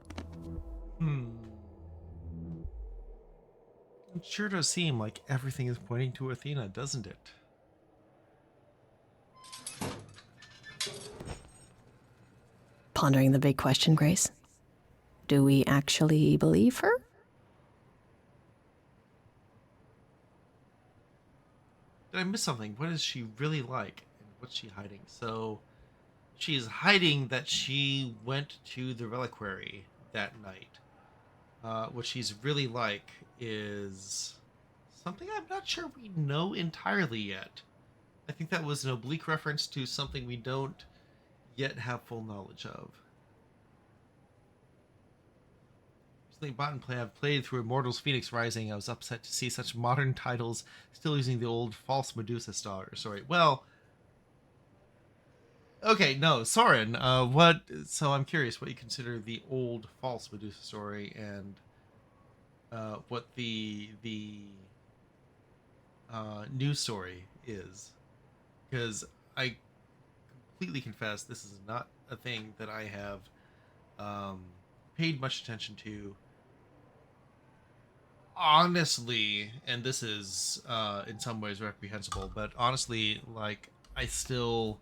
S1: It sure does seem like everything is pointing to Athena, doesn't it?
S3: Pondering the big question, Grace. Do we actually believe her?
S1: Did I miss something? What is she really like? And what's she hiding? So, she's hiding that she went to the reliquary that night. What she's really like is something I'm not sure we know entirely yet. I think that was an oblique reference to something we don't yet have full knowledge of. Recently bought and have played through Immortals Phoenix Rising. I was upset to see such modern titles still using the old false Medusa story. Well, okay, no, Soren, what, so I'm curious what you consider the old false Medusa story and what the new story is. Because I completely confess this is not a thing that I have paid much attention to. Honestly, and this is in some ways reprehensible, but honestly, like, I still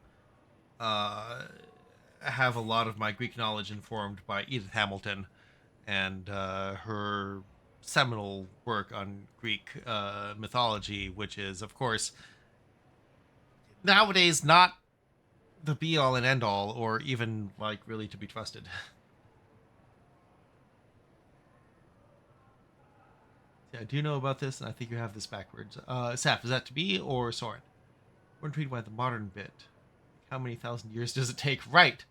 S1: have a lot of my Greek knowledge informed by Edith Hamilton and her seminal work on Greek mythology, which is, of course, nowadays not the be all and end all, or even like really to be trusted. Yeah, I do know about this, and I think you have this backwards. Saf, is that to be or Soren? We're intrigued by the modern bit. How many thousand years does it take? Right.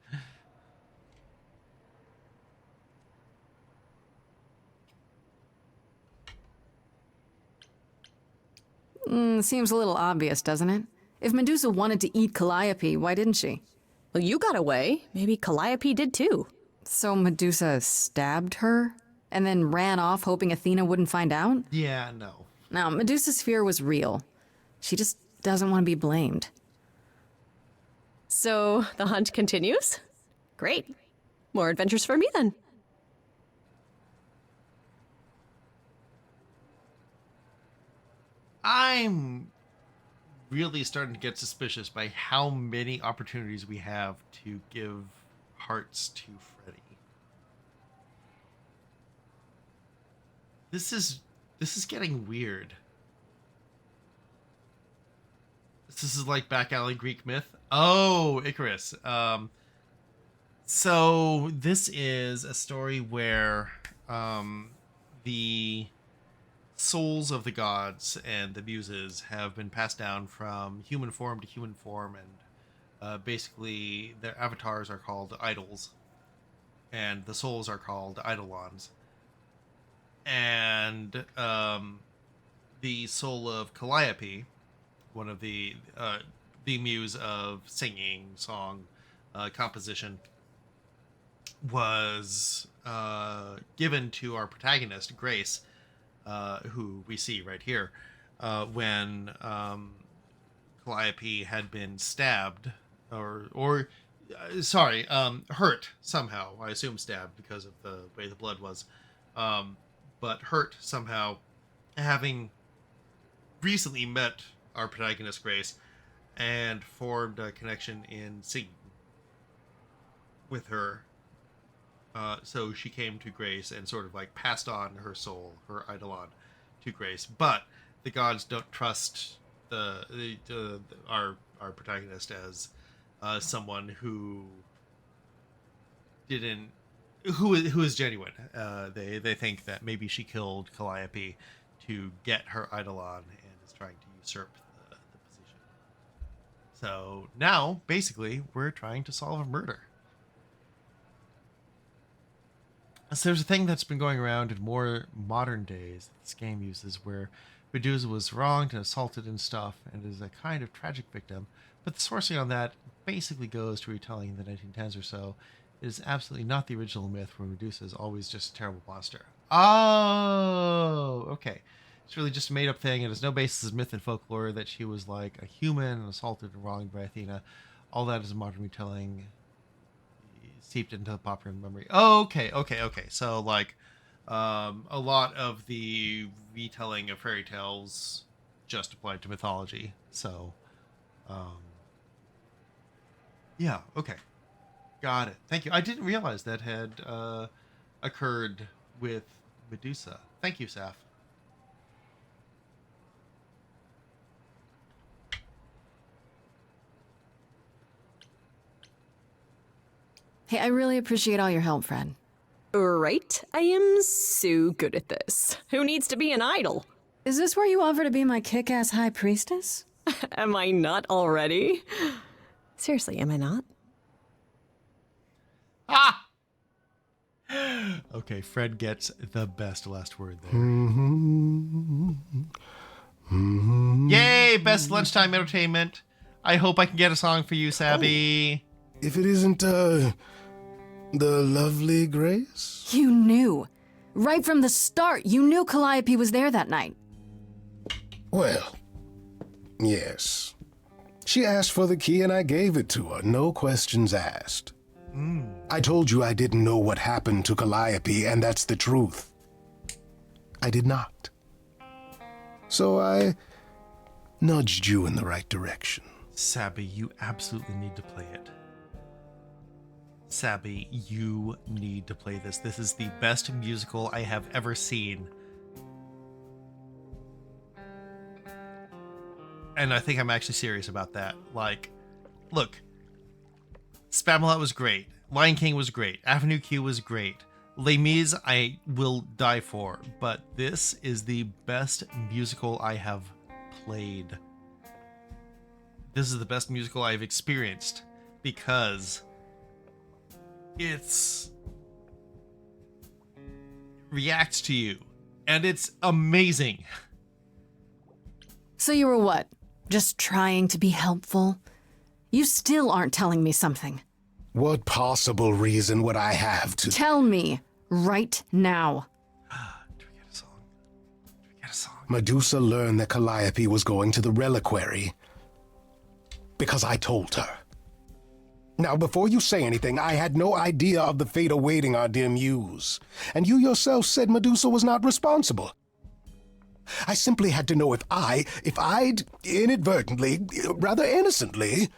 S2: Seems a little obvious, doesn't it? If Medusa wanted to eat Calliope, why didn't she?
S3: Well, you got away. Maybe Calliope did too.
S2: So Medusa stabbed her? And then ran off hoping Athena wouldn't find out?
S1: Yeah, no.
S2: No, Medusa's fear was real. She just doesn't want to be blamed.
S3: So the hunt continues? Great. More adventures for me then.
S1: I'm really starting to get suspicious by how many opportunities we have to give hearts to Freddy. This is getting weird. This is like back alley Greek myth. Oh, Icarus. So this is a story where the souls of the gods and the muses have been passed down from human form to human form, and basically their avatars are called idols, and the souls are called eidolons. And the soul of Calliope, one of the muse of singing, song, composition, was given to our protagonist, Grace, who we see right here, when Calliope had been stabbed, hurt somehow. I assume stabbed because of the way the blood was. But hurt somehow, having recently met our protagonist Grace and formed a connection in singing with her. So she came to Grace and sort of like passed on her soul, her eidolon, to Grace. But the gods don't trust our protagonist as someone who is genuine. They think that maybe she killed Calliope to get her eidolon and is trying to usurp the position. So now, basically, we're trying to solve a murder. So there's a thing that's been going around in more modern days that this game uses, where Medusa was wronged and assaulted and stuff, and is a kind of tragic victim. But the sourcing on that basically goes to retelling in the 1910s or so. It is absolutely not the original myth where Medusa is always just a terrible monster. Oh, okay. It's really just a made-up thing. It has no basis as myth and folklore that she was like a human and assaulted and wronged by Athena. All that is a modern retelling seeped into the popular memory. Okay. So, like, a lot of the retelling of fairy tales just applied to mythology. So, yeah, okay. Got it. Thank you. I didn't realize that had occurred with Medusa. Thank you, Saf.
S2: Hey, I really appreciate all your help, Fred.
S3: Right? I am so good at this. Who needs to be an idol?
S2: Is this where you offer to be my kick-ass high priestess?
S3: Am I not already? Seriously, am I not?
S1: Ah! Okay, Fred gets the best last word there. Yay, best lunchtime entertainment. I hope I can get a song for you, Sabby.
S14: Oh, if it isn't, the lovely Grace?
S2: You knew. Right from the start, you knew Calliope was there that night.
S14: Well, yes. She asked for the key and I gave it to her, no questions asked. I told you I didn't know what happened to Calliope, and that's the truth. I did not. So I nudged you in the right direction.
S1: Sabby, you absolutely need to play it. Sabby, you need to play this. This is the best musical I have ever seen. And I think I'm actually serious about that. Like, look, Spamalot was great. Lion King was great. Avenue Q was great. Les Mis I will die for, but this is the best musical I have played. This is the best musical I've experienced because it reacts to you and it's amazing.
S2: So you were what? Just trying to be helpful? You still aren't telling me something.
S14: What possible reason would I have to
S2: Tell me right now.
S14: Medusa learned that Calliope was going to the reliquary because I told her. Now, before you say anything, I had no idea of the fate awaiting our dear muse. And you yourself said Medusa was not responsible. I simply had to know if I'd inadvertently, rather innocently...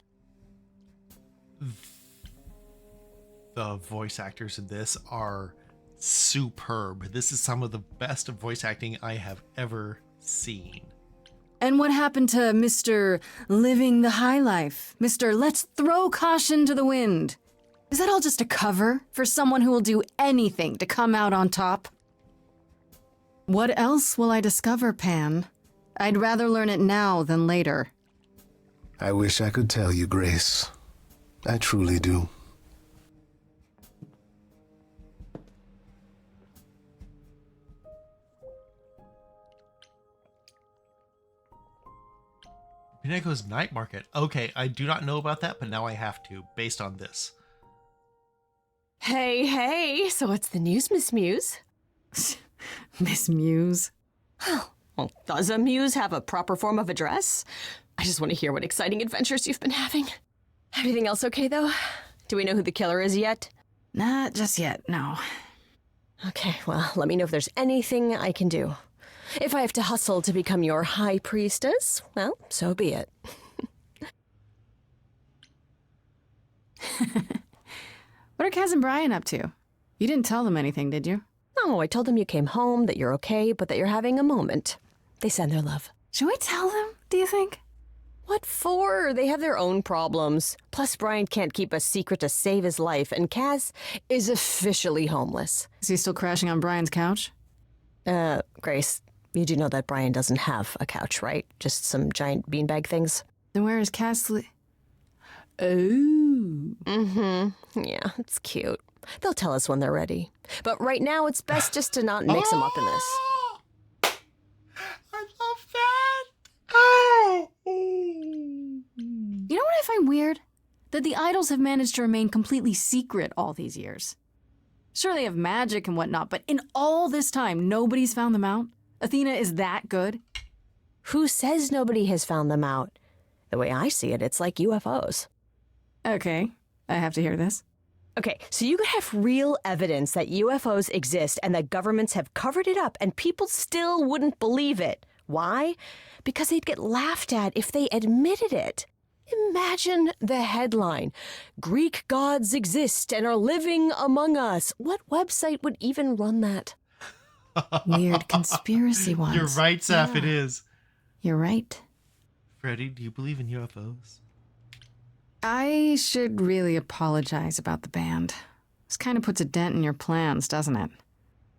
S1: The voice actors in this are superb. This is some of the best voice acting I have ever seen.
S2: And what happened to Mr. Living the High Life? Mr. Let's throw caution to the wind? Is that all just a cover for someone who will do anything to come out on top? What else will I discover, Pan? I'd rather learn it now than later.
S14: I wish I could tell you, Grace. I truly do.
S1: Pineco's Night Market. Okay, I do not know about that, but now I have to, based on this.
S3: Hey, so what's the news, Miss Muse?
S2: Miss Muse?
S3: Well, does a muse have a proper form of address? I just want to hear what exciting adventures you've been having. Everything else okay, though? Do we know who the killer is yet?
S2: Not just yet, no.
S3: Okay, well, let me know if there's anything I can do. If I have to hustle to become your high priestess, well, so be it.
S2: What are Kaz and Brian up to? You didn't tell them anything, did you?
S3: No, I told them you came home, that you're okay, but that you're having a moment. They send their love.
S2: Should we tell them, do you think?
S3: What for? They have their own problems. Plus, Brian can't keep a secret to save his life, and Kaz is officially homeless.
S2: Is he still crashing on Brian's couch?
S3: Grace, you do know that Brian doesn't have a couch, right? Just some giant beanbag things?
S2: Then where is Kaz
S3: Yeah, it's cute. They'll tell us when they're ready. But right now, it's best just to not mix them up in this.
S1: I love that!
S2: You know what I find weird? That the idols have managed to remain completely secret all these years. Sure, they have magic and whatnot, but in all this time, nobody's found them out? Athena is that good?
S3: Who says nobody has found them out? The way I see it, it's like UFOs.
S2: Okay, I have to hear this.
S3: Okay, so you could have real evidence that UFOs exist and that governments have covered it up and people still wouldn't believe it. Why? Because they'd get laughed at if they admitted it. Imagine the headline, Greek gods exist and are living among us. What website would even run that?
S2: Weird conspiracy ones.
S1: You're right, Saf, it is.
S2: You're right.
S1: Freddie, do you believe in UFOs?
S2: I should really apologize about the band. This kind of puts a dent in your plans, doesn't it?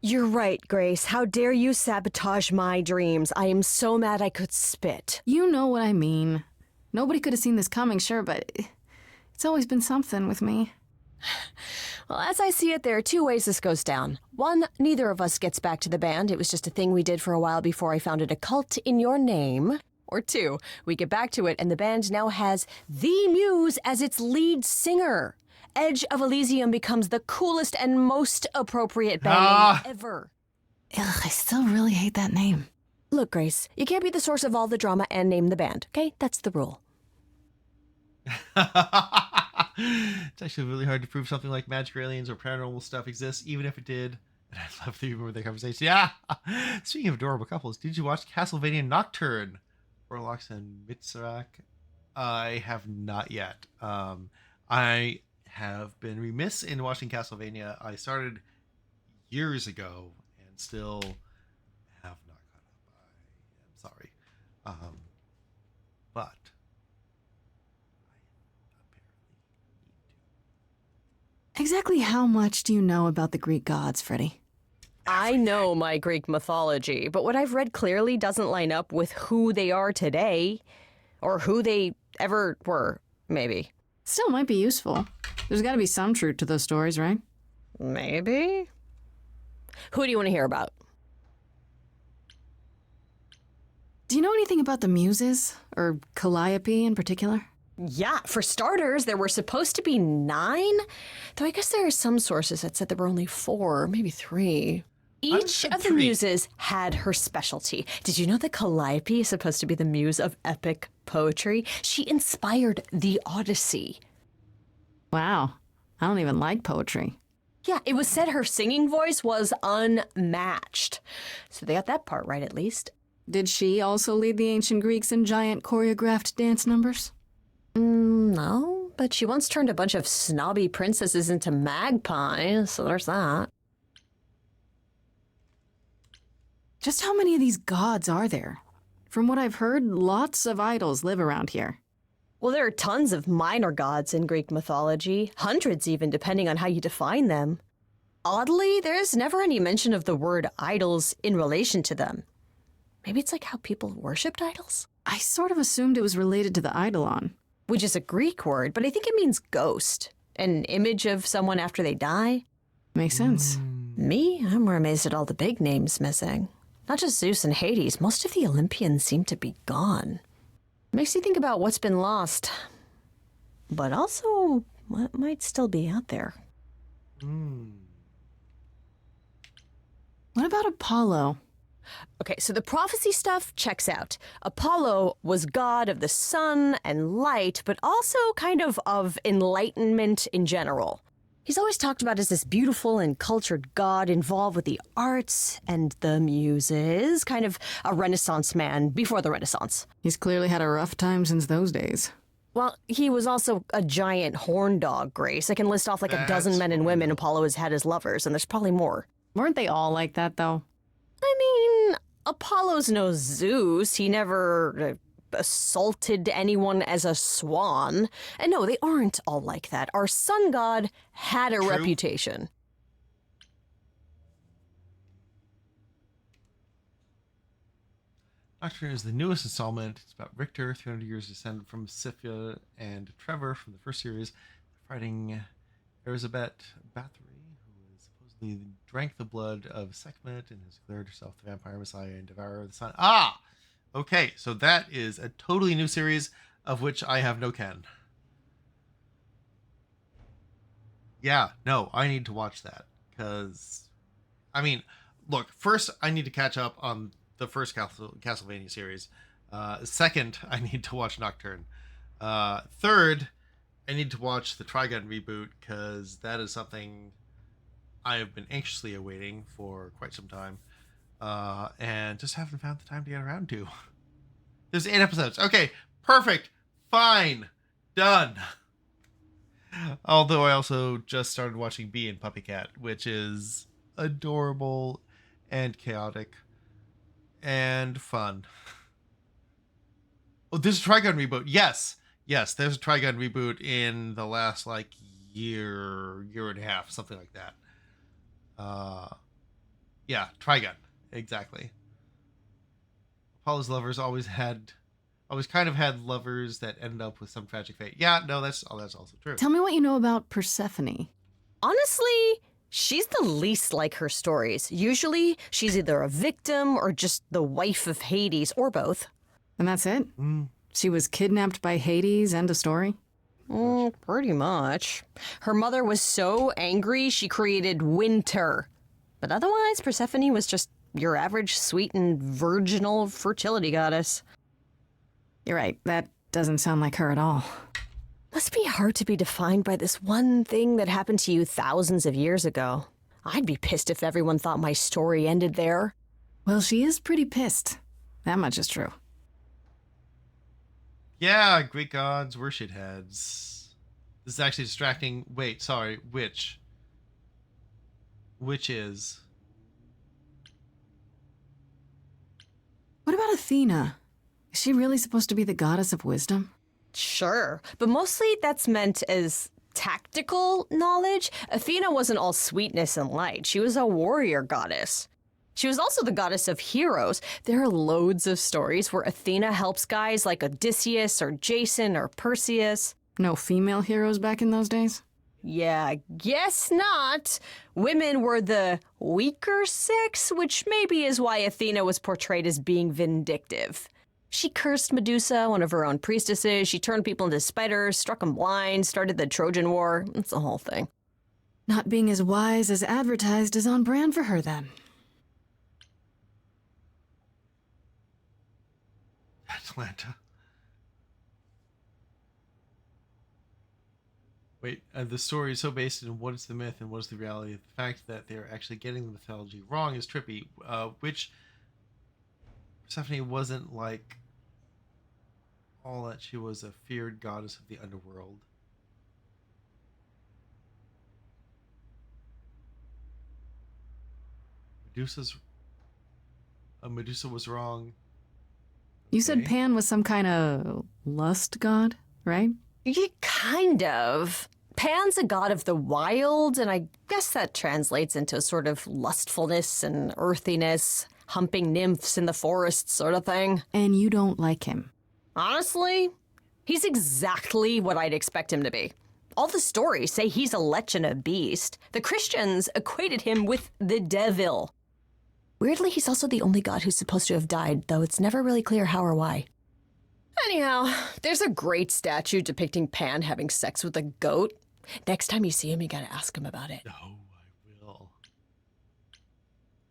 S3: You're right, Grace. How dare you sabotage my dreams? I am so mad I could spit.
S2: You know what I mean. Nobody could have seen this coming, sure, but it's always been something with me.
S3: Well, as I see it, there are two ways this goes down. One, neither of us gets back to the band. It was just a thing we did for a while before I founded a cult in your name. Or two, we get back to it and the band now has the Muse as its lead singer. Edge of Elysium becomes the coolest and most appropriate band name ever.
S2: Ugh, I still really hate that name.
S3: Look, Grace, you can't be the source of all the drama and name the band, okay? That's the rule.
S1: It's actually really hard to prove something like magic or aliens or paranormal stuff exists, even if it did. And I love the humor with the conversation. Yeah! Speaking of adorable couples, did you watch Castlevania Nocturne? Orlox and Mitsurak? I have not yet. I have been remiss in watching Castlevania. I started years ago and still have not caught up. I am sorry. But
S2: Exactly how much do you know about the Greek gods, Freddy?
S3: I know my Greek mythology, but what I've read clearly doesn't line up with who they are today. Or who they ever were, maybe.
S2: Still might be useful. There's gotta be some truth to those stories, right?
S3: Maybe. Who do you want to hear about?
S2: Do you know anything about the Muses? Or Calliope in particular?
S3: Yeah, for starters, there were supposed to be 9. Though I guess there are some sources that said there were only 4, maybe 3. Each of the muses had her specialty. Did you know that Calliope is supposed to be the muse of epic poetry? She inspired the Odyssey.
S2: Wow. I don't even like poetry.
S3: Yeah, it was said her singing voice was unmatched. So they got that part right, at least.
S2: Did she also lead the ancient Greeks in giant choreographed dance numbers?
S3: No, but she once turned a bunch of snobby princesses into magpies, so there's that.
S2: Just how many of these gods are there? From what I've heard, lots of idols live around here.
S3: Well, there are tons of minor gods in Greek mythology, hundreds even, depending on how you define them. Oddly, there's never any mention of the word idols in relation to them. Maybe it's like how people worshipped idols?
S2: I sort of assumed it was related to the eidolon.
S3: Which is a Greek word, but I think it means ghost. An image of someone after they die.
S2: Makes sense.
S3: Me? I'm more amazed at all the big names missing. Not just Zeus and Hades, most of the Olympians seem to be gone. Makes you think about what's been lost, but also what might still be out there.
S2: What about Apollo?
S3: Okay, so the prophecy stuff checks out. Apollo was god of the sun and light, but also kind of enlightenment in general. He's always talked about as this beautiful and cultured god involved with the arts and the muses, kind of a Renaissance man before the Renaissance.
S2: He's clearly had a rough time since those days.
S3: Well, he was also a giant horn dog, Grace. I can list off like a dozen men and women Apollo has had as lovers, and there's probably more.
S2: Weren't they all like that, though?
S3: I mean, Apollo's no Zeus. He never assaulted anyone as a swan. And no, they aren't all like that. Our sun god had a reputation.
S1: Nocturne is the newest installment. It's about Richter, 300 years descended from Scythia, and Trevor from the first series, fighting Elizabeth Bathory, who supposedly drank the blood of Sekhmet and has declared herself the vampire messiah and devourer of the sun. Ah! Okay, so that is a totally new series of which I have no ken. Yeah, no, I need to watch that because, I mean, look, first I need to catch up on the first Castlevania series. Second, I need to watch Nocturne. Third, I need to watch the Trigun reboot because that is something I have been anxiously awaiting for quite some time. And just haven't found the time to get around to. There's 8 episodes. Okay, perfect. Fine. Done. Although I also just started watching Bee and Puppy Cat, which is adorable and chaotic and fun. Oh, there's a Trigun reboot. Yes, there's a Trigun reboot in the last year and a half, something like that. Yeah, Trigun. Exactly. Apollo's lovers always kind of had lovers that end up with some tragic fate. Yeah, no, that's also true.
S2: Tell me what you know about Persephone.
S3: Honestly, she's the least like her stories. Usually, she's either a victim or just the wife of Hades, or both.
S2: And that's it? She was kidnapped by Hades, end of story?
S3: Pretty much. Her mother was so angry, she created winter. But otherwise, Persephone was just your average sweet and virginal fertility goddess.
S2: You're right, that doesn't sound like her at all.
S3: Must be hard to be defined by this one thing that happened to you thousands of years ago. I'd be pissed if everyone thought my story ended there.
S2: Well, she is pretty pissed. That much is true.
S1: Yeah, Greek gods were shitheads. This is actually distracting. Wait, sorry, which is...
S2: What about Athena? Is she really supposed to be the goddess of wisdom?
S3: Sure, but mostly that's meant as tactical knowledge, Athena wasn't all sweetness and light. She was a warrior goddess. She was also the goddess of heroes. There are loads of stories where Athena helps guys like Odysseus or Jason or Perseus.
S2: No female heroes back in those days?
S3: Yeah, guess not. Women were the weaker sex, which maybe is why Athena was portrayed as being vindictive. She cursed Medusa, one of her own priestesses. She turned people into spiders, struck them blind, started the Trojan War. It's the whole thing.
S2: Not being as wise as advertised is on brand for her, then.
S1: Atlanta. Wait, the story is so based in what is the myth and what is the reality. The fact that they're actually getting the mythology wrong is trippy. Which Persephone wasn't like all that. She was a feared goddess of the underworld. Medusa was wrong.
S2: You said Pan was some kind of lust god, right?
S3: Yeah, kind of. Pan's a god of the wild, and I guess that translates into a sort of lustfulness and earthiness, humping nymphs in the forest sort of thing.
S2: And you don't like him?
S3: Honestly, he's exactly what I'd expect him to be. All the stories say he's a lech and a beast. The Christians equated him with the devil. Weirdly, he's also the only god who's supposed to have died, though it's never really clear how or why. Anyhow, there's a great statue depicting Pan having sex with a goat. Next time you see him, you gotta ask him about it.
S1: Oh, I will.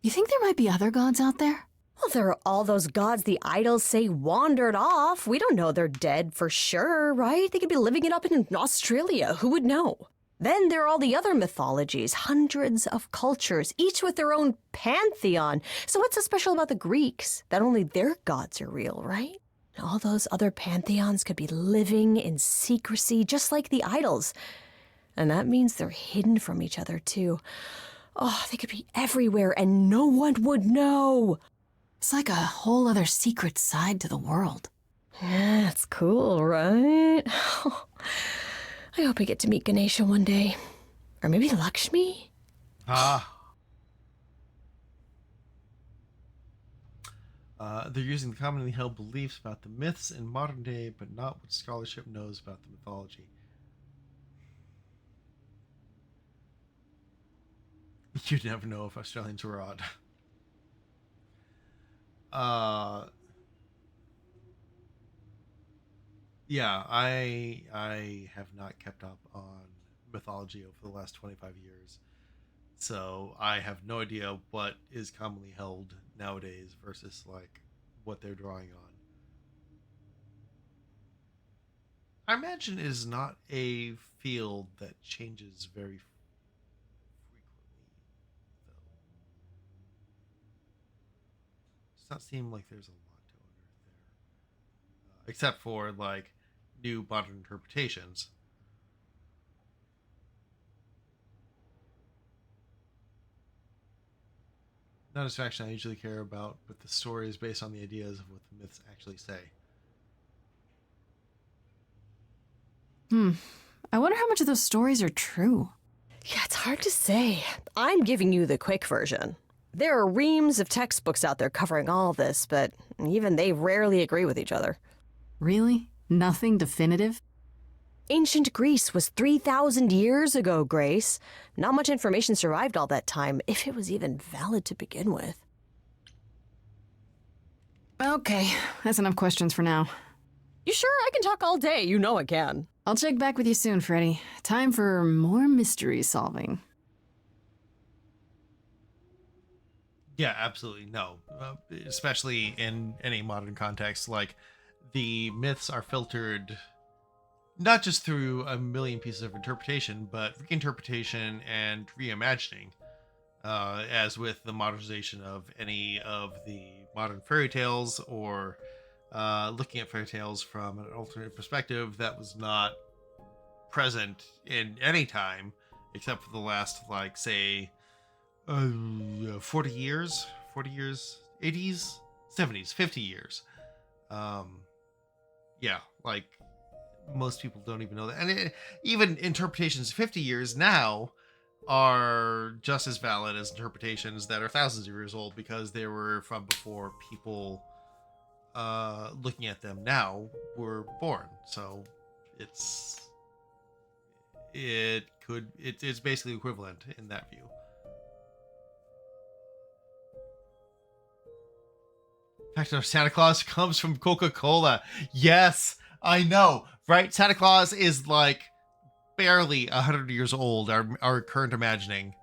S2: You think there might be other gods out there?
S3: Well, there are all those gods the idols say wandered off. We don't know they're dead for sure, right? They could be living it up in Australia. Who would know? Then there are all the other mythologies, hundreds of cultures, each with their own pantheon. So what's so special about the Greeks? That only their gods are real, right? All those other pantheons could be living in secrecy, just like the idols. And that means they're hidden from each other, too. Oh, they could be everywhere, and no one would know.
S2: It's like a whole other secret side to the world.
S3: Yeah, it's cool, right? I hope I get to meet Ganesha one day. Or maybe Lakshmi?
S1: They're using the commonly held beliefs about the myths in modern day, but not what scholarship knows about the mythology. You'd never know if Australians were odd. Yeah, I have not kept up on mythology over the last 25 years. So I have no idea what is commonly held nowadays versus like what they're drawing on. I imagine it is not a field that changes very frequently, though. Does not seem like there's a lot to unearth there, except for like new modern interpretations. Not a distraction I usually care about, but the story is based on the ideas of what the myths actually say.
S2: I wonder how much of those stories are true.
S3: Yeah, it's hard to say. I'm giving you the quick version. There are reams of textbooks out there covering all this, but even they rarely agree with each other.
S2: Really? Nothing definitive?
S3: Ancient Greece was 3,000 years ago, Grace. Not much information survived all that time, if it was even valid to begin with.
S2: Okay, that's enough questions for now.
S3: You sure? I can talk all day. You know I can.
S2: I'll check back with you soon, Freddy. Time for more mystery solving.
S1: Yeah, absolutely. No. Especially in any modern context, like the myths are filtered not just through a million pieces of interpretation, but reinterpretation and reimagining, as with the modernization of any of the modern fairy tales, or looking at fairy tales from an alternate perspective that was not present in any time except for the last, like, say, 40 years, 80s, 70s, 50 years. Yeah, like most people don't even know that. And even interpretations 50 years now are just as valid as interpretations that are thousands of years old, because they were from before people looking at them now were born. So it's basically equivalent in that view. In fact, Santa Claus comes from Coca-Cola. Yes, I know, right? Santa Claus is like barely 100 years old, our current imagining.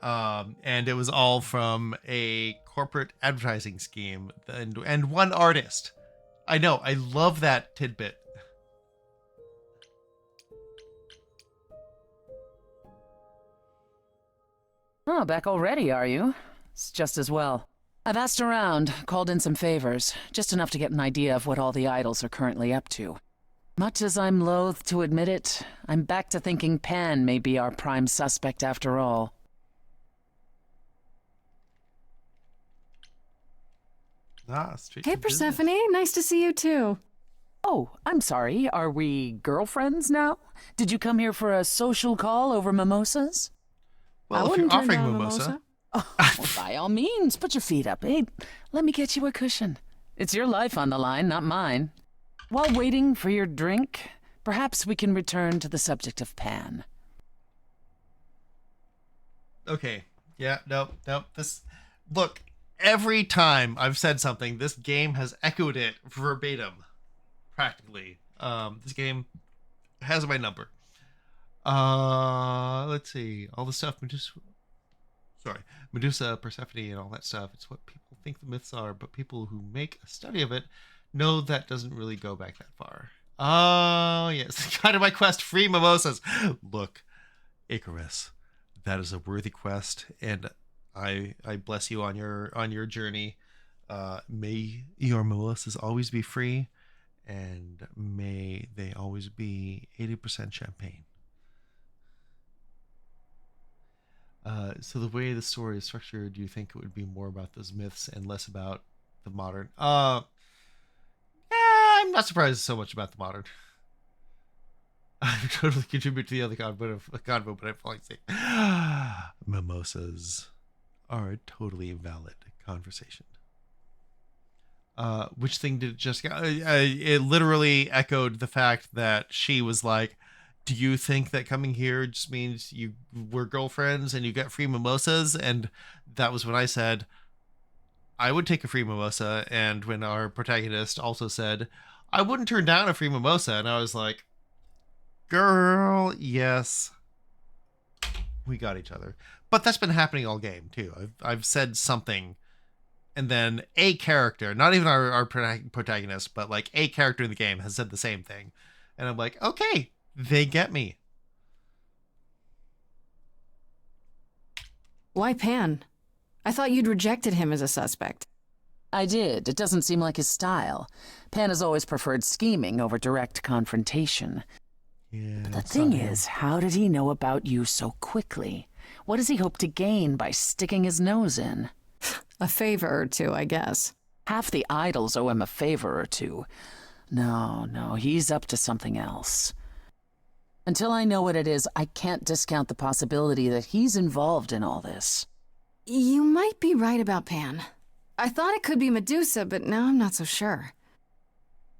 S1: And it was all from a corporate advertising scheme and one artist. I know, I love that tidbit.
S11: Oh, back already, are you? It's just as well. I've asked around, called in some favors, just enough to get an idea of what all the idols are currently up to. Much as I'm loath to admit it, I'm back to thinking Pan may be our prime suspect after all.
S2: Hey, Persephone, nice to see you too.
S11: Oh, I'm sorry, are we girlfriends now? Did you come here for a social call over mimosas?
S1: Well, if you're offering mimosa.
S11: Oh, well, by all means, put your feet up. Hey, let me get you a cushion. It's your life on the line, not mine. While waiting for your drink, perhaps we can return to the subject of Pan.
S1: Okay. Yeah, no. Look, every time I've said something, this game has echoed it verbatim, practically. This game has my number. Let's see. All the stuff Medusa, Persephone, and all that stuff. It's what people think the myths are, but people who make a study of it know that doesn't really go back that far. Oh, yes. Kind of my quest, free mimosas. Look, Icarus, that is a worthy quest, and I bless you on your journey. May your mimosas always be free, and may they always be 80% champagne. So the way the story is structured, do you think it would be more about those myths and less about the modern? Yeah, I'm not surprised so much about the modern. I would totally contribute to the other convo, but I'm falling sick. Mimosas are a totally valid conversation. Which thing did it just get? It literally echoed the fact that she was like, do you think that coming here just means you were girlfriends and you get free mimosas? And that was when I said, I would take a free mimosa. And when our protagonist also said, I wouldn't turn down a free mimosa. And I was like, girl, yes, we got each other. But that's been happening all game too. I've said something, and then a character, not even our protagonist, but like a character in the game has said the same thing. And I'm like, okay, they get me.
S2: Why Pan? I thought you'd rejected him as a suspect.
S11: I did. It doesn't seem like his style. Pan has always preferred scheming over direct confrontation.
S1: Yeah,
S11: but the thing is, how did he know about you so quickly? What does he hope to gain by sticking his nose in?
S2: A favor or two, I guess.
S11: Half the idols owe him a favor or two. No, he's up to something else. Until I know what it is, I can't discount the possibility that he's involved in all this.
S2: You might be right about Pan. I thought it could be Medusa, but now I'm not so sure.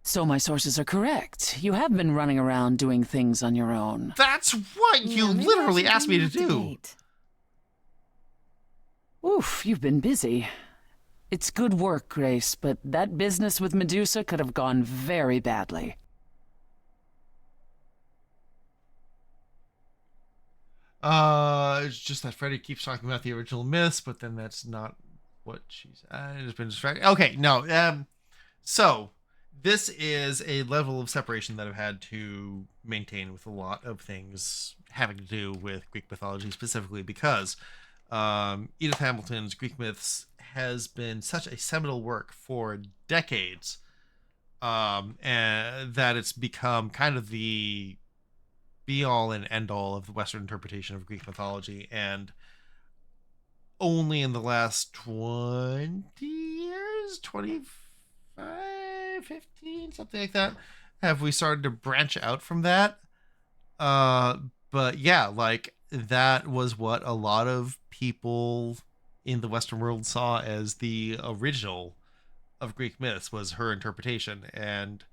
S11: So my sources are correct. You have been running around doing things on your own.
S1: That's what you literally asked me to do.
S11: Oof, you've been busy. It's good work, Grace, but that business with Medusa could have gone very badly.
S1: It's just that Freddy keeps talking about the original myths, but then that's not what she's. It's been distracted. Okay, no. So this is a level of separation that I've had to maintain with a lot of things having to do with Greek mythology, specifically because Edith Hamilton's Greek Myths has been such a seminal work for decades, and that it's become kind of the be-all and end-all of the Western interpretation of Greek mythology, and only in the last 20 years, 25, 15, something like that, have we started to branch out from that. But yeah, like that was what a lot of people in the Western world saw as the original of Greek myths, was her interpretation. And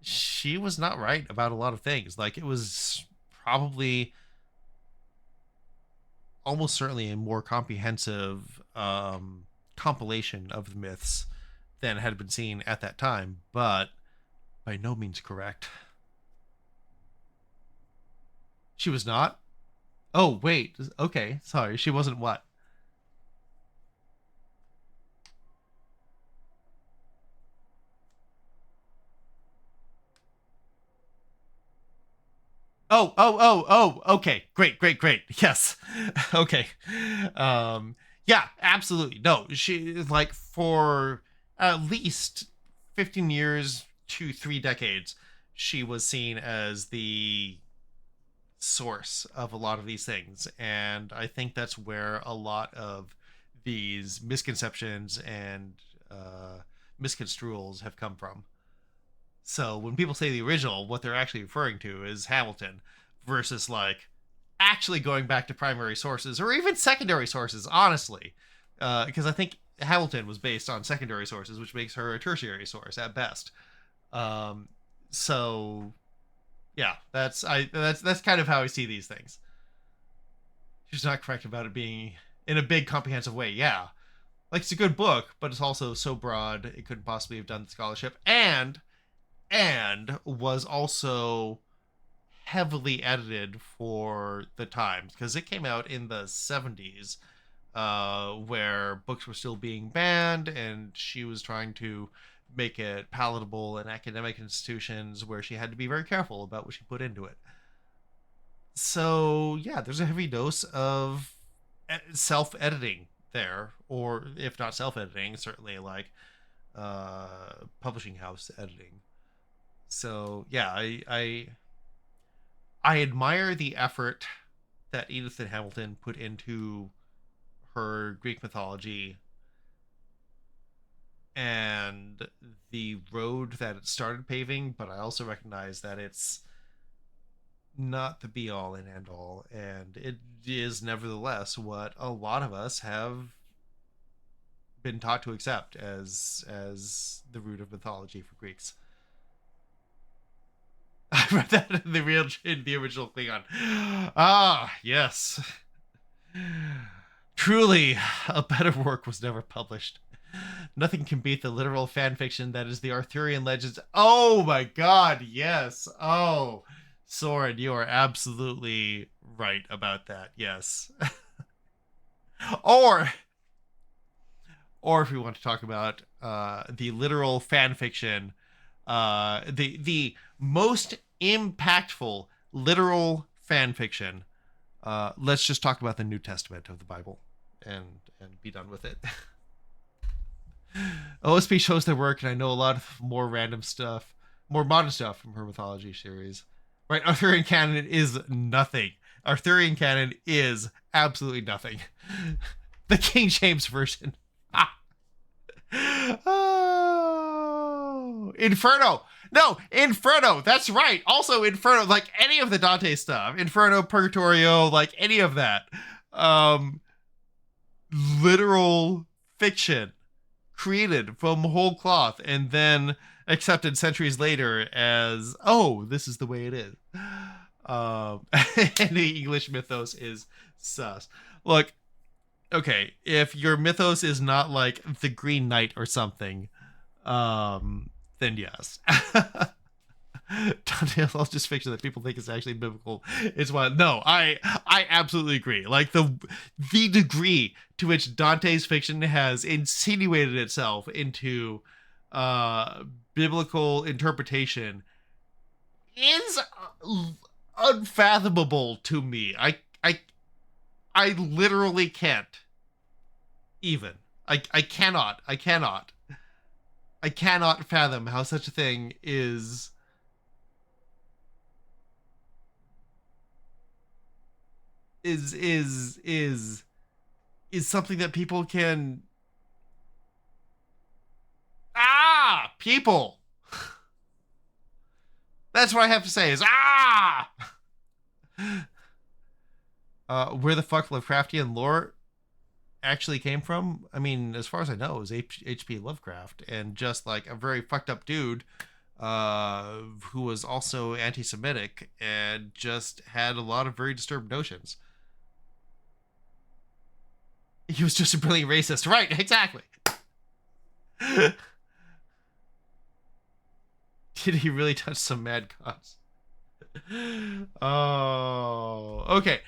S1: she was not right about a lot of things. Like, it was probably almost certainly a more comprehensive compilation of the myths than had been seen at that time, but by no means correct. She was not? Oh, wait. Okay, sorry. She wasn't what? Oh, okay. Great. Yes. Okay. Yeah, absolutely. No, she, like, for at least 15 years to 3 decades, she was seen as the source of a lot of these things. And I think that's where a lot of these misconceptions and misconstruals have come from. So when people say the original, what they're actually referring to is Hamilton, versus like actually going back to primary sources or even secondary sources, honestly. Because I think Hamilton was based on secondary sources, which makes her a tertiary source at best. So yeah, that's kind of how I see these things. She's not correct about it being in a big comprehensive way. Yeah. Like, it's a good book, but it's also so broad it couldn't possibly have done the scholarship, and was also heavily edited for the times, because it came out in the 70s, where books were still being banned, and she was trying to make it palatable in academic institutions where she had to be very careful about what she put into it. So yeah, there's a heavy dose of self-editing there, or if not self-editing, certainly like publishing house editing. So yeah, I admire the effort that Edith and Hamilton put into her Greek mythology and the road that it started paving, but I also recognize that it's not the be all and end all, and it is nevertheless what a lot of us have been taught to accept as the root of mythology for Greeks. I read that in the original Klingon. Ah, yes. Truly, a better work was never published. Nothing can beat the literal fan fiction that is the Arthurian legends. Oh my god, yes. Oh, Soren, you are absolutely right about that. Yes. or if we want to talk about the literal fan fiction, the most impactful literal fan fiction, let's just talk about the New Testament of the Bible and be done with it. OSP shows their work, and I know a lot of more random stuff, more modern stuff from her mythology series. Right, Arthurian canon is nothing. Arthurian canon is absolutely nothing. The King James version. Oh, Inferno. No, Inferno. That's right. Also Inferno, like any of the Dante stuff. Inferno, Purgatorio, like any of that. Literal fiction created from whole cloth and then accepted centuries later as, oh, this is the way it is. And the English mythos is sus. Look, okay, if your mythos is not like the Green Knight or something, then yes. Dante's just fiction that people think is actually biblical is wild. No, I absolutely agree. Like the degree to which Dante's fiction has insinuated itself into biblical interpretation is unfathomable to me. I literally can't even. I cannot fathom how such a thing is something that people can people. That's what I have to say is where the fuck Lovecraftian lore actually came from. I mean, as far as I know, it was H.P. Lovecraft, and just like a very fucked up dude who was also anti-Semitic and just had a lot of very disturbed notions. He was just a brilliant racist. Right, exactly. Did he really touch some mad cause? Oh, okay.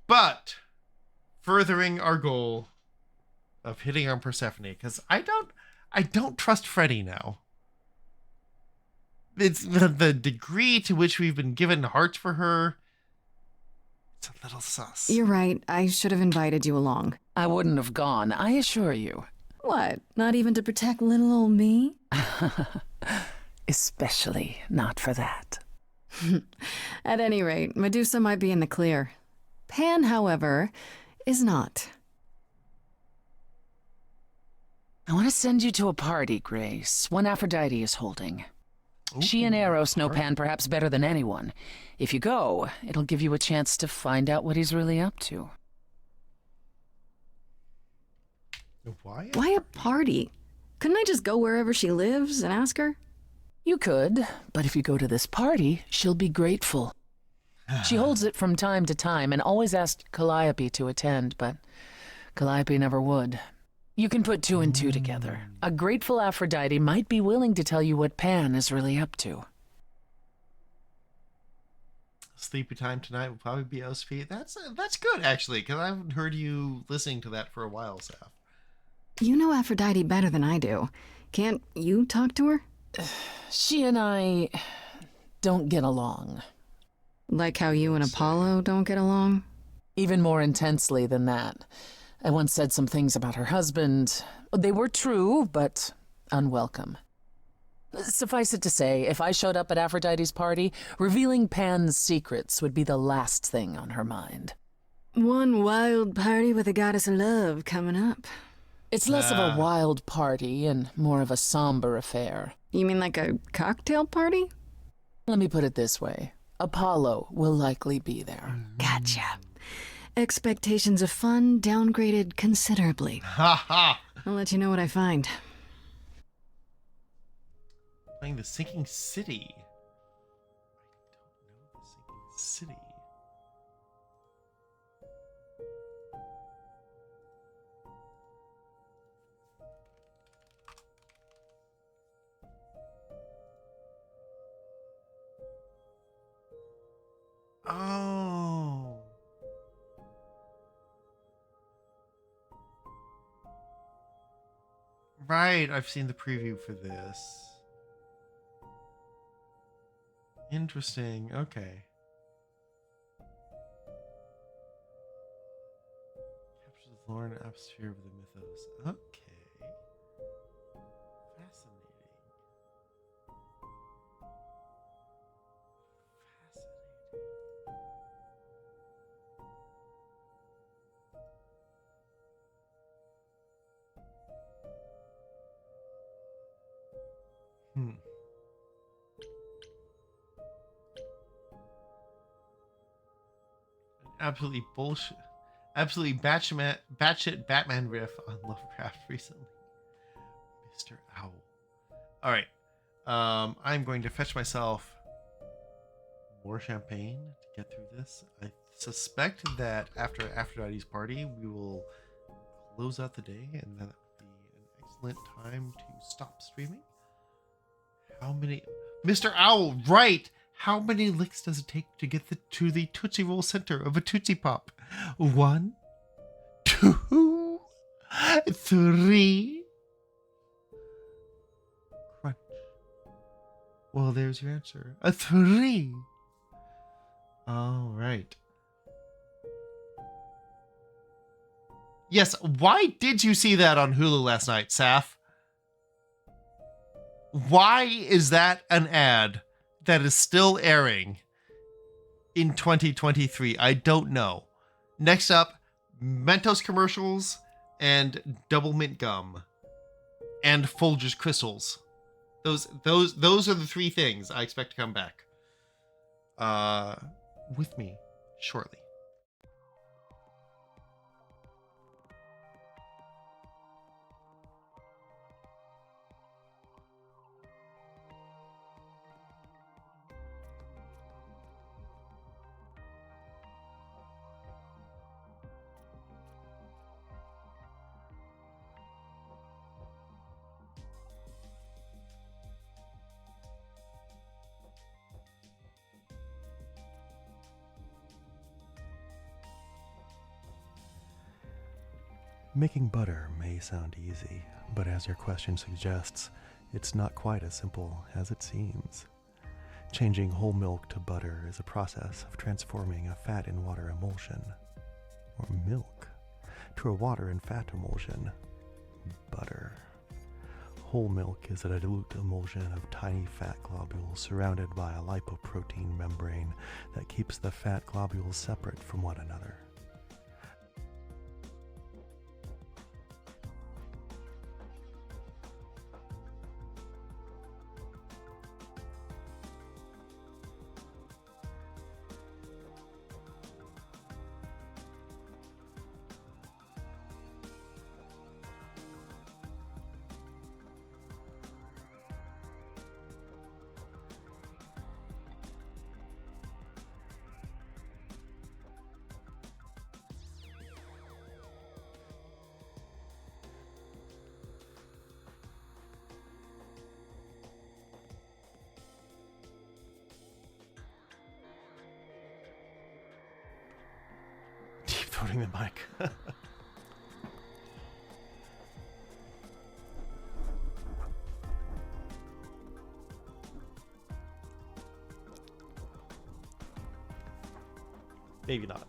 S1: But furthering our goal of hitting on Persephone, because I don't trust Freddy now. It's the degree to which we've been given hearts for her. It's a little sus.
S2: You're right. I should have invited you along.
S11: I wouldn't have gone, I assure you.
S2: What? Not even to protect little old me?
S11: Especially not for that.
S2: At any rate, Medusa might be in the clear. Pan, however, is not.
S11: I want to send you to a party, Grace, one Aphrodite is holding.
S1: Ooh,
S11: she and Eros know Pan perhaps better than anyone. If you go, it'll give you a chance to find out what he's really up to.
S1: Why?
S2: Why a party? Couldn't I just go wherever she lives and ask her?
S11: You could, but if you go to this party, she'll be grateful. She holds it from time to time and always asked Calliope to attend, but Calliope never would. You can put two and two together. A grateful Aphrodite might be willing to tell you what Pan is really up to.
S1: Sleepy time tonight will probably be OSP. That's good, actually, because I haven't heard you listening to that for a while, Saf.
S2: You know Aphrodite better than I do. Can't you talk to her?
S11: She and I don't get along.
S2: Like how you and Apollo don't get along?
S11: Even more intensely than that. I once said some things about her husband. They were true, but unwelcome. Suffice it to say, if I showed up at Aphrodite's party, revealing Pan's secrets would be the last thing on her mind.
S2: One wild party with a goddess of love coming up.
S11: It's less of a wild party and more of a somber affair.
S2: You mean like a cocktail party?
S11: Let me put it this way. Apollo will likely be there.
S2: Gotcha. Expectations of fun downgraded considerably.
S1: Ha ha!
S2: I'll let you know what I find.
S1: Playing the Sinking City. I don't know the Sinking City. Oh. Right, I've seen the preview for this. Interesting, okay. Captures the lore and atmosphere of the mythos. Okay. Fascinating. Absolutely bullshit. Absolutely batshit Batman riff on Lovecraft recently. Mr. Owl. Alright. I'm going to fetch myself more champagne to get through this. I suspect that after Aphrodite's party, we will close out the day, and that would be an excellent time to stop streaming. How many... Mr. Owl, right! How many licks does it take to get to the Tootsie Roll center of a Tootsie Pop? 1, 2, 3. Crunch. Well, there's your answer. A 3. All right. Yes, why did you see that on Hulu last night, Saf? Why is that an ad that is still airing in 2023? I don't know. Next up, Mentos commercials and Double Mint gum and Folgers crystals. Those are the three things I expect to come back. with me shortly. Making butter may sound easy, but as your question suggests, it's not quite as simple as it seems. Changing whole milk to butter is a process of transforming a fat in water emulsion, or milk, to a water and fat emulsion, butter. Whole milk is a dilute emulsion of tiny fat globules surrounded by a lipoprotein membrane that keeps the fat globules separate from one another. Deep throating the mic. Maybe not.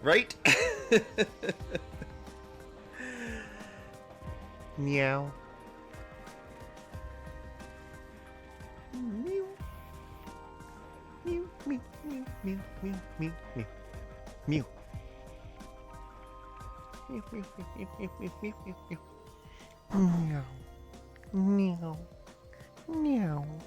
S1: Right? Meow. Meow. Meow, meow, meow, meow, meow, meow, meow. Meow. Meow, meow, meow, meow, meow, meow, meow, meow. Meow. Meow. Meow.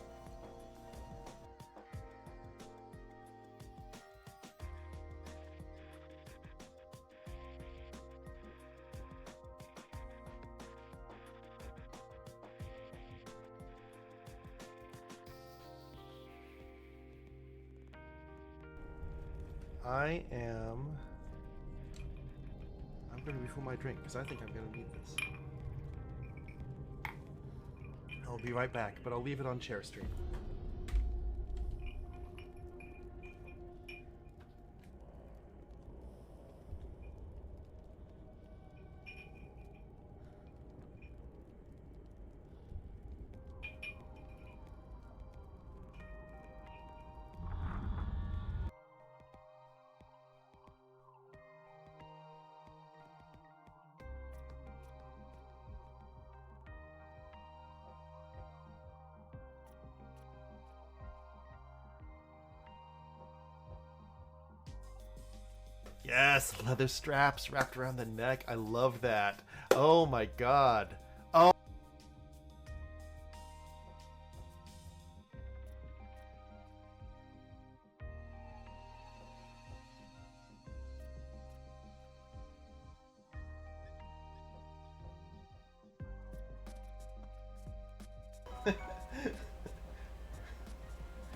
S1: I'm going to refill my drink because I think I'm going to need this. I'll be right back, but I'll leave it on Chair Stream. Yes, leather straps wrapped around the neck. I love that. Oh my god. Oh.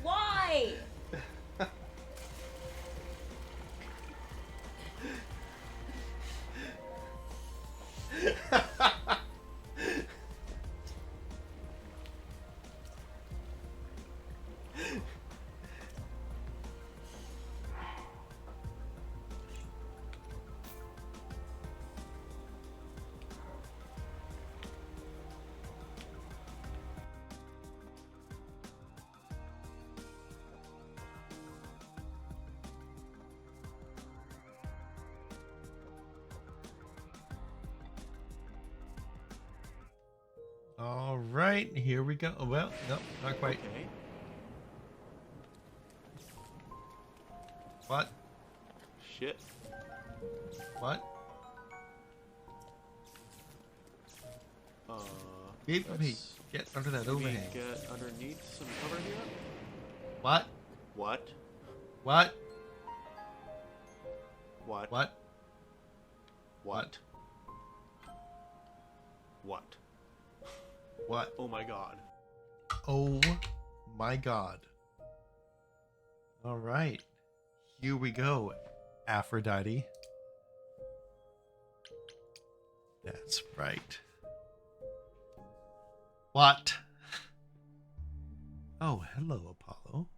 S9: Why? All right, here we go. Well, no, not quite.
S1: What?
S4: Shit.
S1: What? Wait for me.
S4: Let's
S1: Get under that
S4: maybe
S1: overhang.
S4: Get underneath some cover here.
S1: What?
S4: What?
S1: What?
S4: What?
S1: What?
S4: What? What?
S1: What?
S4: Oh my god.
S1: Oh my god. All right. Here we go, Aphrodite. That's right. What? Oh, hello, Apollo.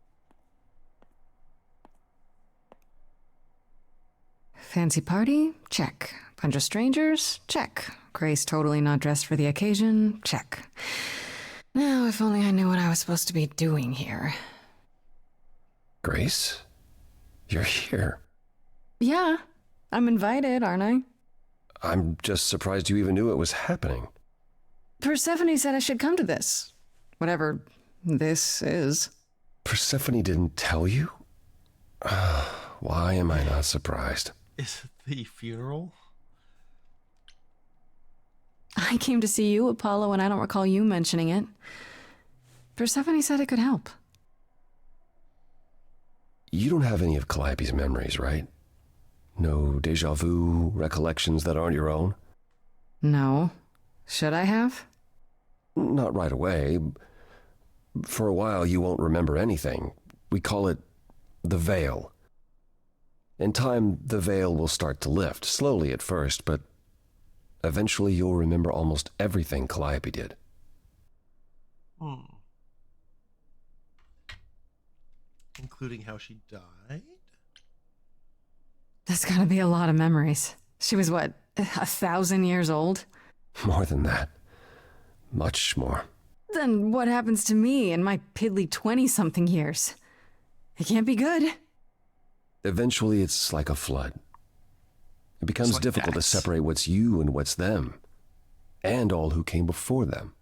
S2: Fancy party? Check. Bunch of strangers? Check. Grace totally not dressed for the occasion? Check. Now, if only I knew what I was supposed to be doing here.
S13: Grace? You're here.
S2: Yeah, I'm invited, aren't I?
S13: I'm just surprised you even knew it was happening.
S2: Persephone said I should come to this. Whatever this is.
S13: Persephone didn't tell you? Why am I not surprised?
S1: Is it the funeral?
S2: I came to see you, Apollo, and I don't recall you mentioning it. Persephone said it could help.
S13: You don't have any of Calliope's memories, right? No deja vu recollections that aren't your own?
S2: No. Should I have?
S13: Not right away. For a while, you won't remember anything. We call it the veil. In time, the veil will start to lift, slowly at first, but eventually you'll remember almost everything Calliope did.
S1: Including how she died?
S2: That's gotta be a lot of memories. She was, what, 1,000 years old?
S13: More than that. Much more.
S2: Then what happens to me in my piddly 20-something years? It can't be good.
S13: Eventually, it's like a flood. It becomes
S1: like
S13: difficult to
S1: that.
S13: separate what's you and what's them, and all who came before them.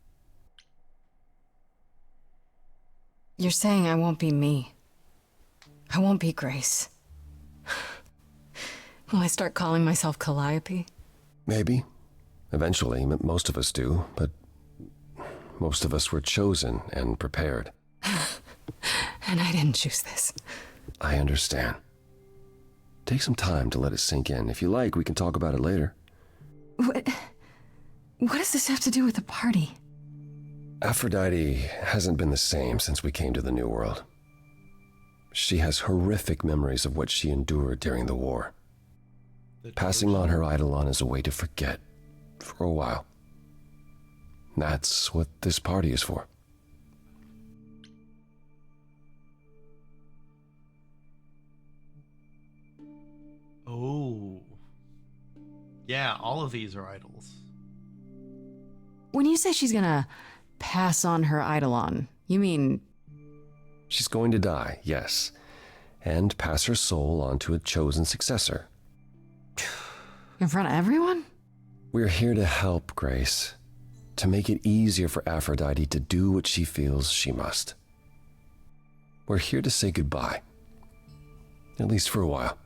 S2: You're saying I won't be me. I won't be Grace. Will I start calling myself Calliope?
S13: Maybe. Eventually, most of us do, but most of us were chosen and prepared.
S2: And I didn't choose this.
S13: I understand. Take some time to let it sink in. If you like, we can talk about it later.
S2: What does this have to do with the party?
S13: Aphrodite hasn't been the same since we came to the New World. She has horrific memories of what she endured during the war. Passing on her Eidolon is a way to forget, for a while. That's what this party is for.
S1: Oh. Yeah, all of these are idols.
S2: When you say she's gonna pass on her Eidolon, you mean...
S13: She's going to die, yes, and pass her soul on to a chosen successor.
S2: in front of everyone?
S13: We're here to help, Grace. To make it easier for Aphrodite to do what she feels she must. We're here to say goodbye. At least for a while.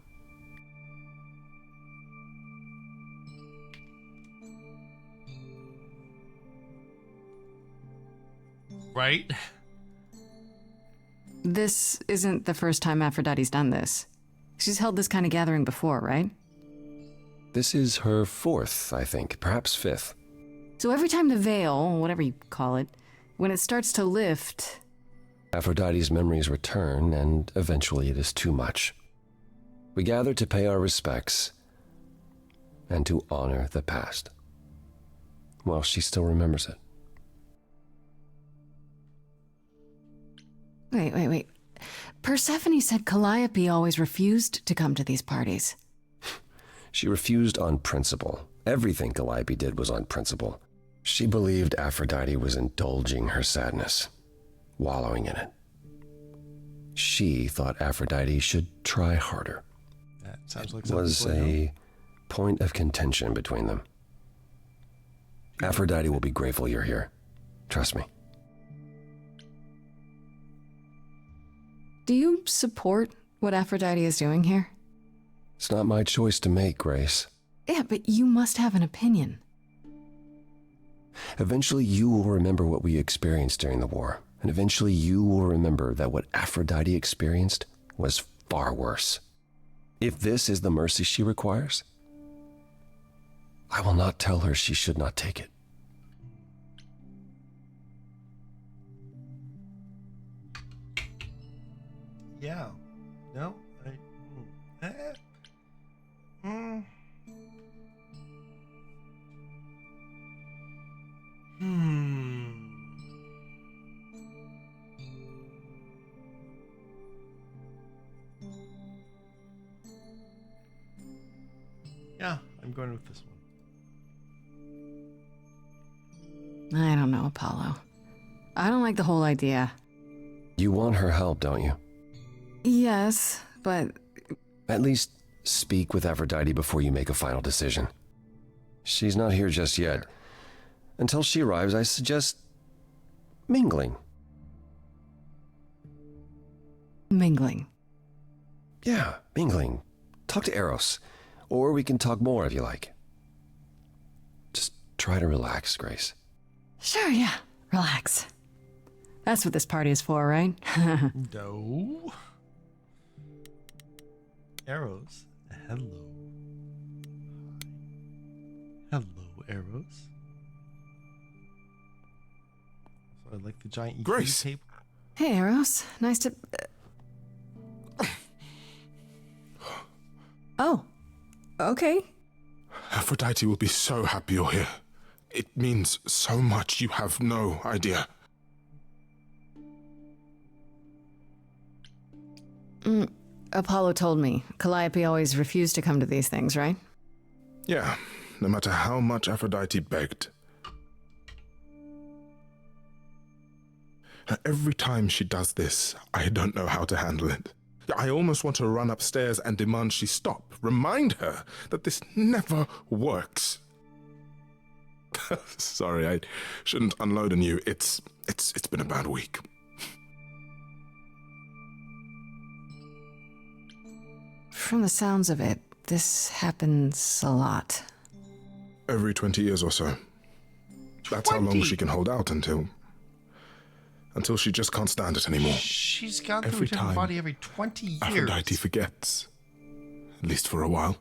S1: Right?
S2: This isn't the first time Aphrodite's done this. She's held this kind of gathering before, right?
S13: This is her fourth, I think, perhaps fifth.
S2: So every time the veil, whatever you call it, when it starts to lift...
S13: Aphrodite's memories return, and eventually it is too much. We gather to pay our respects and to honor the past. Well, she still remembers it.
S2: Wait. Persephone said Calliope always refused to come to these parties.
S13: She refused on principle. Everything Calliope did was on principle. She believed Aphrodite was indulging her sadness, wallowing in it. She thought Aphrodite should try harder.
S1: That sounds like
S13: It was a point of contention between them. Aphrodite will be grateful you're here. Trust me.
S2: Do you support what Aphrodite is doing here?
S13: It's not my choice to make, Grace.
S2: Yeah, but you must have an opinion.
S13: Eventually you will remember what we experienced during the war, and eventually you will remember that what Aphrodite experienced was far worse. If this is the mercy she requires, I will not tell her she should not take it.
S1: Yeah. No? Yeah, I'm going with this one.
S2: I don't know, Apollo. I don't like the whole idea.
S13: You want her help, don't you?
S2: Yes, but...
S13: At least speak with Aphrodite before you make a final decision. She's not here just yet. Until she arrives, I suggest mingling.
S2: Mingling?
S13: Yeah, mingling. Talk to Eros. Or we can talk more if you like. Just try to relax, Grace.
S2: Sure, yeah. Relax. That's what this party is for, right?
S1: No. Eros. Hello. Hello, Eros. So I like the giant
S17: Grace.
S1: table.
S2: Hey, Eros. Nice to... Oh. Okay.
S17: Aphrodite will be so happy you're here. It means so much, you have no idea.
S2: Apollo told me. Calliope always refused to come to these things, right?
S17: Yeah, no matter how much Aphrodite begged. Every time she does this, I don't know how to handle it. I almost want to run upstairs and demand she stop. Remind her that this never works. Sorry, I shouldn't unload on you. It's been a bad week.
S2: From the sounds of it, this happens a lot.
S17: Every 20 years or so. That's how long she can hold out until she just can't stand it anymore.
S1: She's gone through
S17: Every
S1: a different
S17: time
S1: body every 20 years.
S17: Aphrodite forgets. At least for a while.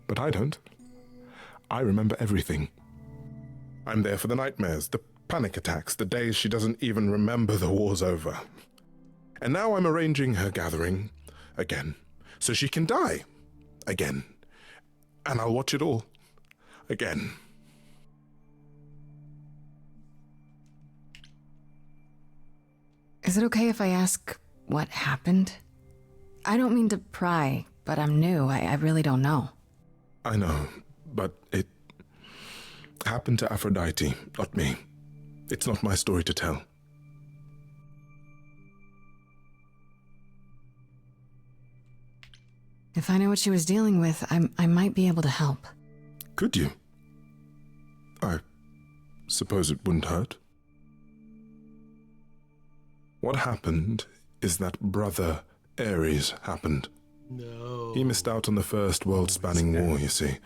S17: But I don't. I remember everything. I'm there for the nightmares, the panic attacks, the days she doesn't even remember the war's over. And now I'm arranging her gathering again, so she can die again. And I'll watch it all again.
S2: Is it okay if I ask what happened? I don't mean to pry, but I'm new. I really don't know.
S17: I know, but it happened to Aphrodite, not me. It's not my story to tell.
S2: If I know what she was dealing with, I might be able to help.
S17: Could you? I suppose it wouldn't hurt. What happened is that Brother Ares happened.
S1: No.
S17: He missed out on the first world-spanning war, you see,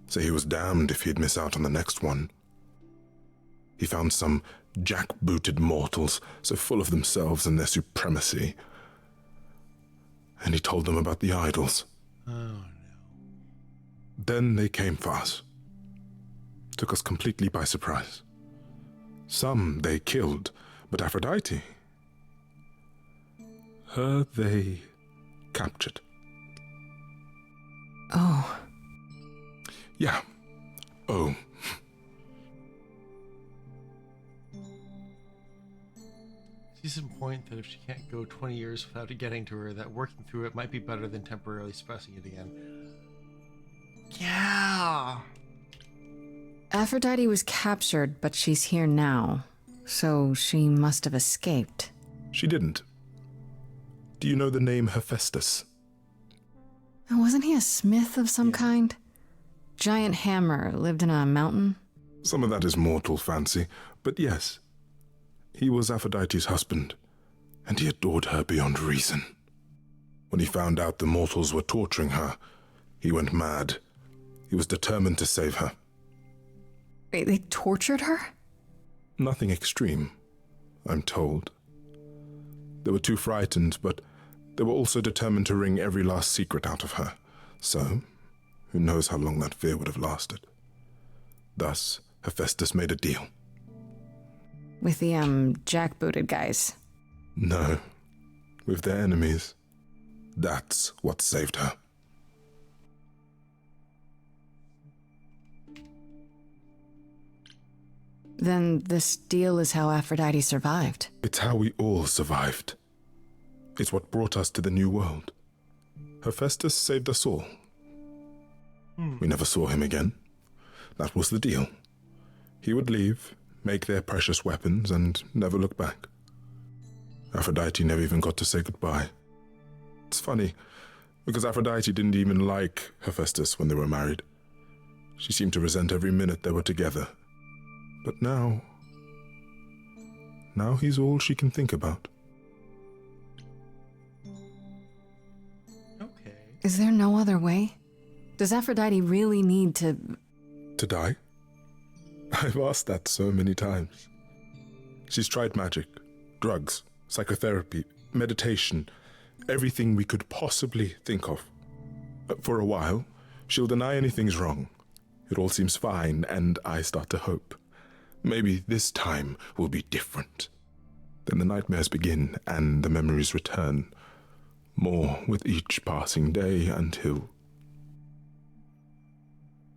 S17: so he was damned if he'd miss out on the next one. He found some jackbooted mortals, so full of themselves and their supremacy, and he told them about the idols.
S1: Oh, no.
S17: Then they came for us. Took us completely by surprise. Some they killed, but Aphrodite, her they captured.
S2: Oh.
S17: Yeah. Oh.
S1: See some point that if she can't go 20 years without getting to her, that working through it might be better than temporarily suppressing it again. Yeah.
S2: Aphrodite was captured, but she's here now. So she must have escaped.
S17: She didn't. Do you know the name Hephaestus?
S2: Wasn't he a smith of some kind? Giant hammer, lived in a mountain?
S17: Some of that is mortal fancy, but yes. He was Aphrodite's husband, and he adored her beyond reason. When he found out the mortals were torturing her, he went mad. He was determined to save her.
S2: Wait, they tortured her?
S17: Nothing extreme, I'm told. They were too frightened, but they were also determined to wring every last secret out of her. So, who knows how long that fear would have lasted. Thus, Hephaestus made a deal.
S2: With the, jackbooted guys.
S17: No, with their enemies. That's what saved her.
S2: Then this deal is how Aphrodite survived.
S17: It's how we all survived. It's what brought us to the new world. Hephaestus saved us all. We never saw him again. That was the deal. He would leave, make their precious weapons, and never look back. Aphrodite never even got to say goodbye. It's funny, because Aphrodite didn't even like Hephaestus when they were married. She seemed to resent every minute they were together. But now he's all she can think about.
S2: Is there no other way? Does Aphrodite really need to...
S17: To die? I've asked that so many times. She's tried magic, drugs, psychotherapy, meditation, everything we could possibly think of. But for a while, she'll deny anything's wrong. It all seems fine, and I start to hope. Maybe this time will be different. Then the nightmares begin, and the memories return. More with each passing day until...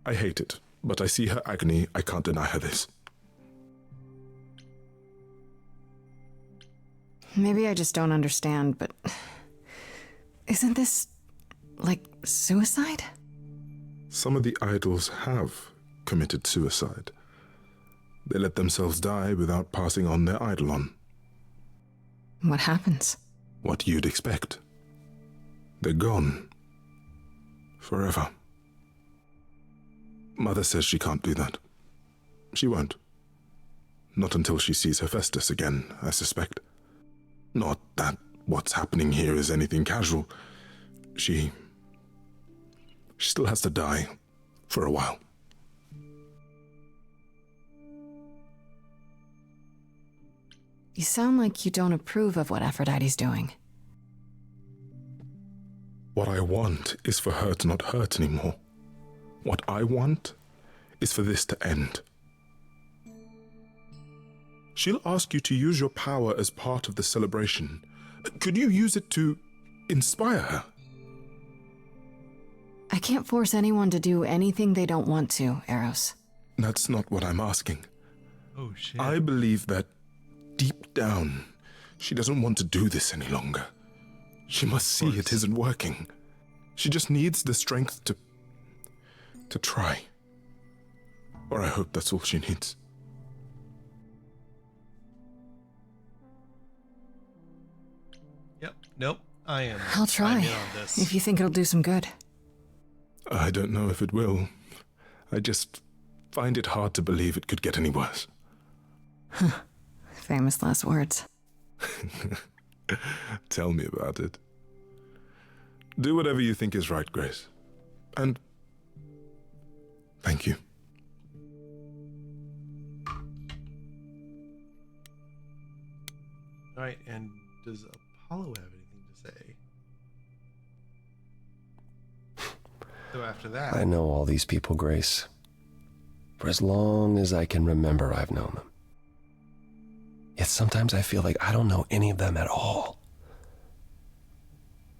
S17: I hate it, but I see her agony. I can't deny her this.
S2: Maybe I just don't understand, but... Isn't this... like suicide?
S17: Some of the idols have committed suicide. They let themselves die without passing on their eidolon.
S2: What happens?
S17: What you'd expect. They're gone. Forever. Mother says she can't do that. She won't. Not until she sees Hephaestus again, I suspect. Not that what's happening here is anything casual. She still has to die for a while.
S2: You sound like you don't approve of what Aphrodite's doing.
S17: What I want is for her to not hurt anymore. What I want is for this to end. She'll ask you to use your power as part of the celebration. Could you use it to inspire her?
S2: I can't force anyone to do anything they don't want to, Eros.
S17: That's not what I'm asking.
S1: Oh, shit.
S17: I believe that deep down, she doesn't want to do this any longer. She must see it isn't working. She just needs the strength to try. Or I hope that's all she needs.
S1: Yep. Nope. I am.
S2: I'll try,
S1: I'm in on this.
S2: if you think it'll do some good.
S17: I don't know if it will. I just find it hard to believe it could get any worse.
S2: Famous last words.
S17: Tell me about it. Do whatever you think is right, Grace. And thank you.
S1: All right, and does Apollo have anything to say? So after that...
S13: I know all these people, Grace. For as long as I can remember, I've known them. Yet sometimes I feel like I don't know any of them at all.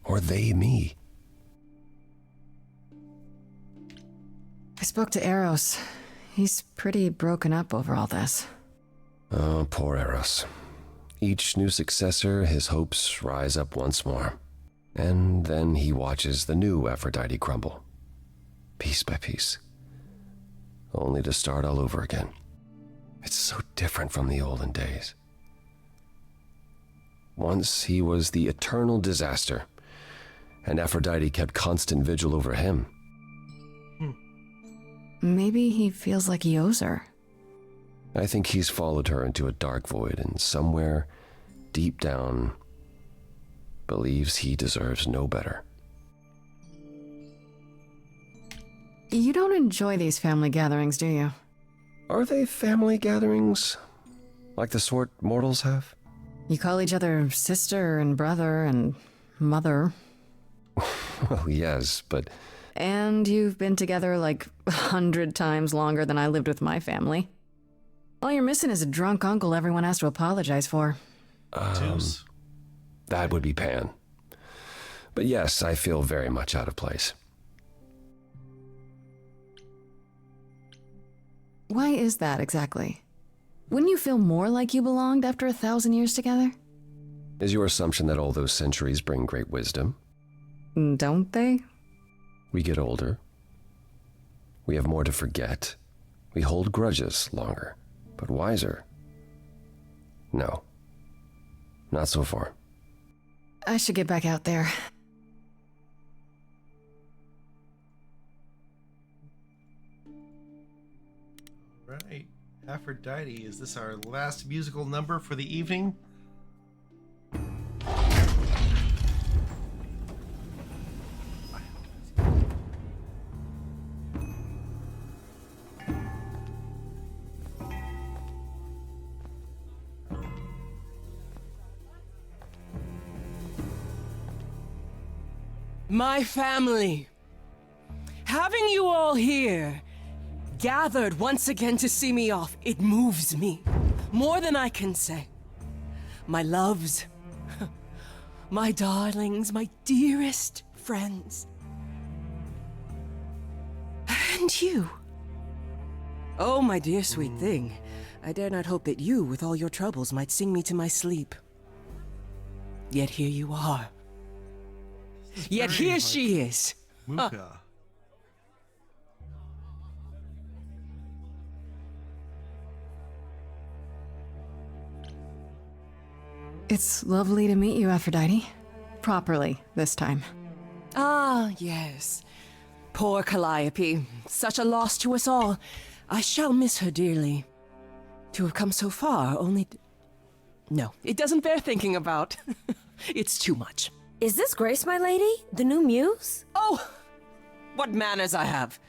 S13: Or they me.
S2: I spoke to Eros. He's pretty broken up over all this.
S13: Oh, poor Eros. Each new successor, his hopes rise up once more. And then he watches the new Aphrodite crumble. Piece by piece. Only to start all over again. It's so different from the olden days. Once he was the eternal disaster, and Aphrodite kept constant vigil over him.
S2: Maybe he feels like he owes her.
S13: I think he's followed her into a dark void, and somewhere, deep down, believes he deserves no better.
S2: You don't enjoy these family gatherings, do you?
S13: Are they family gatherings? Like the sort mortals have?
S2: You call each other sister and brother and mother.
S13: Well, yes, but...
S2: And you've been together like 100 times longer than I lived with my family. All you're missing is a drunk uncle everyone has to apologize for.
S13: That would be Pan. But yes, I feel very much out of place.
S2: Why is that exactly? Wouldn't you feel more like you belonged after 1,000 years together?
S13: Is your assumption that all those centuries bring great wisdom?
S2: Don't they?
S13: We get older. We have more to forget. We hold grudges longer, but wiser. No. Not so far.
S2: I should get back out there.
S1: Right. Aphrodite, is this our last musical number for the evening?
S5: My family. Having you all here, gathered once again to see me off, it moves me. More than I can say. My loves, my darlings, my dearest friends. And you. Oh, my dear sweet thing. I dare not hope that you, with all your troubles, might sing me to my sleep. Yet here you are. Yet here she is.
S1: Muka.
S2: It's lovely to meet you, Aphrodite. Properly, this time.
S5: Ah, yes. Poor Calliope. Such a loss to us all. I shall miss her dearly. To have come so far, only... No, it doesn't bear thinking about. It's too much.
S9: Is this Grace, my lady? The new muse?
S5: Oh, what manners I have.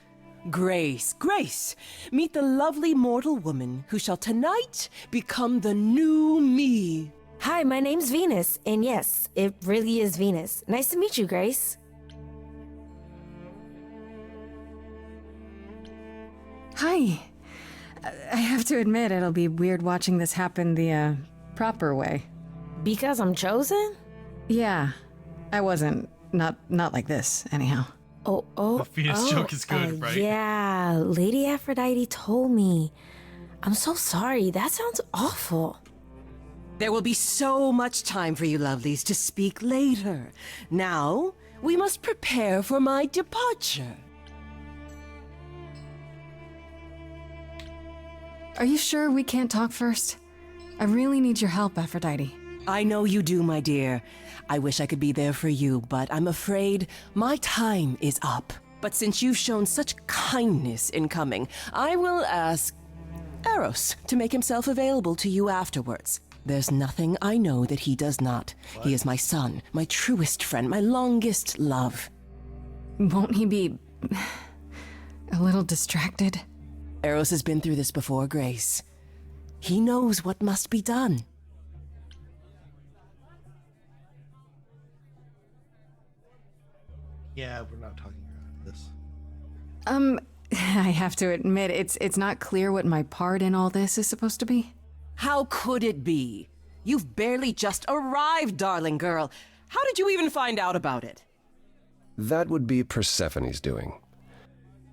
S5: Grace, Grace, meet the lovely mortal woman who shall tonight become the new me.
S9: Hi, my name's Venus, and yes, it really is Venus. Nice to meet you, Grace.
S2: Hi. I have to admit, it'll be weird watching this happen the, proper way.
S9: Because I'm chosen?
S2: Yeah. I wasn't. Not like this, anyhow.
S1: The Venus joke is good, right?
S9: Yeah, Lady Aphrodite told me. I'm so sorry. That sounds awful.
S5: There will be so much time for you lovelies to speak later. Now, we must prepare for my departure.
S2: Are you sure we can't talk first? I really need your help, Aphrodite.
S5: I know you do, my dear. I wish I could be there for you, but I'm afraid my time is up. But since you've shown such kindness in coming, I will ask Eros to make himself available to you afterwards. There's nothing I know that he does not. What? He is my son, my truest friend, my longest love.
S2: Won't he be... a little distracted?
S5: Eros has been through this before, Grace. He knows what must be done.
S1: Yeah, we're not talking about this.
S2: I have to admit, it's not clear what my part in all this is supposed to be.
S5: How could it be? You've barely just arrived, darling girl. How did you even find out about it?
S13: That would be Persephone's doing.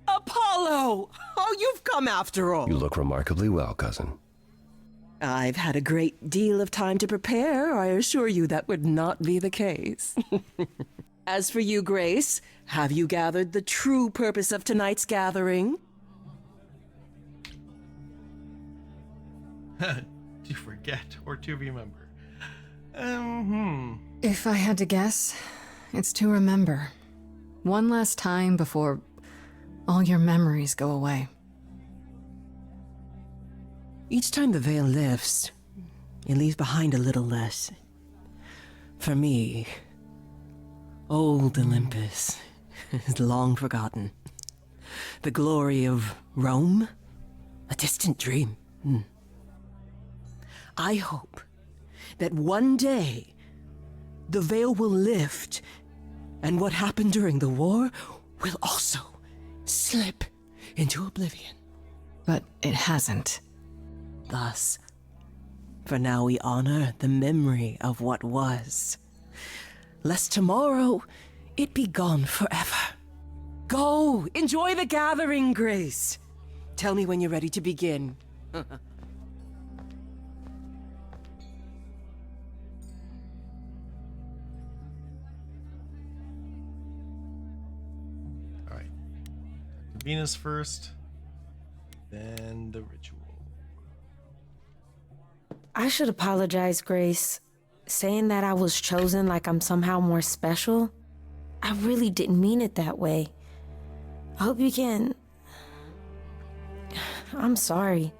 S5: Apollo! Oh, you've come after all.
S13: You look remarkably well, cousin.
S5: I've had a great deal of time to prepare. I assure you that would not be the case. As for you, Grace, have you gathered the true purpose of tonight's gathering?
S1: To forget or to remember.
S2: If I had to guess, it's to remember. One last time before all your memories go away.
S5: Each time the veil lifts, it leaves behind a little less. For me, Old Olympus is long forgotten. The glory of Rome? A distant dream. I hope that one day the veil will lift and what happened during the war will also slip into oblivion.
S2: But it hasn't.
S5: Thus, for now we honor the memory of what was, lest tomorrow it be gone forever. Go, enjoy the gathering, Grace. Tell me when you're ready to begin.
S1: All right. Venus first, then the ritual.
S8: I should apologize, Grace. Saying that I was chosen like I'm somehow more special, I really didn't mean it that way. I hope you can... I'm sorry.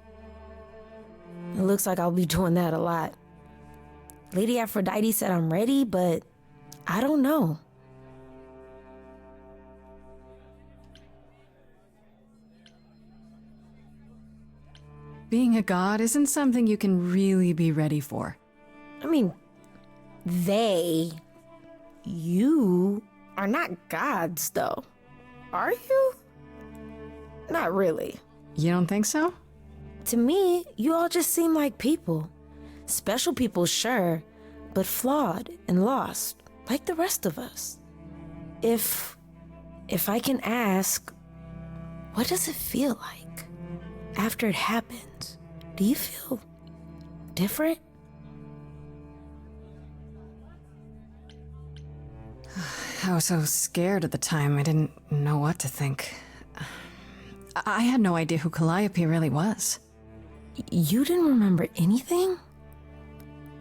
S8: It looks like I'll be doing that a lot. Lady Aphrodite said I'm ready, but I don't know.
S2: Being a god isn't something you can really be ready for.
S8: I mean, you are not gods, though. Are you? Not really.
S2: You don't think so?
S8: To me, you all just seem like people. Special people, sure, but flawed and lost, like the rest of us. If I can ask, what does it feel like after it happens? Do you feel different?
S2: I was so scared at the time, I didn't know what to think. I had no idea who Calliope really was.
S8: You didn't remember anything?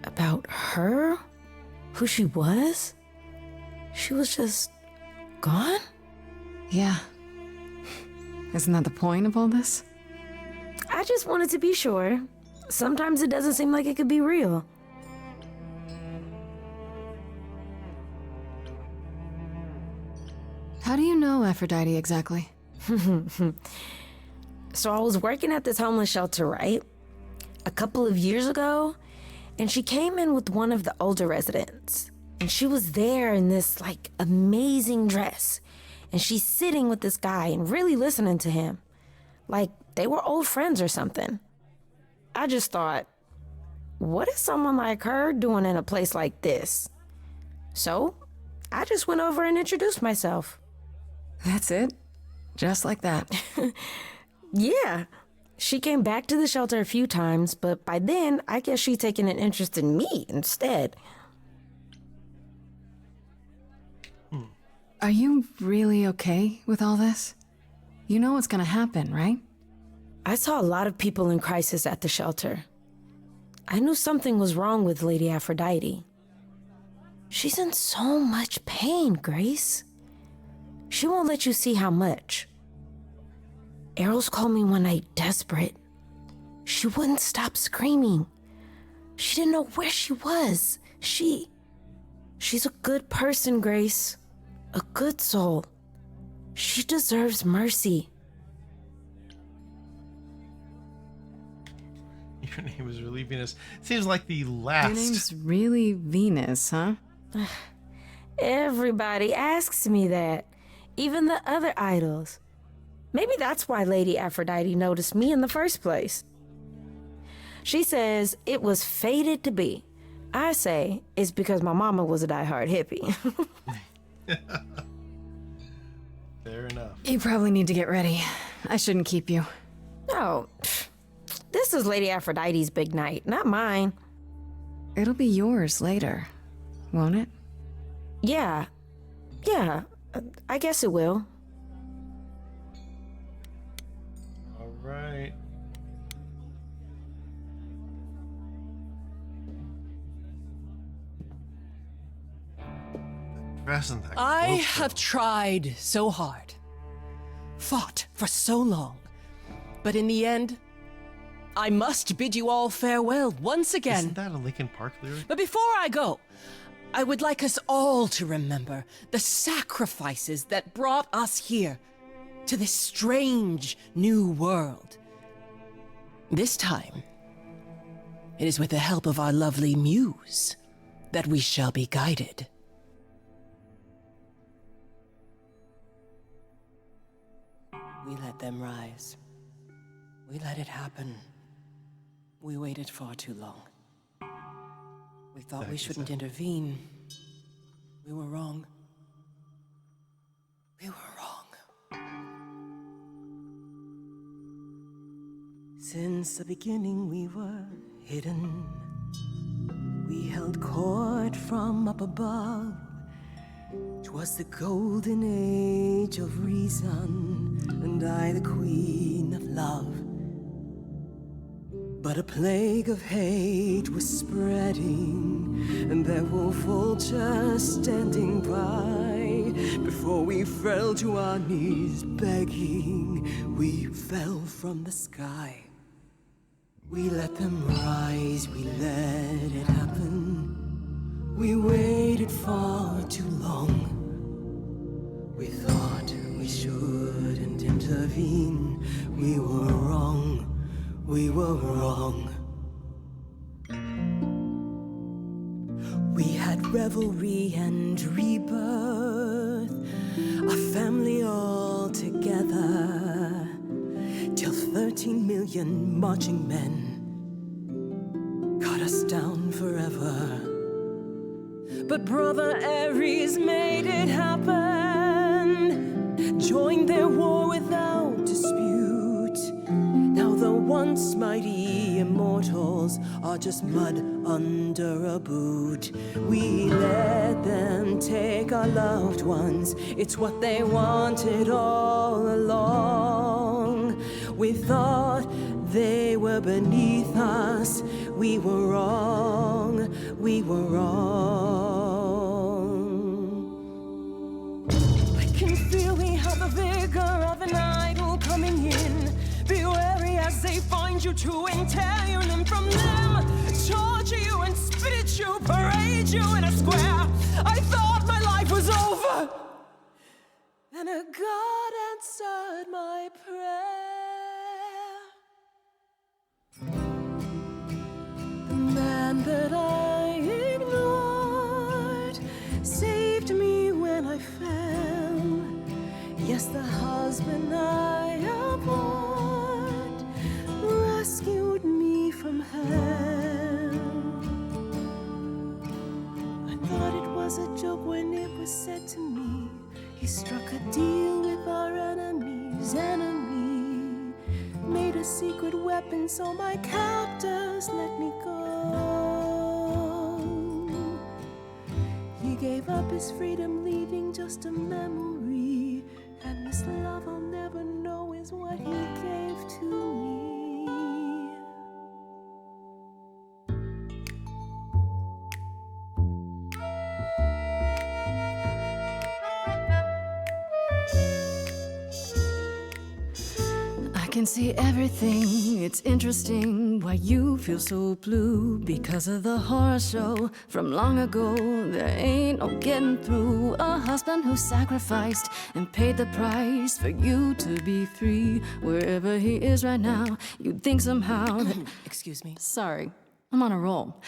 S8: About her? Who she was? She was just gone?
S2: Yeah. Isn't that the point of all this?
S8: I just wanted to be sure. Sometimes it doesn't seem like it could be real.
S2: How do you know Aphrodite exactly?
S8: So I was working at this homeless shelter, right? A couple of years ago, and she came in with one of the older residents. And she was there in this, like, amazing dress. And she's sitting with this guy and really listening to him. Like, they were old friends or something. I just thought, what is someone like her doing in a place like this? So, I just went over and introduced myself.
S2: That's it? Just like that?
S8: Yeah. She came back to the shelter a few times, but by then, I guess she'd taken an interest in me instead.
S2: Are you really okay with all this? You know what's gonna happen, right?
S8: I saw a lot of people in crisis at the shelter. I knew something was wrong with Lady Aphrodite. She's in so much pain, Grace. She won't let you see how much. Eros called me one night desperate. She wouldn't stop screaming. She didn't know where she was. She's a good person, Grace. A good soul. She deserves mercy.
S1: Your name is really Venus. Seems like the last.
S2: Your name's really Venus, huh?
S8: Everybody asks me that. Even the other idols. Maybe that's why Lady Aphrodite noticed me in the first place. She says it was fated to be. I say it's because my mama was a diehard hippie.
S1: Fair enough.
S2: You probably need to get ready. I shouldn't keep you.
S8: No, this is Lady Aphrodite's big night, not mine.
S2: It'll be yours later, won't it?
S8: Yeah, I guess it will.
S1: All right.
S5: I have tried so hard, fought for so long, but in the end, I must bid you all farewell once again.
S1: Isn't that a Linkin Park lyric?
S5: But before I go, I would like us all to remember the sacrifices that brought us here, to this strange new world. This time, it is with the help of our lovely muse that we shall be guided. We let them rise. We let it happen. We waited far too long. We thought we shouldn't intervene. We were wrong. We were wrong. Since the beginning we were hidden. We held court from up above. 'Twas the golden age of reason, and I the queen of love. But a plague of hate was spreading, and there were vultures standing by. Before we fell to our knees begging, we fell from the sky. We let them rise, we let it happen. We waited far too long. We thought we shouldn't intervene. We were wrong. We were wrong. We had revelry and rebirth, a family all together, till 13 million marching men cut us down forever. But Brother Ares made it happen, joined their war without dispute. Now the once mighty immortals are just mud under a boot. We let them take our loved ones, it's what they wanted all along. We thought they were beneath us, we were wrong, we were wrong. I can feel we have the vigor of an idol coming in. Be wary as they find you to entail you limb from them. Torture you and spit at you, parade you in a square. I thought my life was over. Then a God answered my prayer. The man that I ignored saved me when I fell. Yes, the husband I abhorred rescued me from hell. I thought it was a joke when it was said to me. He struck a deal with our enemy's enemy, made a secret weapon so my captors let me go. He gave up his freedom, leaving just a memory, and this love I'll never know is what he gave to me.
S2: I can see everything, it's interesting why you feel so blue. Because of the horror show from long ago, there ain't no getting through. A husband who sacrificed and paid the price for you to be free. Wherever he is right now, you'd think somehow that...
S5: Excuse me.
S2: Sorry, I'm on a roll.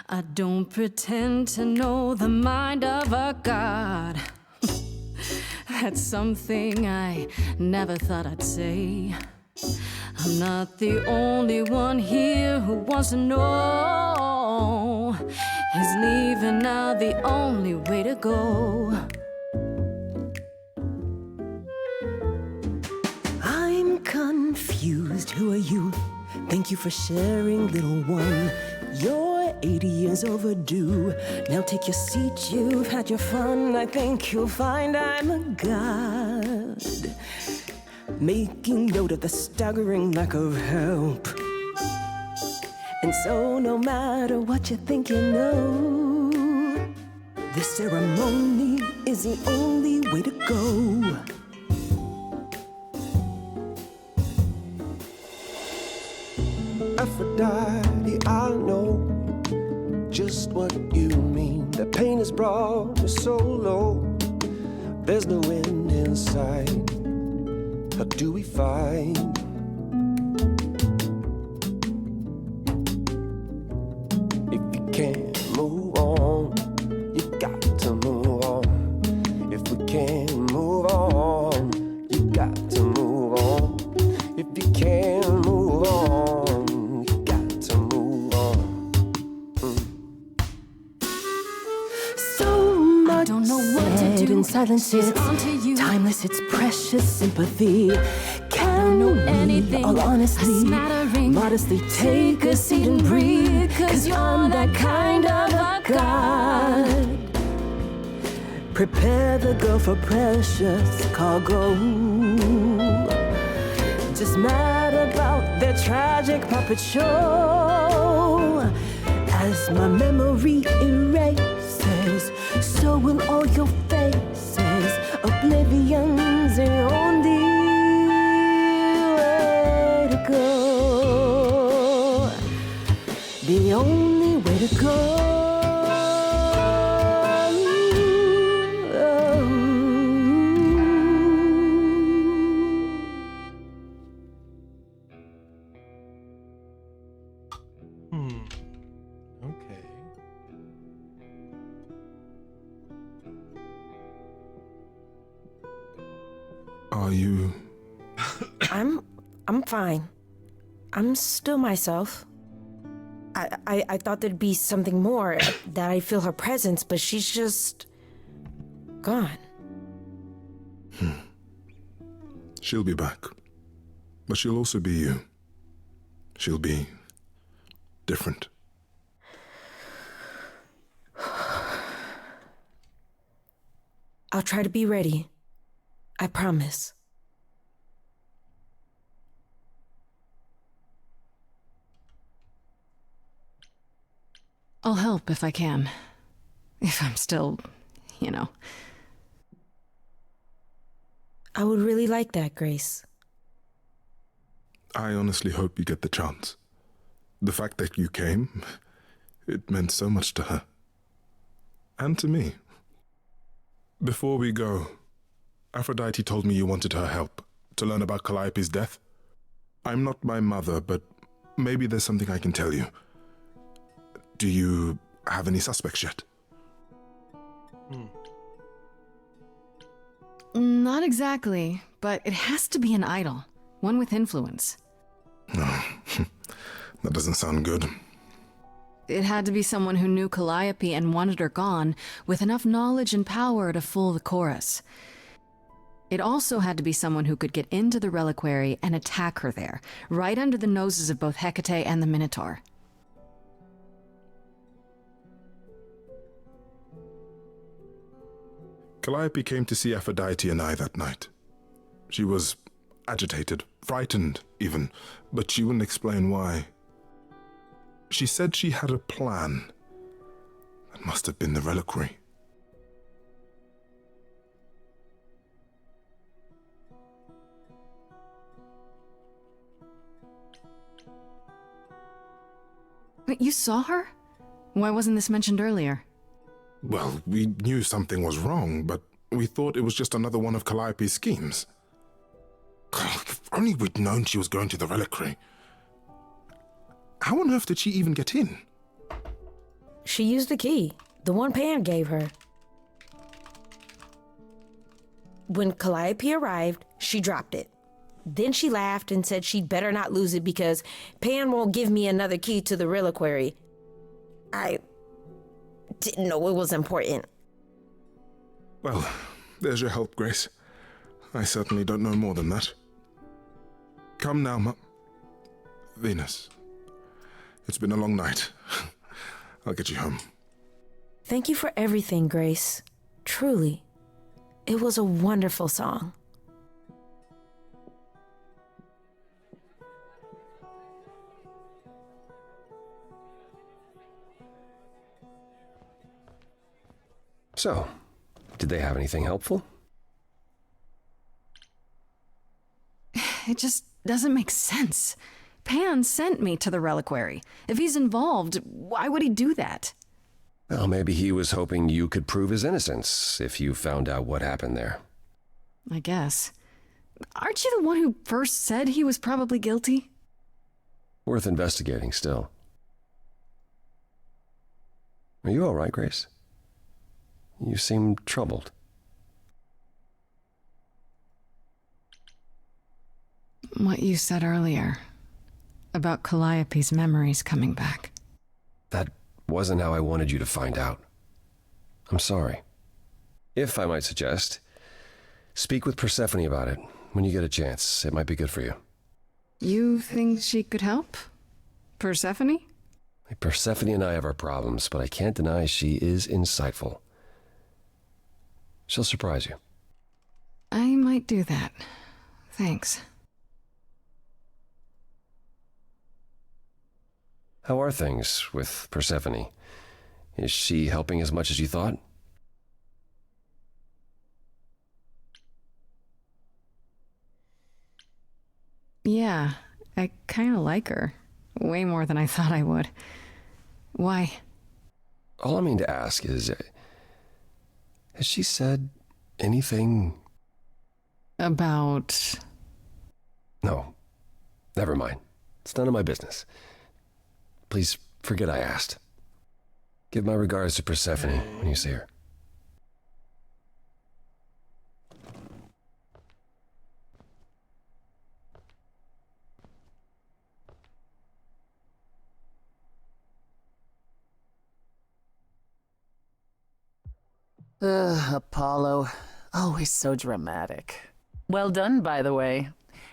S2: I don't pretend to know the mind of a god. That's something I never thought I'd say. I'm not the only one here who wants to know. Is leaving now the only way to go?
S5: I'm confused. Who are you? Thank you for sharing, little one. You're 80 years overdue. Now take your seat, you've had your fun. I think you'll find I'm a god, making note of the staggering lack of help. And so no matter what you think you know, this ceremony is the only way to go.
S15: Aphrodite, I know just what you mean. The pain is has brought me so low. There's no end in sight. How do we find if you can't move on? You got to move on. If we can't move on, you got to move on. If you can't move on, you got to move on.
S5: So much
S7: don't know what to
S5: said
S7: do.
S5: in silence,
S7: She's
S5: it's
S7: onto you.
S5: timeless, it's precious sympathy. Can
S7: know
S5: we,
S7: anything.
S5: all
S7: A
S5: honestly,
S7: smattering.
S5: modestly take a seat and breathe? 'Cause I'm that kind of a God. Prepare the girl for precious cargo. Just mad about their tragic puppet show. As my memory erases, so will all your faces. Oblivion's the only way to go. The only way to go.
S4: Okay.
S17: Are you...
S8: I'm fine. I'm still myself. I thought there'd be something more, that I feel her presence, but she's just gone.
S17: She'll be back. But she'll also be you. She'll be different.
S8: I'll try to be ready. I promise.
S2: I'll help if I can. If I'm still, you know.
S8: I would really like that, Grace.
S17: I honestly hope you get the chance. The fact that you came, it meant so much to her. And to me. Before we go, Aphrodite told me you wanted her help to learn about Calliope's death. I'm not my mother, but maybe there's something I can tell you. Do you have any suspects yet?
S2: Not exactly, but it has to be an idol. One with influence.
S17: No, that doesn't sound good.
S2: It had to be someone who knew Calliope and wanted her gone, with enough knowledge and power to fool the chorus. It also had to be someone who could get into the reliquary and attack her there, right under the noses of both Hecate and the Minotaur.
S17: Calliope came to see Aphrodite and I that night. She was agitated, frightened even, but she wouldn't explain why. She said she had a plan. That must have been the reliquary.
S2: Wait, you saw her? Why wasn't this mentioned earlier?
S17: Well, we knew something was wrong, but we thought it was just another one of Calliope's schemes. If only we'd known she was going to the reliquary. How on earth did she even get in?
S8: She used the key, the one Pan gave her. When Calliope arrived, she dropped it. Then she laughed and said she'd better not lose it because Pan won't give me another key to the reliquary. I didn't know it was important.
S17: Well, there's your help, Grace. I certainly don't know more than that. Come now, Venus. It's been a long night. I'll get you home.
S8: Thank you for everything, Grace. Truly. It was a wonderful song.
S13: So, did they have anything helpful?
S2: It just doesn't make sense. Pan sent me to the reliquary. If he's involved, why would he do that?
S13: Well, maybe he was hoping you could prove his innocence if you found out what happened there.
S2: I guess. Aren't you the one who first said he was probably guilty?
S13: Worth investigating still. Are you all right, Grace? You seem troubled.
S2: What you said earlier about Calliope's memories coming back.
S13: That wasn't how I wanted you to find out. I'm sorry. If I might suggest, speak with Persephone about it when you get a chance. It might be good for you.
S2: You think she could help? Persephone?
S13: Persephone and I have our problems, but I can't deny she is insightful. She'll surprise you.
S2: I might do that. Thanks.
S13: How are things with Persephone? Is she helping as much as you thought?
S2: Yeah, I kind of like her. Way more than I thought I would. Why?
S13: All I mean to ask is, has she said anything?
S2: About...
S13: No, never mind. It's none of my business. Please forget I asked. Give my regards to Persephone when you see her.
S11: Apollo. Always so dramatic. Well done, by the way.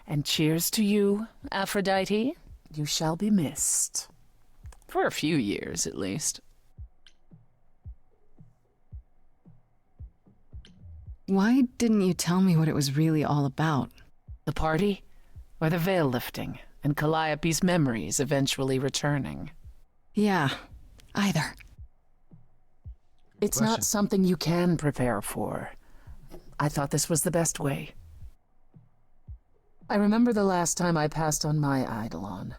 S11: And cheers to you, Aphrodite. You shall be missed. For a few years, at least.
S2: Why didn't you tell me what it was really all about?
S11: The party? Or the veil lifting, and Calliope's memories eventually returning?
S2: Yeah, either.
S11: It's not something you can prepare for. I thought this was the best way. I remember the last time I passed on my Eidolon.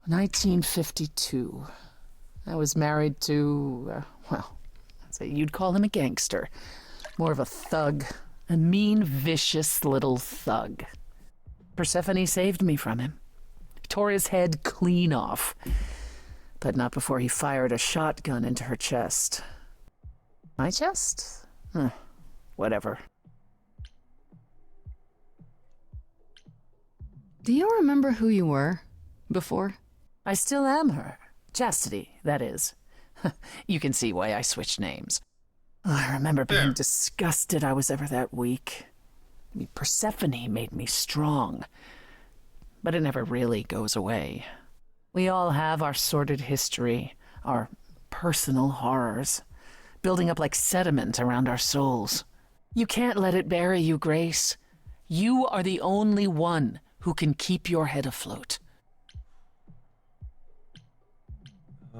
S11: 1952. I was married to, well, I'd say you'd call him a gangster. More of a thug. A mean, vicious little thug. Persephone saved me from him. Tore his head clean off. But not before he fired a shotgun into her chest. My chest? Whatever.
S2: Do you remember who you were before?
S11: I still am her. Chastity, that is. You can see why I switched names. I remember being disgusted I was ever that weak. I mean, Persephone made me strong. But it never really goes away. We all have our sordid history, our personal horrors, building up like sediment around our souls. You can't let it bury you, Grace. You are the only one who can keep your head afloat.
S1: I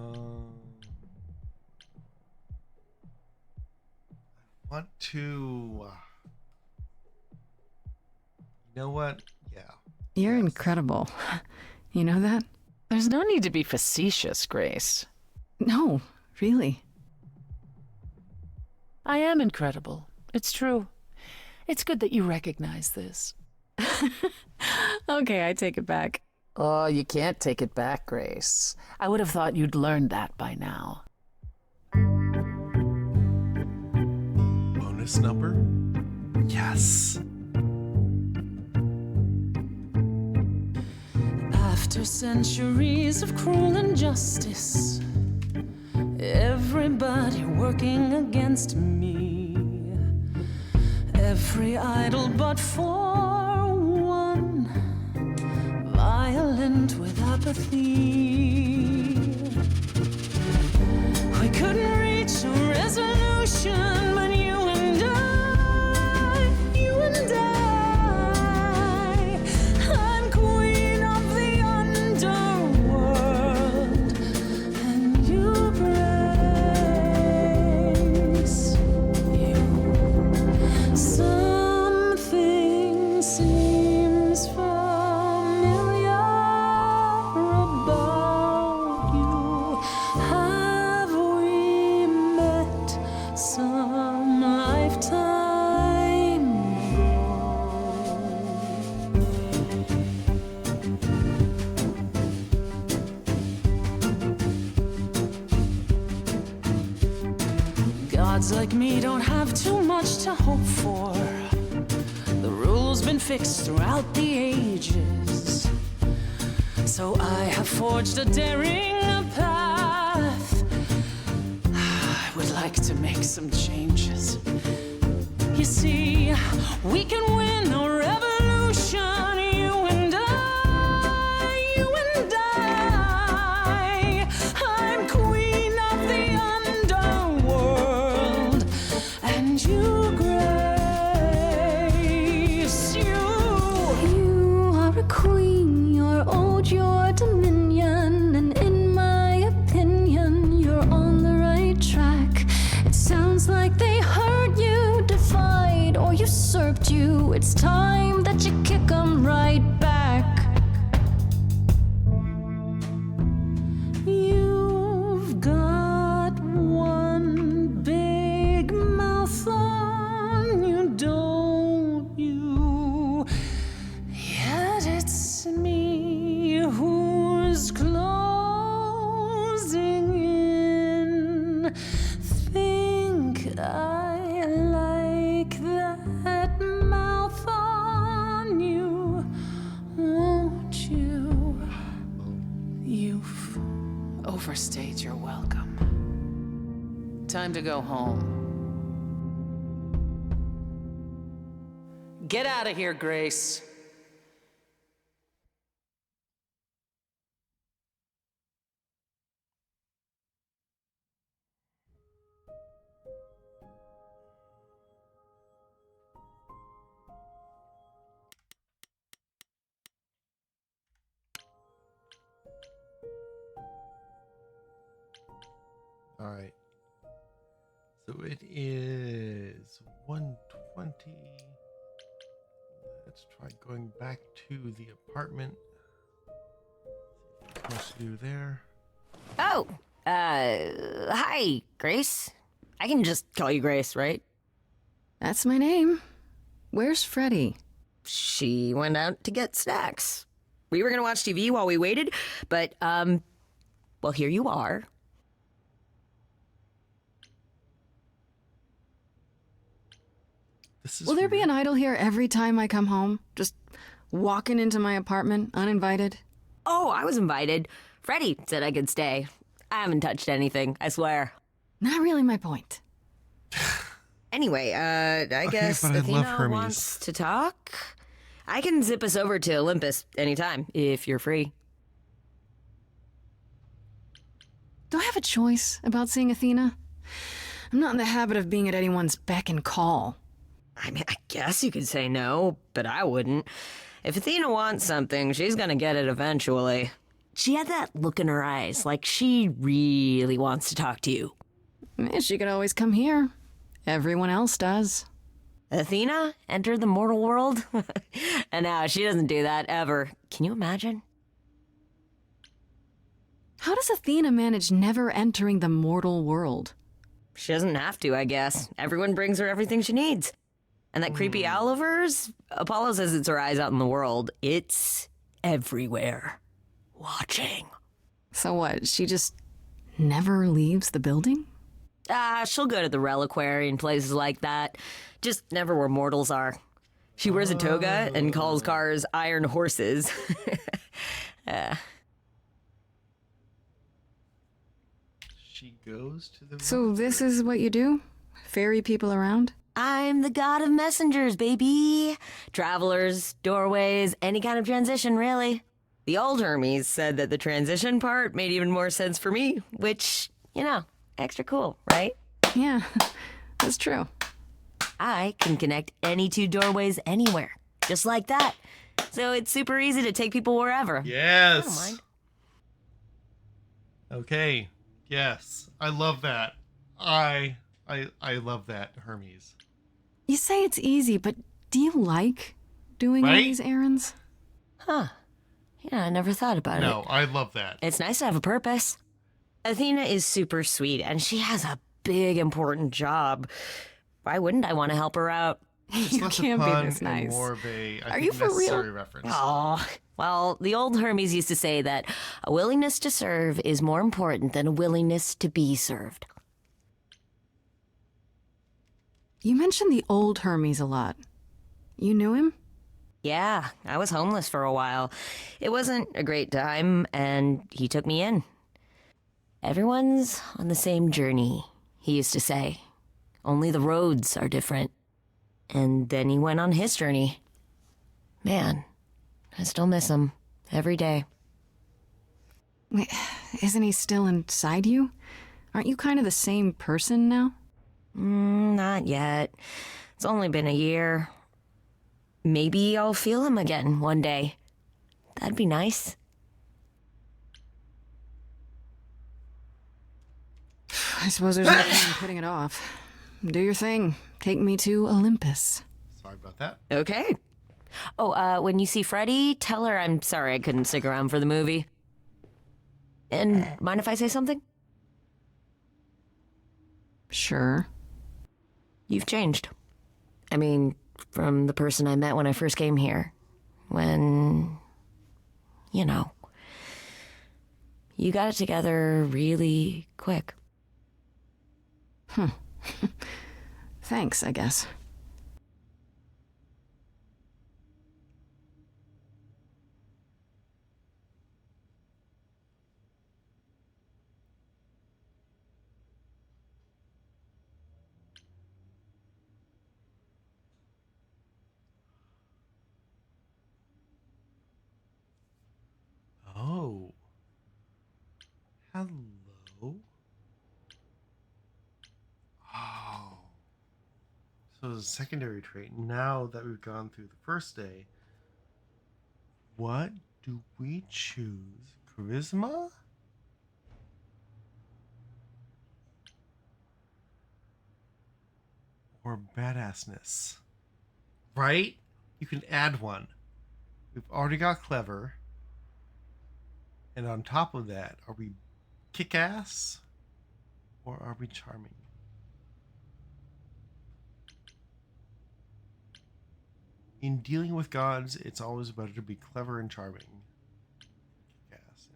S1: want to... You know what? Yeah.
S2: You're incredible. You know that?
S11: There's no need to be facetious, Grace.
S2: No, really.
S11: I am incredible. It's true. It's good that you recognize this.
S2: Okay, I take it back.
S11: Oh, you can't take it back, Grace. I would have thought you'd learned that by now.
S1: Bonus number? Yes.
S7: After centuries of cruel injustice, everybody working against me, every idol but for one, violent with apathy. We couldn't reach a resolution, but you and I, I'm queen of the underworld, and you praise you. Something seems familiar about
S11: Gods like me don't have too much to hope for. The rules been fixed throughout the ages. So I have forged a daring path. I would like to make some changes. You see, we can win a revolution, you and I, you and I. I'm queen of the underworld, and you, Grace, you.
S7: You are a queen, you're old, you're dominion, and in my opinion, you're on the right track. It sounds like they heard you, defied or usurped you. It's time that you kick them right back.
S11: You've got one big mouth on you, don't you? Yet it's me who's closing in. Think I like that mouth on you, won't you? You've overstayed your welcome. Time to go home. Get out of here, Grace.
S1: All right. So it is 1:20. Let's try going back to the apartment. What's supposed to do there?
S3: Oh, hi, Grace. I can just call you Grace, right?
S2: That's my name. Where's Freddie?
S3: She went out to get snacks. We were gonna watch TV while we waited, but, well, here you are.
S2: Will there be an idol here every time I come home? Just walking into my apartment uninvited?
S3: Oh, I was invited. Freddie said I could stay. I haven't touched anything, I swear.
S2: Not really my point.
S3: Anyway, I guess
S1: but I love
S3: Athena
S1: Hermes.
S3: wants to talk. I can zip us over to Olympus anytime, if you're free.
S2: Do I have a choice about seeing Athena? I'm not in the habit of being at anyone's beck and call.
S3: I mean, I guess you could say no, but I wouldn't. If Athena wants something, she's gonna get it eventually. She had that look in her eyes, like she really wants to talk to you.
S2: She could always come here. Everyone else does.
S3: Athena entered the mortal world? And now she doesn't do that ever. Can you imagine?
S2: How does Athena manage never entering the mortal world?
S3: She doesn't have to, I guess. Everyone brings her everything she needs. And that creepy owl of hers? Apollo says it's her eyes out in the world. It's everywhere. Watching.
S2: So what, she just never leaves the building?
S3: She'll go to the reliquary and places like that. Just never where mortals are. She wears a toga and calls cars iron horses.
S1: She goes to the.
S2: So this is what you do? Ferry people around?
S3: I'm the god of messengers, baby. Travelers, doorways, any kind of transition, really. The old Hermes said that the transition part made even more sense for me, which, you know, extra cool, right?
S2: Yeah, that's true.
S3: I can connect any two doorways anywhere, just like that. So it's super easy to take people wherever.
S1: Yes.
S3: I don't mind.
S1: Okay. Yes. I love that. I love that, Hermes.
S2: You say it's easy, but do you like doing all
S1: Right?
S2: these errands?
S3: Huh. Yeah, I never thought about it.
S1: No, I love that.
S3: It's nice to have a purpose. Athena is super sweet, and she has a big, important job. Why wouldn't I want to help her out?
S1: It's
S2: You
S1: less a
S2: can't be
S1: pun
S2: this
S1: and
S2: nice.
S1: more of a, I
S2: Are
S1: think,
S2: you for real?
S1: necessary reference.
S3: Oh, well, the old Hermes used to say that a willingness to serve is more important than a willingness to be served.
S2: You mentioned the old Hermes a lot. You knew him?
S9: Yeah, I was homeless for a while. It wasn't a great time, and he took me in. Everyone's on the same journey, he used to say. Only the roads are different. And then he went on his journey. Man, I still miss him every day.
S2: Wait, isn't he still inside you? Aren't you kind of the same person now?
S9: Not yet. It's only been a year. Maybe I'll feel him again one day. That'd be nice.
S2: I suppose there's no point in putting it off. Do your thing. Take me to Olympus.
S1: Sorry about that.
S9: Okay. Oh, when you see Freddie, tell her I'm sorry I couldn't stick around for the movie. And mind if I say something?
S2: Sure.
S9: You've changed. I mean, from the person I met when I first came here. When, you know, you got it together really quick.
S2: Thanks, I guess.
S1: Oh. Hello. Oh. So it's a secondary trait. Now that we've gone through the first day, what do we choose? Charisma? Or badassness? Right? You can add one. We've already got clever. And on top of that, are we kick-ass or are we charming? In dealing with gods, it's always better to be clever and charming. Kick-ass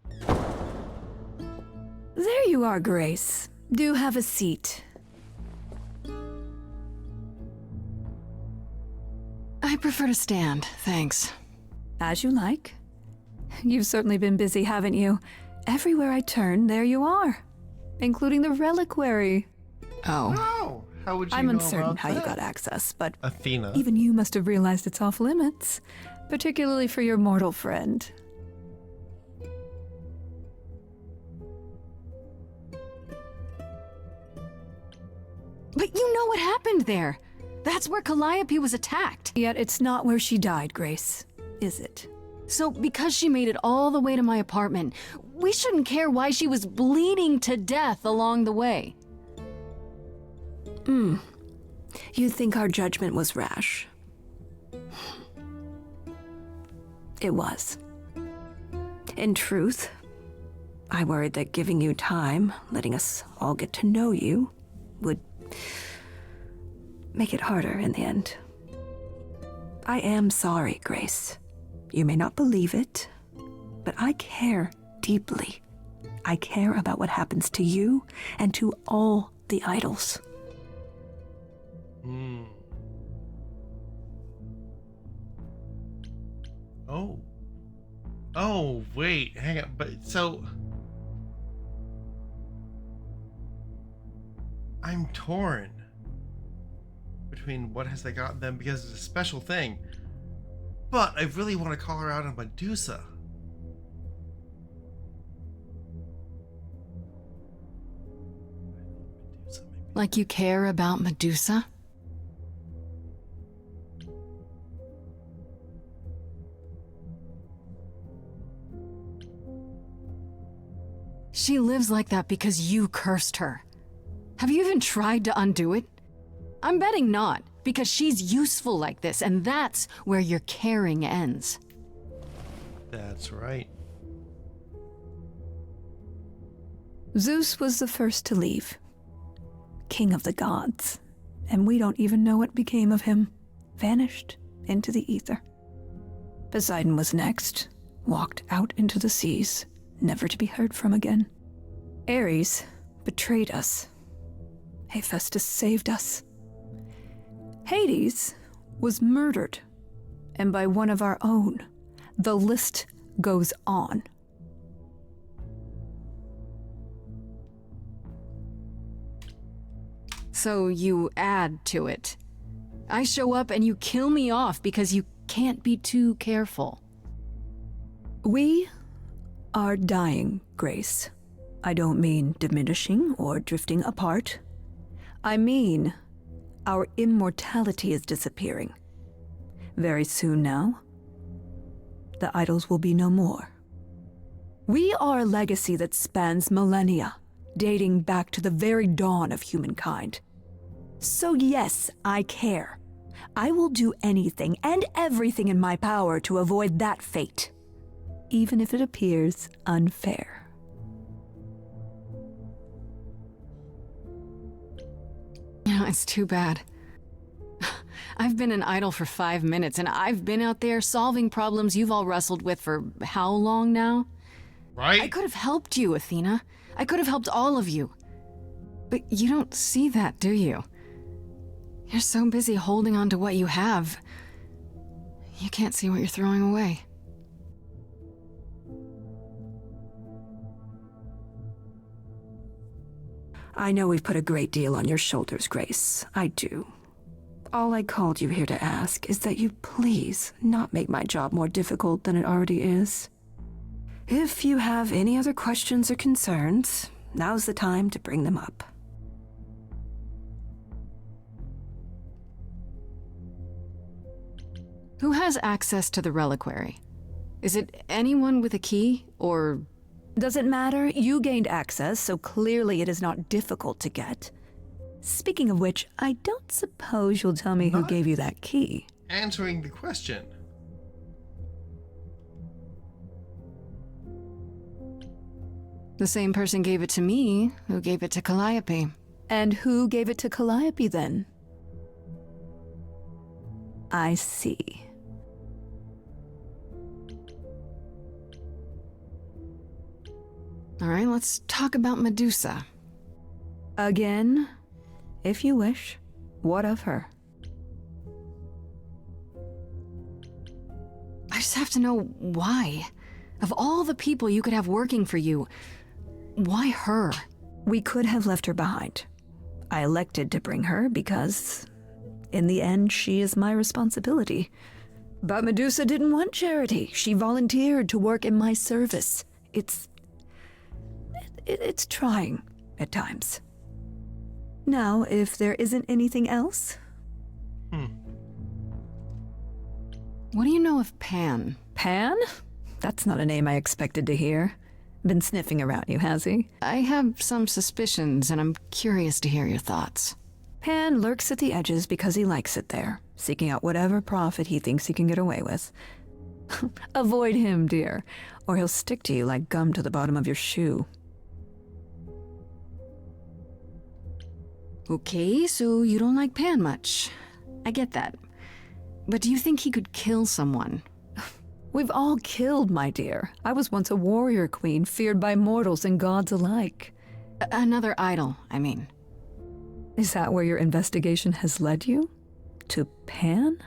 S1: in your face.
S10: There you are, Grace. Do have a seat.
S2: I prefer to stand, thanks.
S10: As you like. You've certainly been busy, haven't you? Everywhere I turn, there you are. Including the reliquary.
S2: Oh.
S1: How would you
S10: I'm
S1: know
S10: uncertain
S1: about
S10: how you
S1: that?
S10: got access, but
S1: Athena.
S10: even you must have realized it's off limits. Particularly for your mortal friend.
S2: But you know what happened there. That's where Calliope was attacked.
S10: Yet it's not where she died, Grace, is it?
S2: So because she made it all the way to my apartment, we shouldn't care why she was bleeding to death along the way.
S10: You think our judgment was rash? It was. In truth, I worried that giving you time, letting us all get to know you, would make it harder in the end. I am sorry, Grace. You may not believe it, but I care deeply. I care about what happens to you and to all the idols.
S1: Oh. Oh, wait, hang on. But so I'm torn between what has they got them because it's a special thing. But I really want to call her out on Medusa.
S2: Like you care about Medusa? She lives like that because you cursed her. Have you even tried to undo it? I'm betting not, because she's useful like this, and that's where your caring ends.
S1: That's right.
S10: Zeus was the first to leave. King of the gods. And we don't even know what became of him. Vanished into the ether. Poseidon was next. Walked out into the seas, never to be heard from again. Ares betrayed us. Hephaestus saved us. Hades was murdered, and by one of our own. The list goes on.
S2: So you add to it. I show up and you kill me off because you can't be too careful.
S10: We are dying, Grace. I don't mean diminishing or drifting apart. I mean our immortality is disappearing. Very soon now, the idols will be no more. We are a legacy that spans millennia, dating back to the very dawn of humankind. So yes, I care. I will do anything and everything in my power to avoid that fate, even if it appears unfair.
S2: You know, it's too bad. I've been an idol for 5 minutes, and I've been out there solving problems you've all wrestled with for how long now?
S1: Right?
S2: I could have helped you, Athena. I could have helped all of you. But you don't see that, do you? You're so busy holding on to what you have. You can't see what you're throwing away.
S10: I know we've put a great deal on your shoulders, Grace. I do. All I called you here to ask is that you please not make my job more difficult than it already is. If you have any other questions or concerns, now's the time to bring them up.
S2: Who has access to the reliquary? Is it anyone with a key, or...
S10: Does it matter? You gained access, so clearly it is not difficult to get. Speaking of which, I don't suppose you'll tell me who gave you that key.
S1: Answering the question.
S2: The same person gave it to me, who gave it to Calliope.
S10: And who gave it to Calliope, then? I see.
S2: All right, let's talk about Medusa.
S10: Again, if you wish. What of her?
S2: I just have to know why. Of all the people you could have working for you, why her?
S10: We could have left her behind. I elected to bring her because, in the end, she is my responsibility. But Medusa didn't want charity. She volunteered to work in my service. It's trying at times. Now, if there isn't anything else...
S2: What do you know of Pan?
S10: Pan? That's not a name I expected to hear. Been sniffing around you, has he?
S2: I have some suspicions, and I'm curious to hear your thoughts.
S10: Pan lurks at the edges because he likes it there, seeking out whatever profit he thinks he can get away with. Avoid him, dear, or he'll stick to you like gum to the bottom of your shoe.
S2: Okay, so you don't like Pan much. I get that. But do you think he could kill someone?
S10: We've all killed, my dear. I was once a warrior queen, feared by mortals and gods alike.
S2: Another idol, I mean.
S10: Is that where your investigation has led you? To Pan?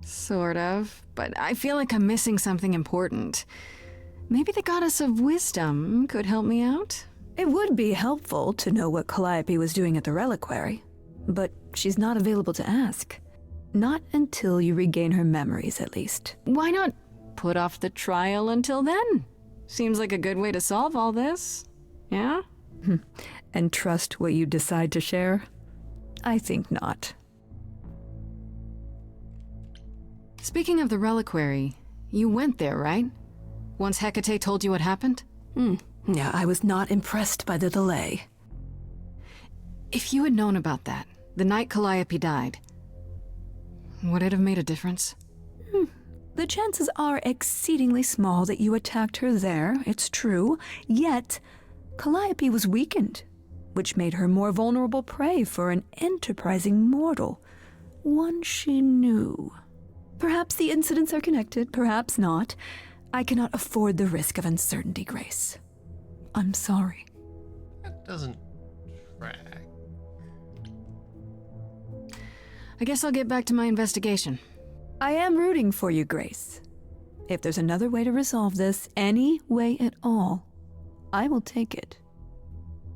S2: Sort of, but I feel like I'm missing something important. Maybe the goddess of wisdom could help me out?
S10: It would be helpful to know what Calliope was doing at the reliquary, but she's not available to ask. Not until you regain her memories, at least.
S2: Why not put off the trial until then? Seems like a good way to solve all this. Yeah?
S10: And trust what you decide to share? I think not.
S2: Speaking of the reliquary, you went there, right? Once Hecate told you what happened?
S10: Yeah, I was not impressed by the delay.
S2: If you had known about that, the night Calliope died, would it have made a difference?
S10: The chances are exceedingly small that you attacked her there, it's true. Yet, Calliope was weakened, which made her more vulnerable prey for an enterprising mortal. One she knew. Perhaps the incidents are connected, perhaps not. I cannot afford the risk of uncertainty, Grace. I'm sorry.
S1: That doesn't track.
S2: I guess I'll get back to my investigation.
S10: I am rooting for you, Grace. If there's another way to resolve this, any way at all, I will take it.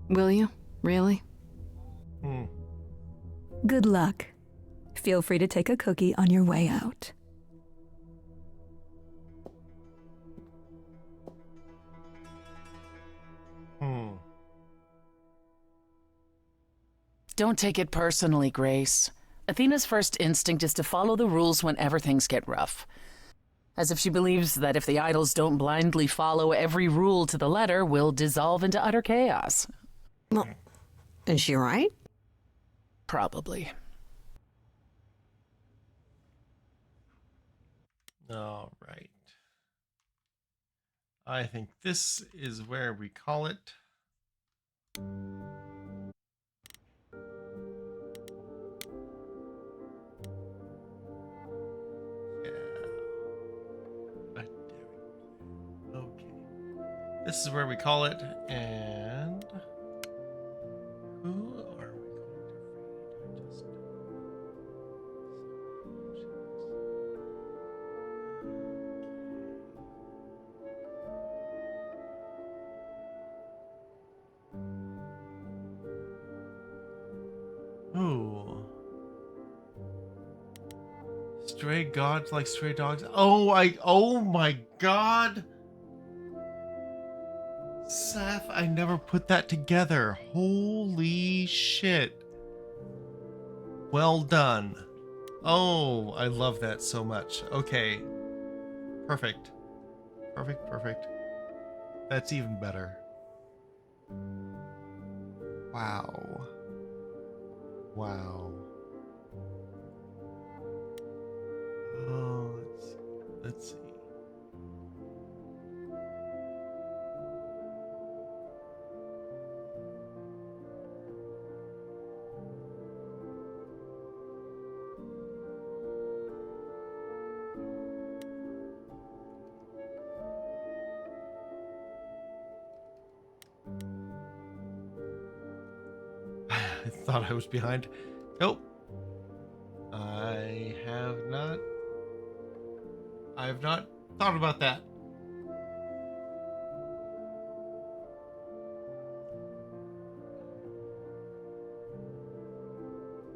S2: Will you? Really?
S10: Good luck. Feel free to take a cookie on your way out.
S11: Don't take it personally, Grace. Athena's first instinct is to follow the rules whenever things get rough. As if she believes that if the idols don't blindly follow every rule to the letter, we'll dissolve into utter chaos.
S3: Well, is she right?
S11: Probably.
S1: All right. I think this is where we call it. This is where we call it, and who are we going to read? Ooh. Stray gods like stray dogs. Oh my god. Seth, I never put that together. Holy shit. Well done. Oh, I love that so much. Okay. Perfect. Perfect. That's even better. Wow. Oh, let's see. I thought I was behind. Nope. I have not thought about that.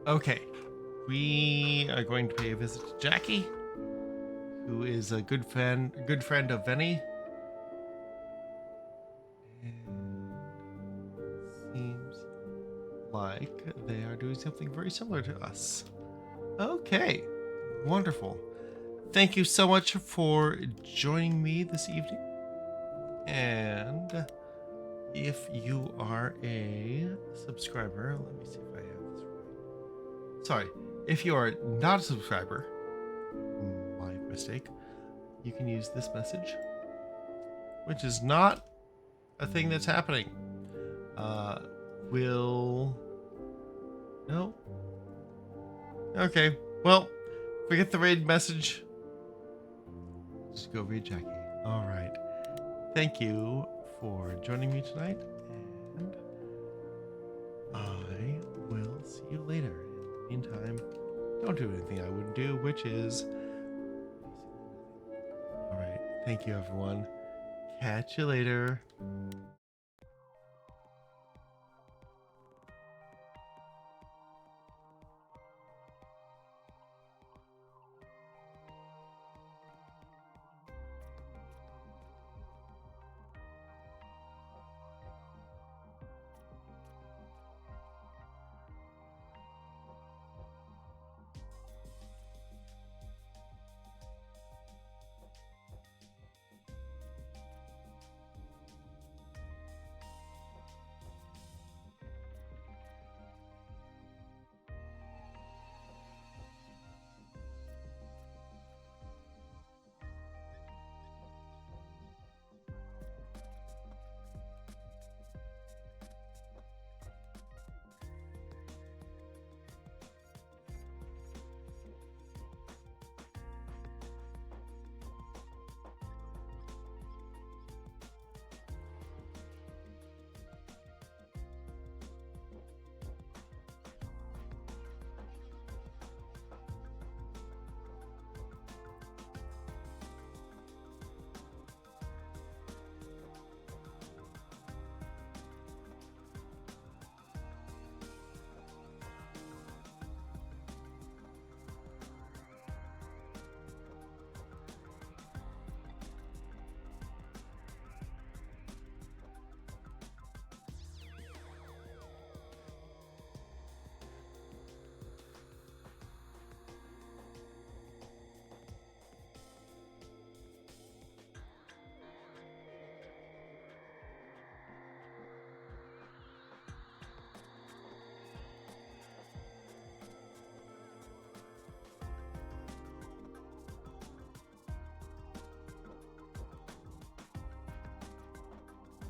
S1: Okay. We are going to pay a visit to Jackie, who is a good friend of Venny. Seems like they are doing something very similar to us. Okay, wonderful. Thank you so much for joining me this evening. And if you are a subscriber, let me see if I have this right. Sorry, if you are not a subscriber, my mistake, you can use this message, which is not a thing that's happening. No? Okay, well, forget the raid message. Just go read Jackie. Alright. Thank you for joining me tonight, and I will see you later. In the meantime, don't do anything I wouldn't do, which is... Alright, thank you everyone. Catch you later.